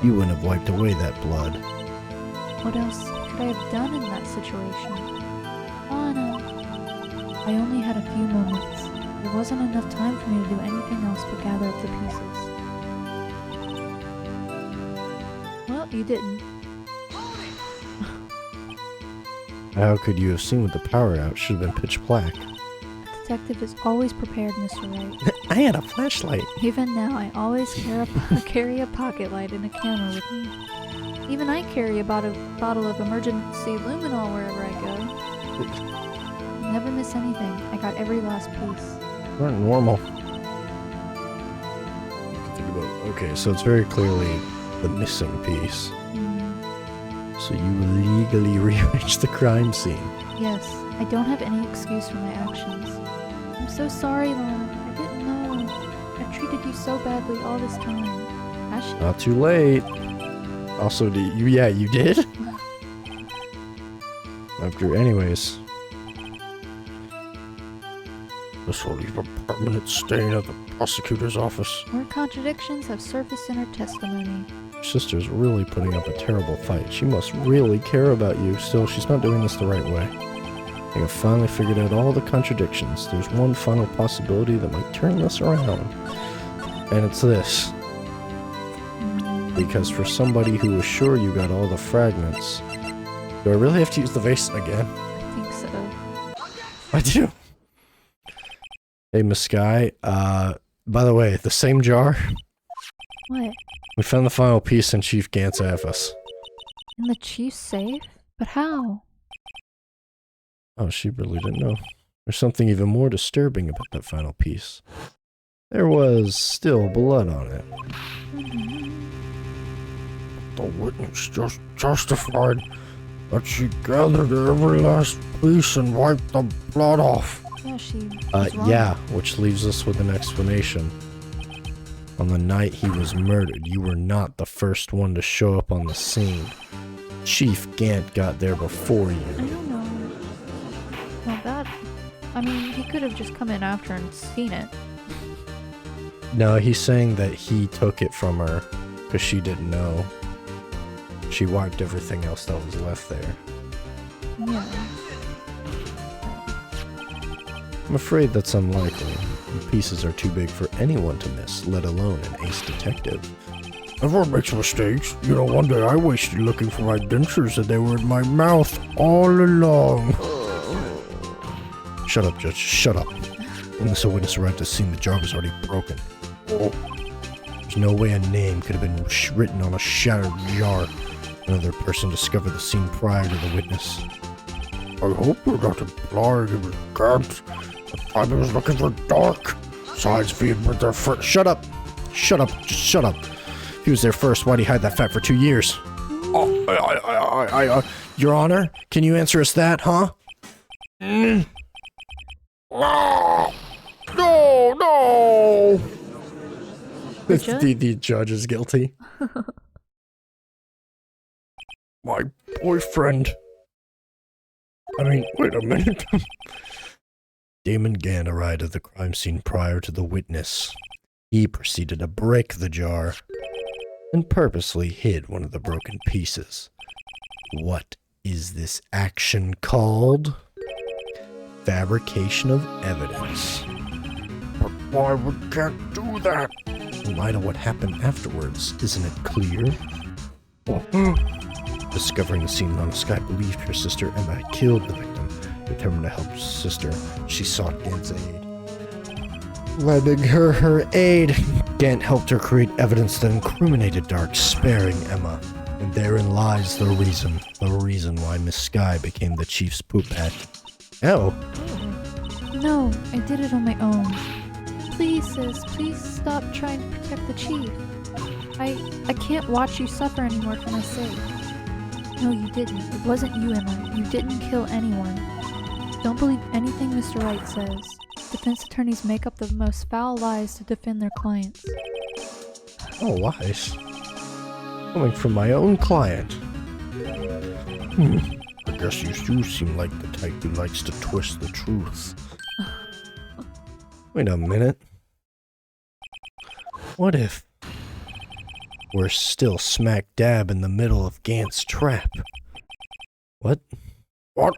you wouldn't have wiped away that blood.
What else could I have done in that situation? Lana. I only had a few moments. There wasn't enough time for me to do anything else but gather up the pieces. Well, you didn't.
How could you have seen with the power out? Should have been pitch black.
A detective is always prepared, Mr. Wright.
I had a flashlight.
Even now, I always carry a pocket light and a camera with me. Even I carry a bottle of emergency luminol wherever I go. Never miss anything. I got every last piece.
You aren't normal. Think about, okay, so it's very clearly the missing piece. So you legally rearranged the crime scene.
Yes, I don't have any excuse for my actions. I'm so sorry, Lana. I didn't know. I've treated you so badly all this time.
Not too late. Also, you did? Anyways.
This will leave a permanent stain at the prosecutor's office.
More contradictions have surfaced in her testimony.
Your sister's really putting up a terrible fight. She must really care about you. Still, she's not doing this the right way. I have finally figured out all the contradictions. There's one final possibility that might turn this around. And it's this. Because for somebody who was sure you got all the fragments... Do I really have to use the vase again?
I think so.
I do. Hey, Miss Sky. By the way, the same jar?
What?
We found the final piece in Chief Gant's office.
In the chief's safe? But how?
Oh, she really didn't know. There's something even more disturbing about that final piece. There was still blood on it.
The witness just justified that she gathered every last piece and wiped the blood off.
Yeah, she was wrong.
Yeah, which leaves us with an explanation. On the night he was murdered, you were not the first one to show up on the scene. Chief Gant got there before
I
you.
don't know. Well, that... I mean, he could have just come in after and seen it.
No, he's saying that he took it from her because she didn't know. She wiped everything else that was left there.
Yeah.
I'm afraid that's unlikely. The pieces are too big for anyone to miss, let alone an ace detective.
Everyone makes mistakes. You know, one day I wasted looking for my dentures and they were in my mouth all along.
Shut up, Judge. Shut up. When this witness arrived at the scene, the jar was already broken. There's no way a name could have been written on a shattered jar. Another person discovered the scene prior to the witness.
I hope you're not implying he was Gant. The time he was looking for Dark. Besides being with their first.
Shut up! Shut up! Just shut up! He was there first. Why'd he hide that fact for 2 years? Your Honor, can you answer us that, huh?
No! No!
The judge is guilty.
My boyfriend. I mean, wait a minute.
Damon Gant arrived at the crime scene prior to the witness. He proceeded to break the jar and purposely hid one of the broken pieces. What is this action called? Fabrication of evidence.
But why would Gant do that?
In light of what happened afterwards, isn't it clear? Discovering the scene, Mama Sky believed her sister Emma had killed the victim. Determined to help her sister, she sought Gant's aid. Lending her aid. Gant helped her create evidence that incriminated Dark, sparing Emma. And therein lies the reason why Miss Sky became the Chief's poop pet. Oh.
No, I did it on my own. Please, sis, please stop trying to protect the Chief. I can't watch you suffer anymore for my sake. No, you didn't. It wasn't you, Emma. You didn't kill anyone. Don't believe anything Mr. Wright says. Defense attorneys make up the most foul lies to defend their clients.
Oh, lies? Coming from my own client. I guess you do seem like the type who likes to twist the truth. Wait a minute. What if we're still smack dab in the middle of Gant's trap? What? What?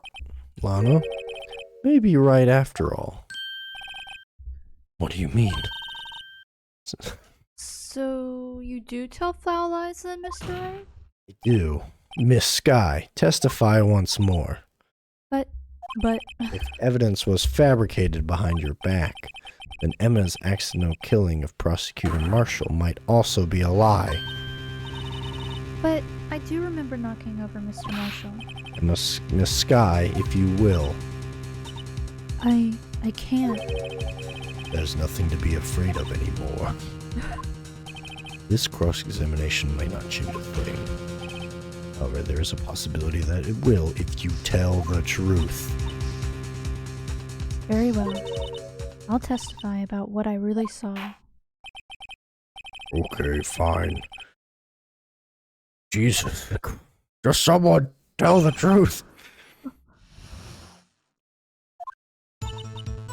Lana? Maybe you're right after all. What do you mean?
So, you do tell foul lies then, Mr. Wright?
I do. Miss Sky, testify once more.
But...
If evidence was fabricated behind your back, then Emma's accidental killing of Prosecutor Marshall might also be a lie.
But I do remember knocking over Mr. Marshall.
Miss Sky, if you will.
I can't.
There's nothing to be afraid of anymore. This cross-examination may not change a thing. However, there is a possibility that it will if you tell the truth.
Very well. I'll testify about what I really saw.
Okay, fine. Jesus. Just someone tell the truth.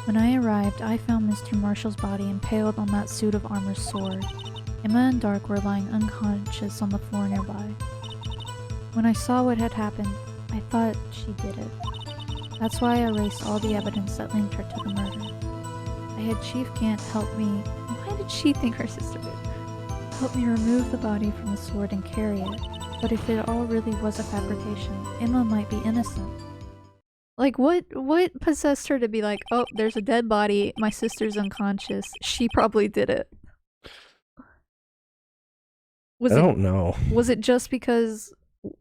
When I arrived, I found Mr. Marshall's body impaled on that suit of armor's sword. Emma and Dark were lying unconscious on the floor nearby. When I saw what had happened, I thought she did it. That's why I erased all the evidence that linked her to the murder. I had Chief Gant help me. Why did she think her sister did? Help me remove the body from the sword and carry it. But if it all really was a fabrication, Emma might be innocent. Like, what possessed her to be like, oh, there's a dead body, my sister's unconscious, she probably did it?
I don't know.
Was it just because...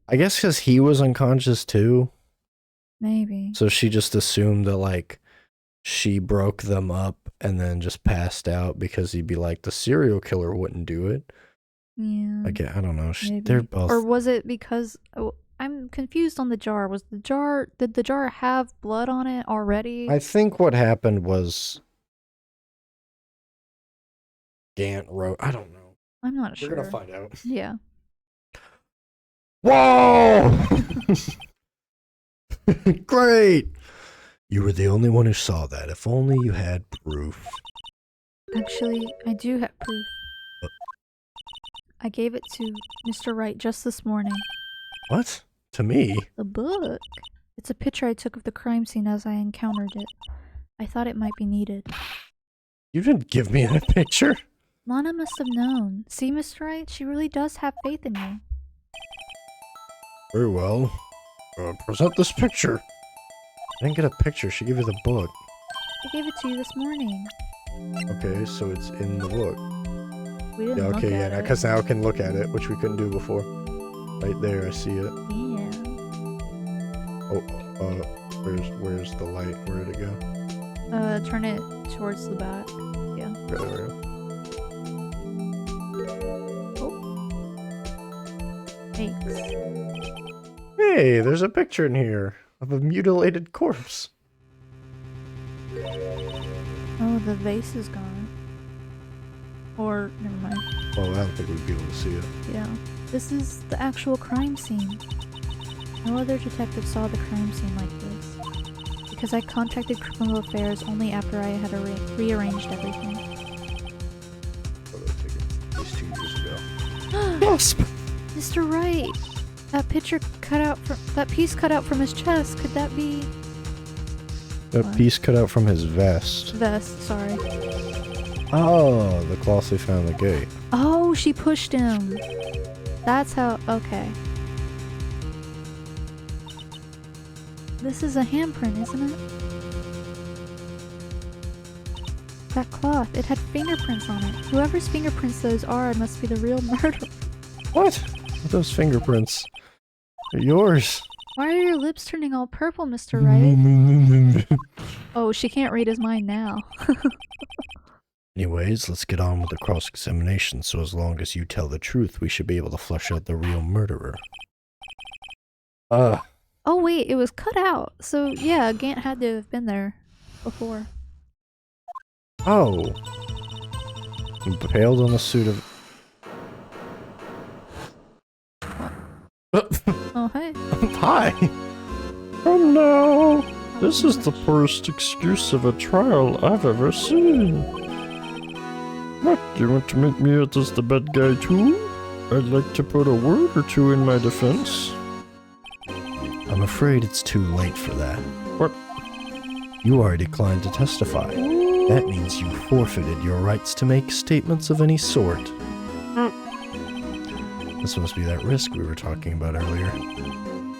I guess because he was unconscious too.
Maybe.
So she just assumed that, like, she broke them up and then just passed out because he'd be like, the serial killer wouldn't do it.
Yeah.
Like, I don't know.
Maybe.
They're both...
Or was it because... Oh, I'm confused on the jar. Did the jar have blood on it already?
I think what happened was Gant wrote... I don't know.
I'm not sure.
We're gonna find out.
Yeah.
Whoa! Great! You were the only one who saw that. If only you had proof.
Actually, I do have proof. I gave it to Mr. Wright just this morning.
What? To me?
The book. It's a picture I took of the crime scene as I encountered it. I thought it might be needed.
You didn't give me that picture.
Lana must have known. See, Mr. Wright? She really does have faith in you.
Very well. Present this picture. I didn't get a picture. She gave you the book.
I gave it to you this morning.
Okay, so it's in the book.
We didn't
Yeah,
look
okay,
at
yeah,
it.
because now I can look at it, which we couldn't do before. Right there, I see it.
Yeah.
Oh, where's the light? Where did it go?
Turn it towards the back. Yeah.
There we go.
Thanks.
Hey, there's a picture in here of a mutilated corpse.
Oh, the vase is gone. Or, never mind.
Well, I don't think we'd be able to see it.
Yeah. This is the actual crime scene. No other detective saw the crime scene like this. Because I contacted Criminal Affairs only after I had rearranged everything.
What did I take it? At least 2 years ago.
Yes! Mr. Wright! That picture cut out from... That piece cut out from his chest. Could that be...
That
What?
piece cut out from his vest.
Vest, sorry.
Oh, the cloth they found in the gate.
Oh, she pushed him. That's how... Okay. This is a handprint, isn't it? That cloth, it had fingerprints on it. Whoever's fingerprints those are must be the real murderer.
What? Those fingerprints. They're yours.
Why are your lips turning all purple, Mr. Wright? Oh, she can't read his mind now.
Anyways, let's get on with the cross-examination, so as long as you tell the truth, we should be able to flush out the real murderer.
Oh wait, it was cut out. So yeah, Gant had to have been there before.
Oh. Impaled on the suit of...
Oh hey.
Hi.
Come now. This is the poorest excuse of a trial I've ever seen. What, do you want to make me out as the bad guy too? I'd like to put a word or two in my defense.
I'm afraid it's too late for that.
What?
You already declined to testify. That means you forfeited your rights to make statements of any sort. This must be that risk we were talking about earlier.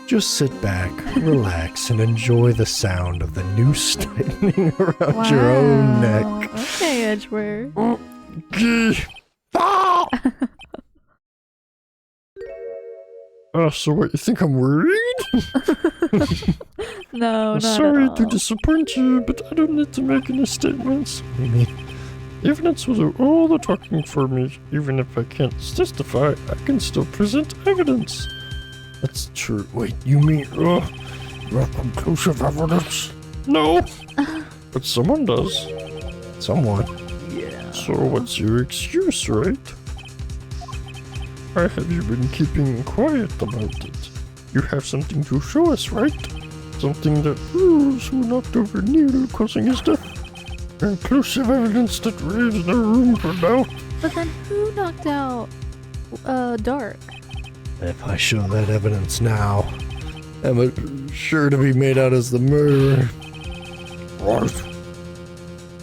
Just sit back, relax, and enjoy the sound of the noose tightening around your own neck.
Okay, Edgeworth.
Ah! So what, you think I'm worried?
No, not
Sorry
at all.
to disappoint you, but I don't need to make any statements. Evidence will do all the talking for me. Even if I can't testify, I can still present evidence.
That's true.
Wait, you mean, you have conclusive evidence? No! But someone does.
Someone.
Yeah.
So what's your excuse, right? Why have you been keeping quiet about it? You have something to show us, right? Something that proves who knocked over Neil, causing his death. Conclusive evidence that leaves no room for doubt.
But then who knocked out Dark?
If I show that evidence now,
I'm sure to be made out as the murderer.
Right.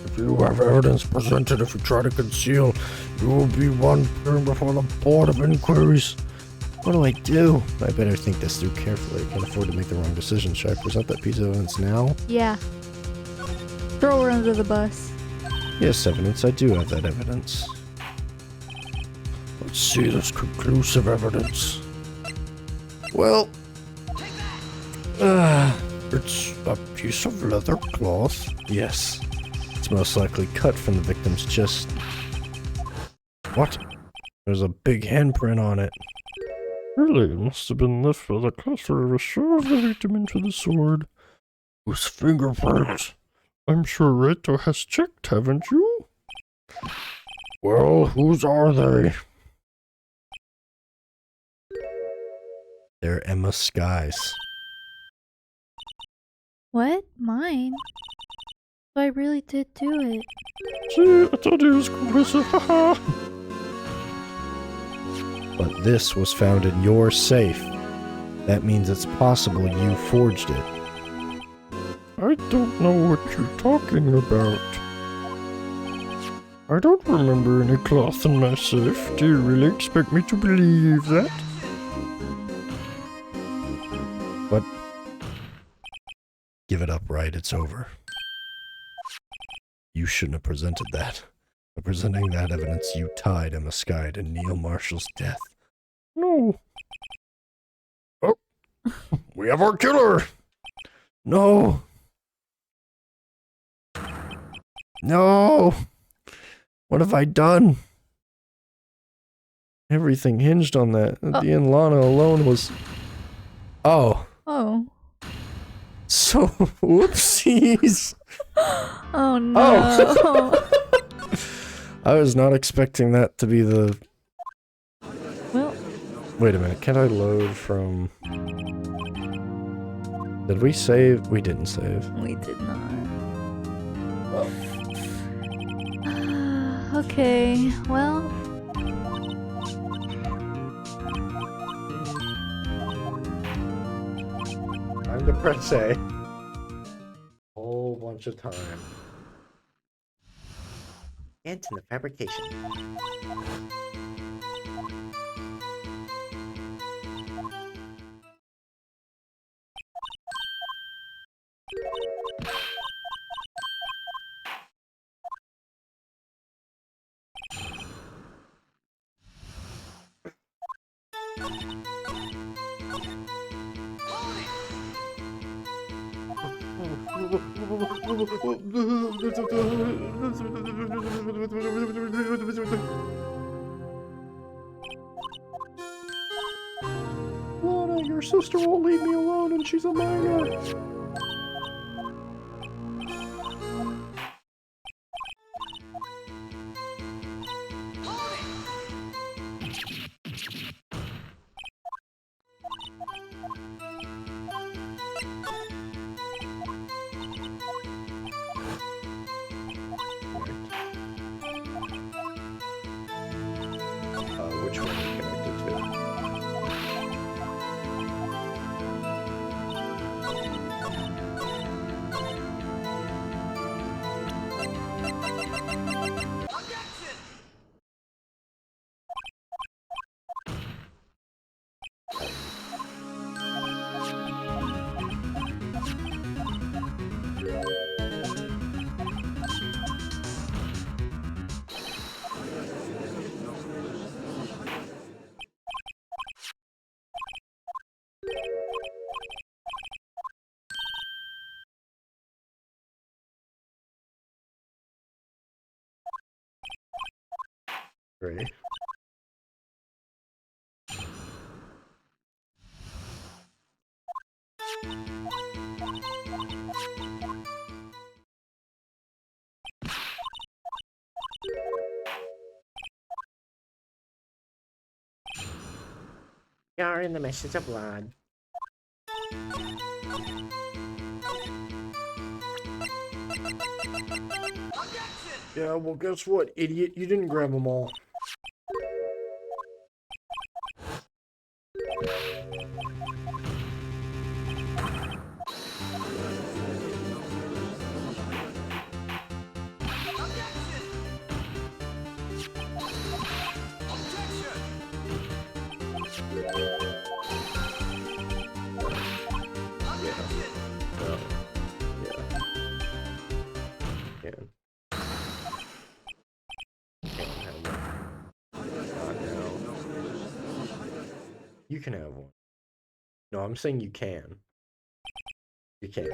If you have evidence presented, if you try to conceal, you will be one thing before the Board of Inquiries.
what do I do? I better think this through carefully. I can't afford to make the wrong decision. Should I present that piece of evidence now?
Yeah. Throw her under the bus.
Yes, evidence. I do have that evidence.
Let's see this conclusive evidence.
Well,
It's a piece of leather cloth.
Yes. It's most likely cut from the victim's chest. What? There's a big handprint on it.
Really, it must have been left by the cluster of shove the victim into the sword. With fingerprints. I'm sure Reto has checked, haven't you? Well, whose are they?
They're Emma Sky's.
What? Mine? So I really did do it.
See, I told you it was conclusive, haha!
But this was found in your safe. That means it's possible you forged it.
I don't know what you're talking about. I don't remember any cloth in my safe. Do you really expect me to believe that?
But give it up, Wright. It's over. You shouldn't have presented that. By presenting that evidence, you tied Emma Sky to Neil Marshall's death.
No. Oh, we have our killer!
No! No! What have I done? Everything hinged on that. At the end, Lana alone was... Oh.
Oh.
so whoopsies.
Oh no.
I was not expecting that to be the...
Well,
Wait a minute, can I load from... Did we save? We didn't save.
we did not. Okay, well.
Time to press A. Whole bunch of time.
And in the fabrication.
Lana, your sister won't leave me alone and she's a minor. Which one are you connected to? Great.
You're in the message of blood.
Yeah, well, guess what, idiot? You didn't grab them all.
You can have one. No, I'm saying you can. You can.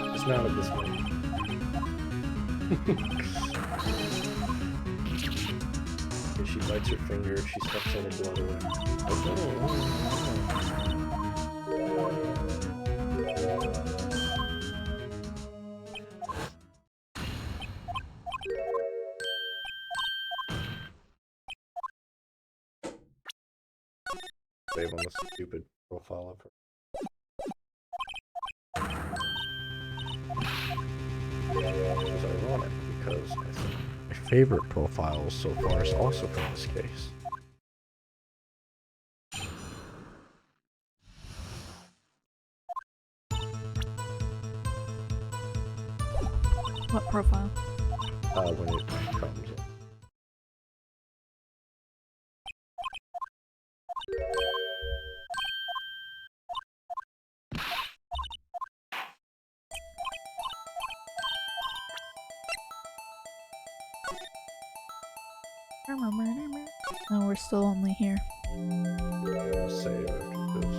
It's not at this point. If she bites her finger, she steps on the blood away. Save on the stupid profile of her. Which is ironic because I think my favorite profiles so far is also from this case.
What profile?
When it comes in.
No, we're still only here.
I'll save after this.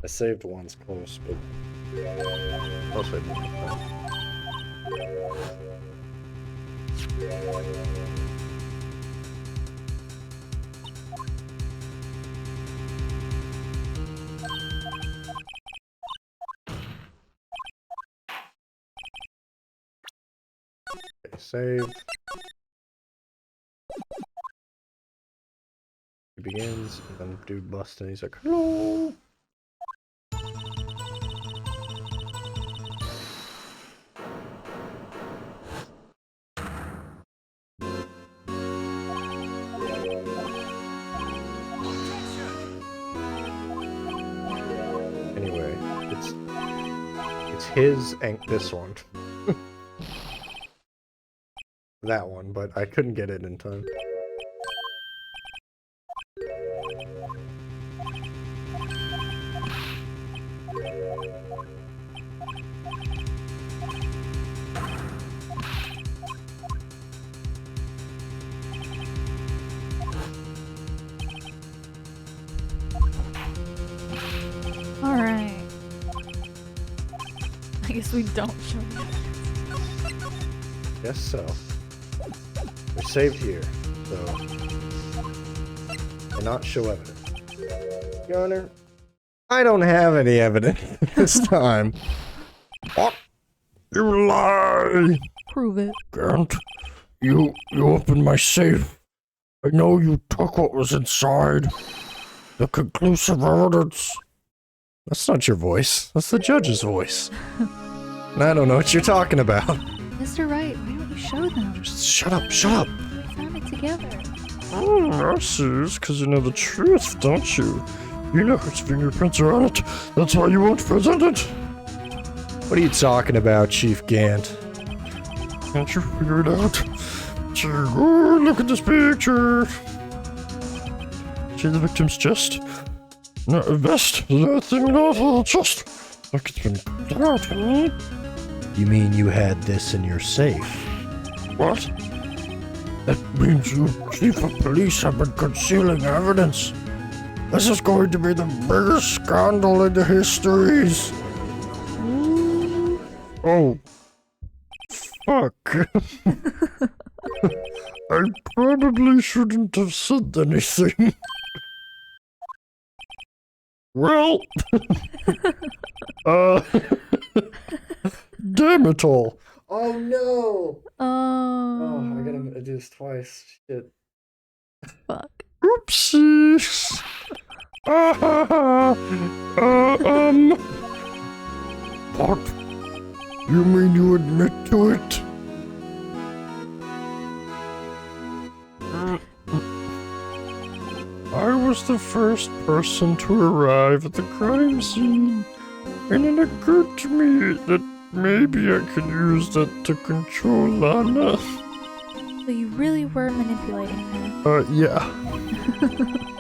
I saved once close, but I'll save one time. Okay, save. He begins, and then dude busts, and he's like, "Hello." Anyway, it's his and this one. That one, but I couldn't get it in time.
guess we don't show that.
Guess so. They're saved here, so. And not show evidence. Your Honor, I don't have any evidence this time.
What? You lie!
Prove it.
Gant, you opened my safe. I know you took what was inside. The conclusive evidence.
That's not your voice. That's the judge's voice. And I don't know what you're talking about.
Mr. Wright, why don't you show them?
Just shut up, shut up.
We found it together.
I see. It's because you know the truth, don't you? You know whose fingerprints are on it. That's why you won't present it.
What are you talking about, Chief Gant?
Can't you figure it out? Oh, look at this picture. See the victim's chest? No, vest. The thing off of the chest. Like it's been cut out, huh?
You mean you had this in your safe?
What? That means you, Chief of Police, have been concealing evidence. This is going to be the biggest scandal in the histories. Oh. Fuck. I probably shouldn't have said anything. Well. Damn it all.
Oh no!
Oh,
I gotta do this twice. Shit.
fuck.
Oopsies. What? You mean you admit to it? I was the first person to arrive at the crime scene, and it occurred to me that maybe I could use that to control Lana.
So you really were manipulating her.
Yeah.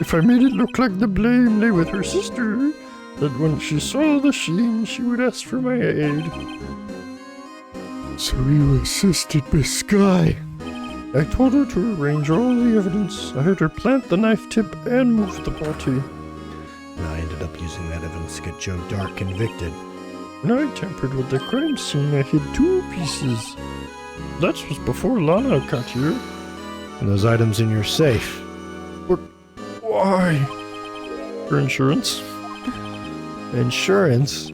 If I made it look like the blame lay with her sister, that when she saw the scene, she would ask for my aid. So you assisted Miss Sky. I told her to arrange all the evidence. I had her plant the knife tip and move the body.
And I ended up using that evidence to get Joe Dark convicted.
When I tampered with the crime scene, I hid 2 pieces. That was before Lana got here.
And those items in your safe.
Why? For insurance.
Insurance?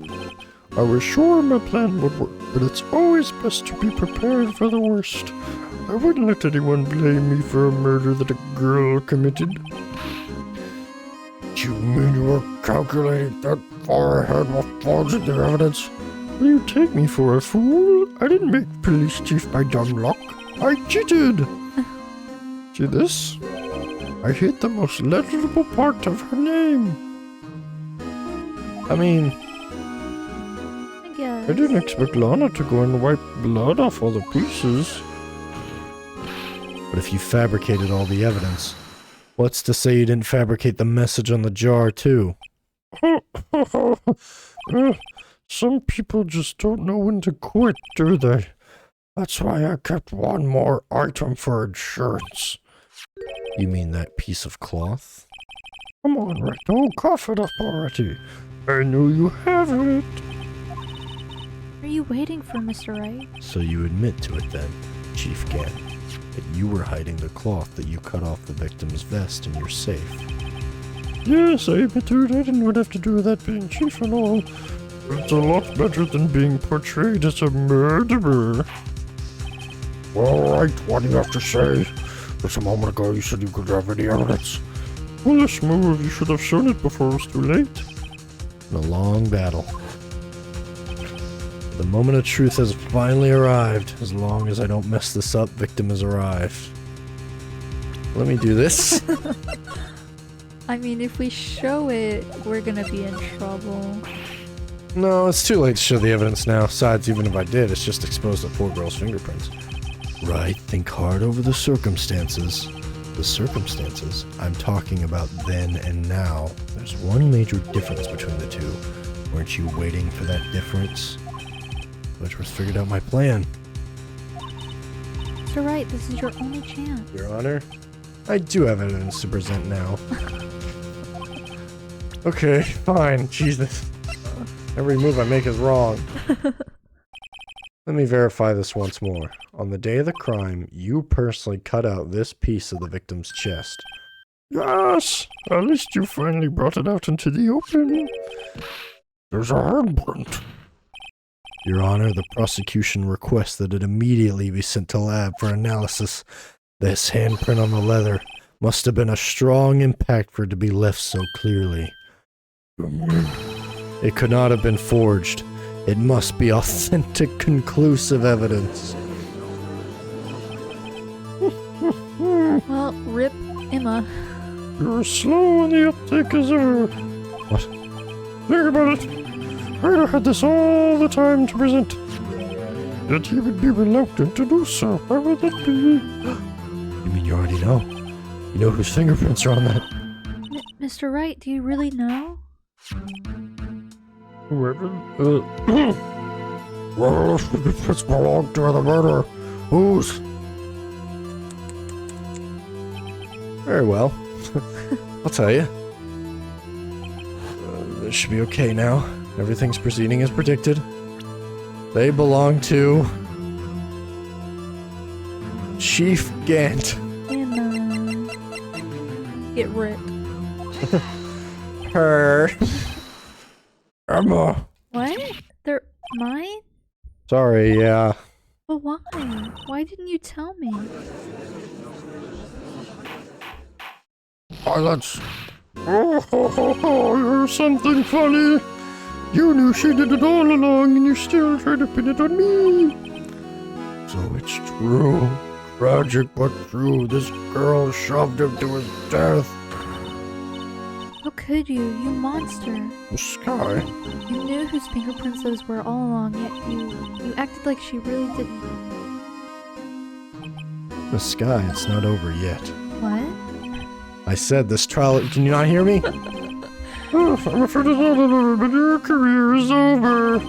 I was sure my plan would work, but it's always best to be prepared for the worst. I wouldn't let anyone blame me for a murder that a girl committed. You mean you were calculating that far ahead with forging the evidence? Will you take me for a fool? I didn't make police chief by dumb luck. I cheated! See this? I hit the most legible part of her name.
I mean,
I guess.
I didn't expect Lana to go and wipe blood off all the pieces.
but if you fabricated all the evidence, what's to say you didn't fabricate the message on the jar too?
Some people just don't know when to quit, do they? That's why I kept one more item for insurance.
You mean that piece of cloth?
Come on, Rick, don't cough it up already. I know you have it.
Are you waiting for Mr. Wright?
So you admit to it then, Chief Gant, that you were hiding the cloth that you cut off the victim's vest in your safe.
Yes, I admit to it. I didn't want to have to do with that being chief and all. It's a lot better than being portrayed as a murderer. Well, right, what do you have to say? Just a moment ago you said you could have any evidence. Foolish move, you should have shown it before it was too late.
In a long battle. The moment of truth has finally arrived. As long as I don't mess this up, victim has arrived. Let me do this.
I mean, if we show it, we're gonna be in trouble.
No, it's too late to show the evidence now. Besides, even if I did, it's just exposed the poor girl's fingerprints. Right, think hard over the circumstances. The circumstances? I'm talking about then and now. There's one major difference between the two. Weren't you waiting for that difference? Which figured out my plan.
Mr. Wright, this is your only chance.
Your Honor, I do have evidence to present now. Okay, fine. Jesus. Every move I make is wrong. Let me verify this once more. On the day of the crime, you personally cut out this piece of the victim's chest.
Yes, at least you finally brought it out into the open. There's a handprint.
Your Honor, the prosecution requests that it immediately be sent to lab for analysis. This handprint on the leather must have been a strong impact for it to be left so clearly. It could not have been forged. It must be authentic, conclusive evidence.
Well, rip Emma.
You're slow on the uptake as ever.
What?
Think about it. I'd had this all the time to present. Yet he would be reluctant to do so. Why would that be?
You mean you already know? You know whose fingerprints are on that?
Mr. Wright, do you really know?
Whoever. Well, if the fingerprints belong to the murderer, whose?
Very well. I'll tell you. This should be okay now. Everything's proceeding as predicted. They belong to Chief Gant.
Emma. Get ripped.
Her.
Emma.
What? They're mine?
Sorry, yeah.
But why? Why didn't you tell me?
Silence. Oh, you're something funny. You knew she did it all along and you still try to pin it on me. So it's true. Tragic but true. This girl shoved him to his death.
How could you? You monster.
The sky.
You knew whose fingerprints those were all along, yet you acted like she really didn't.
The sky, it's not over yet.
What?
I said this trial. Can you not hear me?
Oh, I'm afraid it's not over, but your career is over.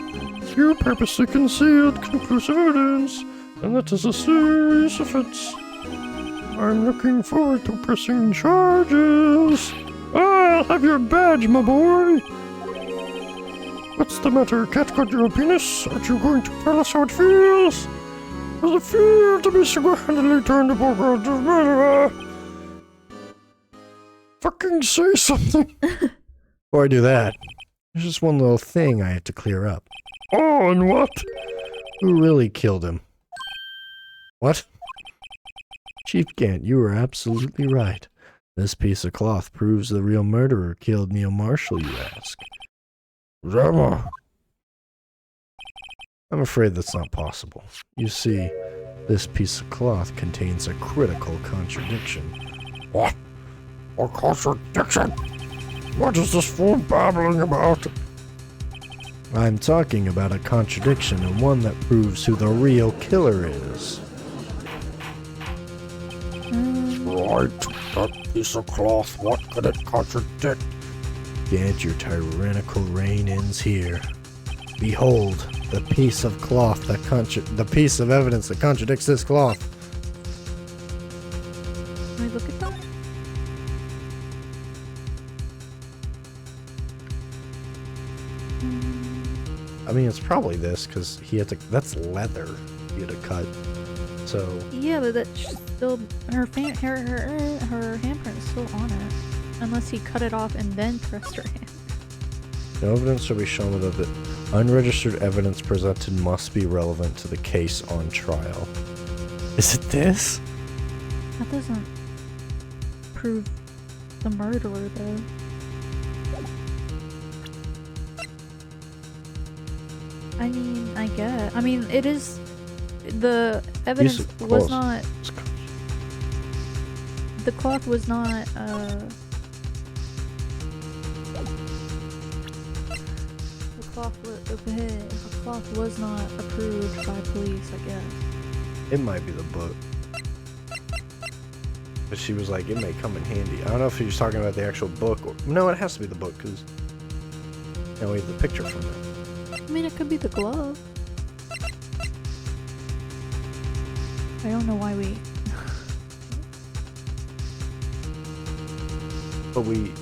You purposely concealed conclusive evidence, and that is a serious offense. I'm looking forward to pressing charges. I'll have your badge, my boy. What's the matter? Cat got your penis? Aren't you going to tell us how it feels? Does it feel to be single-handedly turned to poker to murderer? Fucking say something.
Before I do that, there's just one little thing I have to clear up.
Oh, and what?
Who really killed him? What? Chief Gant, you were absolutely right. This piece of cloth proves the real murderer killed Neil Marshall, you ask.
Emma.
I'm afraid that's not possible. You see, this piece of cloth contains a critical contradiction.
What? A contradiction? What is this fool babbling about?
I'm talking about a contradiction and one that proves who the real killer is.
Right, that piece of cloth, what could it contradict?
Gant, your tyrannical reign ends here. Behold, the piece of cloth that the piece of evidence that contradicts this cloth.
Can I look at that?
I mean, it's probably this, because he had to, that's leather he had to cut, so.
Yeah, but that's still, her handprint is still on it. Unless he cut it off and then pressed her hand.
No evidence shall be shown that the unregistered evidence presented must be relevant to the case on trial. Is it this?
That doesn't prove the murderer, though. I mean, I guess. I mean, it is. The evidence was not. The cloth was not. The cloth was not approved by police, I guess.
It might be the book. But she was like, it may come in handy. I don't know if he was talking about the actual book or. No, it has to be the book, because. Now we have the picture from it.
I mean, it could be the glove. I don't know why we.
But we.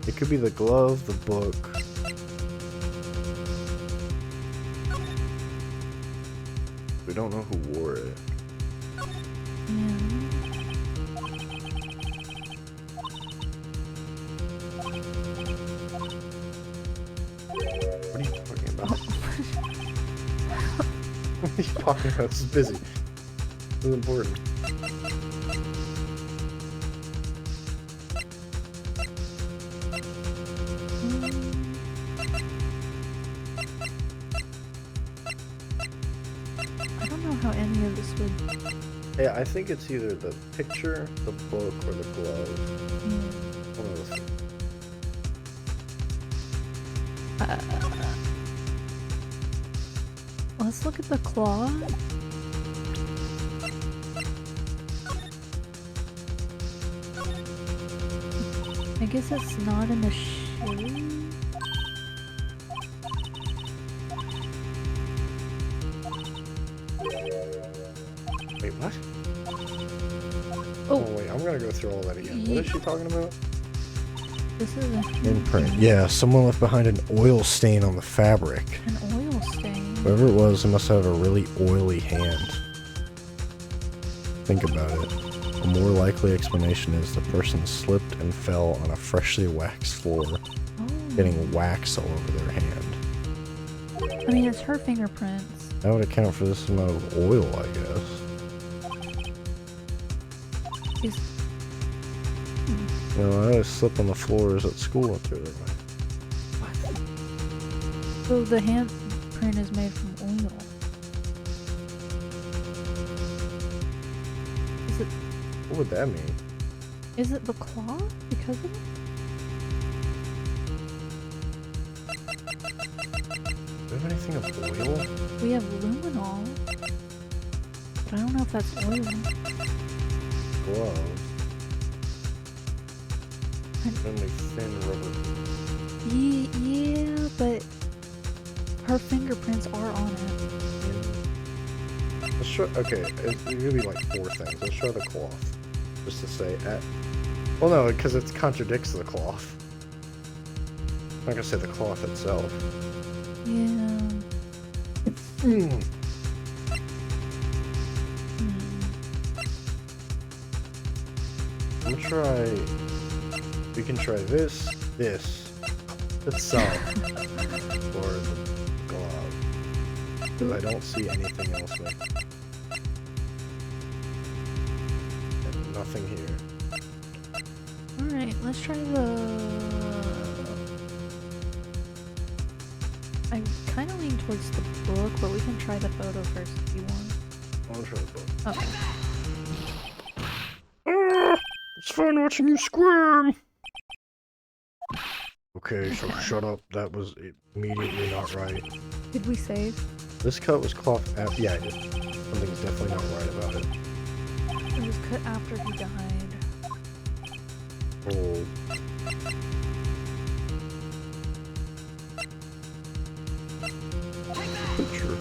It could be the glove, the book. We don't know who wore it.
Yeah.
What are you talking about? What are you talking about? This is busy. This is important.
I don't know how any of this would.
Yeah, I think it's either the picture, the book, or the glove.
Yeah.
One of those.
Let's look at the claw. I guess it's not in the shoe.
Wait, what?
Oh.
Wait, I'm gonna go through all that again. What is she talking about?
This is a
Imprint. Yeah, someone left behind an oil stain on the fabric.
an oil stain.
Whoever it was, it must have a really oily hand. Think about it. A more likely explanation is the person slipped and fell on a freshly waxed floor,
Oh.
getting wax all over their hand.
I mean, it's her fingerprints.
That would account for this amount of oil, I guess.
Is
You know, I always slip on the floors at school up there.
so the handprint is made from oil. Is it?
What would that mean?
Is it the claw because of it?
Do we have anything of oil?
We have luminol, but I don't know if that's oil.
Gloves. Only thin rubber.
Yeah, but her fingerprints are on it.
Let's show, okay, it's gonna be like 4 things. Let's show the cloth. Just to say, well no, because it contradicts the cloth. I'm not gonna say the cloth itself.
Yeah.
Hmm. I'm gonna try, we can try this itself, or the glove. Because I don't see anything else with. And nothing here.
Alright, let's try the... I kind of lean towards the book, but we can try the photo first if you want.
I want to try the book.
Okay.
It's fun watching you squirm.
Okay, so shut up. That was immediately not right.
Did we save?
This cut was cloth after. Yeah, I did. Something's definitely not right about it.
It was cut after he died.
Oh.
Picture.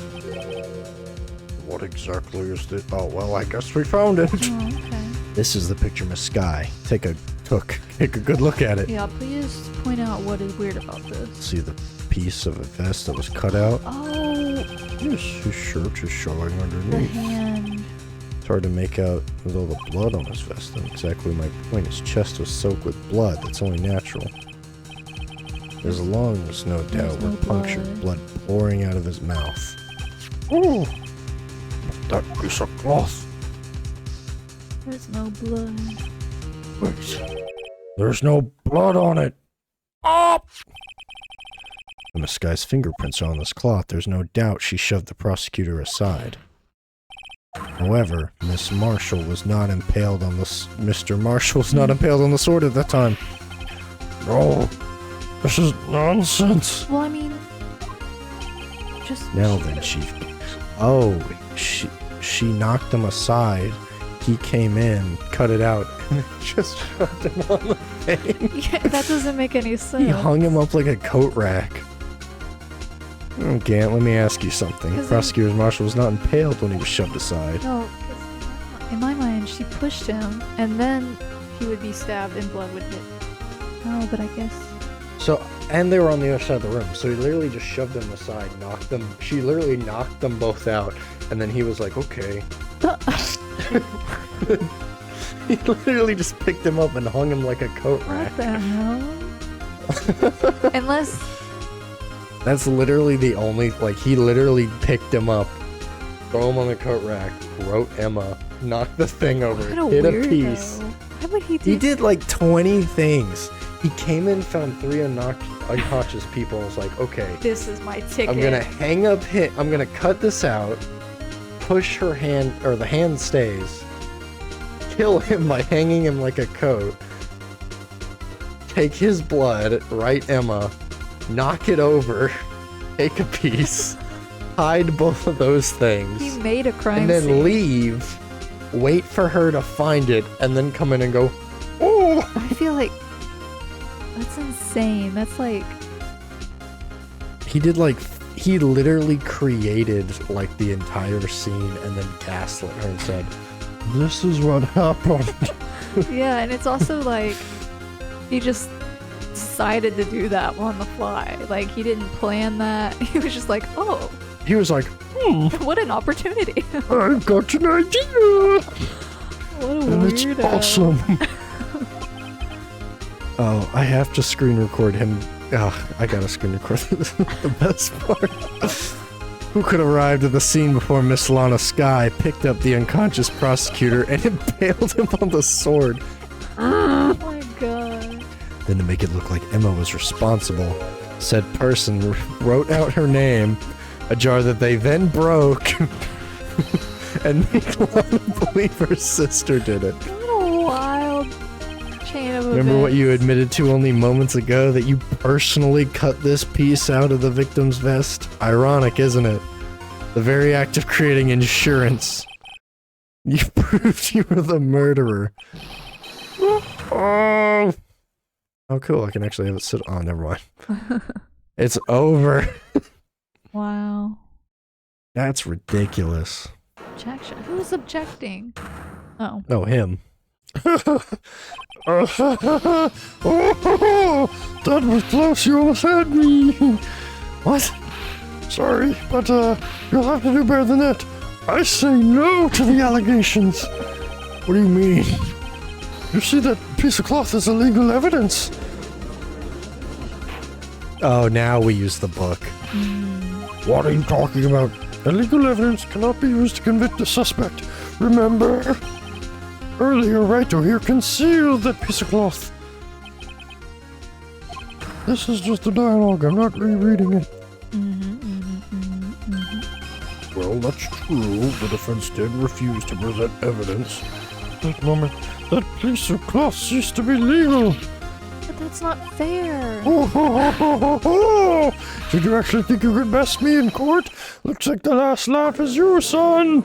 What exactly is this? Oh, well, I guess we found it.
Oh, okay.
This is the picture Miss Sky. Take a good look at it.
Yeah, please point out what is weird about this.
See the piece of a vest that was cut out?
Oh,
Yes, his shirt is showing
the
underneath.
hand.
It's hard to make out with all the blood on his vest. That's exactly my point. His chest was soaked with blood. That's only natural. His lungs, no doubt,
no
were punctured, blood pouring out of his mouth.
Oh, that piece of cloth.
There's no blood.
Wait, there's no blood on it. Oh!
Miss Sky's fingerprints are on this cloth. There's no doubt she shoved the prosecutor aside. However, Miss Marshall was not impaled on this. Mr. Marshall was not impaled on the sword at that time.
No, this is nonsense.
Well, I mean, just
Now then, Chief. Oh, she knocked him aside. He came in, cut it out, and just shoved him on the thing.
Yeah, that doesn't make any sense.
He hung him up like a coat rack. Gant, let me ask you something.
'Cause
Prosecutor Marshall was not impaled when he was shoved aside.
No, 'cause in my mind, she pushed him, and then he would be stabbed and blood would hit. No, but I guess.
So, and they were on the other side of the room. So he literally just shoved them aside, knocked them. She literally knocked them both out, and then he was like, "Okay." He literally just picked him up and hung him like a coat rack.
What the hell? Unless
That's literally the only, like, he literally picked him up, throw him on the coat rack, wrote Emma, knocked the thing over,
what a
hit
weirdo.
a piece.
Why would he do?
He did like 20 things. He came in, found 3 unconscious people, and was like, "Okay,
This is my ticket.
I'm gonna hang up I'm gonna cut this out, push her hand, or the hand stays, kill him by hanging him like a coat, take his blood, write Emma, knock it over, take a piece, hide both of those things,
He made a crime
and then
scene.
leave, wait for her to find it, and then come in and go, oh!"
I feel like that's insane. That's like
He did, like, he literally created, like, the entire scene and then gaslit her and said, "This is what happened."
yeah, and it's also like he just decided to do that on the fly. Like he didn't plan that. He was just like, "Oh,
He was like,
what an opportunity!
I've got an idea.
What a
And it's
weirdo!"
awesome.
"Oh, I have to screen record him." Ugh, I gotta screen record this. The best part. Who could arrive at the scene before Miss Lana Skye picked up the unconscious prosecutor and impaled him on the sword.
Oh my god!
Then to make it look like Emma was responsible, said person wrote out her name, a jar that they then broke, and made Lana believe her sister did it.
What a wild chain of
Remember what you
events.
admitted to only moments ago, that you personally cut this piece out of the victim's vest? Ironic, isn't it? The very act of creating insurance. You proved you were the murderer. Oh, cool. I can actually have it sit on. Never mind. It's over.
Wow.
That's ridiculous.
Objection. Who was objecting? Oh.
No, him.
Oh, that was close. You almost had me.
What?
Sorry, but you'll have to do better than that. I say no to the allegations.
What do you mean?
You see, that piece of cloth is illegal evidence.
Oh, now we use the book.
What are you talking about? Illegal evidence cannot be used to convict a suspect. Remember? Earlier, Wright here concealed that piece of cloth. This is just a dialogue. I'm not rereading it. Well, that's true. The defense did refuse to present evidence. At that moment, that piece of cloth ceased to be legal.
But that's not fair.
Oh, did you actually think you could best me in court? Looks like the last laugh is you, son.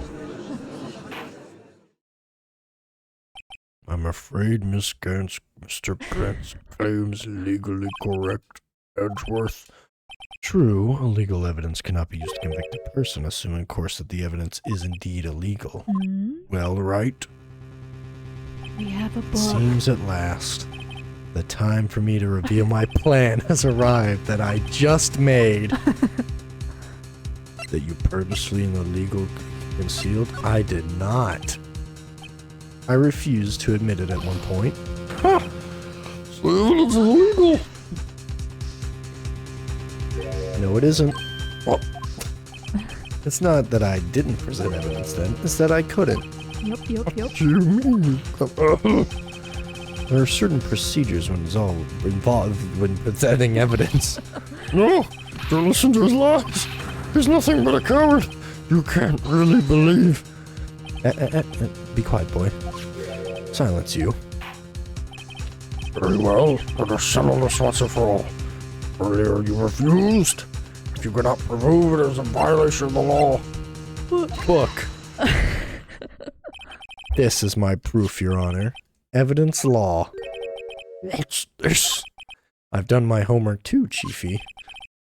I'm afraid Miss Mr. Grant's claims legally correct, Edgeworth.
True, illegal evidence cannot be used to convict a person, assuming, of course, that the evidence is indeed illegal.
Well, Wright.
We have a book.
Seems at last the time for me to reveal my plan has arrived that I just made. That you purposely and illegal concealed? I did not. I refused to admit it at one point.
So evidence is illegal.
No, it isn't. Well, it's not that I didn't present evidence then, it's that I couldn't.
Yup.
What do you mean?
There are certain procedures when involved when presenting evidence.
No, don't listen to his lies. He's nothing but a coward. You can't really believe.
Be quiet, boy. Silence you.
Very well, let us settle this once and for all. Earlier you refused. If you cannot prove it is a violation of the law.
Book. This is my proof, Your Honor. Evidence law.
What's this?
I've done my homework too, Chiefy.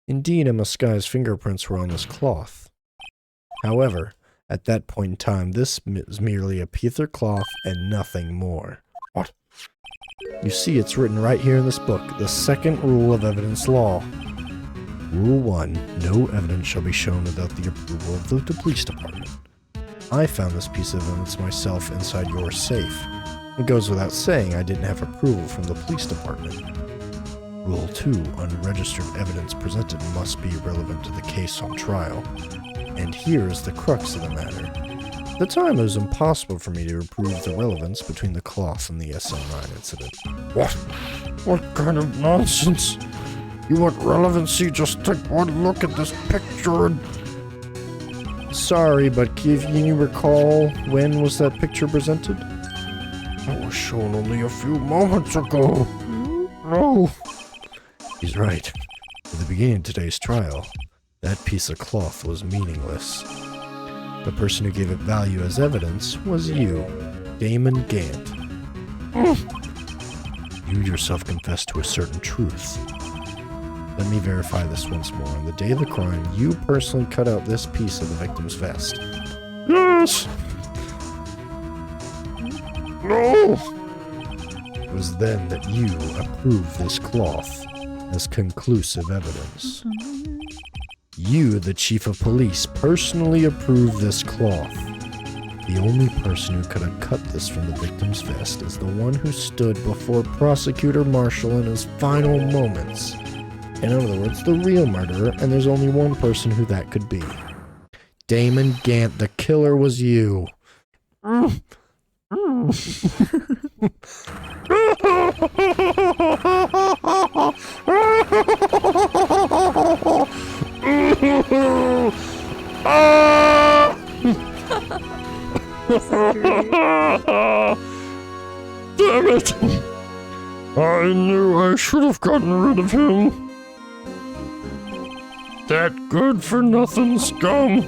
Indeed, Emma Sky's fingerprints were on this cloth. However, at that point in time, this is merely a piece of cloth and nothing more.
What?
You see, it's written right here in this book, the second rule of evidence law. Rule 1, no evidence shall be shown without the approval of the police department. I found this piece of evidence myself inside your safe. It goes without saying I didn't have approval from the police department. Rule 2, unregistered evidence presented must be relevant to the case on trial. And here is the crux of the matter. At the time, it was impossible for me to prove the relevance between the cloth and the SM9 incident.
What? What kind of nonsense? You want relevancy? Just take one look at this picture and...
Sorry, but can you recall when was that picture presented?
That was shown only a few moments ago. No.
He's right. At the beginning of today's trial, that piece of cloth was meaningless. The person who gave it value as evidence was you, Damon Gant. You yourself confessed to a certain truth. Let me verify this once more. On the day of the crime, you personally cut out this piece of the victim's vest.
Yes. No.
It was then that you approved this cloth as conclusive evidence. You, the chief of police, personally approved this cloth. The only person who could have cut this from the victim's vest is the one who stood before Prosecutor Marshall in his final moments. In other words, the real murderer, and there's only one person who that could be. Damon Gant, the killer, was you.
Damn it! I knew I should have gotten rid of him. That good-for-nothing scum.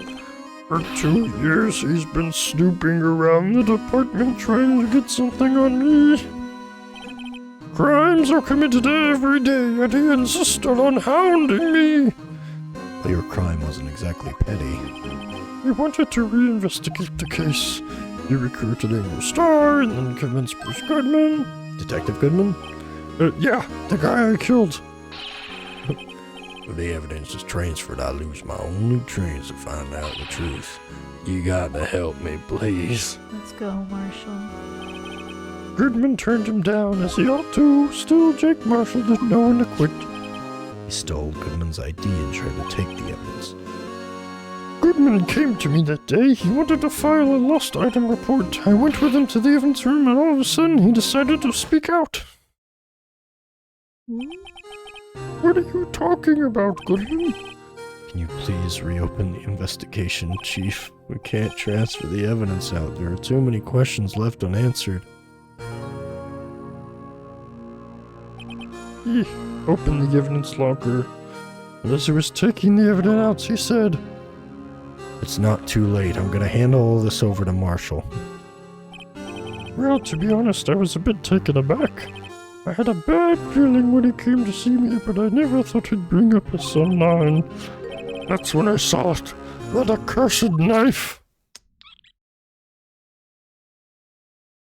For 2 years he's been snooping around the department trying to get something on me. Crimes are committed every day and he insisted on hounding me.
Well, your crime wasn't exactly petty.
He wanted to reinvestigate the case. He recruited a new star and then convinced Bruce Goodman.
Detective Goodman?
Yeah, the guy I killed.
If the evidence is transferred, I lose my only chance to find out the truth. You gotta help me, please.
Let's go, Marshall.
Goodman turned him down, as he ought to. Still, Jake Marshall didn't know when to quit.
He stole Goodman's ID and tried to take the evidence.
Goodman came to me that day. He wanted to file a lost item report. I went with him to the evidence room, and all of a sudden, he decided to speak out. What are you talking about, Goodman?
Can you please reopen the investigation, Chief? We can't transfer the evidence out. There are too many questions left unanswered.
He opened the evidence locker, and as he was taking the evidence out, he said,
It's not too late. I'm gonna hand all this over to Marshall.
Well, to be honest, I was a bit taken aback. I had a bad feeling when he came to see me, but I never thought he'd bring up a SM9. That's when I saw it. That accursed knife.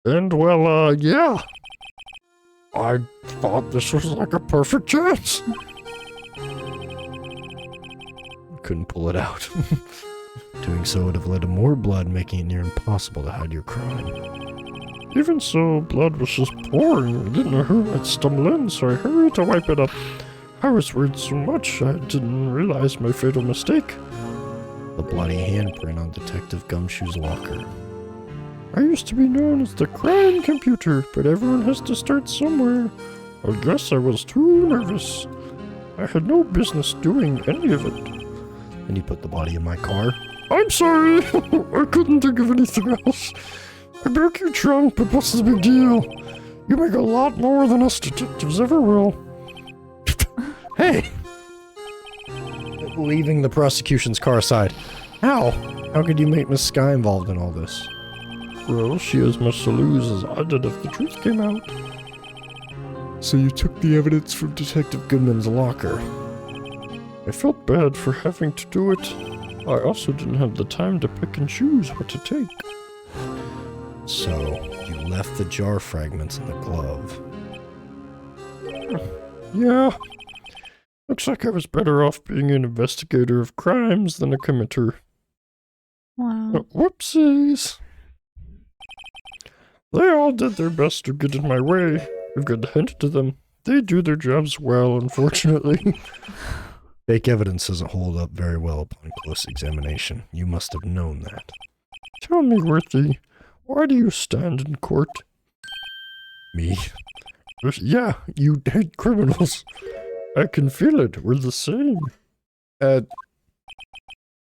And, well, yeah. I thought this was like a perfect chance.
Couldn't pull it out. Doing so would have led to more blood, making it near impossible to hide your crime.
Even so, blood was just pouring. I didn't know who I'd stumble in, so I hurried to wipe it up. I was worried so much I didn't realize my fatal mistake.
The bloody handprint on Detective Gumshoe's locker.
I used to be known as the crime computer, but everyone has to start somewhere. I guess I was too nervous. I had no business doing any of it.
And you put the body in my car?
I'm sorry. I couldn't think of anything else. I broke your trunk, but what's the big deal? You make a lot more than us detectives ever will.
Hey! Leaving the prosecution's car aside. How? How could you make Miss Sky involved in all this?
Well, she has much to lose as I did if the truth came out.
So you took the evidence from Detective Goodman's locker.
I felt bad for having to do it. I also didn't have the time to pick and choose what to take.
So, you left the jar fragments in the glove.
Yeah. Looks like I was better off being an investigator of crimes than a committer.
Wow.
Whoopsies. They all did their best to get in my way. I've got to hand it to them. They do their jobs well, unfortunately.
Fake evidence doesn't hold up very well upon close examination. You must have known that.
Tell me, Worthy, why do you stand in court?
Me?
Yeah, you hate criminals. I can feel it. We're the same.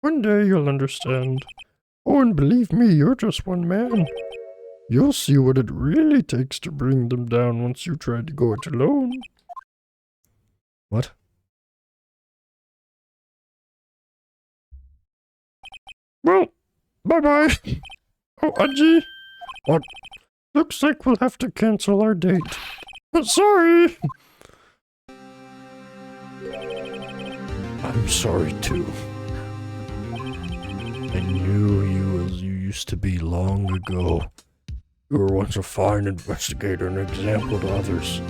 One day you'll understand. Oh, and believe me, you're just one man. You'll see what it really takes to bring them down once you try to go it alone.
What?
Well, bye-bye. Oh, Aji. What? Looks like we'll have to cancel our date. Sorry.
I'm sorry, too. I knew you as you used to be long ago. You were once a fine investigator and example to others.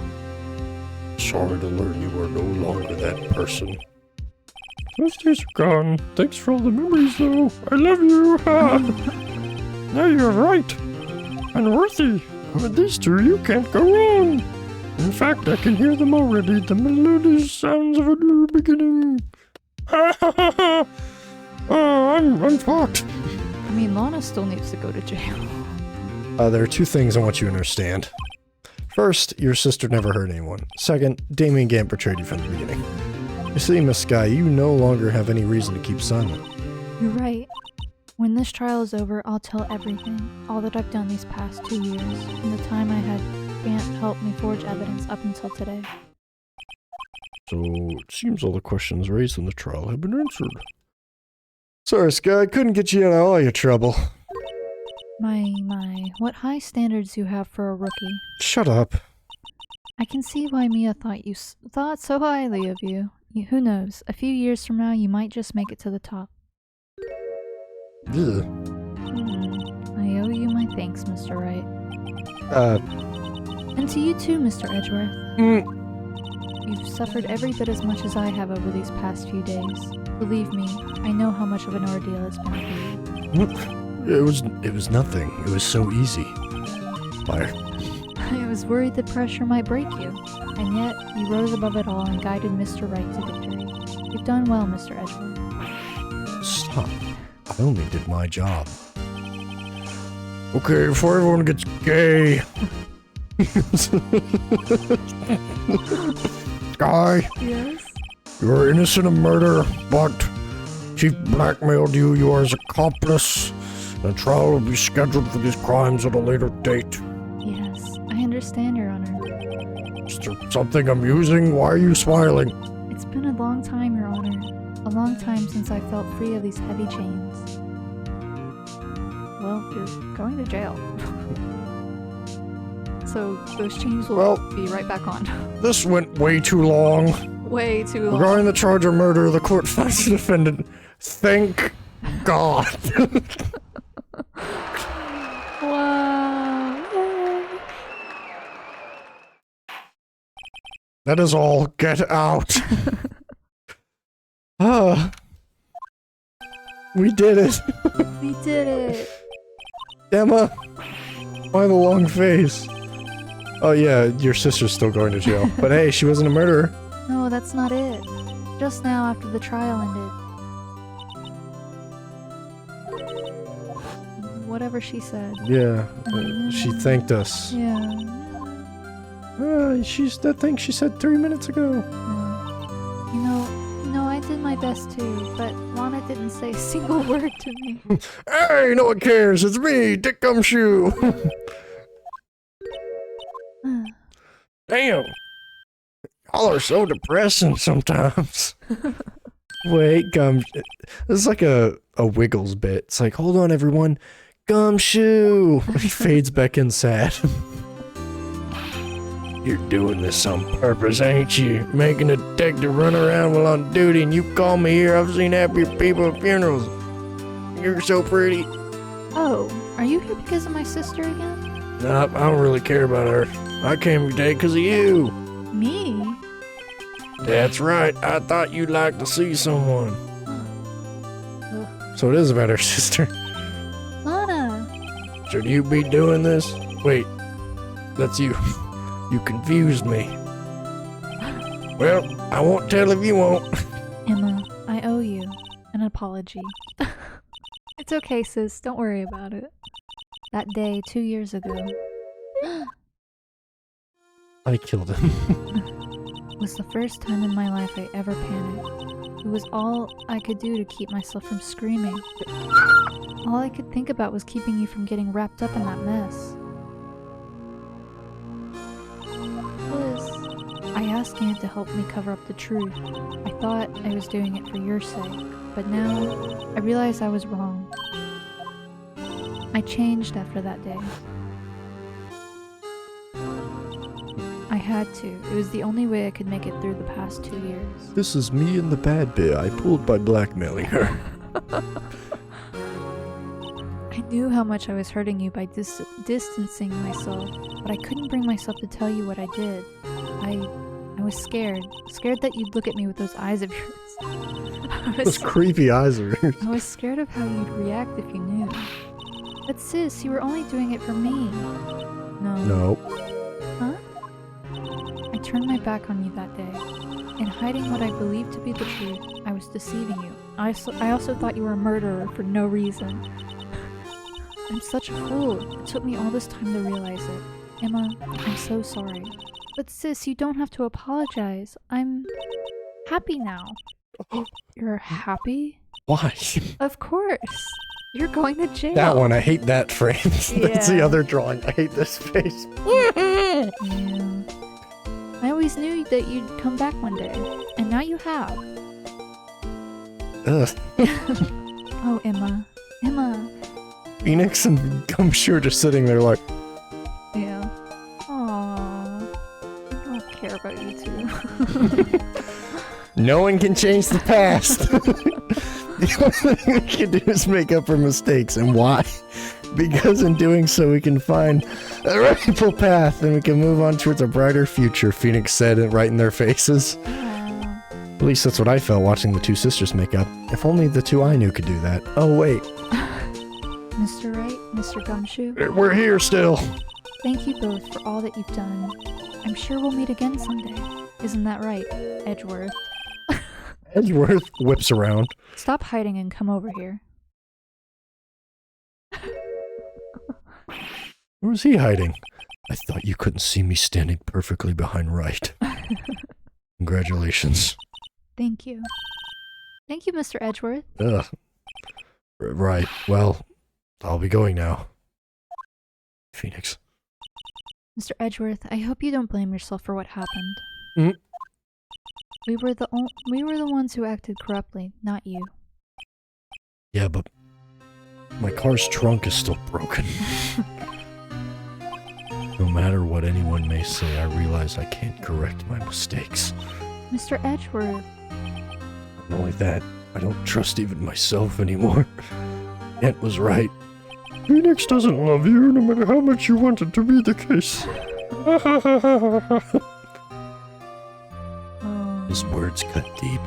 Sorry to learn you are no longer that person.
Those days are gone. Thanks for all the memories, though. I love you. Now you're right. And Worthy. With these two, you can't go wrong. In fact, I can hear them already. The melodious sounds of a new beginning. Oh, I'm fucked.
I mean, Lana still needs to go to jail.
There are two things I want you to understand. First, your sister never hurt anyone. Second, Damien Gant betrayed you from the beginning. You see, Miss Sky, you no longer have any reason to keep silent.
You're right. When this trial is over, I'll tell everything. All that I've done these past 2 years, and the time I had Gant help me forge evidence up until today.
So, it seems all the questions raised in the trial have been answered.
Sorry, Sky, I couldn't get you out of all your trouble.
My, what high standards you have for a rookie.
Shut up.
I can see why Mia thought so highly of you. Who knows, a few years from now you might just make it to the top.
Ugh.
I owe you my thanks, Mr. Wright. And to you too, Mr. Edgeworth. You've suffered every bit as much as I have over these past few days. Believe me, I know how much of an ordeal it's been for you.
It was nothing. It was so easy.
I was worried the pressure might break you, and yet you rose above it all and guided Mr. Wright to victory. You've done well, Mr. Edgeworth.
Stop. I only did my job.
Okay, before everyone gets gay. Sky,
Yes?
you're innocent of murder, but Chief blackmailed you. You are his accomplice. The trial will be scheduled for these crimes at a later date.
Yes, I understand, Your Honor.
Is there something amusing? Why are you smiling?
It's been a long time, Your Honor. A long time since I felt free of these heavy chains. Well, you're going to jail. So those chains will be right back on.
This went way too long.
Way too long.
Regarding the charge of murder, the court finds the defendant. Thank God.
Wow. Yay.
That is all. Get out.
We did it.
We did it.
Emma, why the long face? Oh yeah, your sister's still going to jail. But hey, she wasn't a murderer.
No, that's not it. Just now after the trial ended. Whatever she said.
Yeah, she thanked us.
Yeah.
That thing she said 3 minutes ago.
You know, I did my best too, but Lana didn't say a single word to me.
Hey, no one cares. It's me, Dick Gumshoe. Damn. Y'all are so depressing sometimes.
Wait, this is like a Wiggles bit. It's like, hold on everyone, Gumshoe. He fades back in sad.
You're doing this on purpose, ain't you? Making a detective run around while on duty and you call me here. I've seen happier people at funerals. You're so pretty.
Oh, are you here because of my sister again?
Nah, I don't really care about her. I came today because of you.
Me?
That's right. I thought you'd like to see someone.
Ugh.
So it is about her sister.
Lana!
Should you be doing this? Wait, that's you. You confused me. Well, I won't tell if you won't.
Emma, I owe you an apology. It's okay, sis. Don't worry about it. That day 2 years ago
I killed him.
was the first time in my life I ever panicked. It was all I could do to keep myself from screaming. All I could think about was keeping you from getting wrapped up in that mess. Liz, I asked Aunt to help me cover up the truth. I thought I was doing it for your sake, but now I realize I was wrong. I changed after that day. I had to. It was the only way I could make it through the past 2 years.
This is me and the bad bit I pulled by blackmailing her.
I knew how much I was hurting you by distancing myself, but I couldn't bring myself to tell you what I did. I was scared. Scared that you'd look at me with those eyes of yours.
Those creepy eyes of yours.
I was scared of how you'd react if you knew. But sis, you were only doing it for me.
No.
Huh? I turned my back on you that day. In hiding what I believed to be the truth, I was deceiving you. I also thought you were a murderer for no reason. I'm such a fool. It took me all this time to realize it. Emma, I'm so sorry. But sis, you don't have to apologize. I'm happy now. You're happy?
Why?
Of course. You're going to jail.
That one, I hate that frame. That's the
Yeah.
other drawing. I hate this face.
Yeah. I always knew that you'd come back one day, and now you have.
Ugh.
Oh, Emma. Emma.
Phoenix and Gumshoe are just sitting there like,
Yeah. Aww. I don't care about you two.
no one can change the past. The only thing we can do is make up for mistakes. And why? Because in doing so, we can find a rightful path and we can move on towards a brighter future, Phoenix said it right in their faces.
Aw.
At least that's what I felt watching the two sisters make up. If only the two I knew could do that. Oh, wait.
Mr. Wright, Mr. Gumshoe,
We're here still.
thank you both for all that you've done. I'm sure we'll meet again someday. Isn't that right, Edgeworth?
Edgeworth whips around.
Stop hiding and come over here.
Where's he hiding? I thought you couldn't see me standing perfectly behind Wright. Congratulations.
Thank you. Thank you, Mr. Edgeworth.
Ugh. Right. Well, I'll be going now. Phoenix.
Mr. Edgeworth, I hope you don't blame yourself for what happened.
Mhm.
We were the ones who acted corruptly, not you.
Yeah, but my car's trunk is still broken. No matter what anyone may say, I realize I can't correct my mistakes.
Mr. Edgeworth.
Not only that, I don't trust even myself anymore. Aunt was right.
Phoenix doesn't love you no matter how much you want it to be the case.
His words cut deep.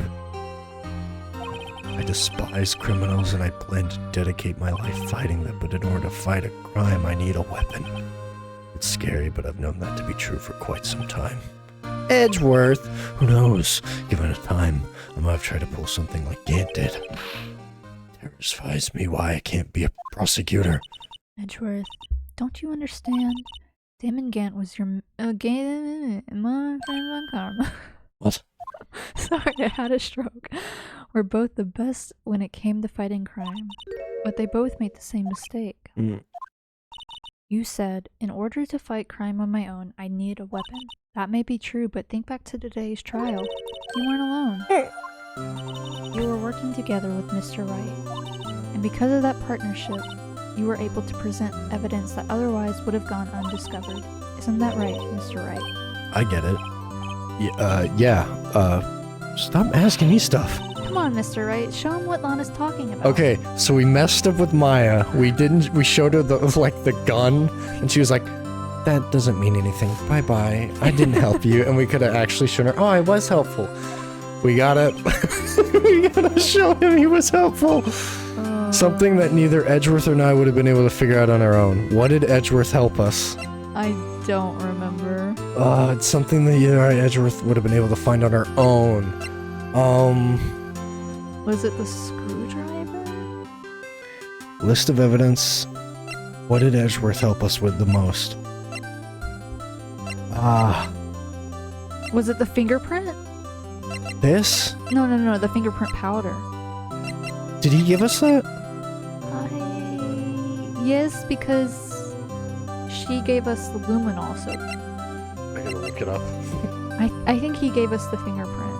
I despise criminals and I plan to dedicate my life fighting them, but in order to fight a crime, I need a weapon. It's scary, but I've known that to be true for quite some time. Edgeworth! Who knows? Given a time, I might have tried to pull something like Gant did. Terrifies me why I can't be a prosecutor.
Edgeworth, don't you understand? Damon Gant was your
What?
Sorry, I had a stroke. We're both the best when it came to fighting crime, but they both made the same mistake.
Mm.
You said, in order to fight crime on my own, I need a weapon. That may be true, but think back to today's trial. You weren't alone. You were working together with Mr. Wright, and because of that partnership, you were able to present evidence that otherwise would have gone undiscovered. Isn't that right, Mr. Wright?
I get it. Stop asking me stuff.
Come on, Mr. Wright, show him what Lana's talking about.
Okay, so we messed up with Maya. We showed her the gun, and she was like, that doesn't mean anything. Bye-bye. I didn't help you. And we could have actually shown her, oh, I was helpful. We gotta, we gotta show him he was helpful. Something that neither Edgeworth or I would have been able to figure out on our own. What did Edgeworth help us?
I don't remember.
It's something that either I or Edgeworth would have been able to find on our own.
Was it the screwdriver?
List of evidence. What did Edgeworth help us with the most?
Was it the fingerprint?
This?
No, the fingerprint powder.
Did he give us that?
Yes, because she gave us the luminol, so
I gotta look it up.
I think he gave us the fingerprint.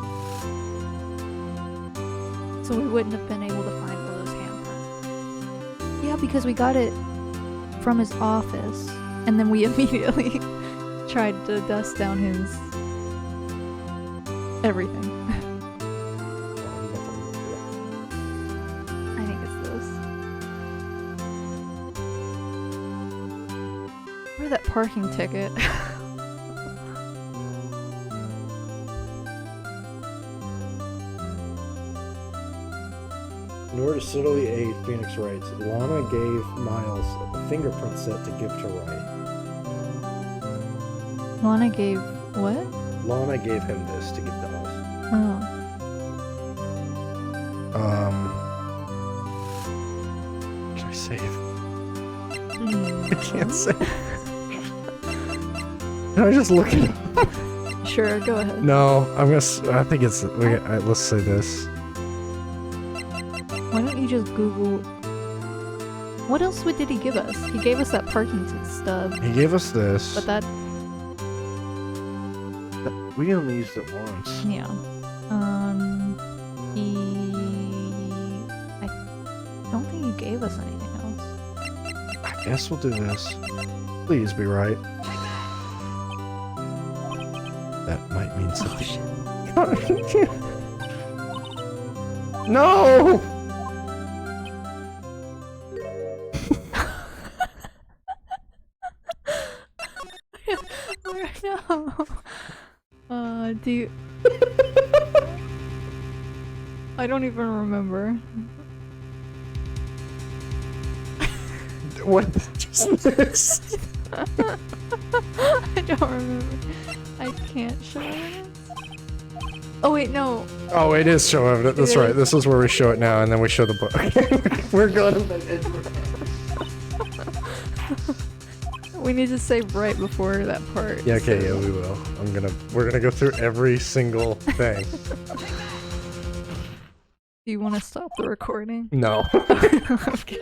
So we wouldn't have been able to find Willow's handprint. Yeah, because we got it from his office, and then we immediately tried to dust down his everything. I think it's this. Where's that parking ticket?
In order to subtly aid Phoenix Wright, Lana gave Miles a fingerprint set to give to Wright.
Lana gave what?
Lana gave him this to give to us.
Oh.
Can I save?
Hmm.
I can't save. Can I just look it up?
Sure, go ahead.
No, I think it's. Let's say this.
Why don't you just Google... What else did he give us? He gave us that parking stub,
He gave us this.
but that...
We only used it once.
Yeah. He... I don't think he gave us anything else.
I guess we'll do this. Please be right. That might mean something. No!
No. Do you... I don't even remember.
What is this?
I don't remember. I can't show it. Oh wait, no.
Oh, it is show evidence. That's
It
right.
is.
This is where we show it now, and then we show the book. We're going to
We need to save right before that part.
Yeah, okay,
so-
yeah, we will. We're gonna go through every single thing.
Do you want to stop the recording?
No.
Okay.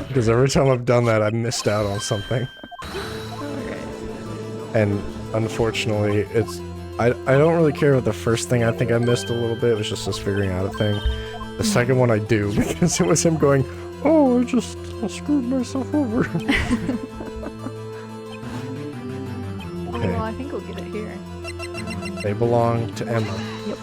Because every time I've done that, I've missed out on something.
Alright.
And unfortunately, I don't really care about the first thing. I think I missed a little bit. It was just us figuring out a thing. The second one I do, because it was him going, oh, I screwed myself over.
Oh, well, I think we'll get it here.
They belong to Emma.
Yep.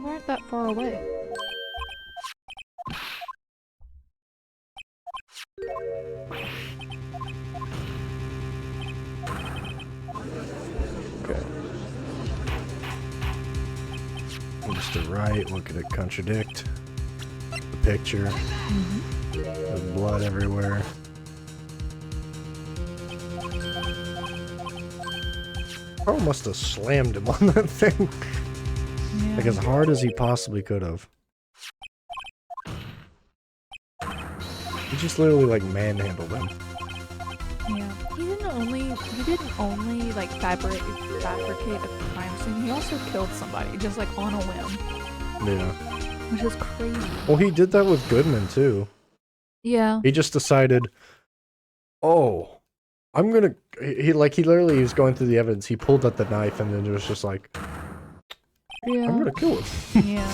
We aren't that far away.
Okay. Mr. Wright, what could it contradict? The picture. There's blood everywhere. Carl must have slammed him on that thing.
Yeah.
Like as hard as he possibly could have. He just literally like manhandled him.
Yeah. He didn't only like fabricate a crime scene. He also killed somebody just like on a whim,
Yeah.
which is crazy.
Well, he did that with Goodman too.
Yeah.
He just decided, oh, I'm gonna. He literally was going through the evidence. He pulled out the knife and then it was just like,
Yeah.
I'm gonna kill him.
Yeah.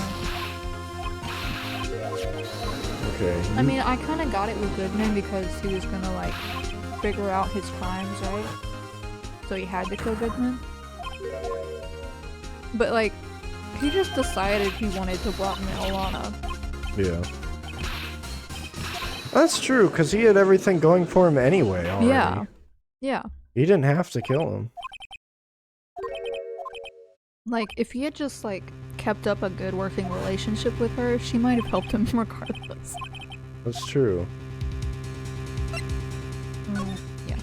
Okay.
I mean, I kind of got it with Goodman because he was gonna like figure out his crimes, right? So he had to kill Goodman. But like, he just decided he wanted to blackmail Lana.
Yeah.
That's true, because he had everything going for him anyway already.
Yeah. Yeah.
He didn't have to kill him.
Like, if he had just like kept up a good working relationship with her, she might have helped him regardless.
That's true.
Yeah.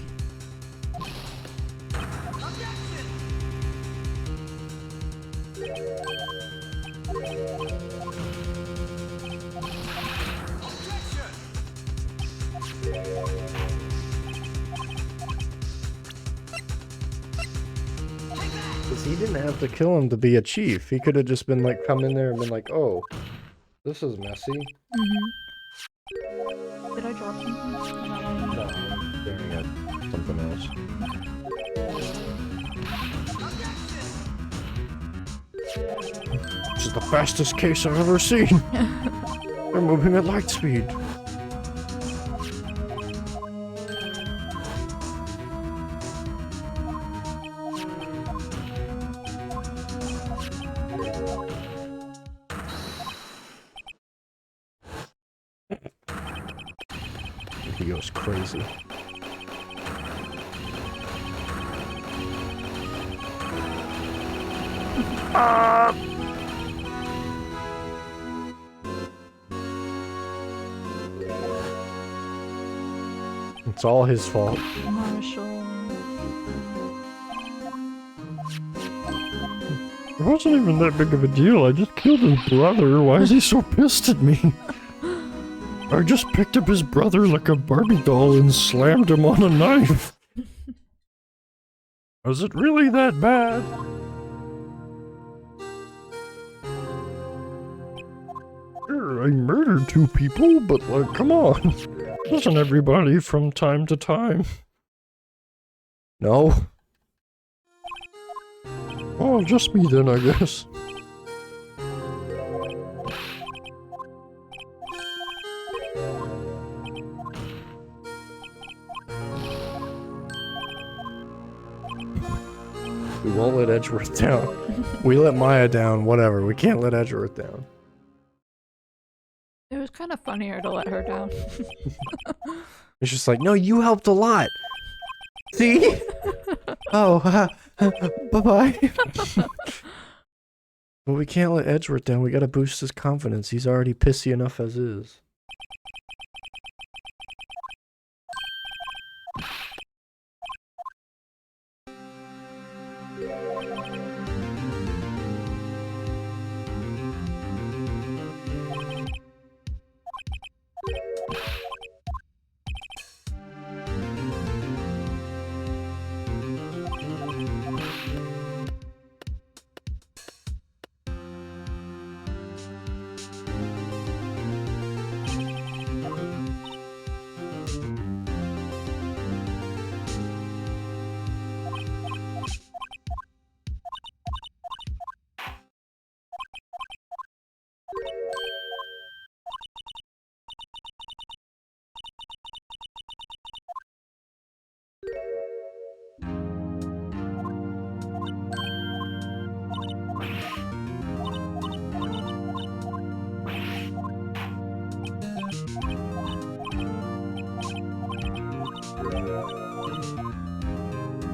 Because he didn't have to kill him to be a chief. He could have just been like, come in there and been like, oh, this is messy.
Did I drop something?
No, I'm staring at something else. This is the fastest case I've ever seen. They're moving at light speed. He goes crazy. It's all his fault.
Marshall.
It wasn't even that big of a deal. I just killed his brother. Why is he so pissed at me? I just picked up his brother like a Barbie doll and slammed him on a knife. Was it really that bad? Sure, I murdered 2 people, but like, come on. Doesn't everybody from time to time?
No.
Oh, just me then, I guess.
We won't let Edgeworth down. We let Maya down, whatever. We can't let Edgeworth down.
It was kind of funnier to let her down.
It's just like, no, you helped a lot. See? Oh, bye-bye. But we can't let Edgeworth down. We gotta boost his confidence. He's already pissy enough as is.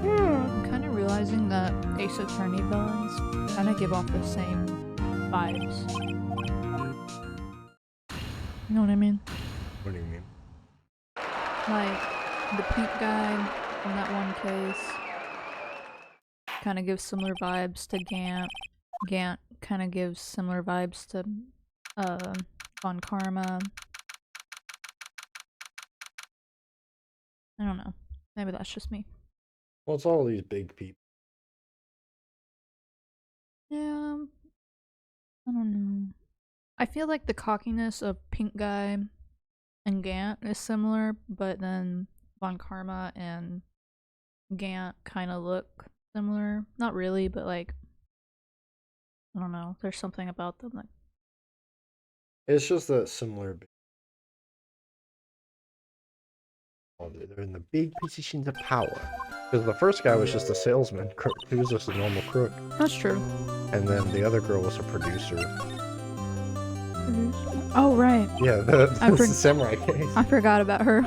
I'm kind of realizing that Ace Attorney villains kind of give off the same vibes. You know what I mean?
What do you mean?
Like, the pink guy from that one case kind of gives similar vibes to Gant. Gant kind of gives similar vibes to Von Karma. I don't know. Maybe that's just me.
Well, it's all these big people.
Yeah, I don't know. I feel like the cockiness of Pink Guy and Gant is similar, but then Von Karma and Gant kind of look similar. Not really, but like I don't know. There's something about them that.
It's just that similar. They're in the big positions of power. Because the first guy was just a salesman. He was just a normal crook.
That's true.
And then the other girl was a producer.
Oh, right.
Yeah, that's the samurai case.
I forgot about her.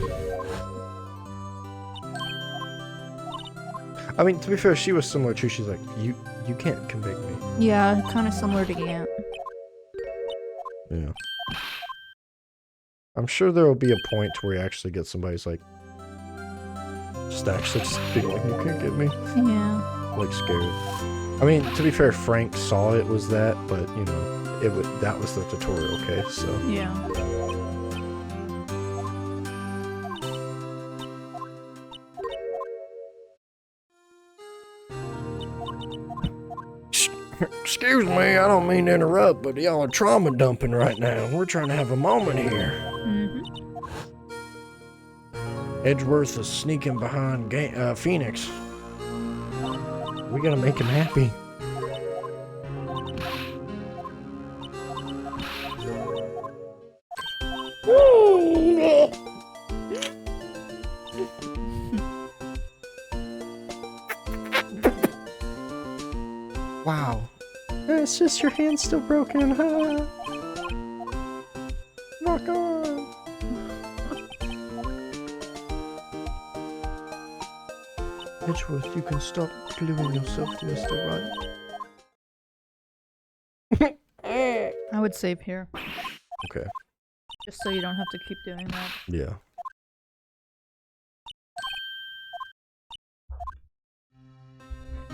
I mean, to be fair, she was similar too. She's like, you can't convict me.
Yeah, kind of similar to Gant.
Yeah. I'm sure there will be a point where you actually get somebody who's like, just being like, you can't get me.
Yeah.
Like, scared. I mean, to be fair, Frank saw it was that, but, you know, that was the tutorial, okay? So.
Yeah.
Excuse me, I don't mean to interrupt, but y'all are trauma dumping right now. We're trying to have a moment here.
Mm-hmm.
Edgeworth is sneaking behind Phoenix. We gotta make him happy. Wow. It's just your hand's still broken, huh? Rock on. Edgeworth, you can stop gluing yourself to Mr. Wright.
I would save here.
Okay.
Just so you don't have to keep doing that.
Yeah.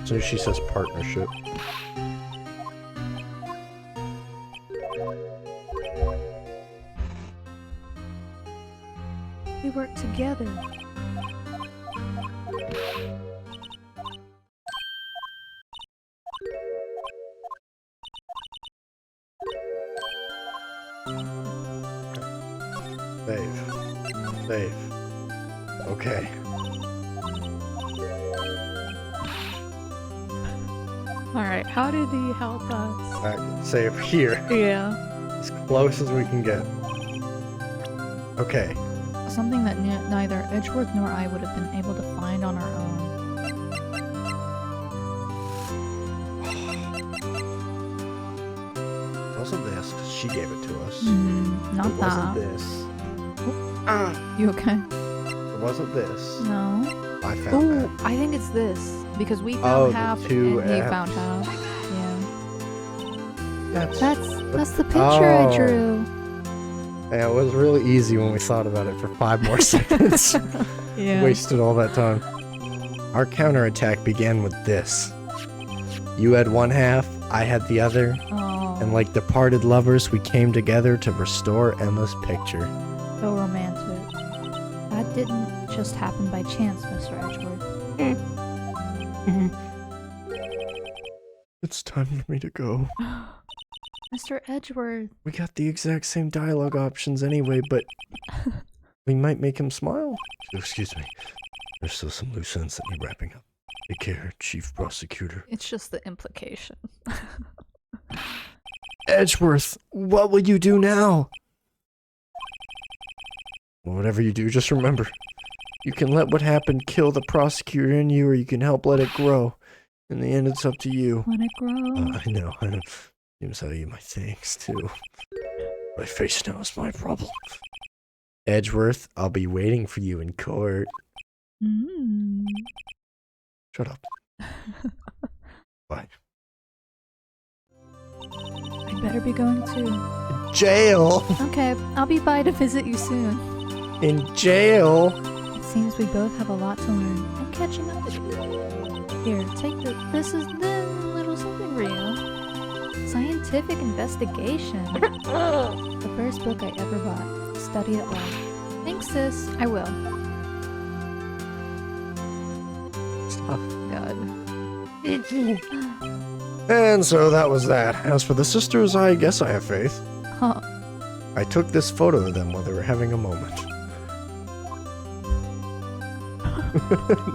So she says partnership.
We work together.
Save. Okay.
Alright, how did he help us?
Alright, save here.
Yeah.
As close as we can get. Okay.
Something that neither Edgeworth nor I would have been able to find on our own.
Wasn't this, 'cause she gave it to us.
Not
It wasn't
that.
this.
You okay?
It wasn't this.
No.
I found
Oh,
that.
I think it's this. Because we
Oh,
found
the
half
two
and he
Fs.
found half. Yeah. That's the picture I
Oh.
drew.
Yeah, it was really easy when we thought about it for 5 more seconds.
Yeah.
Wasted all that time. Our counterattack began with this. You had one half, I had the other,
Oh,
and like departed lovers, we came together to restore Emma's picture.
so romantic. That didn't just happen by chance, Mr. Edgeworth.
It's time for me to go.
Mr. Edgeworth.
We got the exact same dialogue options anyway, but we might make him smile. Excuse me. There's still some loose ends that need wrapping up. Take care, Chief Prosecutor.
It's just the implication.
Edgeworth, what will you do now? Well, whatever you do, just remember, you can let what happened kill the prosecutor in you, or you can help let it grow. In the end, it's up to you.
Let it grow.
I know. Seems how you my thanks, too. My face now is my problem. Edgeworth, I'll be waiting for you in court.
Mm.
Shut up. Bye.
I better be going too.
Jail!
Okay, I'll be by to visit you soon.
In jail!
It seems we both have a lot to learn. I'm catching up with you. Here, take this is the little something for you. Scientific investigation. The first book I ever bought. Study it well. Thanks, sis. I will.
Stop.
God.
And so that was that. As for the sisters, I guess I have faith.
Huh.
I took this photo of them while they were having a moment.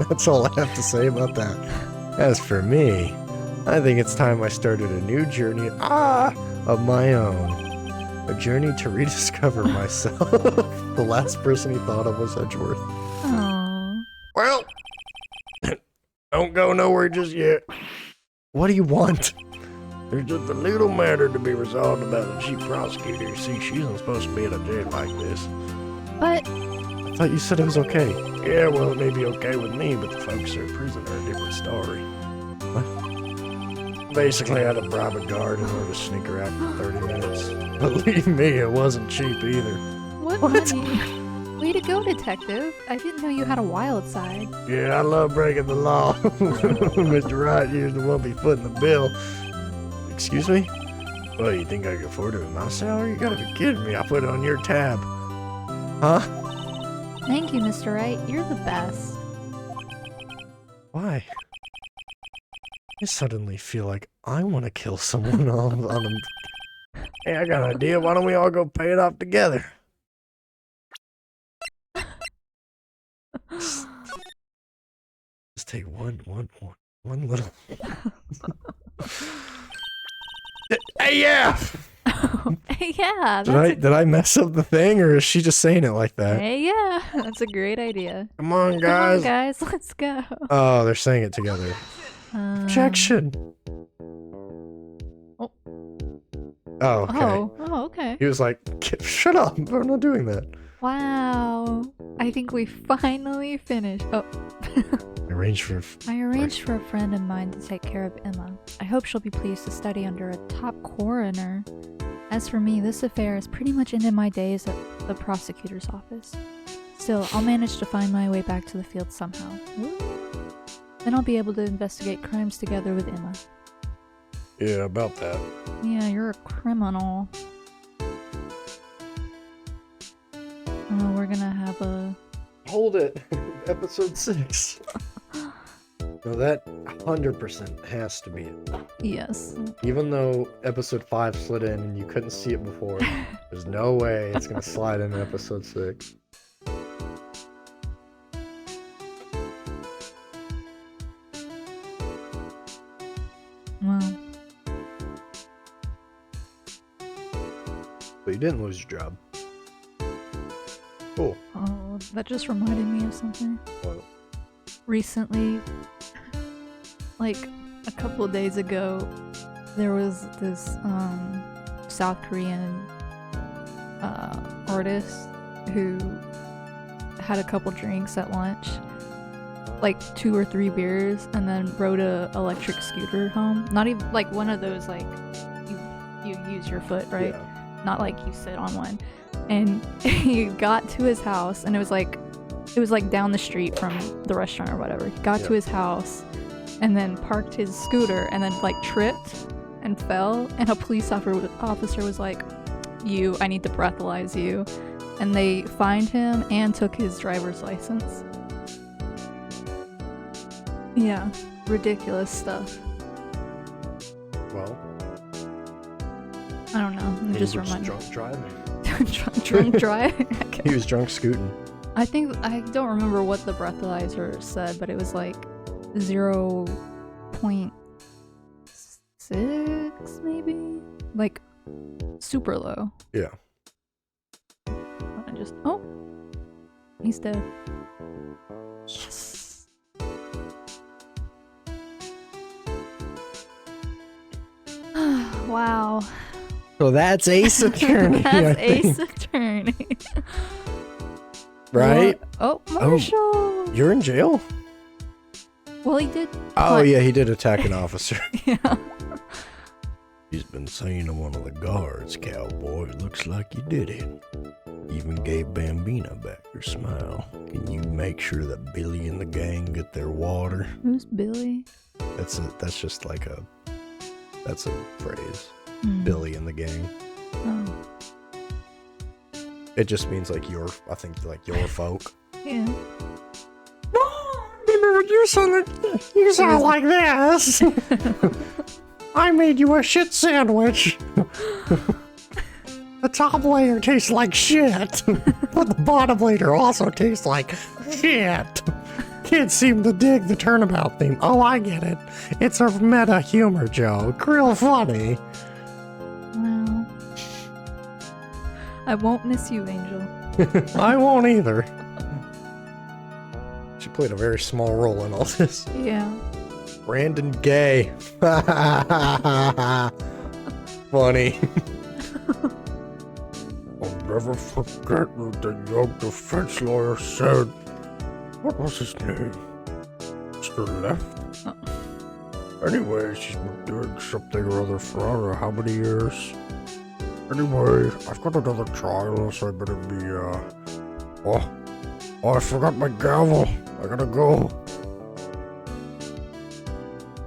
That's all I have to say about that. As for me, I think it's time I started a new journey of my own. A journey to rediscover myself. The last person he thought of was Edgeworth.
Aww.
Well, don't go nowhere just yet. What do you want?
There's just a little matter to be resolved about the chief prosecutor. You see, she isn't supposed to be in a jail like this.
But
I thought you said it was okay.
Yeah, well, it may be okay with me, but the folks in prison are a different story.
What?
Basically, I had to bribe a guard in order to sneak her out for 30 minutes. Believe me, it wasn't cheap either.
what money? Way to go, detective. I didn't know you had a wild side.
Yeah, I love breaking the law. Mr. Wright usually won't be footing the bill.
Excuse me?
Well, you think I can afford it with my salary? You gotta be kidding me. I put it on your tab.
Huh?
Thank you, Mr. Wright. You're the best.
Why? I suddenly feel like I want to kill someone on a...
Hey, I got an idea. Why don't we all go pay it off together?
Just take one little...
Hey, yeah!
Yeah, that's
Did I mess up the thing, or is she just saying it like that?
Hey, yeah, that's a great idea.
Come on,
Come on,
guys.
guys, let's go.
Oh, they're saying it together. Objection!
Oh.
Oh, okay.
Oh, okay.
He was like, shut up, I'm not doing that.
Wow. I think we finally finished. Oh. I arranged for a friend of mine to take care of Emma. I hope she'll be pleased to study under a top coroner. As for me, this affair has pretty much ended my days at the prosecutor's office. Still, I'll manage to find my way back to the field somehow. Woo. Then I'll be able to investigate crimes together with Emma.
Yeah, about that.
Yeah, you're a criminal. Oh, we're gonna have a...
Hold it. Episode 6. No, that 100% has to be it.
Yes.
Even though episode 5 slid in and you couldn't see it before, there's no way it's gonna slide into episode 6.
Wow.
But you didn't lose your job. Cool.
Oh, that just reminded me of something.
What?
Recently, like a couple of days ago, there was this South Korean artist who had a couple drinks at lunch, like 2 or 3 beers, and then rode a electric scooter home. Not even like one of those like you use your foot, right?
Yeah.
Not like you sit on one. And he got to his house, and it was like down the street from the restaurant or whatever. He got to his house and then parked his scooter and then like tripped and fell, and a police officer was like, I need to breathalyze you. And they fined him and took his driver's license. Yeah, ridiculous stuff.
Well,
I don't know. It just reminded me.
drunk driving.
drunk driving.
He was drunk scooting.
I don't remember what the breathalyzer said, but it was like 0.6 maybe? Like super low.
Yeah.
I just he's dead. Yes. Wow.
So that's Ace Attorney.
That's Ace Attorney.
Right?
What? Oh, Marshall.
You're in jail?
Well, he did.
Oh, yeah, he did attack an officer.
Yeah.
He's been saying to one of the guards, cowboy, it looks like you did it. Even gave Bambina back her smile. Can you make sure that Billy and the gang get their water?
Who's Billy?
That's just like that's a phrase.
Mm.
Billy and the gang.
Oh.
It just means like your folk.
Yeah.
You sound like this. I made you a shit sandwich. The top layer tastes like shit, but the bottom layer also tastes like shit.
can't seem to dig the turnabout theme. Oh, I get it. It's a meta humor joke. Real funny.
Well, I won't miss you, Angel.
I won't either. She played a very small role in all this.
Yeah.
Brandon Gay. Funny.
I'll never forget what the young defense lawyer said. What was his name? Mr. Left? Anyway, she's been doing something or other for I don't know how many years. Anyway, I've got another trial, so I better be, Oh, I forgot my gavel. I gotta go.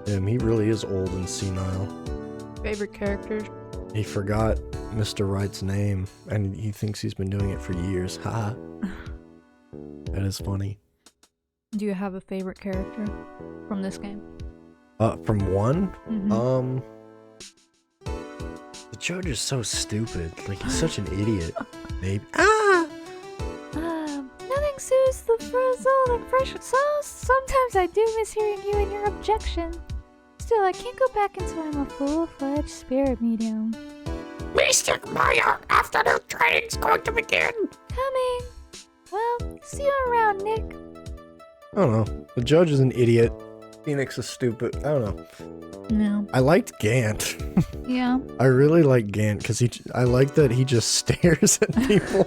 Damn, he really is old and senile.
Favorite characters?
He forgot Mr. Wright's name, and he thinks he's been doing it for years. Ha. That is funny.
Do you have a favorite character from this game?
From one?
Mhm.
The judge is so stupid. Like, he's such an idiot. Maybe.
Nothing soothes the soul and fresh souls. Sometimes I do miss hearing you and your objection. Still, I can't go back until I'm a full-fledged spirit medium.
Mr. Maya, afternoon training's going to begin.
Coming. Well, see you around, Nick.
I don't know. The judge is an idiot. Phoenix is stupid. I don't know.
No.
I liked Gant.
Yeah.
I really like Gant because I like that he just stares at people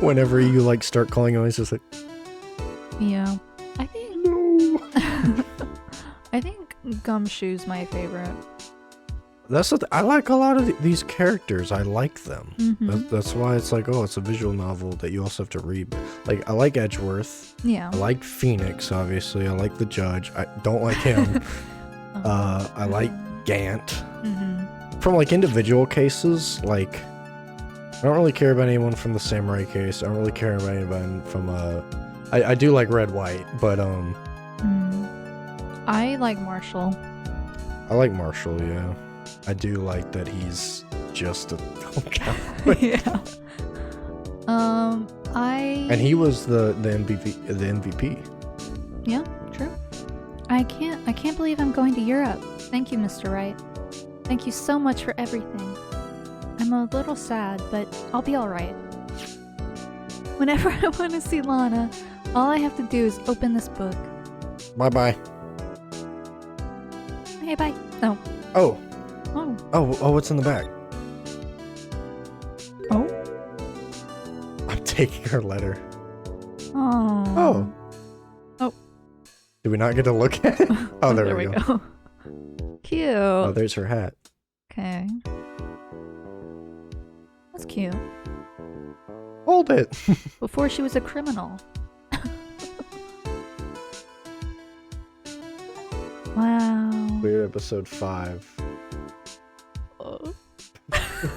whenever you like start calling him. He's just like,
Yeah. I think.
no.
I think Gumshoe's my favorite.
That's what I like a lot of these characters. I like them.
Mhm.
That's why it's like, oh, it's a visual novel that you also have to read. Like, I like Edgeworth.
Yeah.
I like Phoenix, obviously. I like the judge. I don't like him. I like Gant.
Mhm.
From like individual cases, like I don't really care about anyone from the Samurai case. I don't really care about anyone from I do like Red White, but
I like Marshall.
I like Marshall, yeah. I do like that he's just a
Yeah.
and he was the MVP.
Yeah, true. I can't believe I'm going to Europe. Thank you, Mr. Wright. Thank you so much for everything. I'm a little sad, but I'll be alright. Whenever I want to see Lana, all I have to do is open this book.
Bye-bye.
Hey, bye. Oh.
Oh.
Oh.
What's in the back?
Oh.
I'm taking her letter.
Oh.
Oh. Did we not get to look at it? Oh, there we go.
Cute.
Oh, there's her hat.
Okay. That's cute.
Hold it.
Before she was a criminal. Wow.
We're at episode 5.
Oh.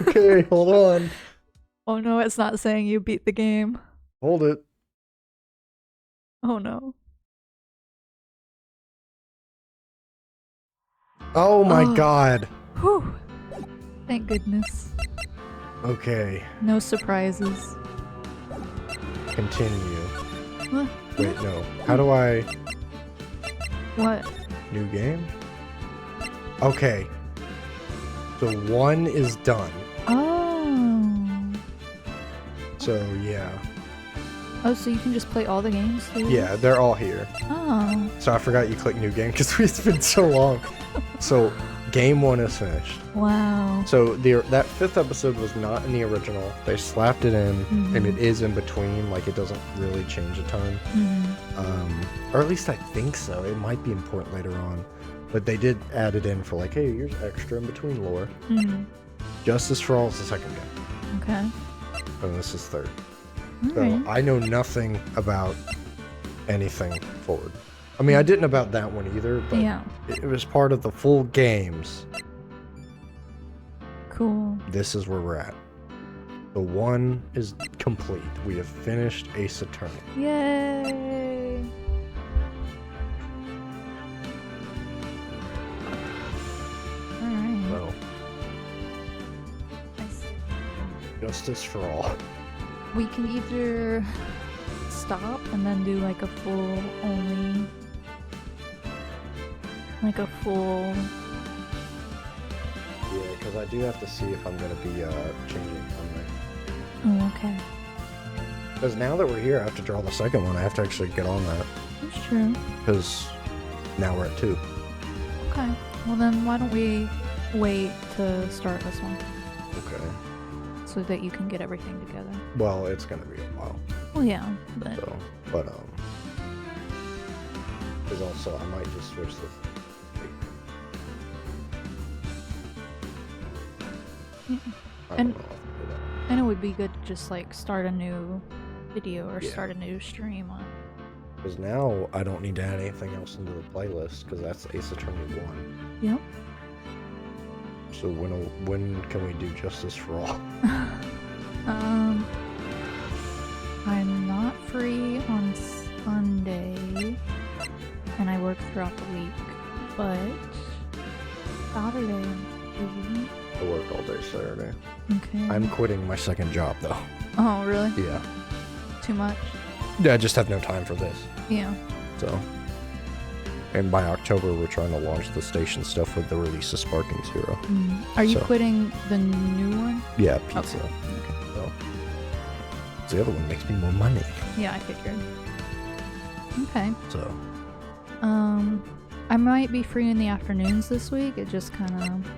Okay, hold on.
Oh no, it's not saying you beat the game.
Hold it.
Oh no.
Oh my
Oh.
god.
Whew. Thank goodness.
Okay,
No surprises.
continue.
What?
Wait, no. How do I...
What?
New game? Okay. So 1 is done.
Oh.
So, yeah.
Oh, so you can just play all the games through?
Yeah, they're all here.
Oh.
So I forgot you click new game because it's been so long. So, game 1 is finished.
Wow.
So that 5th episode was not in the original. They slapped it in, and it is in between. Like, it doesn't really change a ton. Or at least I think so. It might be important later on. But they did add it in for like, hey, here's extra in between lore. Justice for All is the second game.
Okay.
And this is third.
All
So
right.
I know nothing about anything forward. I mean, I didn't about that one either, but
Yeah.
it was part of the full games.
Cool.
This is where we're at. The 1 is complete. We have finished Ace Attorney.
Yay. Alright.
So,
Nice.
Justice for All.
We can either stop and then do like a full only like a full.
Yeah, because I do have to see if I'm gonna be changing thumbnail.
Oh, okay.
Because now that we're here, I have to draw the second one. I have to actually get on that.
That's true.
Because now we're at 2.
Okay. Well then, why don't we wait to start this one
Okay.
so that you can get everything together?
Well, it's gonna be a while.
Well, yeah, but
So, but because also I might just switch this.
Yeah.
I
And-
don't know if I'll do that.
and it would be good to just like start a new video or
Yeah.
start a new stream on.
Because now I don't need to add anything else into the playlist because that's Ace Attorney 1.
Yep.
So when can we do Justice for All?
I'm not free on Sunday, and I work throughout the week, but Saturday I'm free.
I work all day Saturday.
Okay.
I'm quitting my second job though.
Oh, really?
Yeah.
Too much?
Yeah, I just have no time for this.
Yeah.
So. And by October, we're trying to launch the station stuff with the release of Sparking Zero.
Are you
So-
quitting the new one?
Yeah, pizza.
Okay.
So. The other one makes me more money.
Yeah, I figured. Okay.
So.
I might be free in the afternoons this week. It just kind of.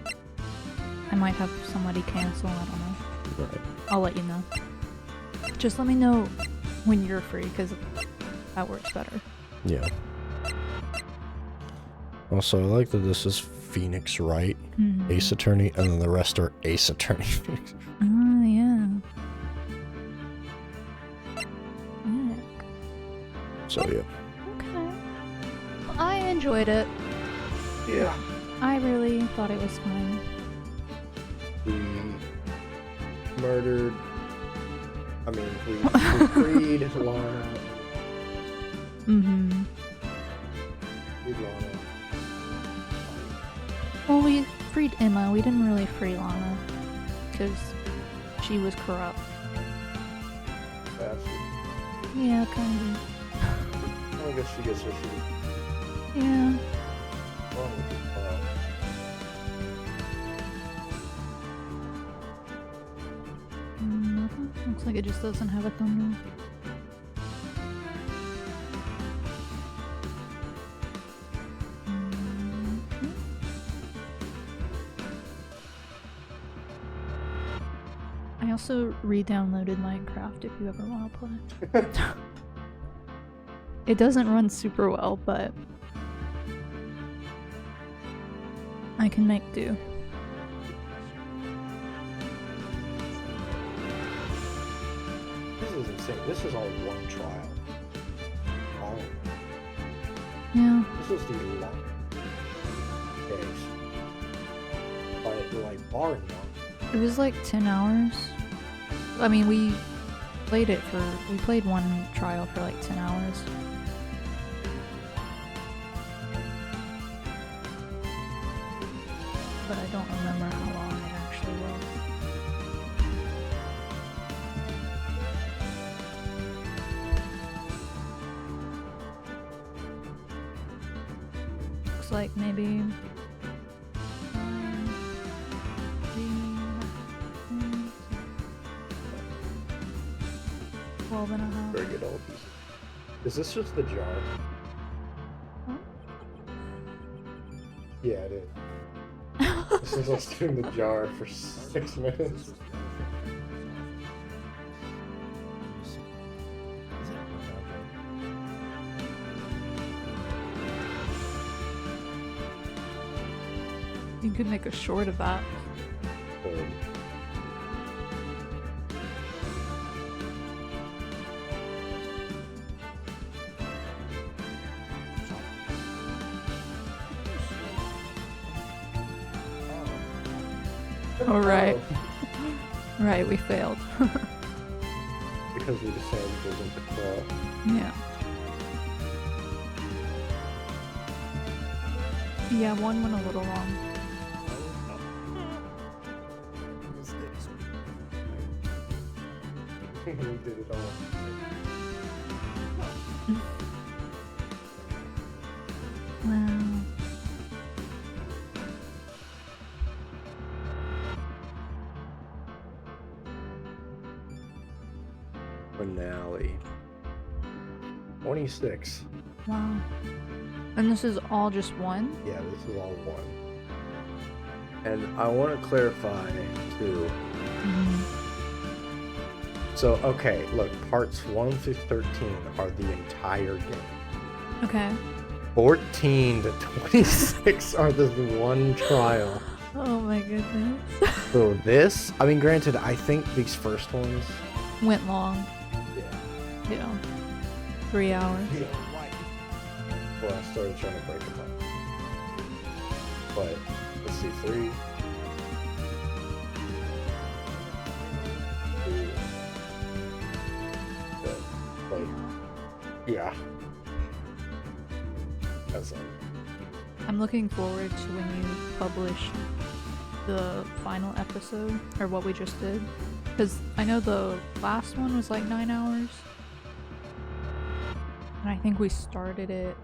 I might have somebody cancel. I don't know.
Right.
I'll let you know. Just let me know when you're free, because that works better.
Yeah. Also, I like that this is Phoenix Wright,
Mhm.
Ace Attorney, and then the rest are Ace Attorney.
Oh, yeah. Yeah.
So yeah.
Okay. Well, I enjoyed it.
Yeah.
I really thought it was fun.
We murdered. I mean, we freed Lana.
Mm-hmm.
Freed Lana.
Well, we freed Emma. We didn't really free Lana, because she was corrupt.
Bastard.
Yeah, kind
I guess she gets what she
of. Yeah. Nothing. Looks like it just doesn't have a thumbnail. Mhm. I also re-downloaded Minecraft if you ever want to play. It doesn't run super well, but I can make do.
This is insane. This is all one trial. All of it.
Yeah.
This was the long case. Like bar none.
It was like 10 hours. I mean, we played one trial for like 10 hours. But I don't remember how long it actually was. Looks like maybe 12 and a half.
Very good old piece. Is this just the jar?
Huh?
Yeah, it is. This is us doing the jar for 6 minutes.
You could make a short of that. All right. Right, we failed.
Because we decided it wasn't the claw.
Yeah. Yeah, one went a little long.
We did it all.
Wow.
finale. 26.
Wow. And this is all just one?
Yeah, this is all one. And I want to clarify too. So, okay, look, parts 1 through 13 are the entire game.
Okay.
14 to 26 are this one trial.
Oh my goodness.
So this, I mean, granted, I think these first ones.
Went long.
Yeah.
Yeah. 3 hours.
Well, I started trying to break them up. But, let's see, 3. 2. Like, yeah. That's it.
I'm looking forward to when you publish the final episode, or what we just did. Because I know the last one was like 9 hours. And I think we started it